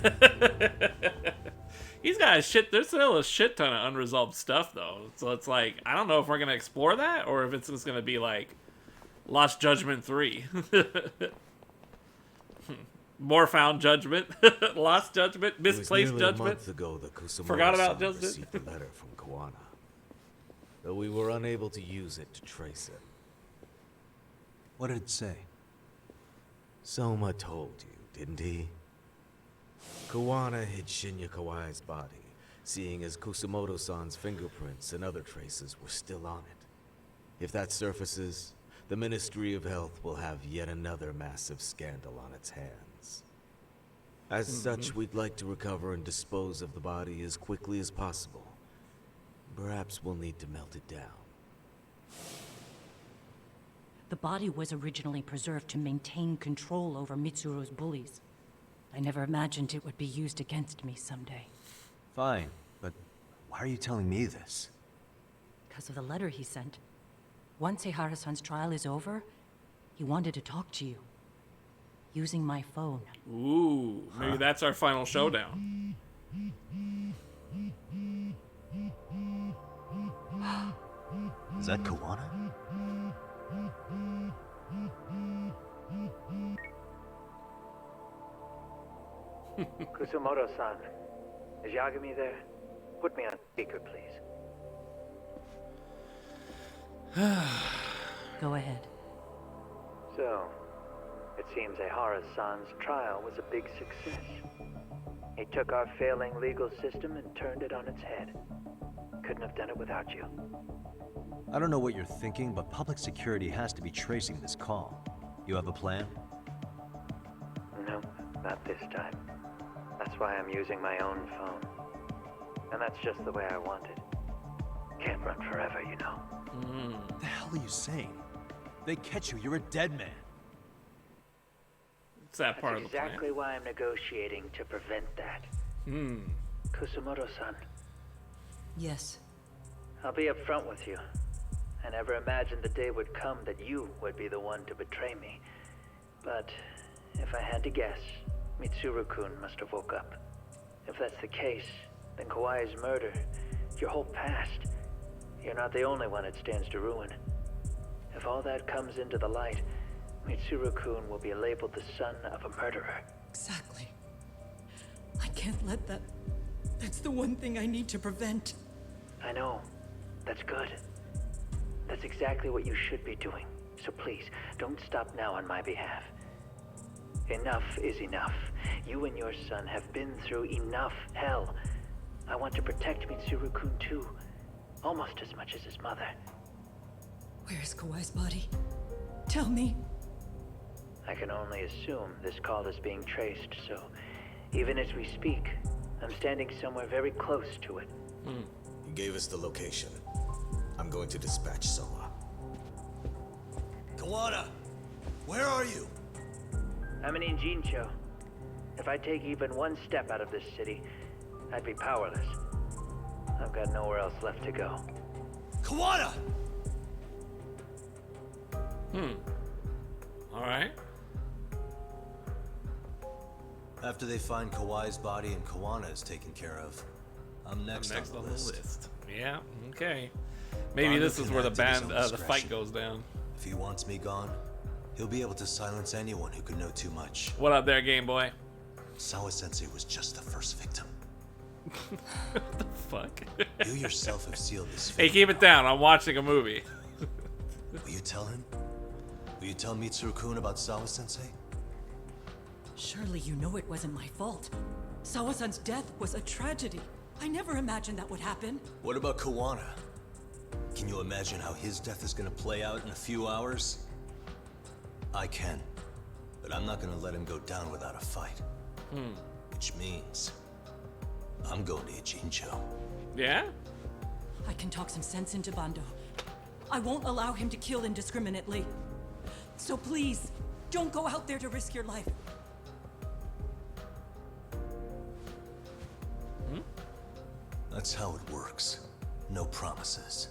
He's got a shit. There's still a shit ton of unresolved stuff, though. So it's like, I don't know if we're going to explore that or if it's just going to be like Lost Judgment 3. More found judgment. Lost judgment. Misplaced It was nearly judgment. a month ago that Kusumoto Forgot about san judgment. received a letter from Kawana. Though we were unable to use it to trace it. What did it say? Soma told you, didn't he? Kawana hid Shinya Kawai's body, seeing as Kusumoto-san's fingerprints and other traces were still on it. If that surfaces, the Ministry of Health will have yet another massive scandal on its hands. As such, we'd like to recover and dispose of the body as quickly as possible. Perhaps we'll need to melt it down. The body was originally preserved to maintain control over Mitsuru's bullies. I never imagined it would be used against me someday. Fine, but why are you telling me this? Because of the letter he sent. Once Ehara-san's trial is over, he wanted to talk to you. using my phone. Ooh, maybe that's our final showdown. Is that Kawana? Kusumoto-san, is Yagami there? Put me on speaker, please. Go ahead. So, it seems Ehara-san's trial was a big success. He took our failing legal system and turned it on its head. Couldn't have done it without you. I don't know what you're thinking, but public security has to be tracing this call. You have a plan? No, not this time. That's why I'm using my own phone. And that's just the way I want it. Can't run forever, you know. What the hell are you saying? They catch you, you're a dead man. It's that part of the plan. Exactly why I'm negotiating to prevent that. Kusumoto-san. Yes. I'll be upfront with you. I never imagined the day would come that you would be the one to betray me. But if I had to guess, Mitsuru-kun must have woke up. If that's the case, then Kawai's murder, your whole past, you're not the only one it stands to ruin. If all that comes into the light, Mitsuru-kun will be labeled the son of a murderer. Exactly. I can't let that... That's the one thing I need to prevent. I know. That's good. That's exactly what you should be doing. So please, don't stop now on my behalf. Enough is enough. You and your son have been through enough hell. I want to protect Mitsuru-kun too. Almost as much as his mother. Where's Kawai's body? Tell me. I can only assume this call is being traced, so even as we speak, I'm standing somewhere very close to it. You gave us the location. I'm going to dispatch Soma. Kawana, where are you? I'm in Injincho. If I take even one step out of this city, I'd be powerless. I've got nowhere else left to go. Kawana! Alright. After they find Kawai's body and Kawana is taken care of, I'm next, on the list. Yeah, okay. Maybe this is where the fight goes down. If he wants me gone, he'll be able to silence anyone who could know too much. What up there, Game Boy? Sawa-sensei was just the first victim. What the fuck? You yourself have sealed this Hey, keep it down. I'm watching a movie. Will you tell him? Will you tell Mitsuru-kun about Sawa-sensei? Surely you know it wasn't my fault. Sawa-san's death was a tragedy. I never imagined that would happen. What about Kawana? Can you imagine how his death is gonna play out in a few hours? I can, but I'm not gonna let him go down without a fight. Which means I'm going to Ijincho. Yeah? I can talk some sense into Bando. I won't allow him to kill indiscriminately. So please, don't go out there to risk your life. That's how it works. No promises.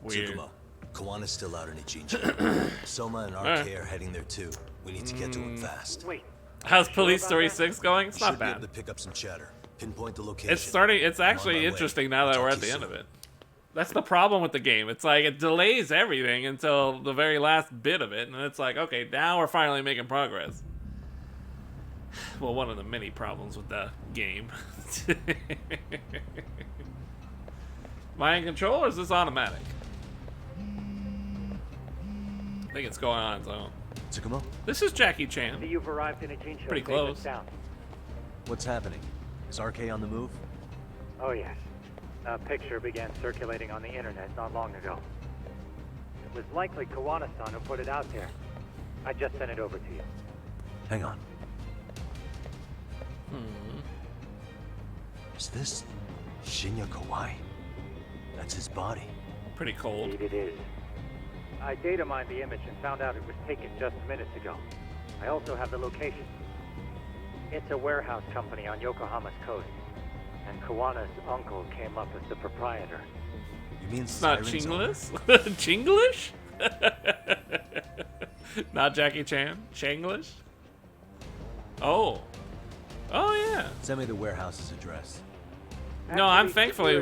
Weird. Tsukuma, Kawana's still out in Ijincho. Soma and RK are heading there too. We need to get to him fast. Wait. How's Police Story 6 going? It's not Should be bad. able to pick up some chatter. Pinpoint the location. It's starting. It's I'm on actually my way. interesting now that I'll we're talk at to the you end of soon. it. That's the problem with the game. It's like it delays everything until the very last bit of it, and it's like, okay, now we're finally making progress. Well, one of the many problems with the game. Am I in control, or is this automatic? I think it's going on its own. Tsukumo? This is Jackie Chan. You've arrived in Ijincho. Pretty close. What's happening? Is RK on the move? Oh yes. A picture began circulating on the internet not long ago. It was likely Kawana-san who put it out there. I just sent it over to you. Hang on. Is this Shinya Kawai? That's his body. Pretty cold. Indeed it is. I data mined the image and found out it was taken just minutes ago. I also have the location. It's a warehouse company on Yokohama's coast. And Kawana's uncle came up as the proprietor. You mean It's not Siren's Chinglish? owner? Chinglish? Not Jackie Chan? Shanglish? Oh. Oh, yeah. Send me the warehouse's address. No, I'm thankfully,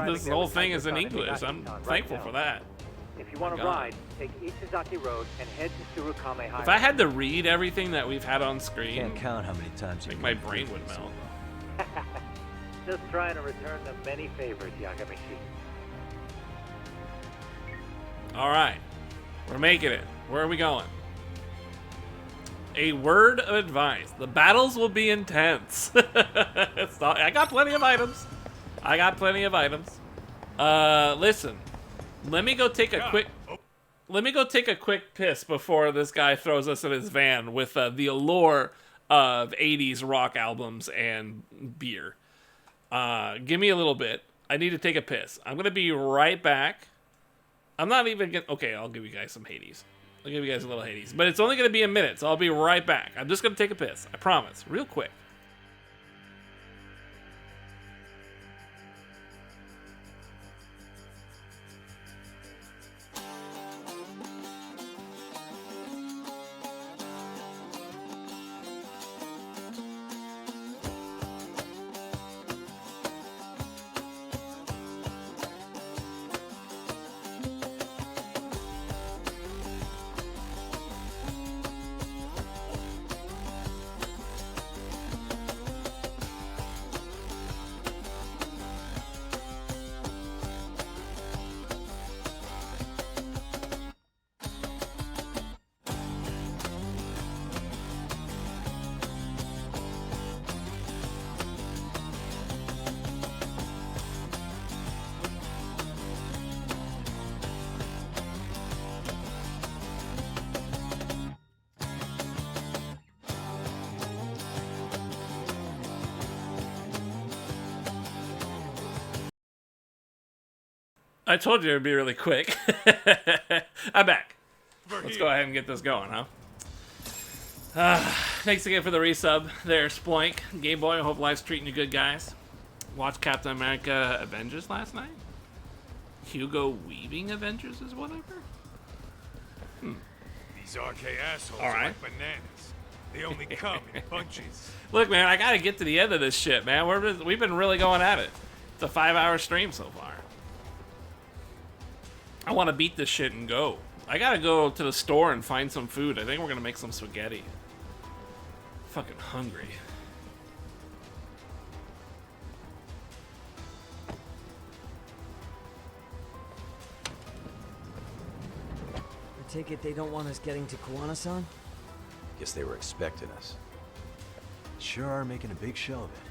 this whole thing is in English. I'm thankful for that. If you want to ride, take Ishizaki Road and head to Tsurukame Highway. If I had to read everything that we've had on screen, Can't count how many times I think my brain would melt. Just trying to return them many favors, Yagamishi. Alright. We're making it. Where are we going? A word of advice. The battles will be intense. I got plenty of items. Listen. Let me go take a quick piss before this guy throws us in his van with the allure of 80s rock albums and beer. Give me a little bit. I need to take a piss. I'm gonna be right back. I'm not even gonna... Okay, I'll give you guys some Hades. I'll give you guys a little Hades. But it's only gonna be a minute, so I'll be right back. I'm just gonna take a piss. I promise. Real quick. I told you it would be really quick. I'm back. Let's go ahead and get this going, huh? Thanks again for the resub there, Sploink. Game Boy, I hope life's treating you good, guys. Watched Captain America Avengers last night. Hugo Weaving Avengers is whatever. These RK assholes are like bananas. They only come in bunches. Look, man, I gotta get to the end of this shit, man. We've been really going at it. It's a 5-hour stream so far. I want to beat this shit and go. I gotta go to the store and find some food. I think we're gonna make some spaghetti. Fucking hungry. I take it they don't want us getting to Kuwana-san? Guess they were expecting us. Sure are making a big show of it.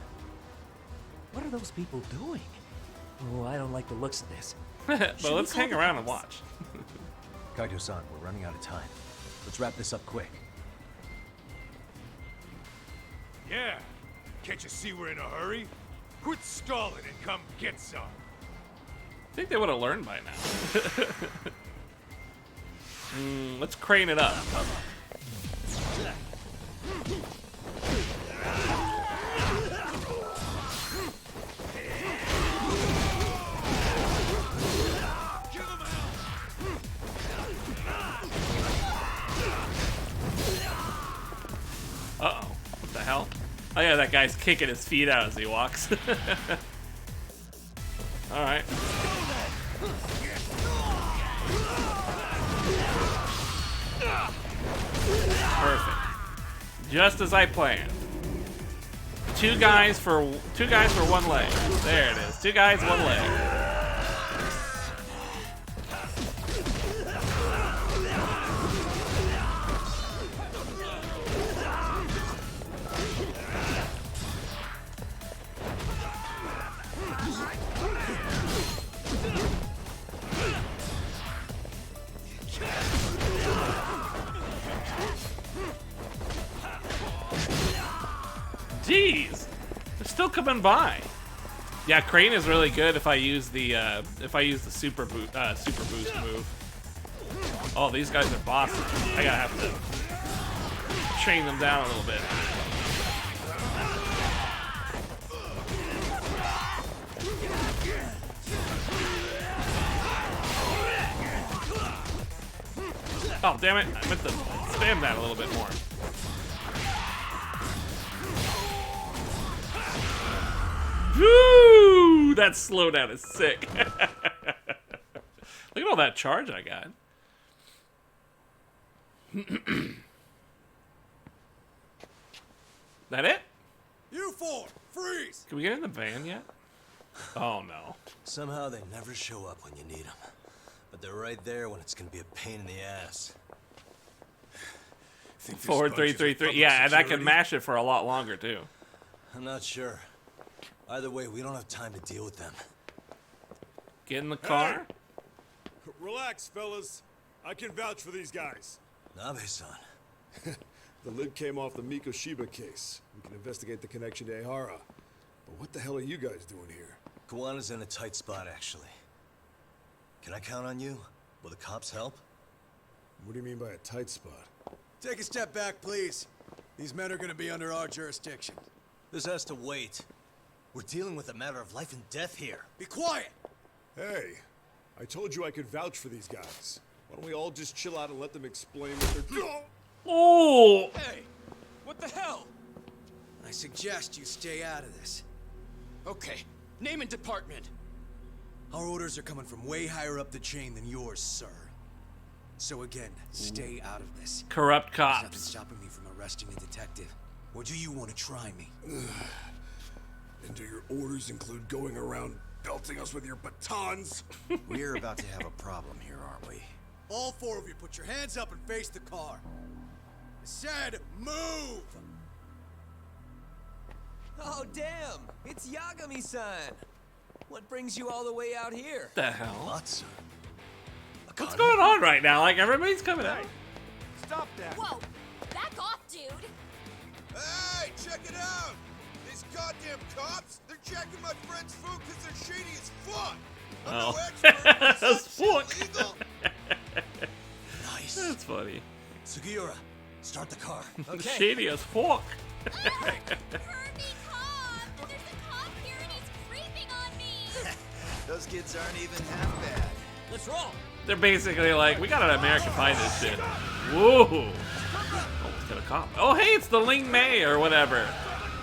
What are those people doing? Oh, I don't like the looks of this. But let's hang around and watch. Kaito-san, we're running out of time. Let's wrap this up quick. Yeah. Can't you see we're in a hurry? Quit stalling and come get some. I think they would have learned by now. Let's crane it up. Uh-oh. What the hell? Oh yeah, that guy's kicking his feet out as he walks. Alright. Perfect. Just as I planned. Two guys for one leg. There it is. 2 guys, 1 leg. Jeez, they're still coming by. Yeah, crane is really good if I use the super boost move. Oh, these guys are bosses. I gotta have to chain them down a little bit. Oh, damn it! I meant to spam that a little bit more. Woo! That slowdown is sick. Look at all that charge I got. That it? You four, freeze! Can we get in the van yet? Oh no. Somehow they never show up when you need them. But they're right there when it's gonna be a pain in the ass. Forward 333. Yeah, and I can mash it for a lot longer too. I'm not sure. Either way, we don't have time to deal with them. Get in the car. Hey. Relax, fellas. I can vouch for these guys. Nabe-san. The lid came off the Mikoshiba case. We can investigate the connection to Ehara. But what the hell are you guys doing here? Kawana's in a tight spot, actually. Can I count on you? Will the cops help? What do you mean by a tight spot? Take a step back, please. These men are gonna be under our jurisdiction. This has to wait. We're dealing with a matter of life and death here. Be quiet! Hey, I told you I could vouch for these guys. Why don't we all just chill out and let them explain what they're doing? Oh! Hey, what the hell? I suggest you stay out of this. Okay, name and department. Our orders are coming from way higher up the chain than yours, sir. So again, stay out of this. Corrupt There's cops. nothing stopping me from arresting a detective. Or do you want to try me? And do your orders include going around belting us with your batons? We're about to have a problem here, aren't we? All four of you, put your hands up and face the car. I said, move! Oh, damn! It's Yagami-san! What brings you all the way out here? The hell? Lots. What's going on right now? Like, everybody's coming out. Stop that! Whoa! Back off, dude! Hey, check it out! These goddamn cops, they're checking my friend's food because they're shady as fuck! I'm no expert, but That's is that fuck. shit illegal? Nice. That's funny. Sugiura, start the car. Okay. Shady as fuck. Herbie, Cobb! There's a cop here and he's creeping on me! Those kids aren't even half bad. Let's roll! They're basically like, we gotta American Pie this shit. Whoa. Oh, let's get a cop. Oh, hey, it's the Ling Mei or whatever.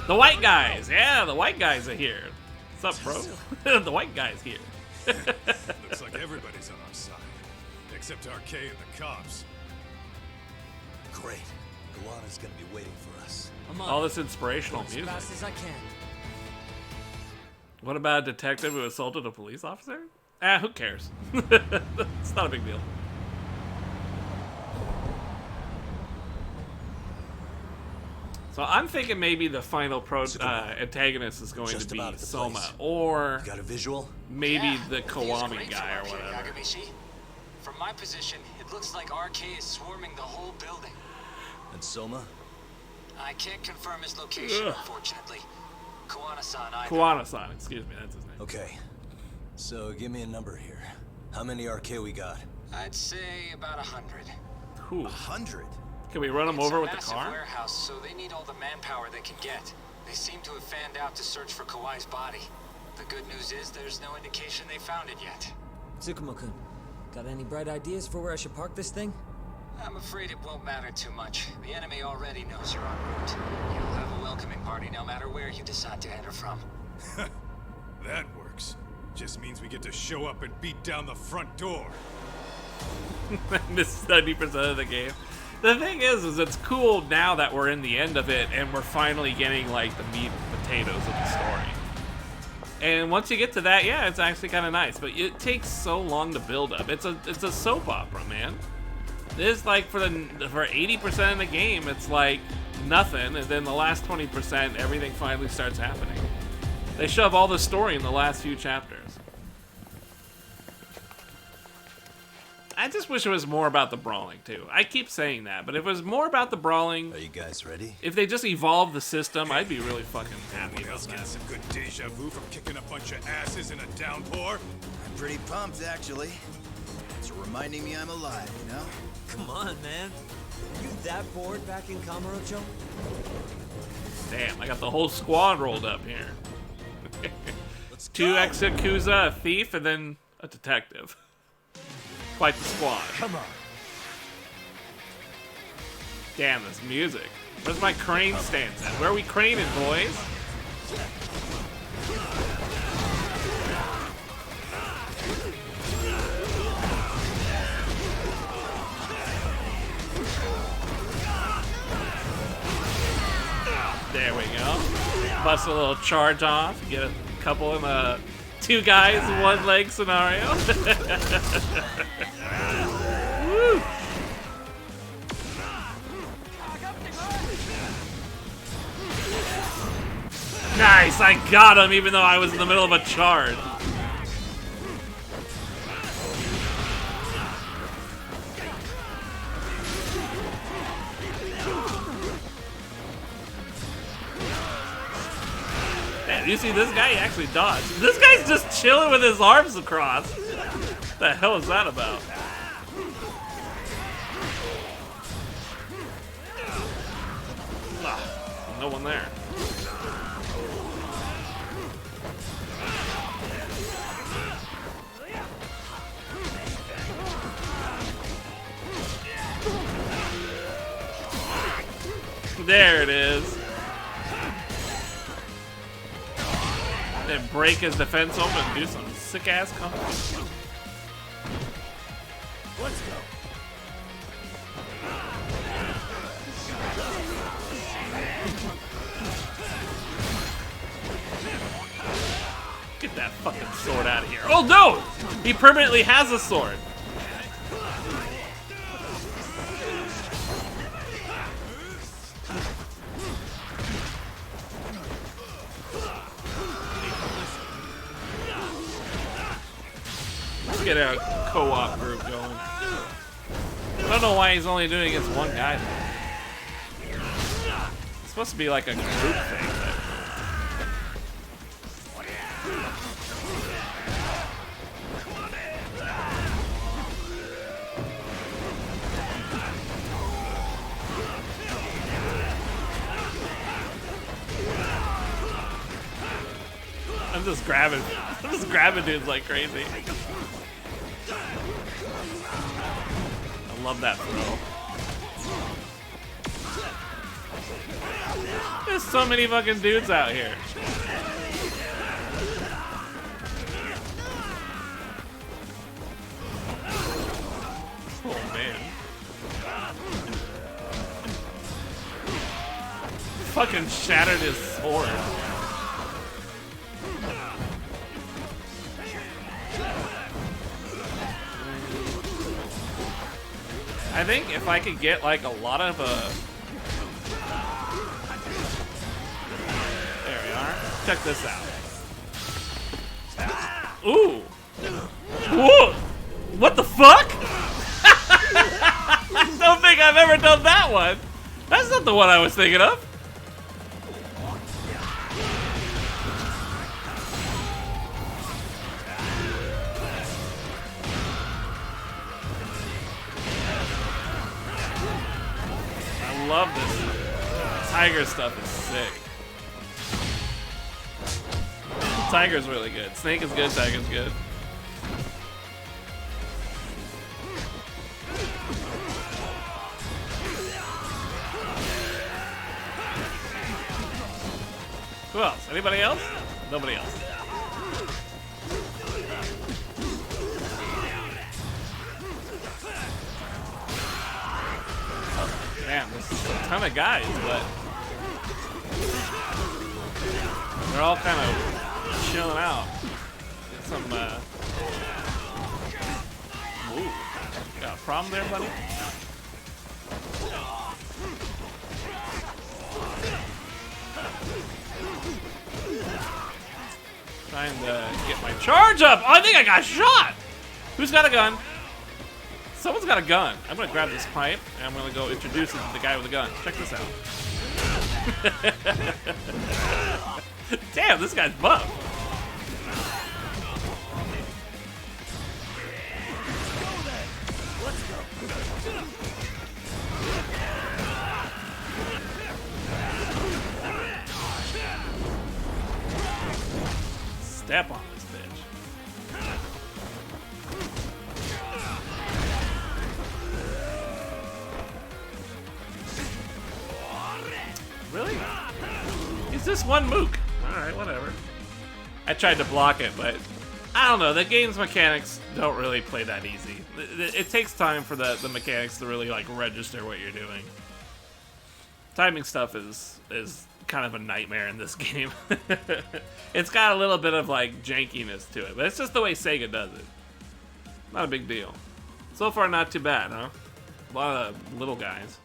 The white guys. Yeah, the white guys are here. What's up, bro? The white guy's here. Looks like everybody's on our side. Except RK and the cops. Great. Kawana's gonna be waiting for us. All this inspirational As music. fast as I can. What about a detective who assaulted a police officer? Ah, who cares? It's not a big deal. So I'm thinking maybe the final antagonist is going to be Soma, or got a visual? Maybe the Feels Kiwami great guy to or work here, whatever. Yagamishi. From my position, it looks like RK is swarming the whole building. And Soma? I can't confirm his location, Ugh. unfortunately. Kuwana-san, either. Kuwana-san, excuse me, that's his name. Okay. So give me a number here. How many RK we got? I'd say about 100. 100? Can we run them over with the It's a car? massive warehouse, so they need all the manpower they can get. They seem to have fanned out to search for Kawai's body. The good news is there's no indication they found it yet. Tsukumo-kun, got any bright ideas for where I should park this thing? I'm afraid it won't matter too much. The enemy already knows you're en route. You'll have a welcoming party no matter where you decide to enter from. That works. Just means we get to show up and beat down the front door. This is 90% of the game. The thing is it's cool now that we're in the end of it and we're finally getting like the meat and potatoes of the story. And once you get to that, yeah, it's actually kind of nice. But it takes so long to build up. It's a soap opera, man. This like for 80% of the game, it's like nothing, and then the last 20%, everything finally starts happening. They shove all the story in the last few chapters. I just wish it was more about the brawling, too. I keep saying that, but if it was more about the brawling... Are you guys ready? If they just evolved the system, I'd be really fucking happy Anyone about else getting that. some good deja vu from kicking a bunch of asses in a downpour? I'm pretty pumped, actually. It's reminding me I'm alive, you know? Come on, man. You that bored back in Kamurocho? Damn, I got the whole squad rolled up here. Two ex-Yakuza, a thief, and then a detective. Quite the squad. Come on. Damn, this music. Where's my crane stance at? Where are we craning, boys? There we go. Bust a little charge off. Get a couple in a two guys, one leg scenario. Woo! Nice, I got him even though I was in the middle of a charge. Man, you see this guy? He actually dodged. This guy's just chilling with his arms across. What the hell is that about? Ah, no one there. There it is. Then break his defense open and do some sick ass combo. Let's go. Get that fucking sword out of here. Oh no! He permanently has a sword. Let's get our co-op group going. I don't know why he's only doing it against one guy though. It's supposed to be like a group thing. I'm just grabbing dudes like crazy. I love that throw. There's so many fucking dudes out here. Oh man. Fucking shattered his sword. I think if I could get like a lot of there we are. Check this out. Ooh. Whoa. What the fuck? I don't think I've ever done that one. That's not the one I was thinking of. I love this. Tiger stuff is sick. Tiger's really good. Snake is good, Tiger's good. Who else? Anybody else? Nobody else. Damn, there's a ton of guys, but they're all kind of chilling out. Get some, ooh. Got a problem there, buddy? Trying to get my charge up. Oh, I think I got shot. Who's got a gun? Someone's got a gun. I'm gonna grab this pipe and I'm gonna go introduce it to the guy with a gun. Check this out. Damn, this guy's buff. Step on this bitch. Really? He's just one mook. Alright, whatever. I tried to block it, but I don't know. The game's mechanics don't really play that easy. It takes time for the mechanics to really like register what you're doing. Timing stuff is kind of a nightmare in this game. It's got a little bit of like jankiness to it, but it's just the way Sega does it. Not a big deal. So far, not too bad, huh? A lot of little guys.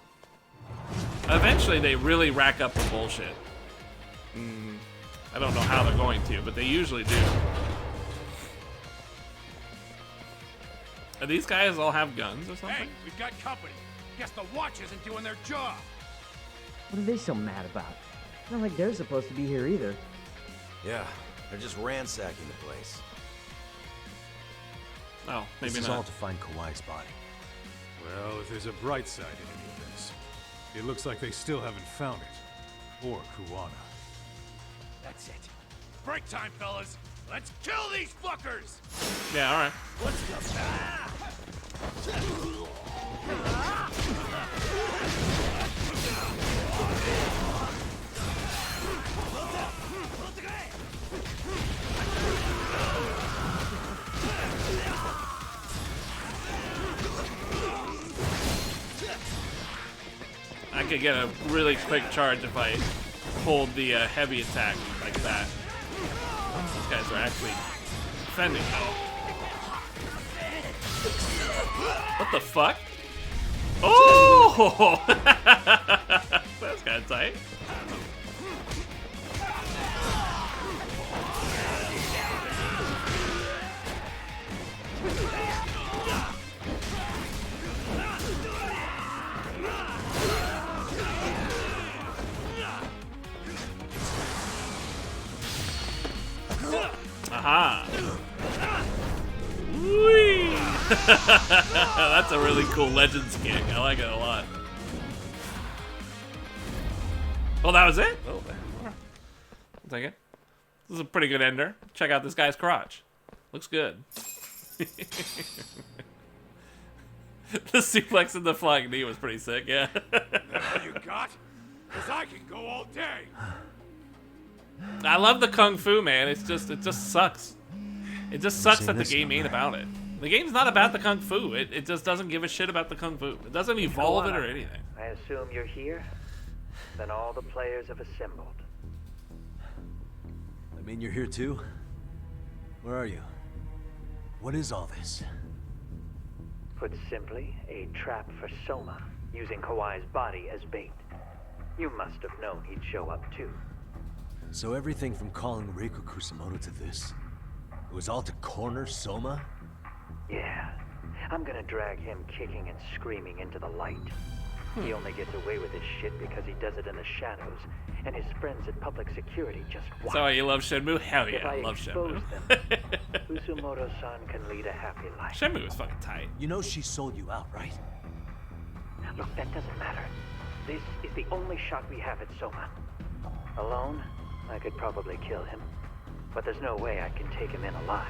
Eventually, they really rack up the bullshit. I don't know how they're going to, but they usually do. These guys all have guns or something? Hey, we've got company. Guess the watch isn't doing their job. What are they so mad about? Not like they're supposed to be here either. Yeah, they're just ransacking the place. Oh, maybe This is not. all to find Kawhi's body. Well, if there's a bright side in any of this, it looks like they still haven't found it. Or Kuwana. That's it. Break time, fellas. Let's kill these fuckers. Yeah, alright. Let's go. I could get a really quick charge if I hold the heavy attack like that. These guys are actually defending. What the fuck? Oh! That's kind of tight. Aha! Whee! That's a really cool Legends kick. I like it a lot. Oh, that was it? Oh, I'll take it. This is a pretty good ender. Check out this guy's crotch. Looks good. The suplex in the flying knee was pretty sick, yeah. That all you got? Because I can go all day. I love the kung fu, man. It just sucks. It just sucks that the game ain't about it. The game's not about the kung fu. It just doesn't give a shit about the kung fu. It doesn't evolve it or anything. I assume you're here? Then all the players have assembled. I mean, you're here too? Where are you? What is all this? Put simply, a trap for Soma, using Kawhi's body as bait. You must have known he'd show up too. So everything from calling Reiko Kusumoto to this, it was all to corner Soma? Yeah. I'm gonna drag him kicking and screaming into the light. He only gets away with his shit because he does it in the shadows, and his friends at public security just watch. So you love Shenmue? Hell yeah, If I I love expose Shenmue. them, Kusumoto-san can lead a happy life. Shenmue was fucking tight. You know she sold you out, right? Look, that doesn't matter. This is the only shot we have at Soma. Alone, I could probably kill him. But there's no way I can take him in alive.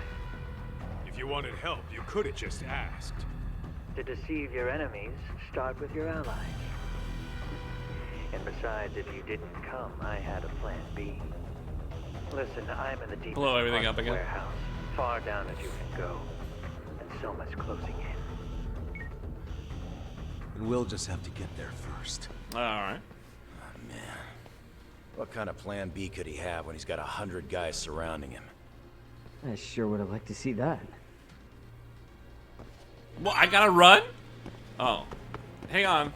If you wanted help, you could have just asked. To deceive your enemies, start with your allies. And besides, if you didn't come, I had a plan B. Listen, I'm in the deepest Blow everything part up of the again. warehouse, far down as you can go. And Soma's closing in. And we'll just have to get there first. Alright. What kind of plan B could he have when he's got 100 guys surrounding him? I sure would have liked to see that. Well, I gotta run? Oh. Hang on.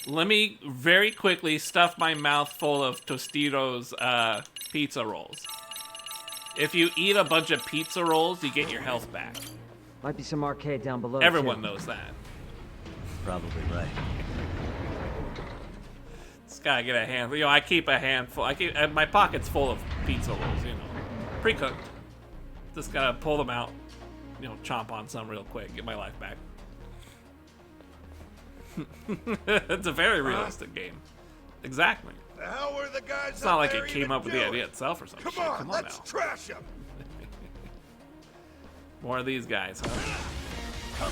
Let me very quickly stuff my mouth full of Tostitos pizza rolls. If you eat a bunch of pizza rolls, you get your health back. Might be some arcade down below. Everyone too. knows that. Probably right. Just gotta get a handful. You know, I keep a handful. My pocket's full of pizza rolls, you know. Pre-cooked. Just gotta pull them out. You know, chomp on some real quick. Get my life back. It's a very realistic game. Exactly. The hell were the guys It's not up like there it came even up with the doing? idea itself or something. Come on, Come on let's now. trash them. More of these guys, huh?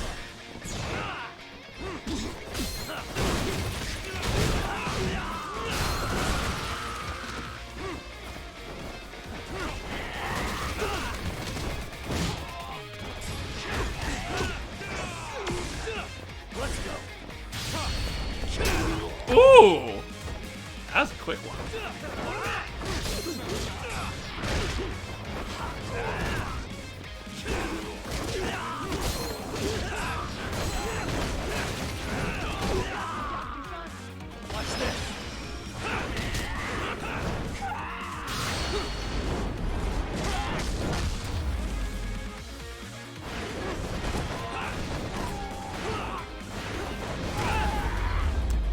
That was a quick one. Watch this.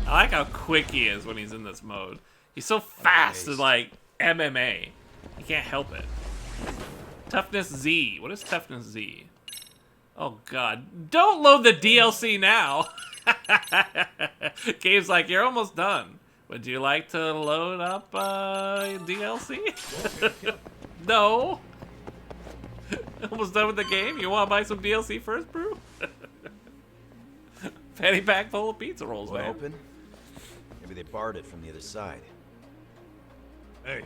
I like how quick he is when he's in this mode. He's so fast and like MMA. You can't help it. Toughness Z. What is Toughness Z? Oh god. Don't load the DLC now. Game's like, you're almost done. Would you like to load up DLC? No. Almost done with the game? You want to buy some DLC first, bro? Fanny pack full of pizza rolls, man. Open? Maybe they barred it from the other side. Hey,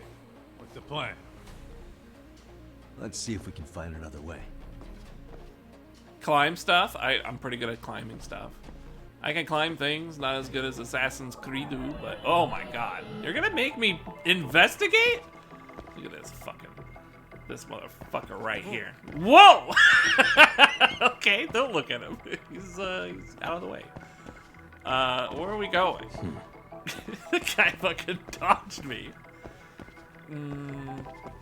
what's the plan? Let's see if we can find another way. Climb stuff? I'm pretty good at climbing stuff. I can climb things, not as good as Assassin's Creed do, but oh my god. You're gonna make me investigate? Look at this motherfucker right here. Whoa! Okay, don't look at him. He's out of the way. Where are we going? The guy fucking dodged me.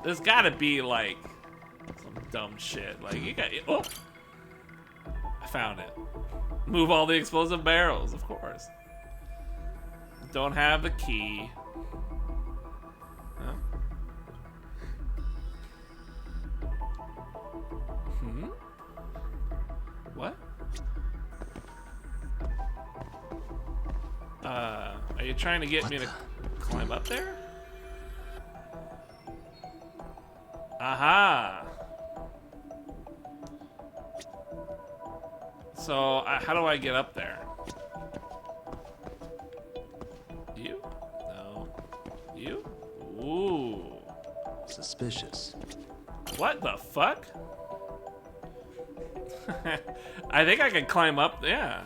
There's gotta be like some dumb shit. Like you got. Oh, I found it. Move all the explosive barrels, of course. Don't have the key. Huh? What? Are you trying to get me to climb up there? Aha! So, how do I get up there? You? No. You? Ooh. Suspicious. What the fuck? I think I can climb up, yeah.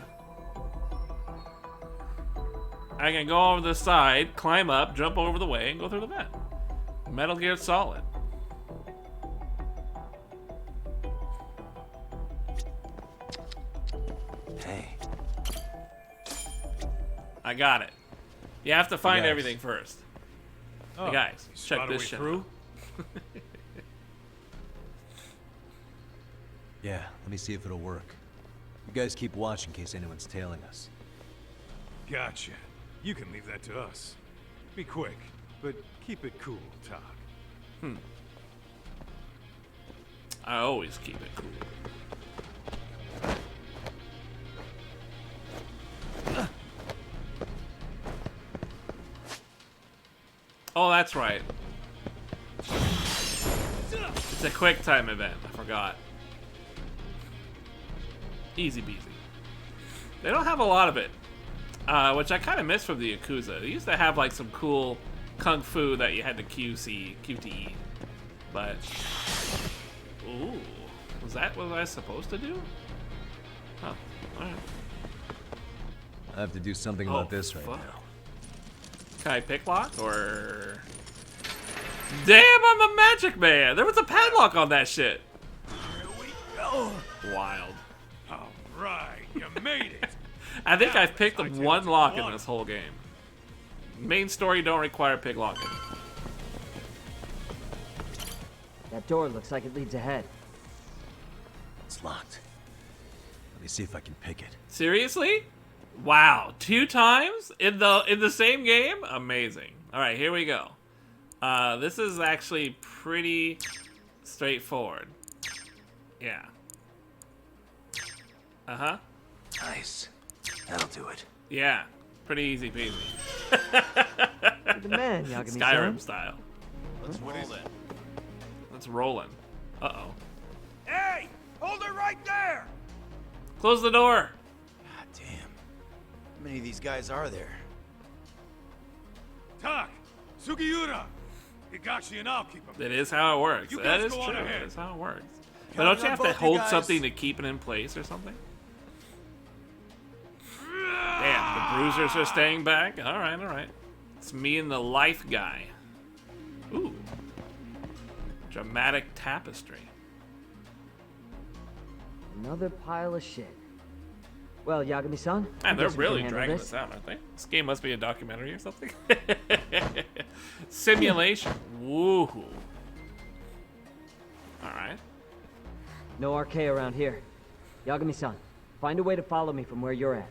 I can go over the side, climb up, jump over the way, and go through the vent. Metal Gear Solid. Hey. I got it. You have to find guys. everything first. Oh, hey guys, you check spot a this way shit through? out. Yeah, let me see if it'll work. You guys keep watch in case anyone's tailing us. Gotcha. You can leave that to us. Be quick, but keep it cool, Talk. I always keep it cool. Oh, that's right. It's a quick time event. I forgot. Easy peasy. They don't have a lot of it, which I kind of miss from the Yakuza. They used to have like some cool kung fu that you had to QTE, but ooh, was that what I was supposed to do? Huh. All right. I have to do something about this right now. Can I pick lock or? Damn, I'm a magic man. There was a padlock on that shit. Here we go. Wild. All right, you made it. I think I've picked one lock in this whole game. Main story don't require pick locking. That door looks like it leads ahead. It's locked. Let me see if I can pick it. Seriously? Wow, 2 times in the same game? Amazing. All right, here we go. This is actually pretty straightforward. Yeah. Uh-huh. Nice. That'll do it. Yeah, pretty easy peasy. You're the man, Yagami-san. Skyrim style. Let's roll then. Let's rollin'. Uh-oh. Hey! Hold it right there! Close the door. God damn. How many of these guys are there? Tak! Sugiura! Higashi and I'll keep them. That is how it works. You That guys is go on true. ahead. That's how it works. But Counting don't you on have to both you hold guys. something to keep it in place or something? Damn, the bruisers are staying back. All right, all right. It's me and the life guy. Ooh. Dramatic tapestry. Another pile of shit. Well, Yagami-san, Man, they're guess we can really handle dragging this. this out, aren't they? This game must be a documentary or something. Simulation. Woohoo. Alright. No arcade around here. Yagami-san, find a way to follow me from where you're at.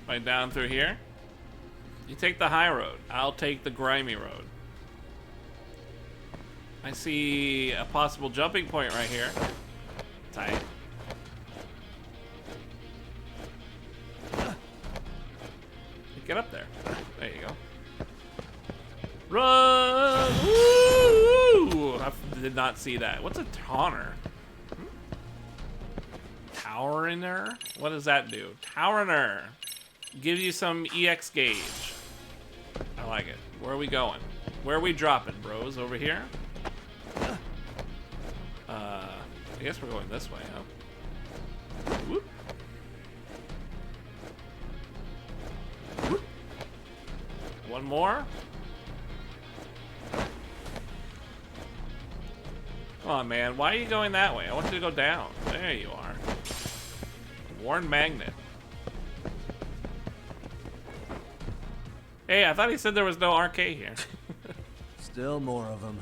Right down through here. You take the high road. I'll take the grimy road. I see a possible jumping point right here. Tight. Get up there. There you go. Run! Woo! I did not see that. What's a taunter? Toweriner? What does that do? Toweriner. Give you some EX gauge. I like it. Where are we going? Where are we dropping, bros? Over here? I guess we're going this way, huh? Whoop. Whoop. One more. Come on, man. Why are you going that way? I want you to go down. There you are. Worn magnet. Hey, I thought he said there was no arcade here. Still more of them.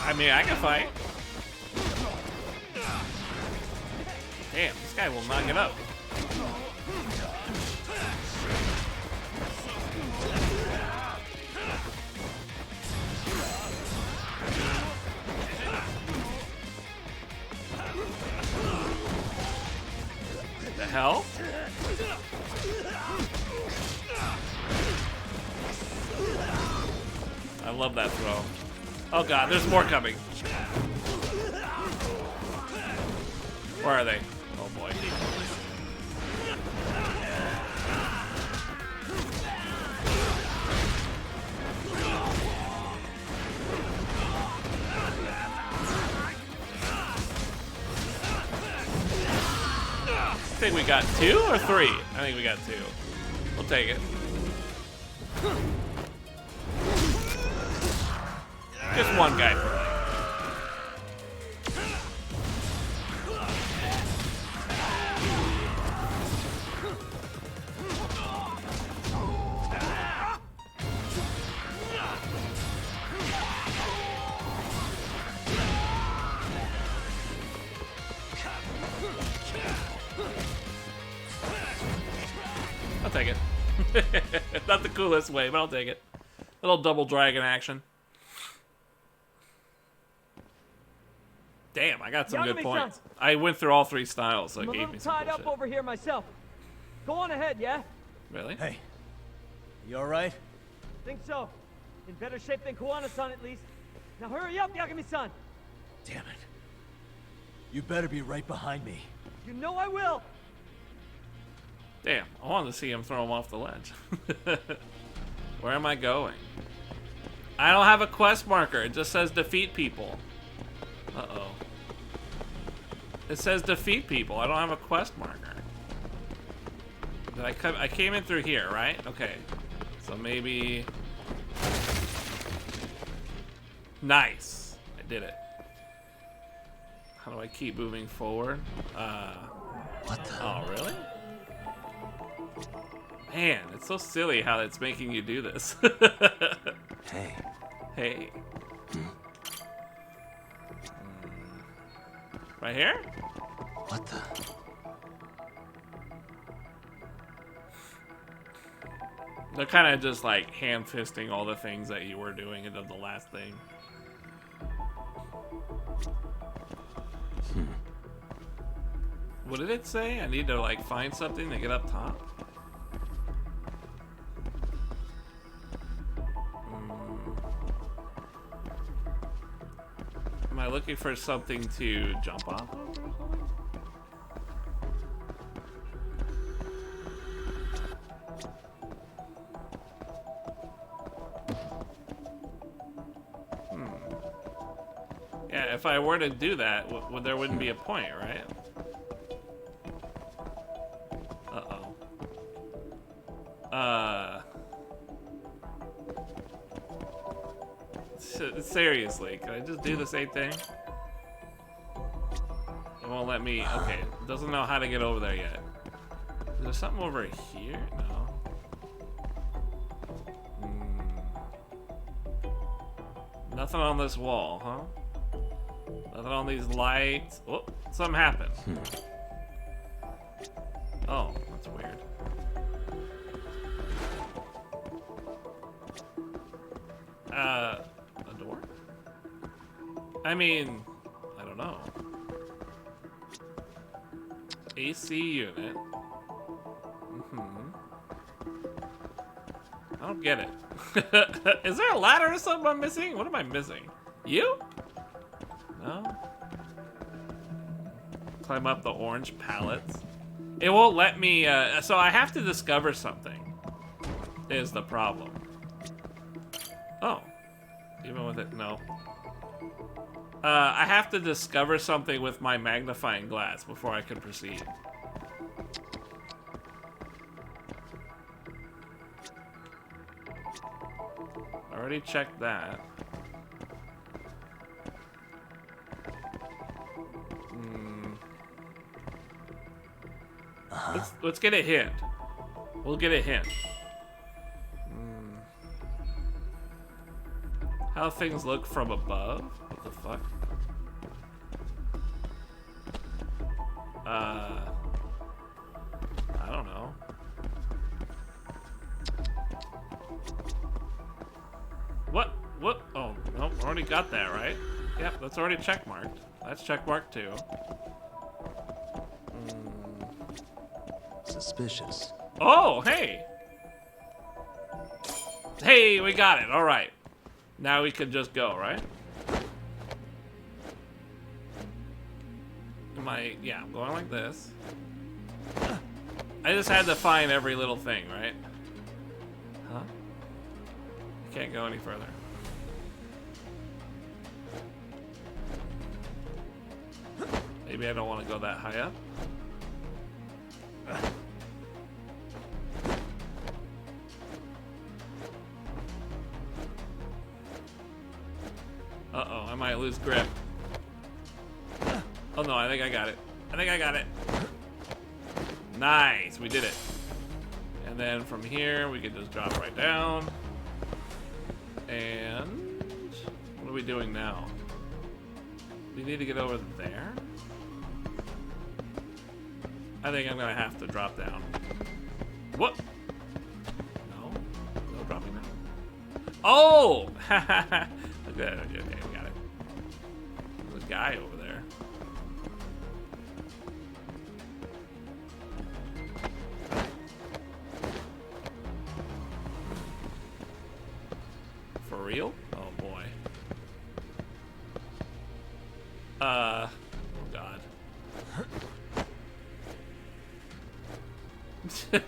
I mean, I can fight. Damn, this guy will not get up. The hell? I love that throw. Oh god, there's more coming. Where are they? Oh boy. I think we got 2 or 3? I think we got 2. We'll take it. Just one guy per leg. I'll take it. Not the coolest way, but I'll take it. Little double dragon action. Damn, I got some good points. I went through all 3 styles, so it gave me some tied cool up shit. over here myself. Go on ahead, yeah? Really? Hey, you all right? Think so. In better shape than Kuwana-san, at least. Now hurry up, Yagami-san. Damn it. You better be right behind me. You know I will. Damn, I wanted to see him throw him off the ledge. Where am I going? I don't have a quest marker. It just says defeat people. Uh-oh. It says defeat people. I don't have a quest marker. Did I came in through here, right? Okay. So maybe... Nice. I did it. How do I keep moving forward? What the? Oh, really? Man, it's so silly how it's making you do this. Hey. Hey. Right here? What the? They're kind of just like hand-fisting all the things that you were doing into the last thing. What did it say? I need to like find something to get up top? Am I looking for something to jump off of or something? Yeah, if I were to do that, there wouldn't be a point, right? Uh-oh. Seriously, can I just do the same thing? It won't let me. Okay, it doesn't know how to get over there yet. Is there something over here? No. Nothing on this wall, huh? Nothing on these lights. Oh, something happened. Oh, that's weird. A door? I mean, I don't know. AC unit. I don't get it. Is there a ladder or something I'm missing? What am I missing? You? No? Climb up the orange pallets. It won't let me, so I have to discover something. Is the problem. Oh. Even with it, no. I have to discover something with my magnifying glass before I can proceed. Already checked that. Let's get a hint. We'll get a hint. How things look from above? What the fuck? I don't know. What? What? Oh, nope, already got that, right? Yep, that's already checkmarked. That's checkmarked too. Suspicious. Oh, hey! Hey, we got it. All right. Now we can just go, right? Am I... Yeah, I'm going like this. I just had to find every little thing, right? Huh? I can't go any further. Maybe I don't want to go that high up. Uh-oh, I might lose grip. Oh no, I think I got it. I think I got it. Nice, we did it. And then from here, we can just drop right down. And what are we doing now? We need to get over there? I think I'm gonna have to drop down. What? No? No dropping down. Oh! Okay, we got it. There's a guy over there. For real? Oh boy. Oh god.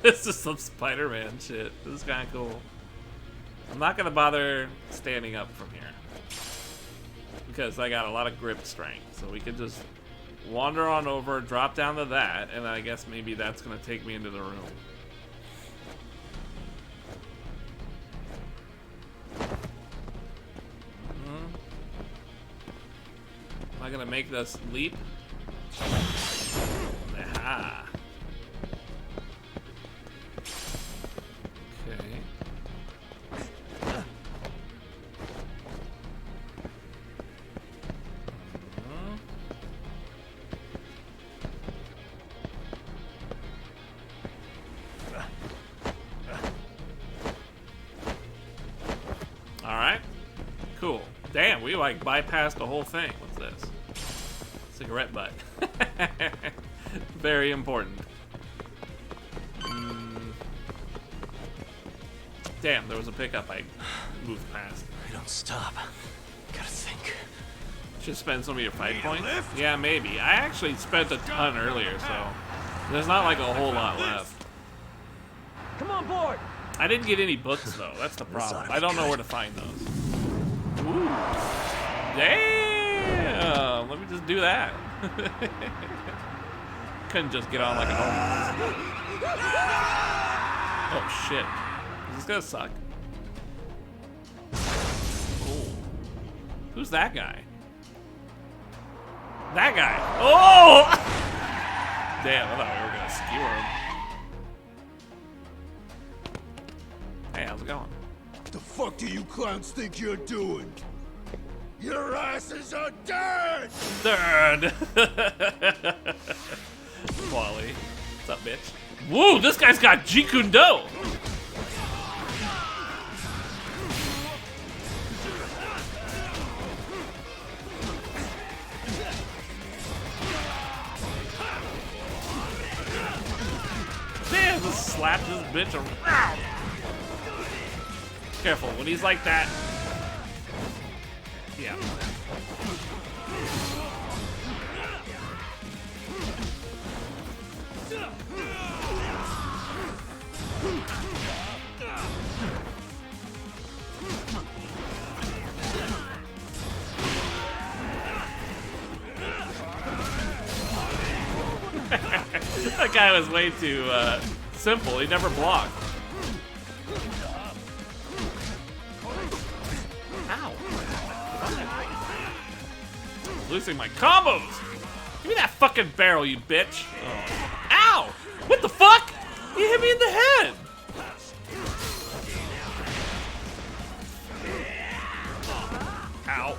This is some Spider-Man shit. This is kind of cool. I'm not gonna bother standing up from here because I got a lot of grip strength, so we could just wander on over, drop down to that, and I guess maybe that's gonna take me into the room. Am I gonna make this leap? Aha. Okay. Alright. Cool. Damn, we like bypassed the whole thing. What's this? Cigarette butt. Very important. Damn, there was a pickup I moved past. I don't stop. Gotta think. Should spend some of your fight points? Yeah, maybe. I actually spent a ton earlier, so there's not like a whole lot left. Come on board! I didn't get any books though, that's the problem. I don't know where to find those. Ooh. Damn! Let me just do that. Couldn't just get on like a normal. Oh shit. This is gonna suck. Oh. Who's that guy? That guy. Oh! Damn, I thought we were gonna skewer him. Hey, how's it going? The fuck do you clowns think you're doing? Your asses are dead! Dead! Wally. What's up, bitch? Whoa, this guy's got Jeet Kune Do! Damn, just slap this bitch around! Careful, when he's like that. Yeah. That guy was way too simple. He never blocked. Ow. Losing my combos. Give me that fucking barrel, you bitch. Oh. Ow! What the fuck? He hit me in the head. Ow.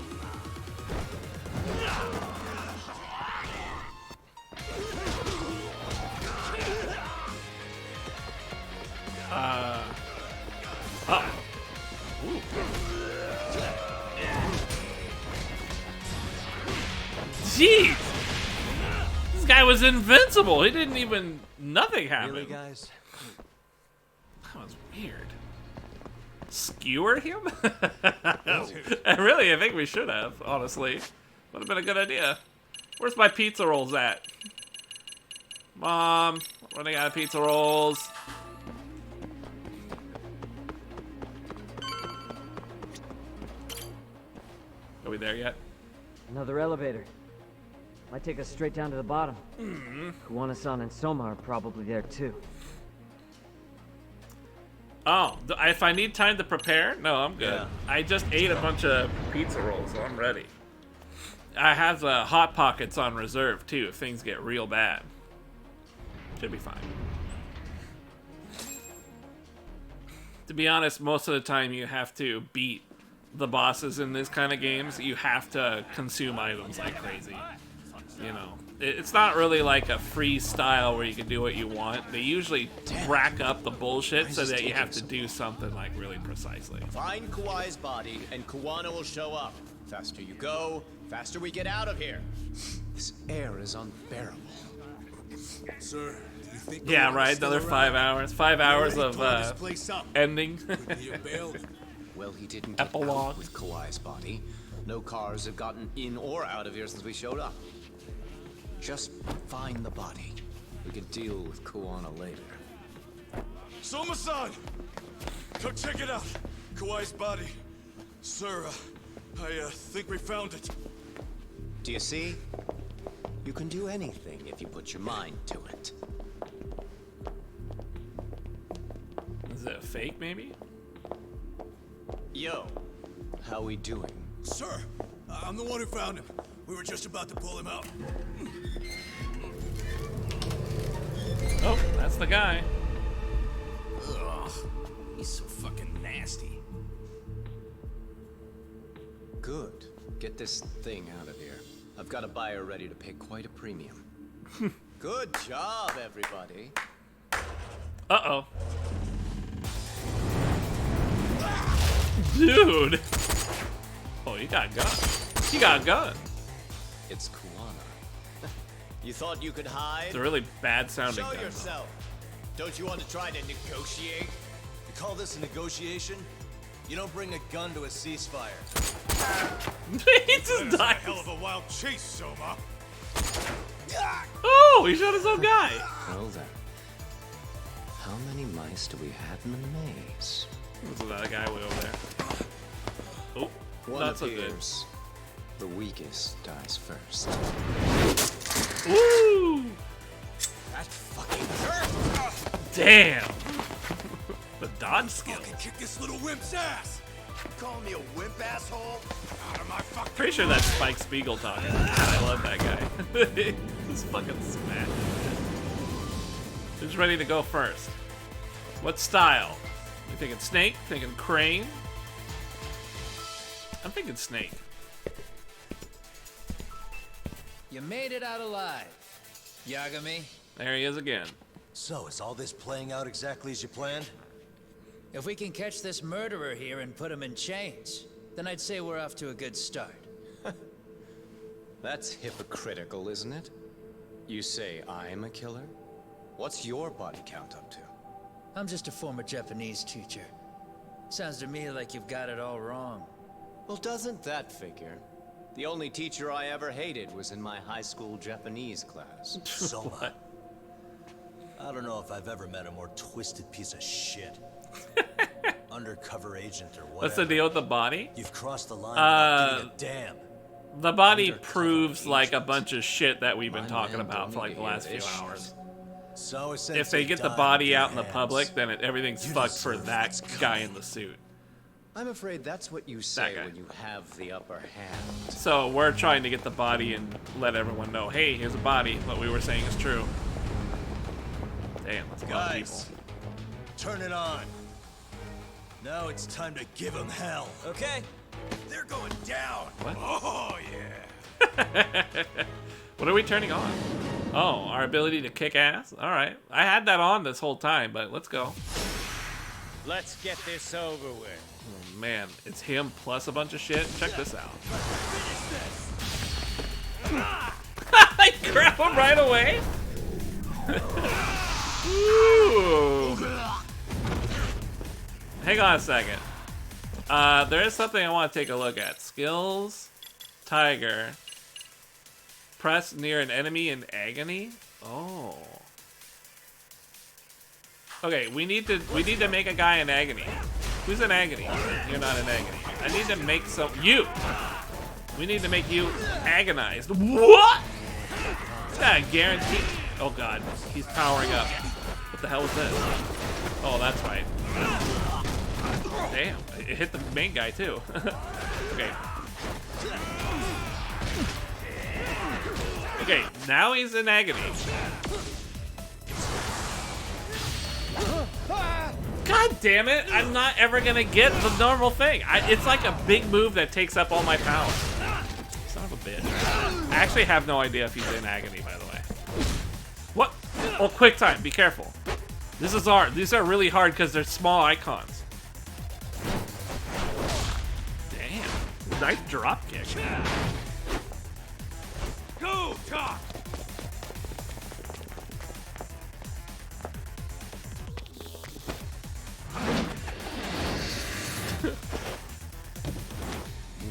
Oh. Ooh. Jeez! This guy was invincible. He didn't even... Nothing happened. Really, guys? That was weird. Skewer him? Really, I think we should have, honestly. Would have been a good idea. Where's my pizza rolls at? Mom, running out of pizza rolls. Are we there yet? Another elevator. Might take us straight down to the bottom. Kuwana-san and Soma are probably there too. Oh, if I need time to prepare? No, I'm good. Yeah. I just ate a bunch of pizza rolls, so I'm ready. I have Hot Pockets on reserve too if things get real bad. Should be fine. To be honest, most of the time you have to beat the bosses in this kind of games. You have to consume items like crazy. You know, it's not really like a freestyle where you can do what you want. They usually rack up the bullshit so that you have to do something like really precisely. Find Kawai's body and Kuwana will show up. Faster you go, faster we get out of here. This air is unbearable. Sir, do you think Yeah, Kawana's right. still Another around? 5 hours. 5 hours He of tore this place up. ending. Could he have bailed? Well, he didn't get out with Kawai's body. No cars have gotten in or out of here since we showed up. Just find the body. We can deal with Kuwana later. Soma-san! Come check it out. Kawai's body. Sir, I think we found it. Do you see? You can do anything if you put your mind to it. Is it a fake, maybe? Yo, how we doing? Sir, I'm the one who found him. We were just about to pull him out. Oh, that's the guy. Ugh, he's so fucking nasty. Good. Get this thing out of here. I've got a buyer ready to pay quite a premium. Good job, everybody. Uh-oh. Dude! Oh, he got a gun. He got a gun. It's Kuwana. You thought you could hide? It's a really bad sounding Show gun. yourself. Don't you want to try to negotiate? You call this a negotiation? You don't bring a gun to a ceasefire. He just died. Hell of a wild chase, Soma. Oh, he shot his own guy. Well then, how many mice do we have in the maze? There's another guy way over there. Oh, One not so good. appears. The weakest dies first. Woo! That fucking hurt! Damn! The dodge skill. Fucking kick this little wimp's ass! Call me a wimp, asshole? Out of my fucking Pretty sure that's Spike Spiegel talking. I love that guy. He's fucking smash. Who's ready to go first? What style? You thinking snake? Thinking crane? I'm thinking snake. You made it out alive, Yagami. There he is again. So, is all this playing out exactly as you planned? If we can catch this murderer here and put him in chains, then I'd say we're off to a good start. That's hypocritical, isn't it? You say I'm a killer? What's your body count up to? I'm just a former Japanese teacher. Sounds to me like you've got it all wrong. Well, doesn't that figure? The only teacher I ever hated was in my high school Japanese class. Soma. I don't know if I've ever met a more twisted piece of shit. Undercover agent or whatever. What's the deal with the body? You've crossed the line without giving a damn. The body proves like a bunch of shit that we've been talking about for like the last few hours. So if they get the body out in the public, then everything's fucked for that guy in the suit. I'm afraid that's what you say when you have the upper hand. So we're trying to get the body and let everyone know, hey, here's a body. What we were saying is true. Damn, that's a lot of people. Turn it on. Now it's time to give them hell. Okay. They're going down. What? Oh, yeah. What are we turning on? Oh, our ability to kick ass? Alright. I had that on this whole time, but let's go. Let's get this over with. Oh, man, it's him plus a bunch of shit. Check this out. I grab him right away. Ooh. Hang on a second. There is something I want to take a look at. Skills, Tiger. Press near an enemy in agony. Oh. Okay, we need to make a guy in agony. Who's in agony? You're not in agony. I need to make you. We need to make you agonized. What? It's got a guarantee. Oh god, he's powering up. What the hell is this? Oh, that's right. Damn, it hit the main guy too. Okay. Okay, now he's in agony. God damn it! I'm not ever gonna get the normal thing. It's like a big move that takes up all my power. Son of a bitch. I actually have no idea if he's in agony, by the way. What? Oh, quick time. Be careful. These are really hard because they're small icons. Damn. Nice drop kick. Go, Doc!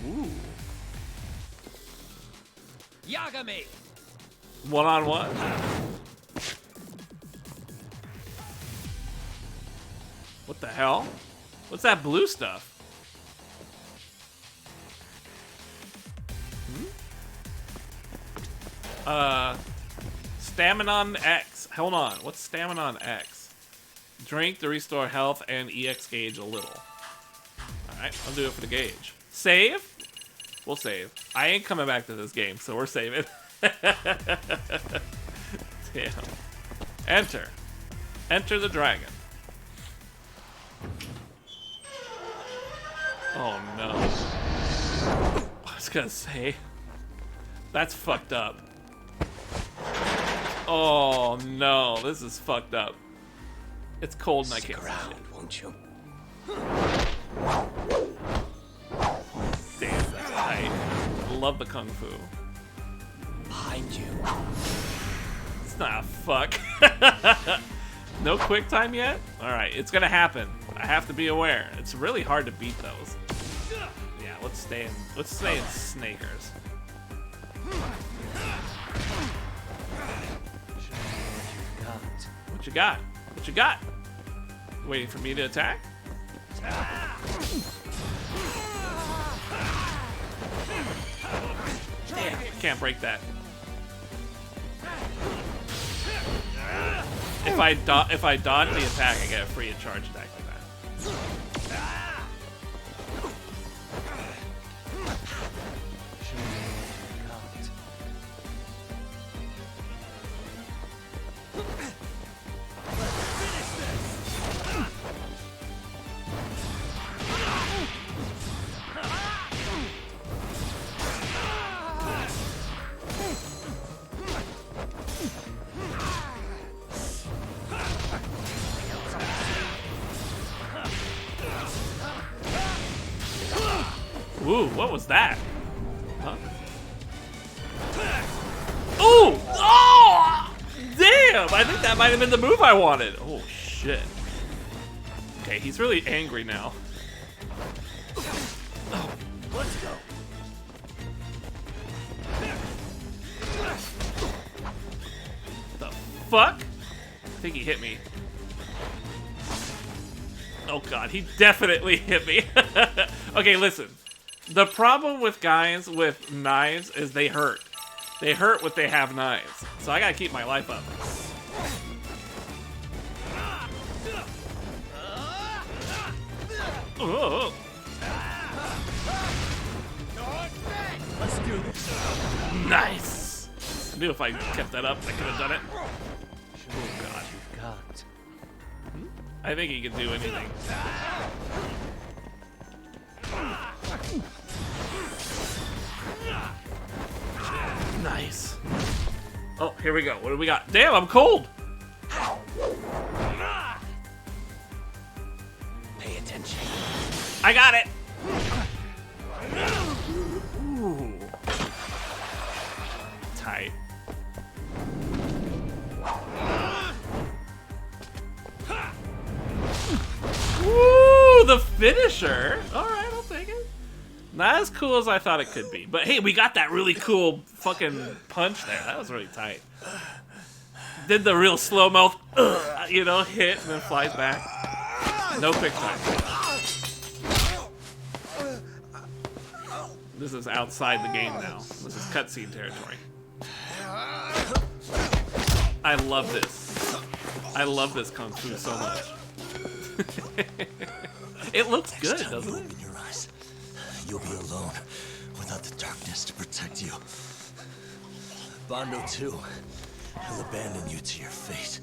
Ooh. Yagami! One-on-one. What the hell? What's that blue stuff? Stamina X. Hold on. What's Stamina X? Drink to restore health and EX gauge a little. Alright, I'll do it for the gauge. Save? We'll save. I ain't coming back to this game, so we're saving. Damn. Enter. Enter the dragon. Oh no. I was gonna say. That's fucked up. Oh no, this is fucked up. It's cold and I can't see it. Won't you? Damn, that's tight. I love the kung fu. Behind you. It's not a fuck. No quick time yet? Alright, it's gonna happen. I have to be aware. It's really hard to beat those. Yeah, let's stay in Snakers. What you got? What you got? Waiting for me to attack? Damn, can't break that. If I dodge the attack, I get a free charge attack like that. Ooh, what was that? Huh? Ooh! Oh! Damn! I think that might have been the move I wanted. Oh, shit. Okay, he's really angry now. Oh, let's go. The fuck? I think he hit me. Oh god, he definitely hit me. Okay, listen. The problem with guys with knives is they hurt. They hurt when they have knives. So I gotta keep my life up. Oh. Let's do this. Nice. I knew if I kept that up, I could have done it. Oh god. I think he can do anything. Nice. Oh, here we go. What do we got? Damn, I'm cold. Pay attention. I got it. Ooh. Tight. Ooh, the finisher. All right, I'll take it. Not as cool as I thought it could be. But hey, we got that really cool fucking punch there. That was really tight. Did the real slow mouth, you know, hit and then flies back. No quick time. This is outside the game now. This is cutscene territory. I love this. I love this kung fu so much. It looks good, doesn't it? Open your eyes. You'll be alone without the darkness to protect you. Bondo too. He'll abandon you to your fate.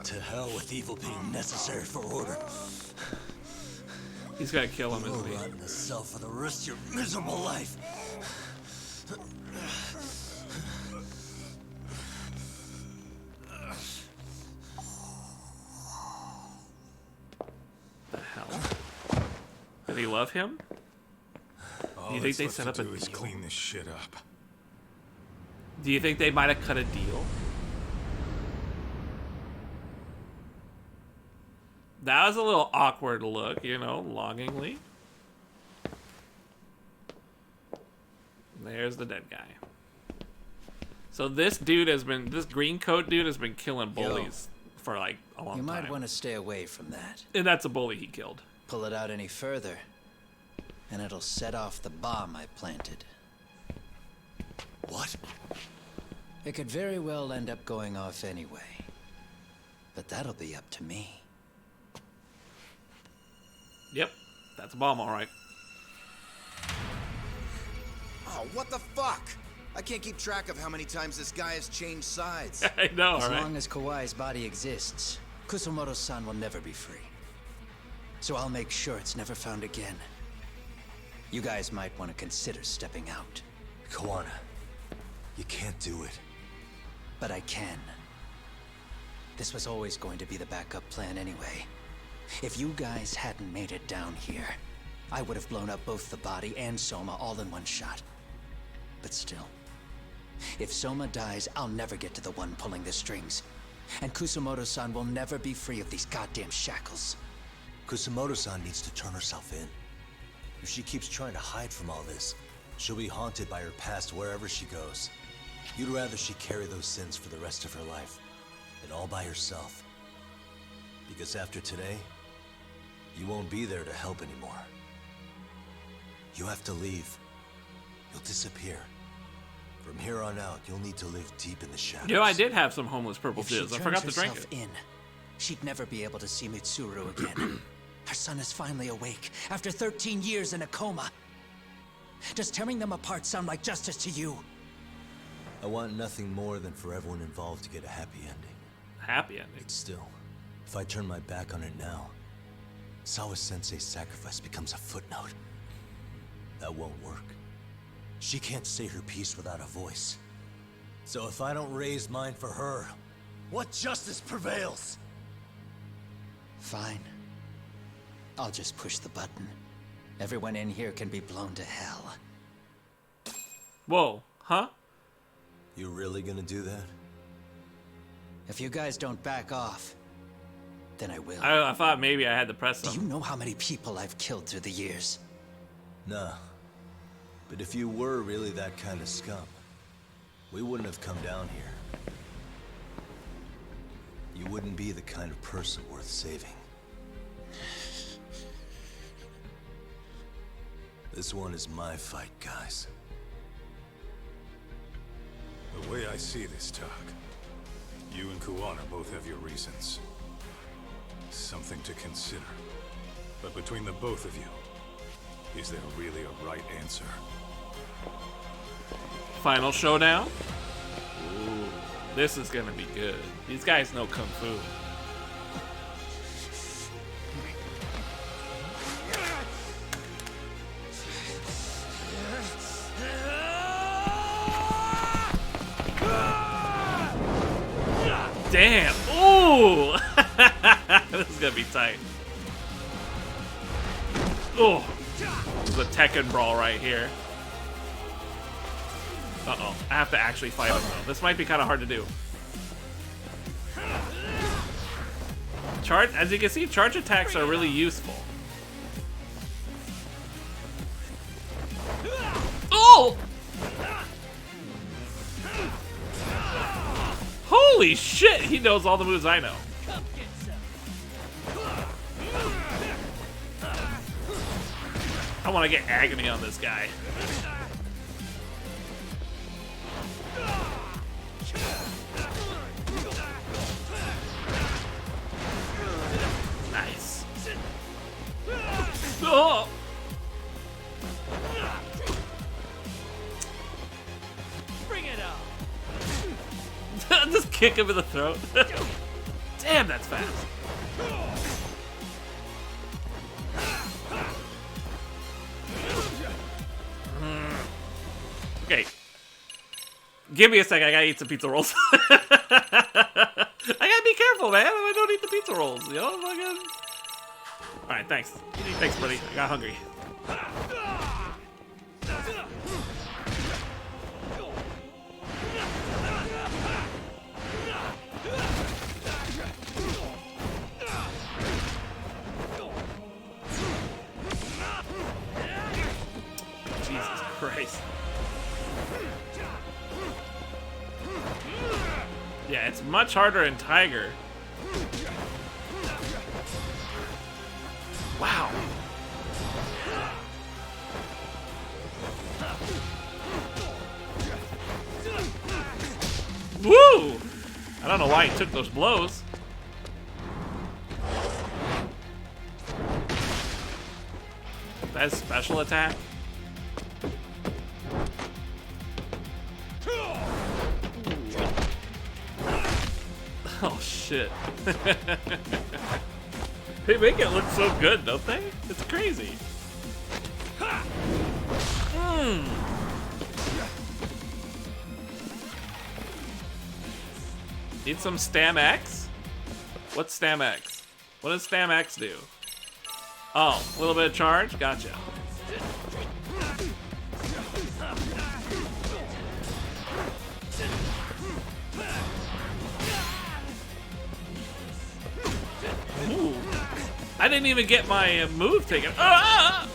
To hell with evil being necessary for order. He's gonna kill him, isn't he? You'll rot in a cell for the rest of your miserable life. The hell? Did he love him? Do you think they set up a deal? Clean this shit up. Do you think they might have cut a deal? That was a little awkward look, you know, longingly. There's the dead guy. So this dude has been, this green coat dude has been killing bullies for like a long time. You might want to stay away from that. And that's a bully he killed. Pull it out any further, and it'll set off the bomb I planted. What? It could very well end up going off anyway. But that'll be up to me. Yep, that's a bomb, all right. Oh, what the fuck? I can't keep track of how many times this guy has changed sides. I know, As right? long as Kawai's body exists, Kusumoto-san will never be free. So I'll make sure it's never found again. You guys might want to consider stepping out. Kawana, you can't do it. But I can. This was always going to be the backup plan anyway. If you guys hadn't made it down here, I would have blown up both the body and Soma all in one shot. But still, if Soma dies, I'll never get to the one pulling the strings. And Kusumoto-san will never be free of these goddamn shackles. Kusumoto-san needs to turn herself in. If she keeps trying to hide from all this, she'll be haunted by her past wherever she goes. You'd rather she carry those sins for the rest of her life, and all by herself. Because after today, you won't be there to help anymore. You have to leave. You'll disappear. From here on out, you'll need to live deep in the shadows. Yo, I did have some homeless purple If she fizz. I turns forgot to drink herself it. in, she'd never be able to see Mitsuru again. Her son is finally awake after 13 years in a coma. Does tearing them apart sound like justice to you? I want nothing more than for everyone involved to get a happy ending. Happy ending? But still, if I turn my back on it now, Sawa-sensei's sacrifice becomes a footnote. That won't work. She can't say her piece without a voice. So if I don't raise mine for her, what justice prevails? Fine. I'll just push the button. Everyone in here can be blown to hell. Whoa, huh? You really gonna do that? If you guys don't back off, then I will. I thought maybe I had to press them. Do you know how many people I've killed through the years? Nah. But if you were really that kind of scum, we wouldn't have come down here. You wouldn't be the kind of person worth saving. This one is my fight, guys. The way I see this, Tak, you and Kuwana both have your reasons. Something to consider. But between the both of you, is there really a right answer? Final showdown? Ooh, this is gonna be good. These guys know Kung Fu. Damn! Ooh! This is gonna be tight. Oh, this is a Tekken brawl right here. Uh-oh, I have to actually fight him though. This might be kind of hard to do. Charge, as you can see, charge attacks are really useful. Oh! Holy shit, he knows all the moves I know. I want to get agony on this guy. Nice. Oh! Bring it up. Just kick him in the throat. Damn, that's fast. Okay. Give me a second, I gotta eat some pizza rolls. I gotta be careful, man. I don't eat the pizza rolls, you know? Alright, thanks. Thanks, buddy. I got hungry. Jesus Christ. Yeah, it's much harder in Tiger. Wow. Woo! I don't know why he took those blows. That's special attack. Oh shit. They make it look so good, don't they? It's crazy. Need some Stam X? What's Stam X? What does Stam X do? Oh, a little bit of charge? Gotcha. Ooh. I didn't even get my move taken. Ah!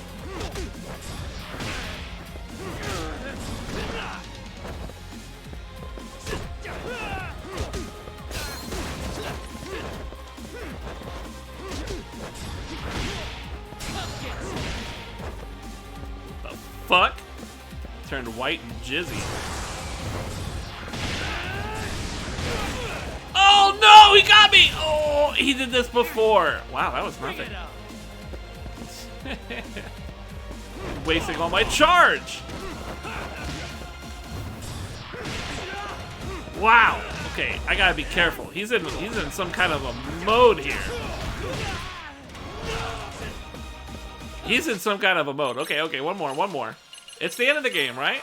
The fuck? Turned white and jizzy. Oh no, he got me! Oh, he did this before. Wow, that was nothing. Wasting all my charge. Wow. Okay, I gotta be careful. He's in some kind of a mode here. He's in some kind of a mode. Okay, okay, one more. It's the end of the game, right?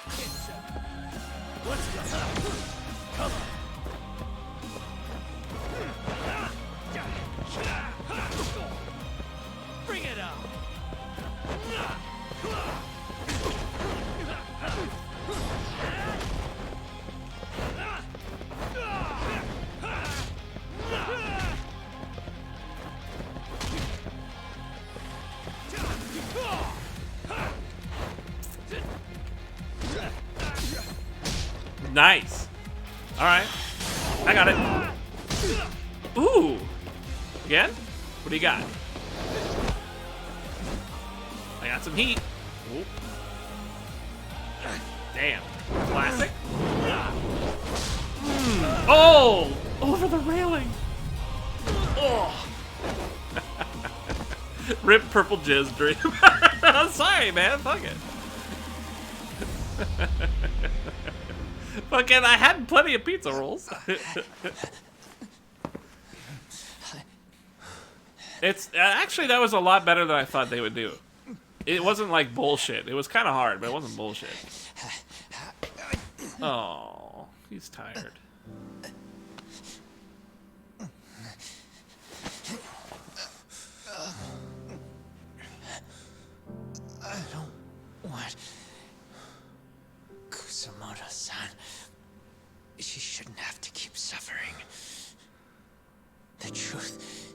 Bring it up. Nice. All right, I got it. Ooh. Again? What do you got? I got some heat. Ooh. Damn. Classic. Oh! Over the railing. Oh. Rip purple jizz dream. I'm sorry, man. Fuck it. Fucking, I had plenty of pizza rolls. It's actually, that was a lot better than I thought they would do. It wasn't like bullshit. It was kind of hard, but it wasn't bullshit. Oh, he's tired. I don't want Kusumoto-san. She shouldn't have to keep suffering. The truth,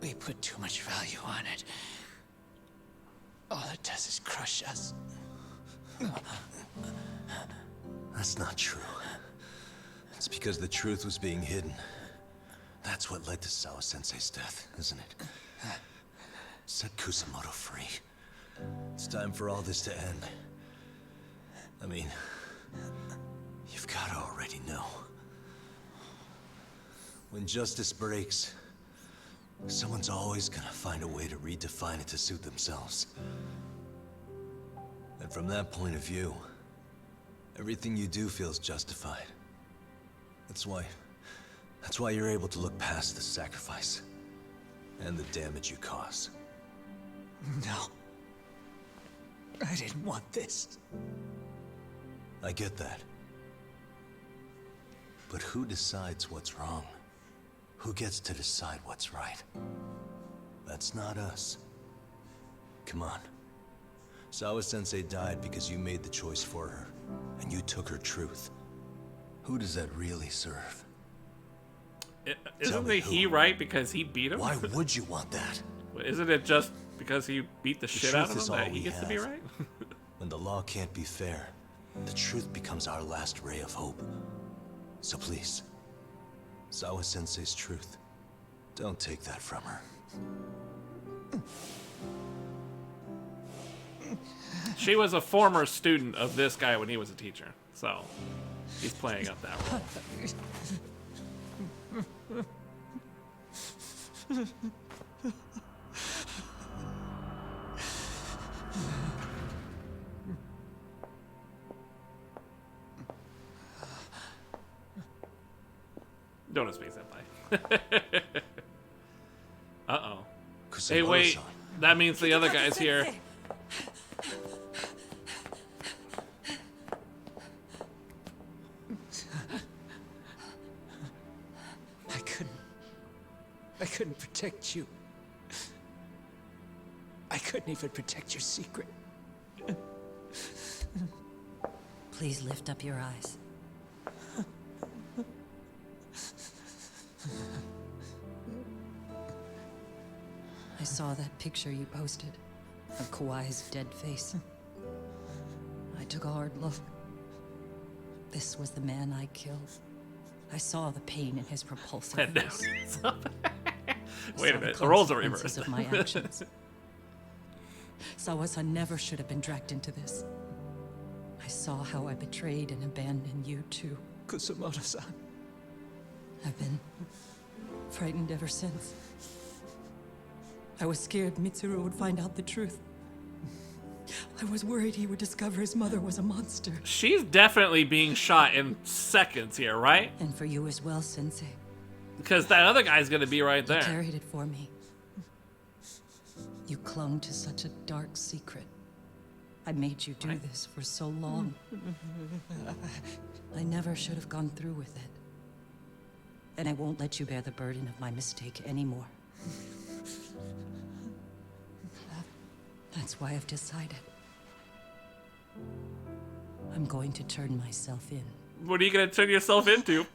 we put too much value on it. All it does is crush us. That's not true. It's because the truth was being hidden. That's what led to Sawa-sensei's death, isn't it? Set Kusumoto free. It's time for all this to end. I mean, you've gotta already know. When justice breaks, someone's always gonna find a way to redefine it to suit themselves. And from that point of view, everything you do feels justified. That's why you're able to look past the sacrifice and the damage you cause. No. I didn't want this. I get that. But who decides what's wrong? Who gets to decide what's right? That's not us. Come on. Sawa-sensei died because you made the choice for her, and you took her truth. Who does that really serve? Isn't he right because he beat him? Why would you want that? Isn't it just because he beat the shit out of him that he gets to be right? When the law can't be fair, the truth becomes our last ray of hope. So please, Sawa-sensei's truth, don't take that from her. She was a former student of this guy when he was a teacher, so he's playing up that role. Don't speak senpai. Uh-oh. Hey, wait. That means the other guy's here. I couldn't protect you. I couldn't even protect your secret. Please lift up your eyes. I saw that picture you posted of Kawai's dead face. I took a hard look. This was the man I killed. I saw the pain in his repulsive face. Wait a minute, the roles are reversed. Of my actions. Sawa-san never should have been dragged into this. I saw how I betrayed and abandoned you too, Kusumoto-san. I've been frightened ever since. I was scared Mitsuru would find out the truth. I was worried he would discover his mother was a monster. She's definitely being shot in seconds here, right? And for you as well, Sensei. Because that other guy's gonna be right there. You carried it for me. You clung to such a dark secret. I made you do this for so long. I never should have gone through with it. And I won't let you bear the burden of my mistake anymore. That's why I've decided. I'm going to turn myself in. What are you gonna turn yourself into?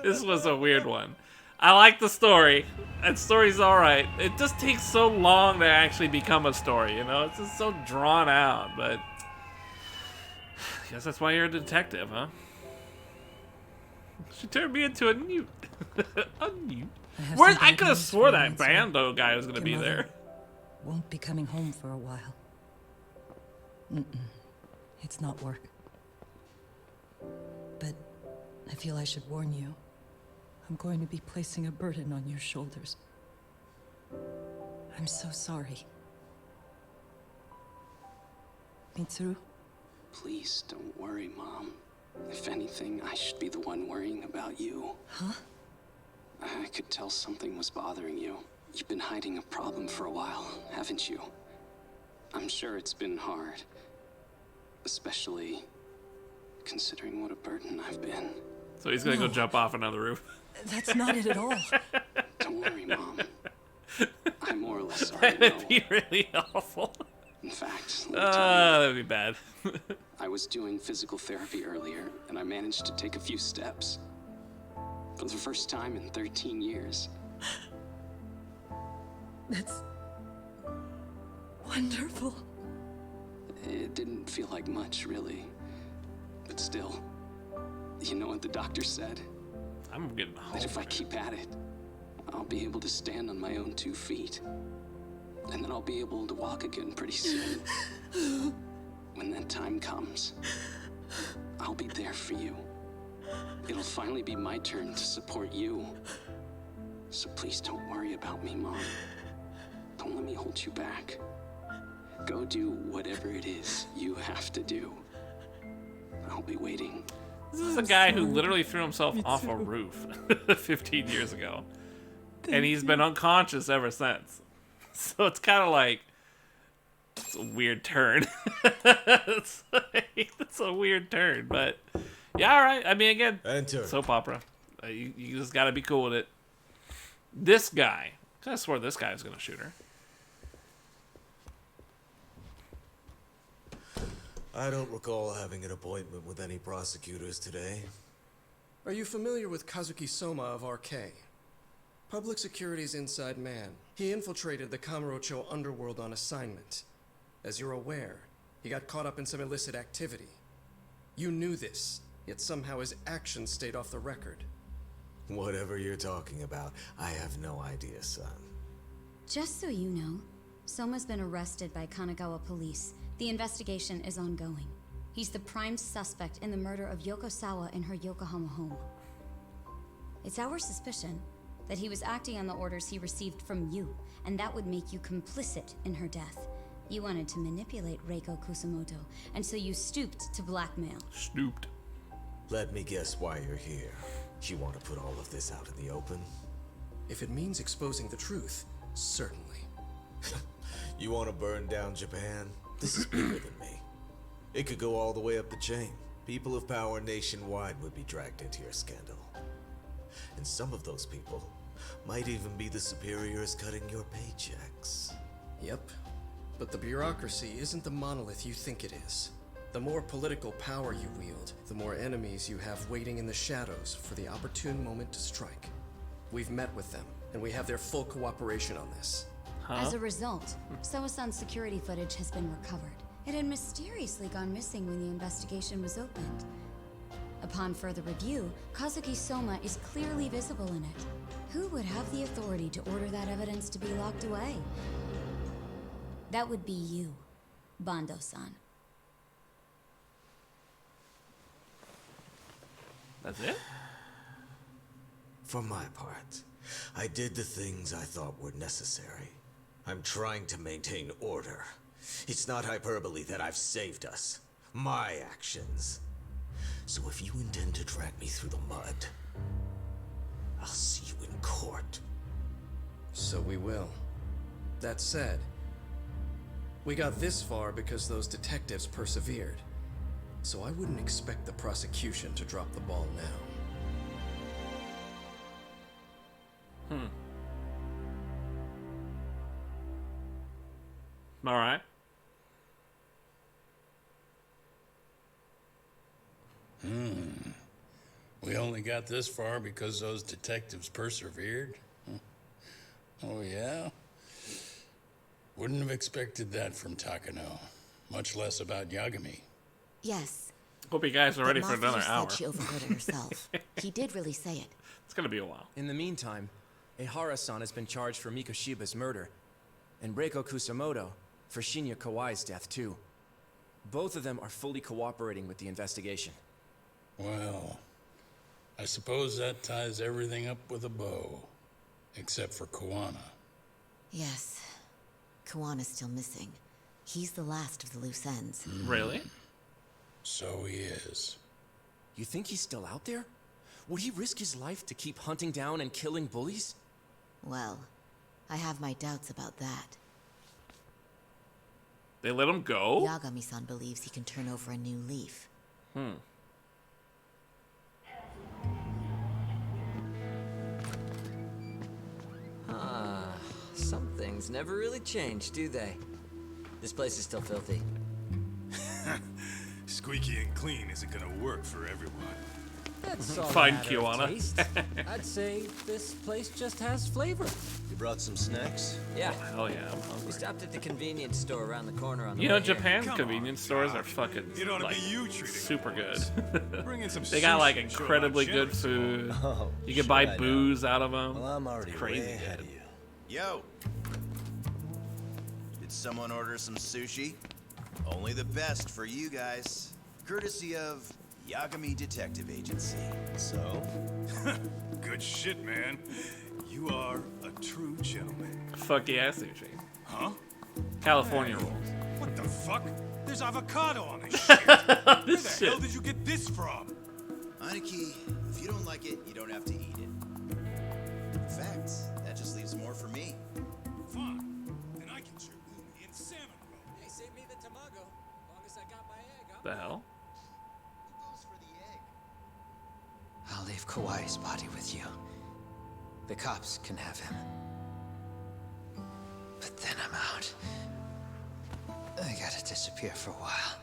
This was a weird one. I like the story. That story's alright. It just takes so long to actually become a story, you know? It's just so drawn out, but... I guess that's why you're a detective, huh? She turned me into a newt. A newt? I could have swore that Bando guy was gonna be there. Won't be coming home for a while. It's not work. But I feel I should warn you. I'm going to be placing a burden on your shoulders. I'm so sorry. Mitsuru? Please don't worry, Mom. If anything, I should be the one worrying about you. Huh? I could tell something was bothering you. You've been hiding a problem for a while, haven't you? I'm sure it's been hard. Especially considering what a burden I've been. So he's gonna go jump off another roof. That's not it at all. Don't worry, Mom. I'm more or less sorry. That would be really awful. In fact, let me tell you, that would be bad. I was doing physical therapy earlier, and I managed to take a few steps. For the first time in 13 years. That's wonderful. It didn't feel like much, really. But still, you know what the doctor said? I'm getting home. That if I keep at it, I'll be able to stand on my own 2 feet. And then I'll be able to walk again pretty soon. When that time comes, I'll be there for you. It'll finally be my turn to support you. So please don't worry about me, Mom. Don't let me hold you back. Go do whatever it is you have to do. I'll be waiting. This is a guy who literally threw himself off a roof 15 years ago. And he's been unconscious ever since. So it's kind of like... It's a weird turn. It's a weird turn, but... Yeah, alright. I mean, again, soap opera. You just gotta be cool with it. This guy... I could have swore this guy was gonna shoot her. I don't recall having an appointment with any prosecutors today. Are you familiar with Kazuki Soma of RK? Public Security's inside man. He infiltrated the Kamurocho underworld on assignment. As you're aware, he got caught up in some illicit activity. You knew this, yet somehow his actions stayed off the record. Whatever you're talking about, I have no idea, son. Just so you know, Soma's been arrested by Kanagawa police. The investigation is ongoing. He's the prime suspect in the murder of Yoko Sawa in her Yokohama home. It's our suspicion that he was acting on the orders he received from you, and that would make you complicit in her death. You wanted to manipulate Reiko Kusumoto, and so you stooped to blackmail. Stooped. Let me guess why you're here. You want to put all of this out in the open? If it means exposing the truth, certainly. You want to burn down Japan? This is bigger than me. It could go all the way up the chain. People of power nationwide would be dragged into your scandal. And some of those people might even be the superiors cutting your paychecks. Yep. But the bureaucracy isn't the monolith you think it is. The more political power you wield, the more enemies you have waiting in the shadows for the opportune moment to strike. We've met with them, and we have their full cooperation on this. As a result, Soa-san's security footage has been recovered. It had mysteriously gone missing when the investigation was opened. Upon further review, Kazuki Soma is clearly visible in it. Who would have the authority to order that evidence to be locked away? That would be you, Bando-san. That's it? For my part, I did the things I thought were necessary. I'm trying to maintain order. It's not hyperbole that I've saved us. My actions. So if you intend to drag me through the mud, I'll see you in court. So we will. That said, we got this far because those detectives persevered. So I wouldn't expect the prosecution to drop the ball now. Alright. We only got this far because those detectives persevered? Oh, yeah? Wouldn't have expected that from Takano. Much less about Yagami. Yes. Hope you guys are ready for another Mafia hour. said she overheard it herself. He did really say it. It's gonna be a while. In the meantime, Ehara-san has been charged for Mikoshiba's murder, and Reiko Kusamoto for Shinya Kawai's death, too. Both of them are fully cooperating with the investigation. Well, I suppose that ties everything up with a bow. Except for Kuwana. Yes. Kawana's still missing. He's the last of the loose ends. Really? So he is. You think he's still out there? Would he risk his life to keep hunting down and killing bullies? Well, I have my doubts about that. They let him go? Yagami-san believes he can turn over a new leaf. Some things never really change, do they? This place is still filthy. Squeaky and clean isn't gonna work for everyone. That's all Fine, a matter of Kiwana. taste. I'd say this place just has flavor. You brought some snacks? Yeah. Hell yeah, I'm We hungry. stopped at the convenience store around the corner on the You know, way here. Japan's convenience stores are fucking It ought to like be you treating super good. Bring in some They got like sushi and show how incredibly good generous food. Oh, You can sure buy I know. booze out of them. Well, I'm already Crazy way ahead good. of you. Yo! Did someone order some sushi? Only the best for you guys. Courtesy of Yagami Detective Agency. So? Good shit, man. You are a true gentleman. Fuck yeah, sushi. Huh? California rolls. What the fuck? There's avocado on this shit. Where the shit. hell did you get this from? Aniki, if you don't like it, you don't have to eat it. In fact, that just leaves more for me. Fine. Then I get your uni and salmon roll. Hey, save me the tamago. Long as I got my egg, The hell? Who goes for the egg? I'll leave Kawai's body with you. The cops can have him. But then I'm out. I gotta disappear for a while.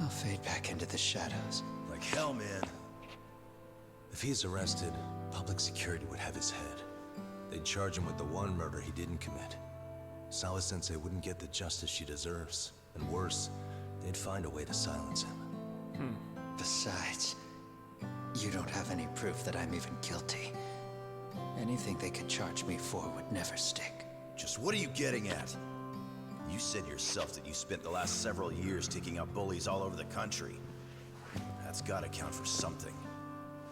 I'll fade back into the shadows. Like hell, man. If he's arrested, public security would have his head. They'd charge him with the one murder he didn't commit. Sawa-sensei wouldn't get the justice she deserves. And worse, they'd find a way to silence him. Besides, you don't have any proof that I'm even guilty. Anything they could charge me for would never stick. Just what are you getting at? You said yourself that you spent the last several years taking out bullies all over the country. That's gotta count for something.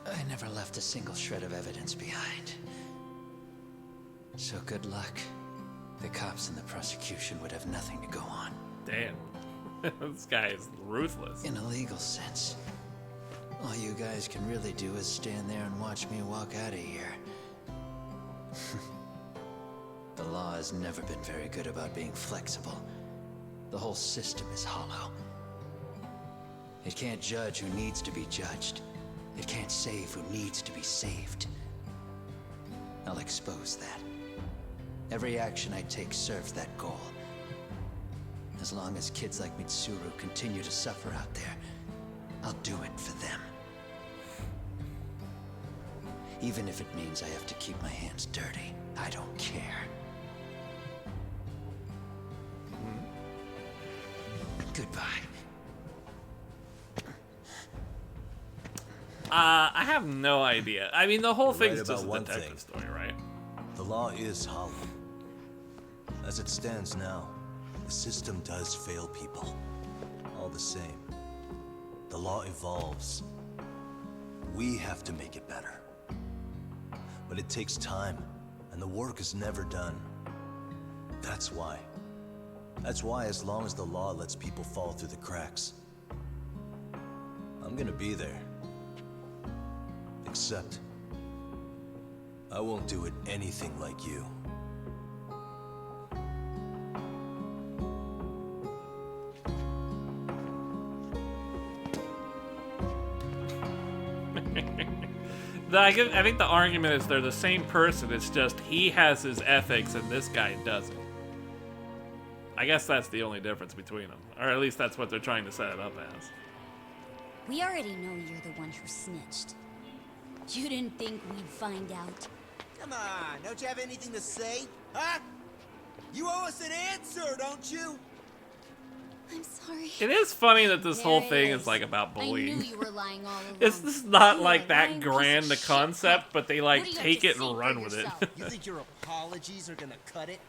I never left a single shred of evidence behind. So good luck. The cops and the prosecution would have nothing to go on. Damn. This guy is ruthless. In a legal sense, all you guys can really do is stand there and watch me walk out of here. The law has never been very good about being flexible. The whole system is hollow. It can't judge who needs to be judged. It can't save who needs to be saved. I'll expose that. Every action I take serves that goal. As long as kids like Mitsuru continue to suffer out there, I'll do it for them. Even if it means I have to keep my hands dirty, I don't care. Goodbye. I have no idea. I mean, the whole You're thing's right just about a one detective thing. story, right? The law is hollow. As it stands now, the system does fail people. All the same, the law evolves. We have to make it better. But it takes time, and the work is never done. That's why. That's why as long as the law lets people fall through the cracks, I'm gonna be there. Except, I won't do it anything like you. I think the argument is they're the same person. It's just he has his ethics and this guy doesn't. I guess that's the only difference between them. Or at least that's what they're trying to set it up as. We already know you're the one who snitched. You didn't think we'd find out? Come on, don't you have anything to say? Huh? You owe us an answer, don't you? I'm sorry. It is funny that this whole There it thing is. is like about I knew bullying. you were lying all along. It's just not You like are a that lying grand piece a of shit. concept, but they like What do you have take to it say and for run with it. yourself? You think your apologies are gonna cut it?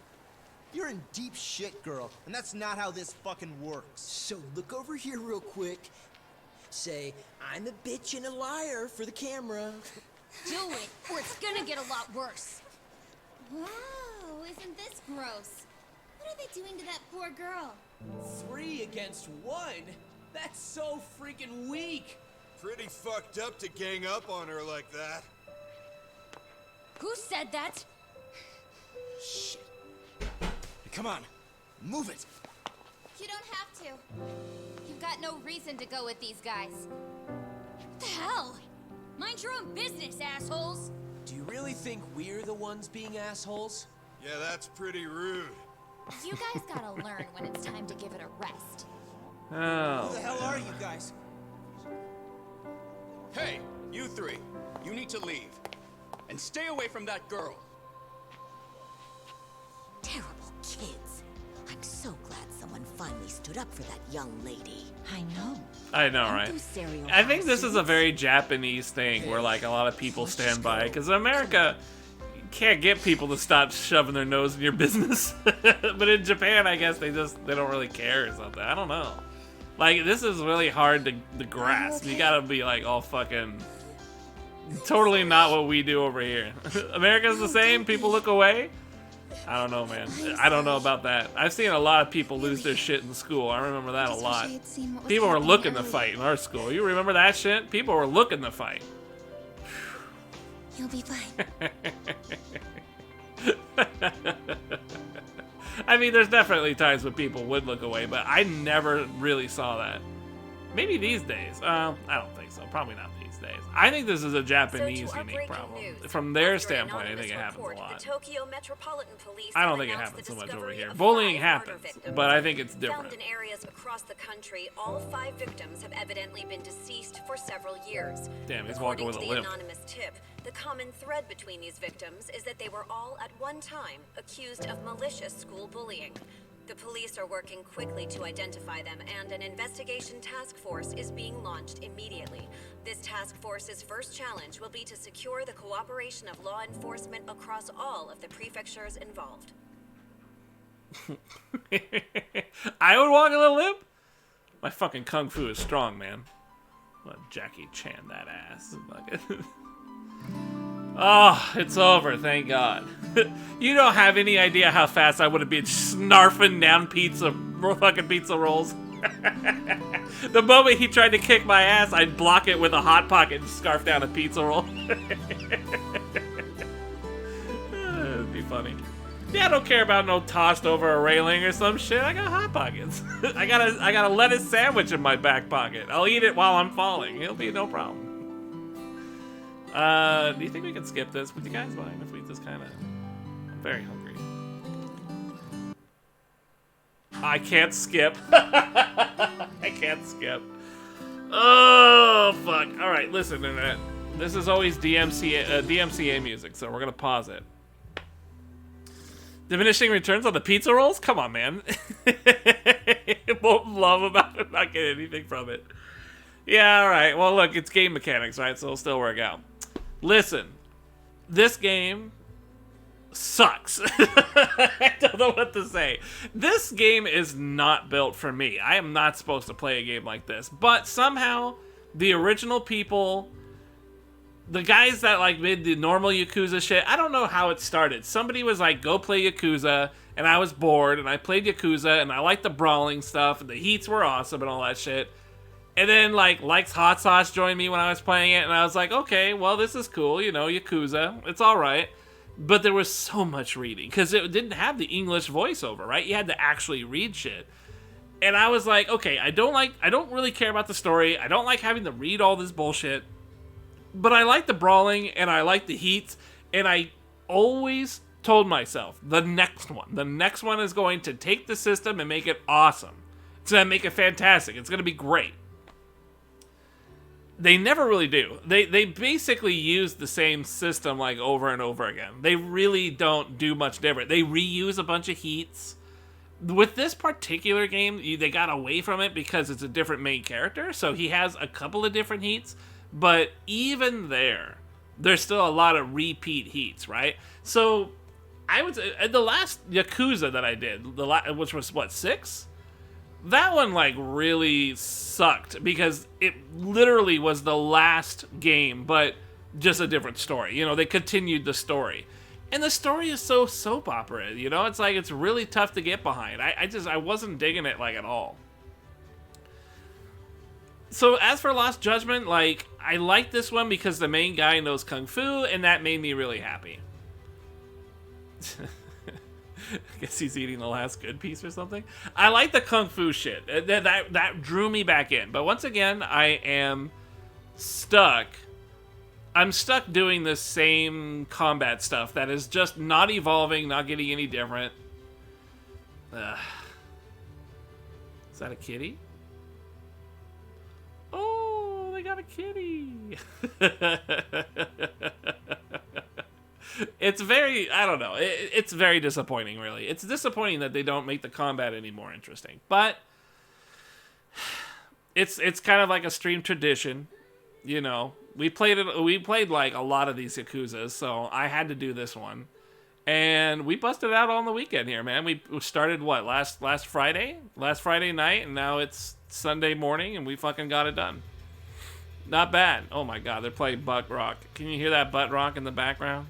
You're in deep shit, girl, and that's not how this fucking works. So look over here real quick. Say, I'm a bitch and a liar for the camera. Do it, or it's gonna get a lot worse. Wow, isn't this gross? What are they doing to that poor girl? 3 against 1? That's so freaking weak. Pretty fucked up to gang up on her like that. Who said that? Shit. Hey, come on, move it. You don't have to. You've got no reason to go with these guys. What the hell? Mind your own business, assholes! Do you really think we're the ones being assholes? Yeah, that's pretty rude. You guys gotta learn when it's time to give it a rest. Oh. Who the hell are you guys? Hey, you three. You need to leave. And stay away from that girl. Terrible kids. I'm so glad someone finally stood up for that young lady. I know. I know, Don't right? do serial I think this is a homicides. very Japanese thing where like a lot of people stand by because in America you can't get people to stop shoving their nose in your business. But in Japan, I guess they don't really care or something. I don't know. Like this is really hard to grasp. You gotta be like all fucking totally not what we do over here. America's the same. People look away. I don't know, man. I don't know about that. I've seen a lot of people lose their shit in school. I remember that a lot. People were looking to fight in our school. You remember that shit? People were looking to fight. You'll be fine. I mean, there's definitely times when people would look away, but I never really saw that. Maybe these days. I don't think so. Probably not these days. I think this is a Japanese unique problem. From their standpoint, I think it happens a lot. I don't think it happens so much over here. Bullying happens, but I think it's different. Found in areas across the country, all 5 victims have evidently been deceased for several years. Damn, he's walking with a According to limp. the anonymous tip, the common thread between these victims is that they were all at one time accused of malicious school bullying. The police are working quickly to identify them, and an investigation task force is being launched immediately. This task force's first challenge will be to secure the cooperation of law enforcement across all of the prefectures involved. I would walk a little limp? My fucking kung fu is strong, man. Let Jackie Chan that ass. Oh, it's over, thank God. You don't have any idea how fast I would have been snarfing down fucking pizza rolls. The moment he tried to kick my ass, I'd block it with a Hot Pocket and scarf down a pizza roll. It'd be funny. Yeah, I don't care about no tossed over a railing or some shit. I got Hot Pockets. I got a lettuce sandwich in my back pocket. I'll eat it while I'm falling. It'll be no problem. Do you think we can skip this? Would you guys mind if we just kind of... I'm very hungry. I can't skip. I can't skip. Oh, fuck. All right, listen, Internet. This is always DMCA music, so we're going to pause it. Diminishing returns on the pizza rolls? Come on, man. Won't love about it, not get anything from it. Yeah, alright. Well, look, it's game mechanics, right? So it'll still work out. Listen, this game sucks. I don't know what to say. This game is not built for me. I am not supposed to play a game like this. But somehow, the original people, the guys that like made the normal Yakuza shit, I don't know how it started. Somebody was like, go play Yakuza, and I was bored, and I played Yakuza, and I liked the brawling stuff, and the heats were awesome and all that shit. And then, like, Likes Hot Sauce joined me when I was playing it, and I was like, okay, well, this is cool, you know, Yakuza, it's alright. But there was so much reading, because it didn't have the English voiceover, right? You had to actually read shit. And I was like, okay, I don't really care about the story, I don't like having to read all this bullshit, but I like the brawling, and I like the heats, and I always told myself, the next one is going to take the system and make it awesome. It's going to make it fantastic, it's going to be great. They never really do. They basically use the same system like over and over again. They really don't do much different. They reuse a bunch of heats. With this particular game, they got away from it because it's a different main character, so he has a couple of different heats, but even there's still a lot of repeat heats, right? So, I would say, the last Yakuza that I did, which was, what, 6? That one, like, really sucked, because it literally was the last game, but just a different story. You know, they continued the story. And the story is so soap opera, you know? It's like, it's really tough to get behind. I wasn't digging it, like, at all. So, as for Lost Judgment, like, I like this one because the main guy knows Kung Fu, and that made me really happy. I guess he's eating the last good piece or something. I like the Kung Fu shit. That drew me back in. But once again, I am stuck. I'm stuck doing the same combat stuff that is just not evolving, not getting any different. Ugh. Is that a kitty? Oh, they got a kitty. It's very, I don't know, it's very disappointing, really. It's disappointing that they don't make the combat any more interesting. But it's kind of like a stream tradition, you know. We played like a lot of these Yakuzas, so I had to do this one. And we busted out on the weekend here, man. We started, what, last Friday? Last Friday night, and now it's Sunday morning, and we fucking got it done. Not bad. Oh my god, they're playing butt rock. Can you hear that butt rock in the background?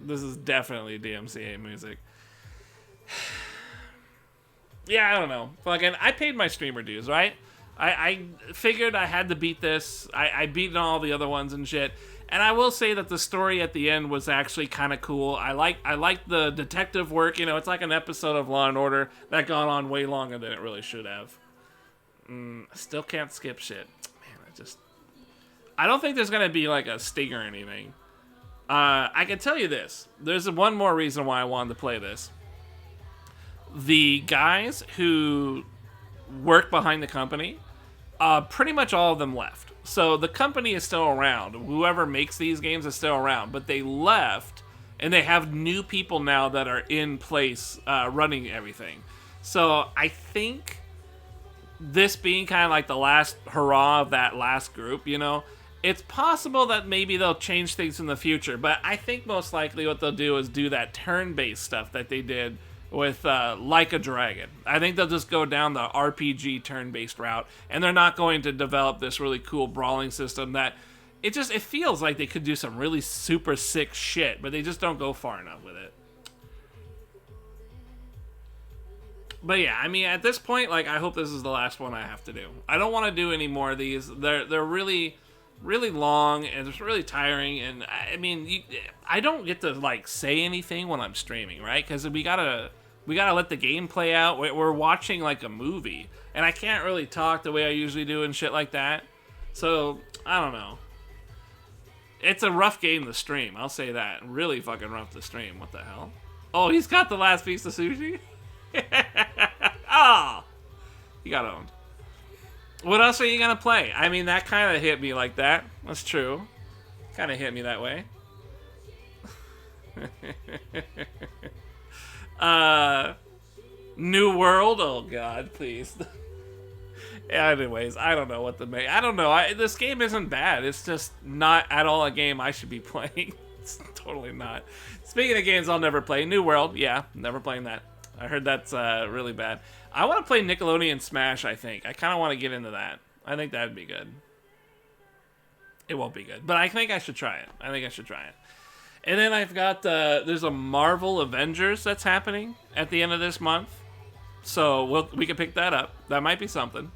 This is definitely DMCA music. Yeah, I don't know. Fucking, I paid my streamer dues, right? I figured I had to beat this. I beat all the other ones and shit. And I will say that the story at the end was actually kind of cool. I like the detective work. You know, it's like an episode of Law and Order that gone on way longer than it really should have. Still can't skip shit. Man, I don't think there's going to be like a sting or anything. I can tell you this. There's one more reason why I wanted to play this. The guys who work behind the company, pretty much all of them left. So the company is still around. Whoever makes these games is still around. But they left, and they have new people now that are in place running everything. So I think this being kind of like the last hurrah of that last group, you know, it's possible that maybe they'll change things in the future. But I think most likely what they'll do is do that turn-based stuff that they did with Like a Dragon. I think they'll just go down the RPG turn-based route, and they're not going to develop this really cool brawling system that it feels like they could do some really super sick shit, but they just don't go far enough with it. But yeah, I mean, at this point, like, I hope this is the last one I have to do. I don't want to do any more of these. They're really, really long, and it's really tiring, and I mean, I don't get to, like, say anything when I'm streaming, right? Because we gotta let the game play out. We're watching, like, a movie, and I can't really talk the way I usually do and shit like that. So, I don't know. It's a rough game to stream, I'll say that. Really fucking rough to stream. What the hell? Oh, he's got the last piece of sushi? Oh! He got owned. What else are you gonna play? I mean, that kind of hit me like that. That's true. Kind of hit me that way. New World? Oh god, please. Anyways, I don't know what to make. I don't know. This game isn't bad. It's just not at all a game I should be playing. It's totally not. Speaking of games I'll never play, New World, yeah, never playing that. I heard that's really bad. I want to play Nickelodeon Smash, I think. I kind of want to get into that. I think that'd be good. It won't be good, but I think I should try it. I think I should try it. And then I've got, there's a Marvel Avengers that's happening at the end of this month. So we can pick that up. That might be something.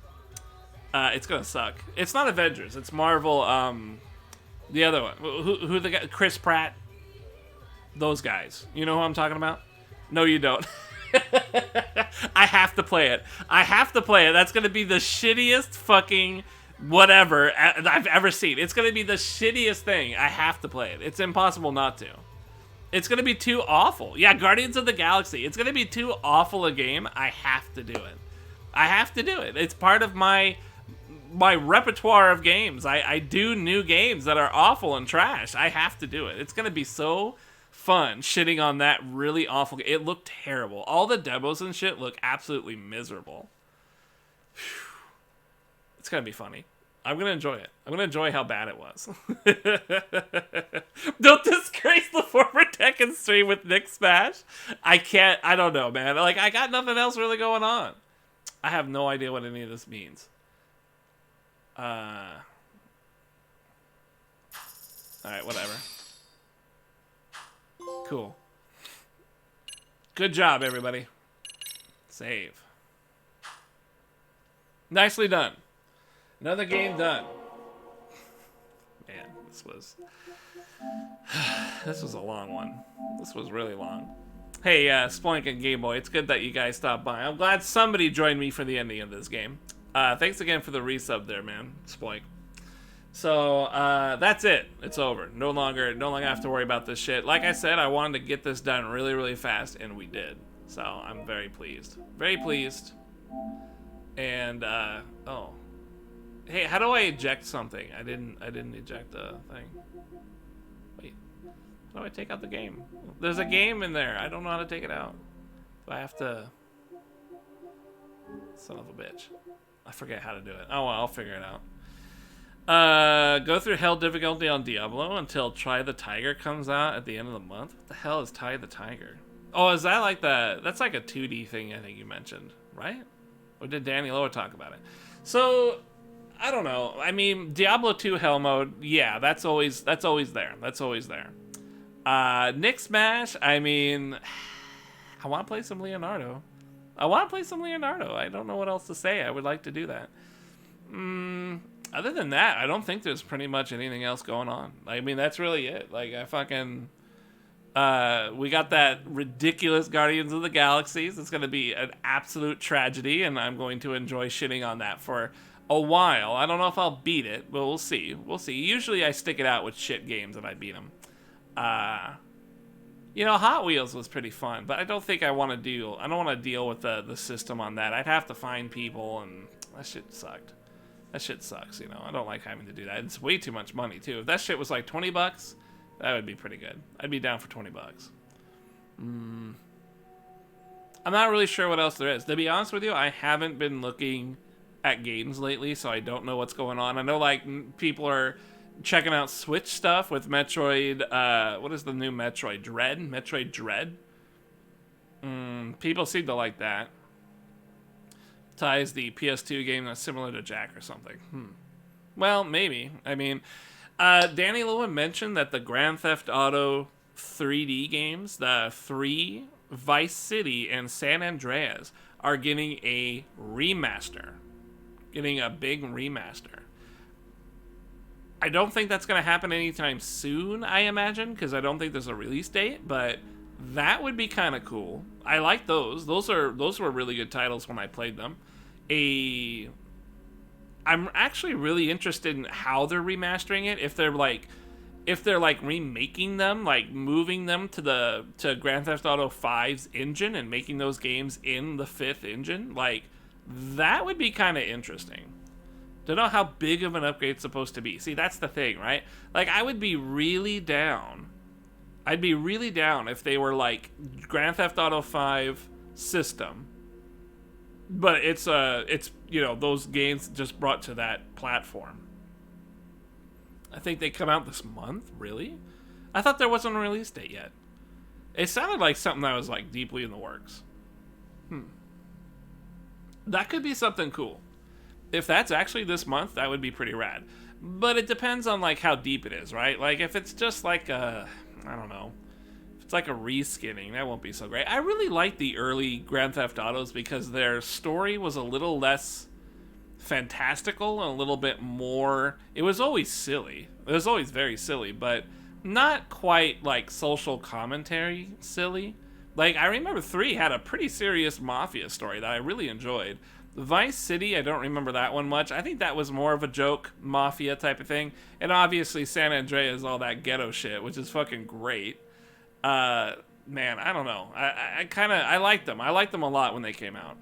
It's gonna suck. It's not Avengers. It's Marvel. The other one. Who the guy? Chris Pratt. Those guys. You know who I'm talking about? No, you don't. I have to play it. I have to play it. That's gonna be the shittiest fucking whatever I've ever seen. It's gonna be the shittiest thing. I have to play it. It's impossible not to. It's gonna be too awful. Yeah, Guardians of the Galaxy. It's gonna be too awful a game. I have to do it. I have to do it. It's part of my repertoire of games. I do new games that are awful and trash. I have to do it. It's gonna be so fun shitting on that really awful. It looked terrible. All the demos and shit look absolutely miserable. It's gonna be funny. I'm gonna enjoy it. I'm gonna enjoy how bad it was. Don't disgrace the former Tekken stream with Nick Smash. I can't. I don't know, man. Like, I got nothing else really going on. I have no idea what any of this means. Alright, whatever. Cool. Good job, everybody. Save. Nicely done. Another game done. Man, this was a long one. This was really long. Hey, Sploink and Game Boy, it's good that you guys stopped by. I'm glad somebody joined me for the ending of this game. Thanks again for the resub there, man, Sploink. So, that's it. It's over. No longer have to worry about this shit. Like I said, I wanted to get this done really, really fast, and we did. So, I'm very pleased. Very pleased. And, oh. Hey, how do I eject something? I didn't eject the thing. Wait. How do I take out the game? There's a game in there. I don't know how to take it out. Do I have to... Son of a bitch. I forget how to do it. Oh, well, I'll figure it out. Go through hell difficulty on Diablo until Try the Tiger comes out at the end of the month. What the hell is Try the Tiger? Oh, is that like that's like a 2D thing I think you mentioned, right? Or did Danny Loa talk about it? So, I don't know. I mean, Diablo 2 hell mode, yeah, that's always there. That's always there. Nick Smash, I mean, I want to play some Leonardo. I don't know what else to say. I would like to do that. Other than that, I don't think there's pretty much anything else going on. I mean, that's really it. Like, I fucking... we got that ridiculous Guardians of the Galaxies. It's going to be an absolute tragedy, and I'm going to enjoy shitting on that for a while. I don't know if I'll beat it, but we'll see. We'll see. Usually I stick it out with shit games and I beat them. You know, Hot Wheels was pretty fun, but I don't think I want to deal. I don't want to deal with the system on that. I'd have to find people, and that shit sucked. That shit sucks, you know. I don't like having to do that. It's way too much money, too. If that shit was like $20, that would be pretty good. I'd be down for $20. I'm not really sure what else there is. To be honest with you, I haven't been looking at games lately, so I don't know what's going on. I know, like, people are checking out Switch stuff with Metroid, what is the new Metroid? Dread? Metroid Dread? People seem to like that. Ties the PS2 game that's similar to Jack or something. Well, maybe. I mean, Danny Lewin mentioned that the Grand Theft Auto 3D games, the 3, Vice City, and San Andreas, are getting a remaster. Getting a big remaster. I don't think that's going to happen anytime soon, I imagine, because I don't think there's a release date, but that would be kind of cool. I like those. Those were really good titles when I played them. I'm actually really interested in how they're remastering it. If they're like remaking them, like moving them to Grand Theft Auto 5's engine and making those games in the 5th engine, like that would be kind of interesting. Don't know how big of an upgrade it's supposed to be. See, that's the thing, right? Like, I would be really down. I'd be really down if they were like Grand Theft Auto 5 system, But it's you know, those games just brought to that platform. I think they come out this month. Really? I thought there wasn't a release date yet. It sounded like something that was like deeply in the works. That could be something cool. If that's actually this month, that would be pretty rad. But it depends on like how deep it is, right? Like if it's just like a, I don't know, if it's like a reskinning, that won't be so great. I really like the early Grand Theft Autos because their story was a little less fantastical and a little bit more, it was always silly. It was always very silly, but not quite like social commentary silly. Like I remember 3 had a pretty serious mafia story that I really enjoyed. Vice City, I don't remember that one much. I think that was more of a joke, mafia type of thing. And obviously San Andreas, all that ghetto shit, which is fucking great. Man, I don't know. I liked them. I liked them a lot when they came out.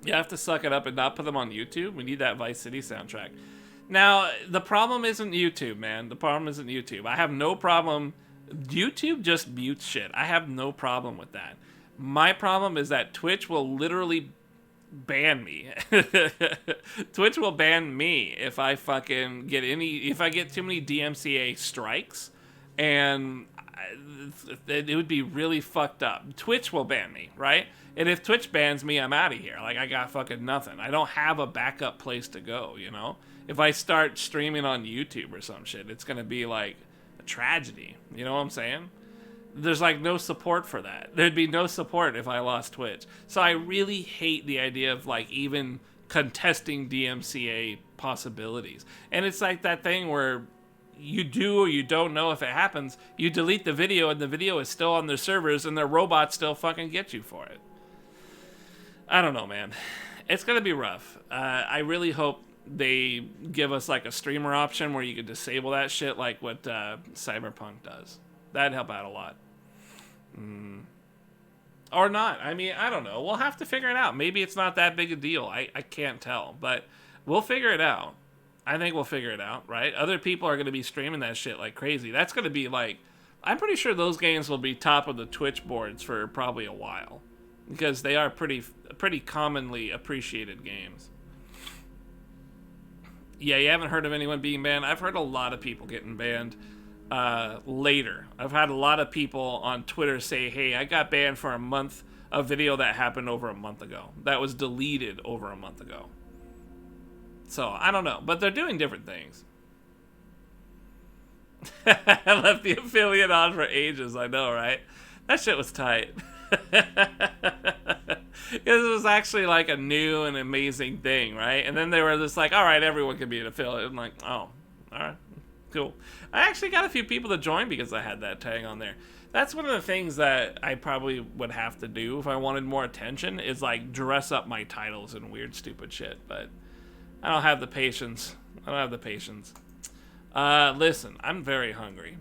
You have to suck it up and not put them on YouTube. We need that Vice City soundtrack. Now, the problem isn't YouTube, man. The problem isn't YouTube. I have no problem. YouTube just mutes shit. I have no problem with that. My problem is that Twitch will literally ban me. Twitch will ban me if I fucking get if I get too many DMCA strikes, and it would be really fucked up. Twitch will ban me, right? And if Twitch bans me, I'm out of here. Like, I got fucking nothing. I don't have a backup place to go, you know? If I start streaming on YouTube or some shit, it's gonna be like a tragedy. You know what I'm saying? There's like no support for that. There'd be no support if I lost Twitch. So I really hate the idea of like even contesting DMCA possibilities. And it's like that thing where you do or you don't know if it happens. You delete the video and the video is still on their servers and their robots still fucking get you for it. I don't know, man. It's gonna be rough. I really hope they give us like a streamer option where you could disable that shit like what Cyberpunk does. That'd help out a lot. Or not. I mean, I don't know. We'll have to figure it out. Maybe it's not that big a deal. I can't tell. But we'll figure it out. I think we'll figure it out, right? Other people are going to be streaming that shit like crazy. That's going to be like... I'm pretty sure those games will be top of the Twitch boards for probably a while. Because they are pretty commonly appreciated games. Yeah, you haven't heard of anyone being banned? I've heard a lot of people getting banned later. I've had a lot of people on Twitter say, hey, I got banned for a month, a video that happened over a month ago. That was deleted over a month ago. So, I don't know. But they're doing different things. I left the affiliate on for ages, I know, right? That shit was tight. It was actually like a new and amazing thing, right? And then they were just like, all right, everyone can be an affiliate. I'm like, oh, all right, cool. I actually got a few people to join because I had that tag on there. That's one of the things that I probably would have to do if I wanted more attention, is like dress up my titles and weird stupid shit. But I don't have the patience. Listen, I'm very hungry.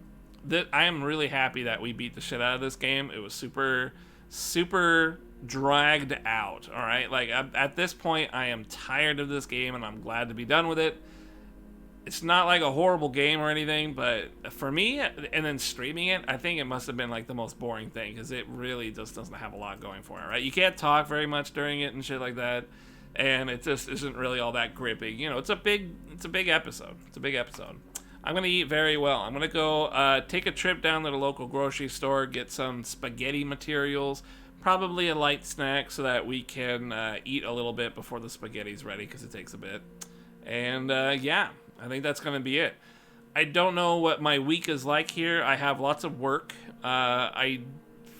I am really happy that we beat the shit out of this game. It was super dragged out, all right? Like, at this point, I am tired of this game, and I'm glad to be done with it. It's not like a horrible game or anything, but for me, and then streaming it, I think it must have been like the most boring thing, because it really just doesn't have a lot going for it, right? You can't talk very much during it and shit like that, and it just isn't really all that gripping. You know, it's a big episode. It's a big episode. I'm gonna eat very well. I'm gonna go take a trip down to the local grocery store, get some spaghetti materials, probably a light snack so that we can eat a little bit before the spaghetti's ready, because it takes a bit. And yeah, I think that's gonna be it. I don't know what my week is like here. I have lots of work. I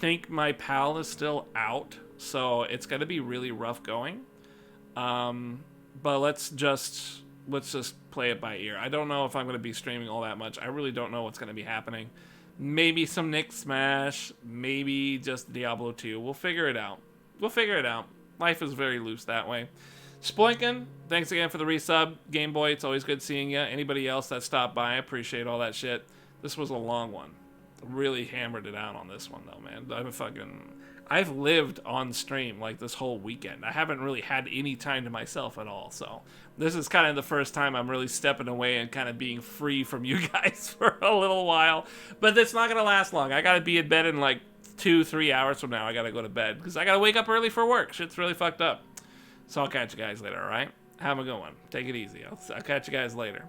think my pal is still out, so it's gonna be really rough going. But let's just play it by ear. I don't know if I'm going to be streaming all that much. I really don't know what's going to be happening. Maybe some Nick Smash, maybe just Diablo 2. We'll figure it out. Life is very loose that way. Sploinkin, thanks again for the resub. Game Boy, it's always good seeing you. Anybody else that stopped by, I appreciate all that shit. This was a long one. Really hammered it out on this one though, man. I've lived on stream like this whole weekend. I haven't really had any time to myself at all, so this is kind of the first time I'm really stepping away and kind of being free from you guys for a little while. But it's not gonna last long. I gotta be in bed in like 2-3 hours from now, I gotta go to bed because I gotta wake up early for work. Shit's really fucked up. So I'll catch you guys later, alright? Have a good one. Take it easy. I'll catch you guys later.